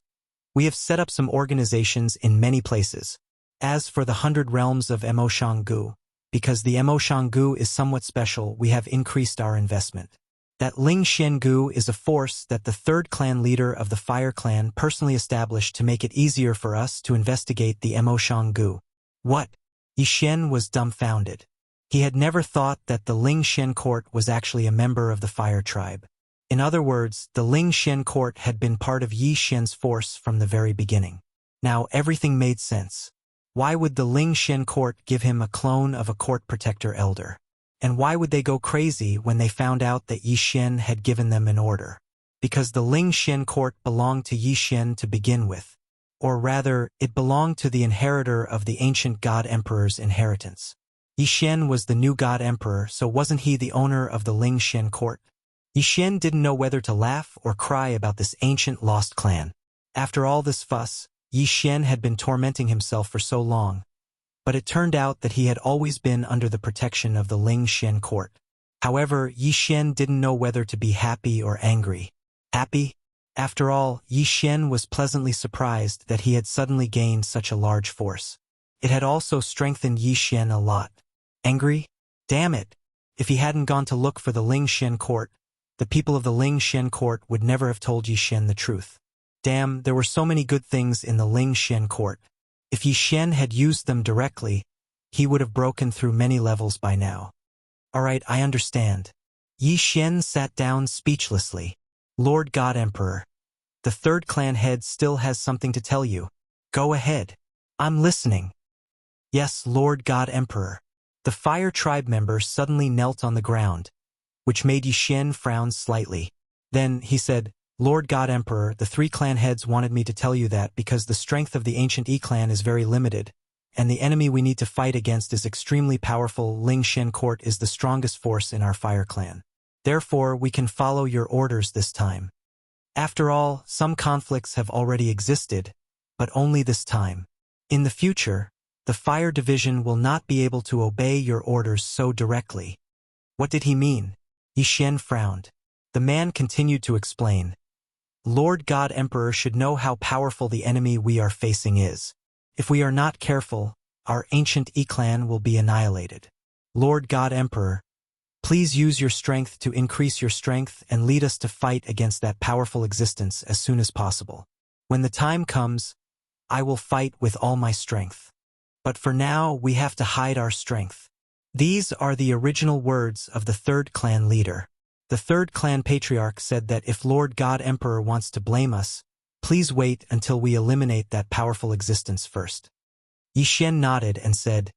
we have set up some organizations in many places. As for the 100 realms of Mo Shanggu, because the Mo Shanggu is somewhat special, we have increased our investment. That Ling Xin Gu is a force that the third clan leader of the Fire Clan personally established to make it easier for us to investigate the Mo Shanggu. What? Yixin was dumbfounded. He had never thought that the Ling Xin court was actually a member of the Fire Tribe. In other words, the Ling Xin court had been part of Yixin's force from the very beginning. Now everything made sense. Why would the Ling Xin court give him a clone of a court protector elder? And why would they go crazy when they found out that Yixin had given them an order? Because the Ling Xin court belonged to Yixin to begin with. Or rather, it belonged to the inheritor of the ancient God Emperor's inheritance. Yixin was the new God Emperor, so wasn't he the owner of the Ling Xin court? Yixin didn't know whether to laugh or cry about this ancient lost clan. After all this fuss, Yixin had been tormenting himself for so long. But it turned out that he had always been under the protection of the Ling Xin court. However, Yixin didn't know whether to be happy or angry. Happy? After all, Yixin was pleasantly surprised that he had suddenly gained such a large force. It had also strengthened Yixin a lot. Angry? Damn it! If he hadn't gone to look for the Ling Xin court, the people of the Ling Xin court would never have told Yixin the truth. Damn, there were so many good things in the Ling Xin court. If Yixin had used them directly, he would have broken through many levels by now. Alright, I understand. Yixin sat down speechlessly. Lord God Emperor. The third clan head still has something to tell you. Go ahead. I'm listening. Yes, Lord God Emperor. The Fire Tribe member suddenly knelt on the ground, which made Yixin frown slightly. Then he said, Lord God Emperor, the 3 clan heads wanted me to tell you that because the strength of the ancient E-clan is very limited, and the enemy we need to fight against is extremely powerful. Ling Shen Court is the strongest force in our fire clan. Therefore, we can follow your orders this time. After all, some conflicts have already existed, but only this time. In the future, the fire division will not be able to obey your orders so directly. What did he mean? Yi Xian frowned. The man continued to explain. Lord God Emperor should know how powerful the enemy we are facing is. If we are not careful, our ancient clan will be annihilated. Lord God Emperor, please use your strength to increase your strength and lead us to fight against that powerful existence as soon as possible. When the time comes, I will fight with all my strength. But for now, we have to hide our strength. These are the original words of the third clan leader. The third clan patriarch said that if Lord God Emperor wants to blame us, please wait until we eliminate that powerful existence first. Yi Xian nodded and said,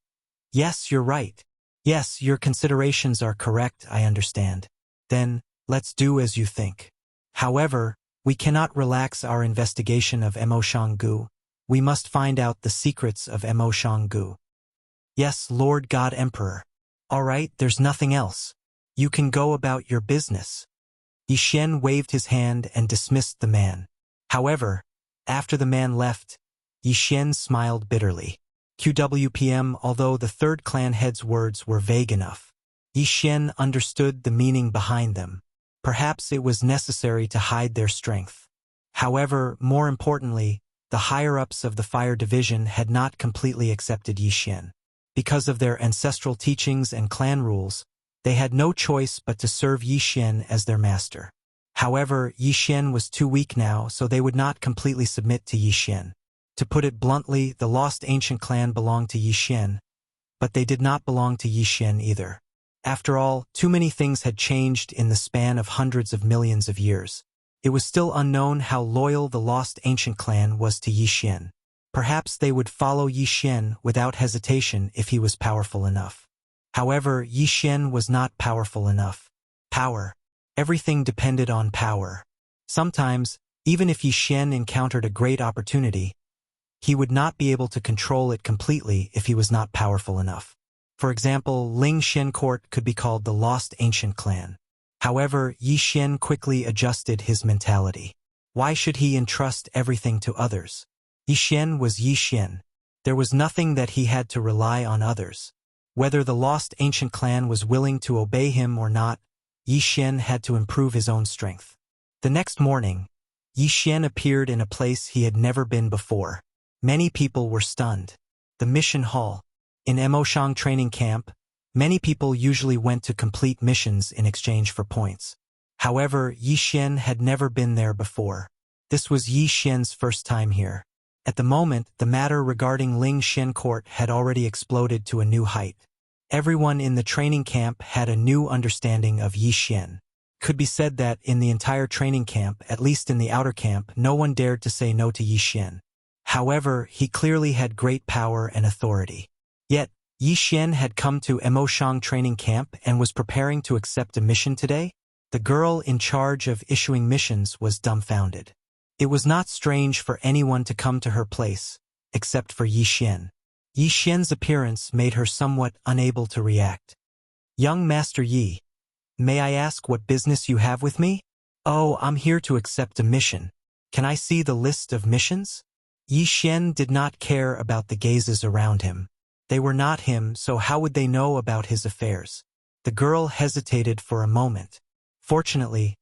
Yes, you're right. Yes, your considerations are correct, I understand. Then, let's do as you think. However, we cannot relax our investigation of Mo Shanggu. We must find out the secrets of Mo Shanggu. Yes, Lord God Emperor. All right, there's nothing else. You can go about your business. Yi Xian waved his hand and dismissed the man. However, after the man left, Yi Xian smiled bitterly. QWPM. Although the third clan head's words were vague enough, Yi Xian understood the meaning behind them. Perhaps it was necessary to hide their strength. However, more importantly, the higher-ups of the fire division had not completely accepted Yi Xian. Because of their ancestral teachings and clan rules, they had no choice but to serve Yi Xian as their master. However, Yi Xian was too weak now, so they would not completely submit to Yi Xian. To put it bluntly, the lost ancient clan belonged to Yi Xian, but they did not belong to Yi Xian either. After all, too many things had changed in the span of hundreds of millions of years. It was still unknown how loyal the lost ancient clan was to Yi Xian. Perhaps they would follow Yi Xian without hesitation if he was powerful enough. However, Yi Xian was not powerful enough. Power. Everything depended on power. Sometimes, even if Yi Xian encountered a great opportunity, he would not be able to control it completely if he was not powerful enough. For example, Ling Shen Court could be called the Lost Ancient Clan. However, Yi Xian quickly adjusted his mentality. Why should he entrust everything to others? Yi Xian was Yi Xian. There was nothing that he had to rely on others. Whether the Lost Ancient Clan was willing to obey him or not, Yi Xian had to improve his own strength. The next morning, Yi Xian appeared in a place he had never been before. Many people were stunned. The mission hall. In Emoshang training camp, many people usually went to complete missions in exchange for points. However, Yi Xian had never been there before. This was Yi Xian's first time here. At the moment, the matter regarding Ling Shen Court had already exploded to a new height. Everyone in the training camp had a new understanding of Yi Xian. Could be said that in the entire training camp, at least in the outer camp, no one dared to say no to Yi Xian. However, he clearly had great power and authority. Yet, Yi Xian had come to Emoshang training camp and was preparing to accept a mission today? The girl in charge of issuing missions was dumbfounded. It was not strange for anyone to come to her place, except for Yi Xian. Yi Xian's appearance made her somewhat unable to react. Young Master Yi, may I ask what business you have with me? Oh, I'm here to accept a mission. Can I see the list of missions? Yi Xian did not care about the gazes around him. They were not him, so how would they know about his affairs? The girl hesitated for a moment. Fortunately,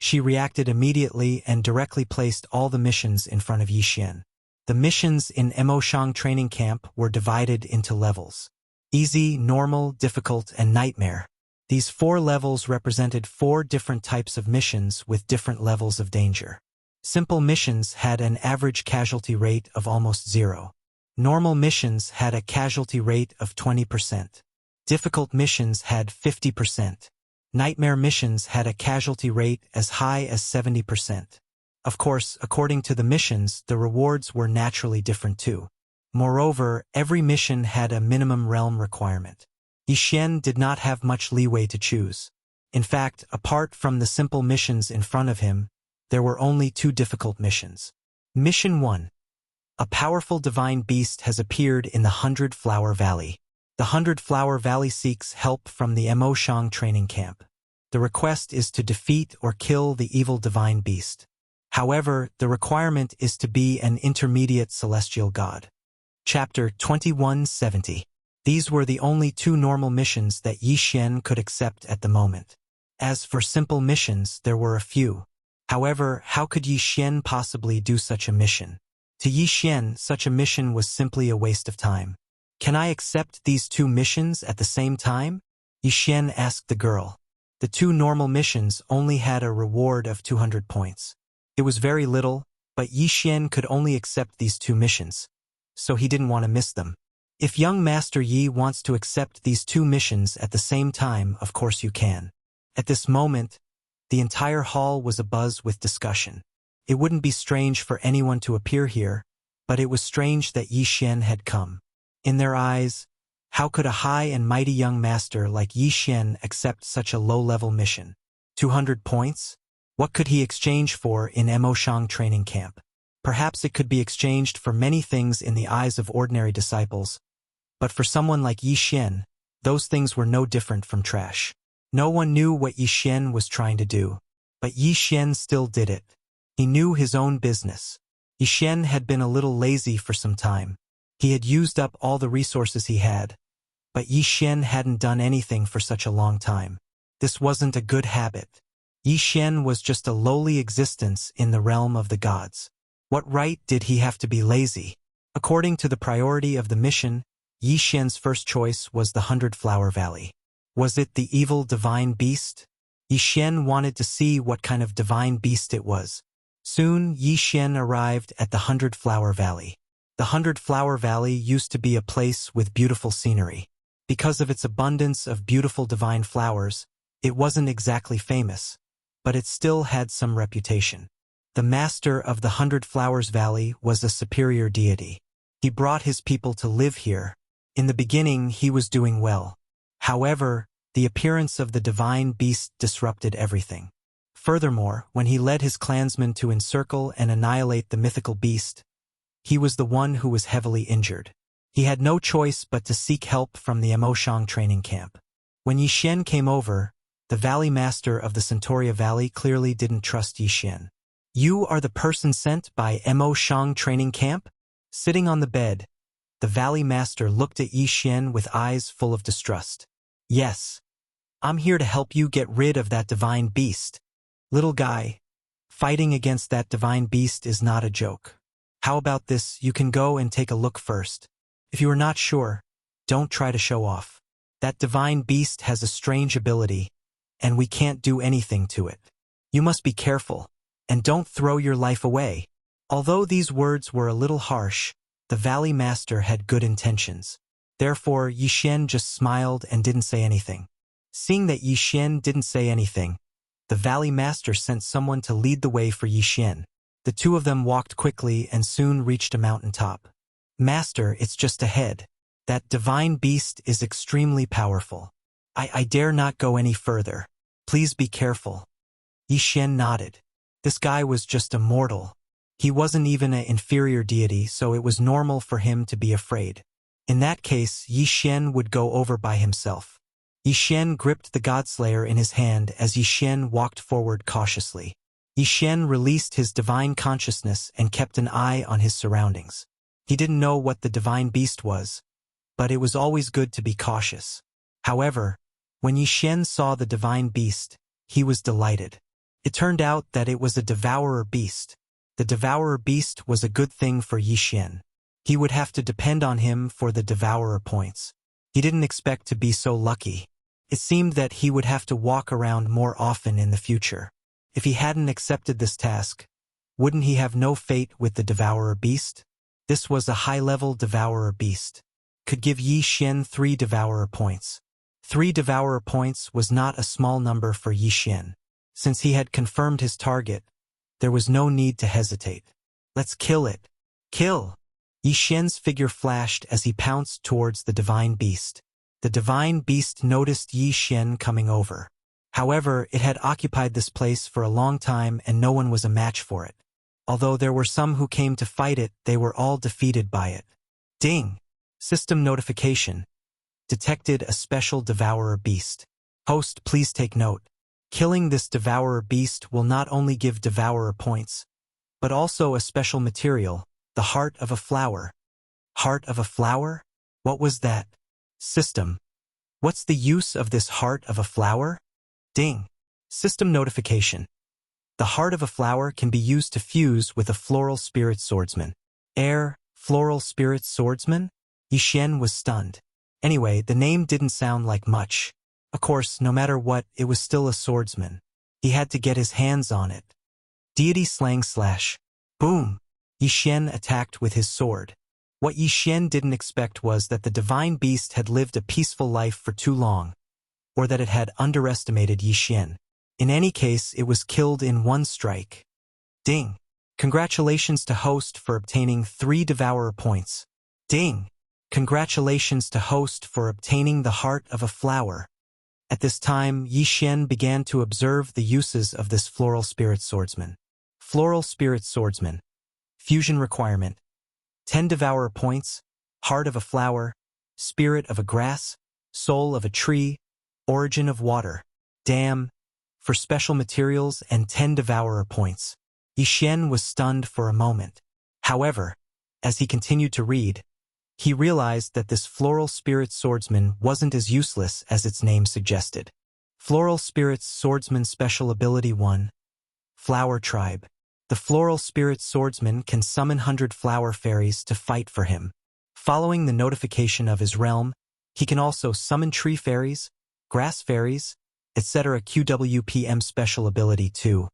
she reacted immediately and directly placed all the missions in front of Yi Xian. The missions in Emoshang training camp were divided into levels. Easy, normal, difficult, and nightmare. These 4 levels represented 4 different types of missions with different levels of danger. Simple missions had an average casualty rate of almost 0. Normal missions had a casualty rate of 20%. Difficult missions had 50%. Nightmare missions had a casualty rate as high as 70%. Of course, according to the missions, the rewards were naturally different too. Moreover, every mission had a minimum realm requirement. Yi Xian did not have much leeway to choose. In fact, apart from the simple missions in front of him, there were only 2 difficult missions. Mission 1. A powerful divine beast has appeared in the 100-Flower Valley. The 100-Flower Valley seeks help from the Emoshang training camp. The request is to defeat or kill the evil divine beast. However, the requirement is to be an intermediate celestial god. Chapter 2170. These were the only 2 normal missions that Yi Xian could accept at the moment. As for simple missions, there were a few. However, how could Yi Xian possibly do such a mission? To Yi Xian, such a mission was simply a waste of time. Can I accept these 2 missions at the same time? Yi Xian asked the girl. The 2 normal missions only had a reward of 200 points. It was very little, but Yi Xian could only accept these 2 missions, so he didn't want to miss them. If young Master Yi wants to accept these 2 missions at the same time, of course you can. At this moment, the entire hall was abuzz with discussion. It wouldn't be strange for anyone to appear here, but it was strange that Yi Xian had come. In their eyes, how could a high and mighty young master like Yi Xian accept such a low-level mission? 200 points? What could he exchange for in Emoshang training camp? Perhaps it could be exchanged for many things in the eyes of ordinary disciples, but for someone like Yi Xian, those things were no different from trash. No one knew what Yi Xian was trying to do, but Yi Xian still did it. He knew his own business. Yi Xian had been a little lazy for some time. He had used up all the resources he had, but Yi Xian hadn't done anything for such a long time. This wasn't a good habit. Yi Xian was just a lowly existence in the realm of the gods. What right did he have to be lazy? According to the priority of the mission, Yi Xian's first choice was the 100-Flower Valley. Was it the evil divine beast? Yi Xian wanted to see what kind of divine beast it was. Soon, Yi Xian arrived at the 100-Flower Valley. The 100-Flower Valley used to be a place with beautiful scenery. Because of its abundance of beautiful divine flowers, it wasn't exactly famous, but it still had some reputation. The master of the 100-Flowers Valley was a superior deity. He brought his people to live here. In the beginning, he was doing well. However, the appearance of the divine beast disrupted everything. Furthermore, when he led his clansmen to encircle and annihilate the mythical beast, he was the one who was heavily injured. He had no choice but to seek help from the Emoshang training camp. When Yi Xian came over, the valley master of the Centauria Valley clearly didn't trust Yi Xian. You are the person sent by Emoshang training camp? Sitting on the bed, the valley master looked at Yi Xian with eyes full of distrust. Yes. I'm here to help you get rid of that divine beast. Little guy, fighting against that divine beast is not a joke. How about this? You can go and take a look first. If you are not sure, don't try to show off. That divine beast has a strange ability, and we can't do anything to it. You must be careful, and don't throw your life away. Although these words were a little harsh, the valley master had good intentions. Therefore, Yi Xian just smiled and didn't say anything. Seeing that Yi Xian didn't say anything, the valley master sent someone to lead the way for Yi Xian. The 2 of them walked quickly and soon reached a mountaintop. Master, it's just ahead. That divine beast is extremely powerful. I dare not go any further. Please be careful. Yi Xian nodded. This guy was just a mortal. He wasn't even an inferior deity, so it was normal for him to be afraid. In that case, Yi Xian would go over by himself. Yi Xian gripped the Godslayer in his hand as Yi Xian walked forward cautiously. Yi Xian released his divine consciousness and kept an eye on his surroundings. He didn't know what the divine beast was, but it was always good to be cautious. However, when Yi Xian saw the divine beast, he was delighted. It turned out that it was a devourer beast. The devourer beast was a good thing for Yi Xian. He would have to depend on him for the devourer points. He didn't expect to be so lucky. It seemed that he would have to walk around more often in the future. If he hadn't accepted this task, wouldn't he have no fate with the devourer beast? This was a high-level devourer beast. Could give Yi Xian 3 devourer points. 3 devourer points was not a small number for Yi Xian. Since he had confirmed his target, there was no need to hesitate. Let's kill it. Kill! Yi Xian's figure flashed as he pounced towards the divine beast. The divine beast noticed Yi Xian coming over. However, it had occupied this place for a long time and no one was a match for it. Although there were some who came to fight it, they were all defeated by it. Ding! System notification. Detected a special devourer beast. Host, please take note. Killing this devourer beast will not only give devourer points, but also a special material, the heart of a flower. Heart of a flower? What was that? System. What's the use of this heart of a flower? Ding. System notification. The heart of a flower can be used to fuse with a floral spirit swordsman. Floral spirit swordsman? Yi Xian was stunned. Anyway, the name didn't sound like much. Of course, no matter what, it was still a swordsman. He had to get his hands on it. Deity slang slash. Boom! Yi Xian attacked with his sword. What Yi Xian didn't expect was that the divine beast had lived a peaceful life for too long, or that it had underestimated Yi Xian. In any case, it was killed in one strike. Ding! Congratulations to host for obtaining 3 devourer points. Ding! Congratulations to host for obtaining the heart of a flower. At this time, Yi Xian began to observe the uses of this floral spirit swordsman. Floral spirit swordsman. Fusion requirement. 10 devourer points, heart of a flower, spirit of a grass, soul of a tree, origin of water. Damn. For special materials and 10 devourer points. Yi Xian was stunned for a moment. However, as he continued to read, he realized that this floral spirit swordsman wasn't as useless as its name suggested. Floral spirit swordsman special ability 1. Flower tribe. The floral spirit swordsman can summon 100 flower fairies to fight for him. Following the notification of his realm, he can also summon tree fairies, grass fairies, etc. QWPM special ability 2.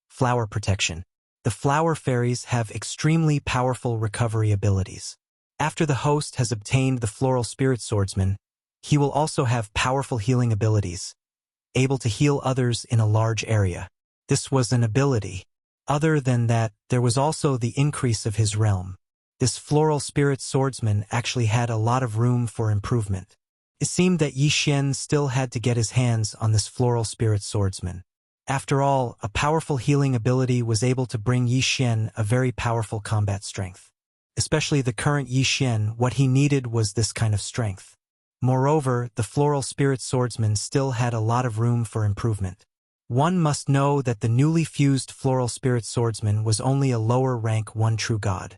Flower protection. The flower fairies have extremely powerful recovery abilities. After the host has obtained the floral spirit swordsman, he will also have powerful healing abilities, able to heal others in a large area. This was an ability. Other than that, there was also the increase of his realm. This floral spirit swordsman actually had a lot of room for improvement. It seemed that Yi Xian still had to get his hands on this floral spirit swordsman. After all, a powerful healing ability was able to bring Yi Xian a very powerful combat strength. Especially the current Yi Xian, what he needed was this kind of strength. Moreover, the floral spirit swordsman still had a lot of room for improvement. One must know that the newly fused floral spirit swordsman was only a lower rank 1 true god.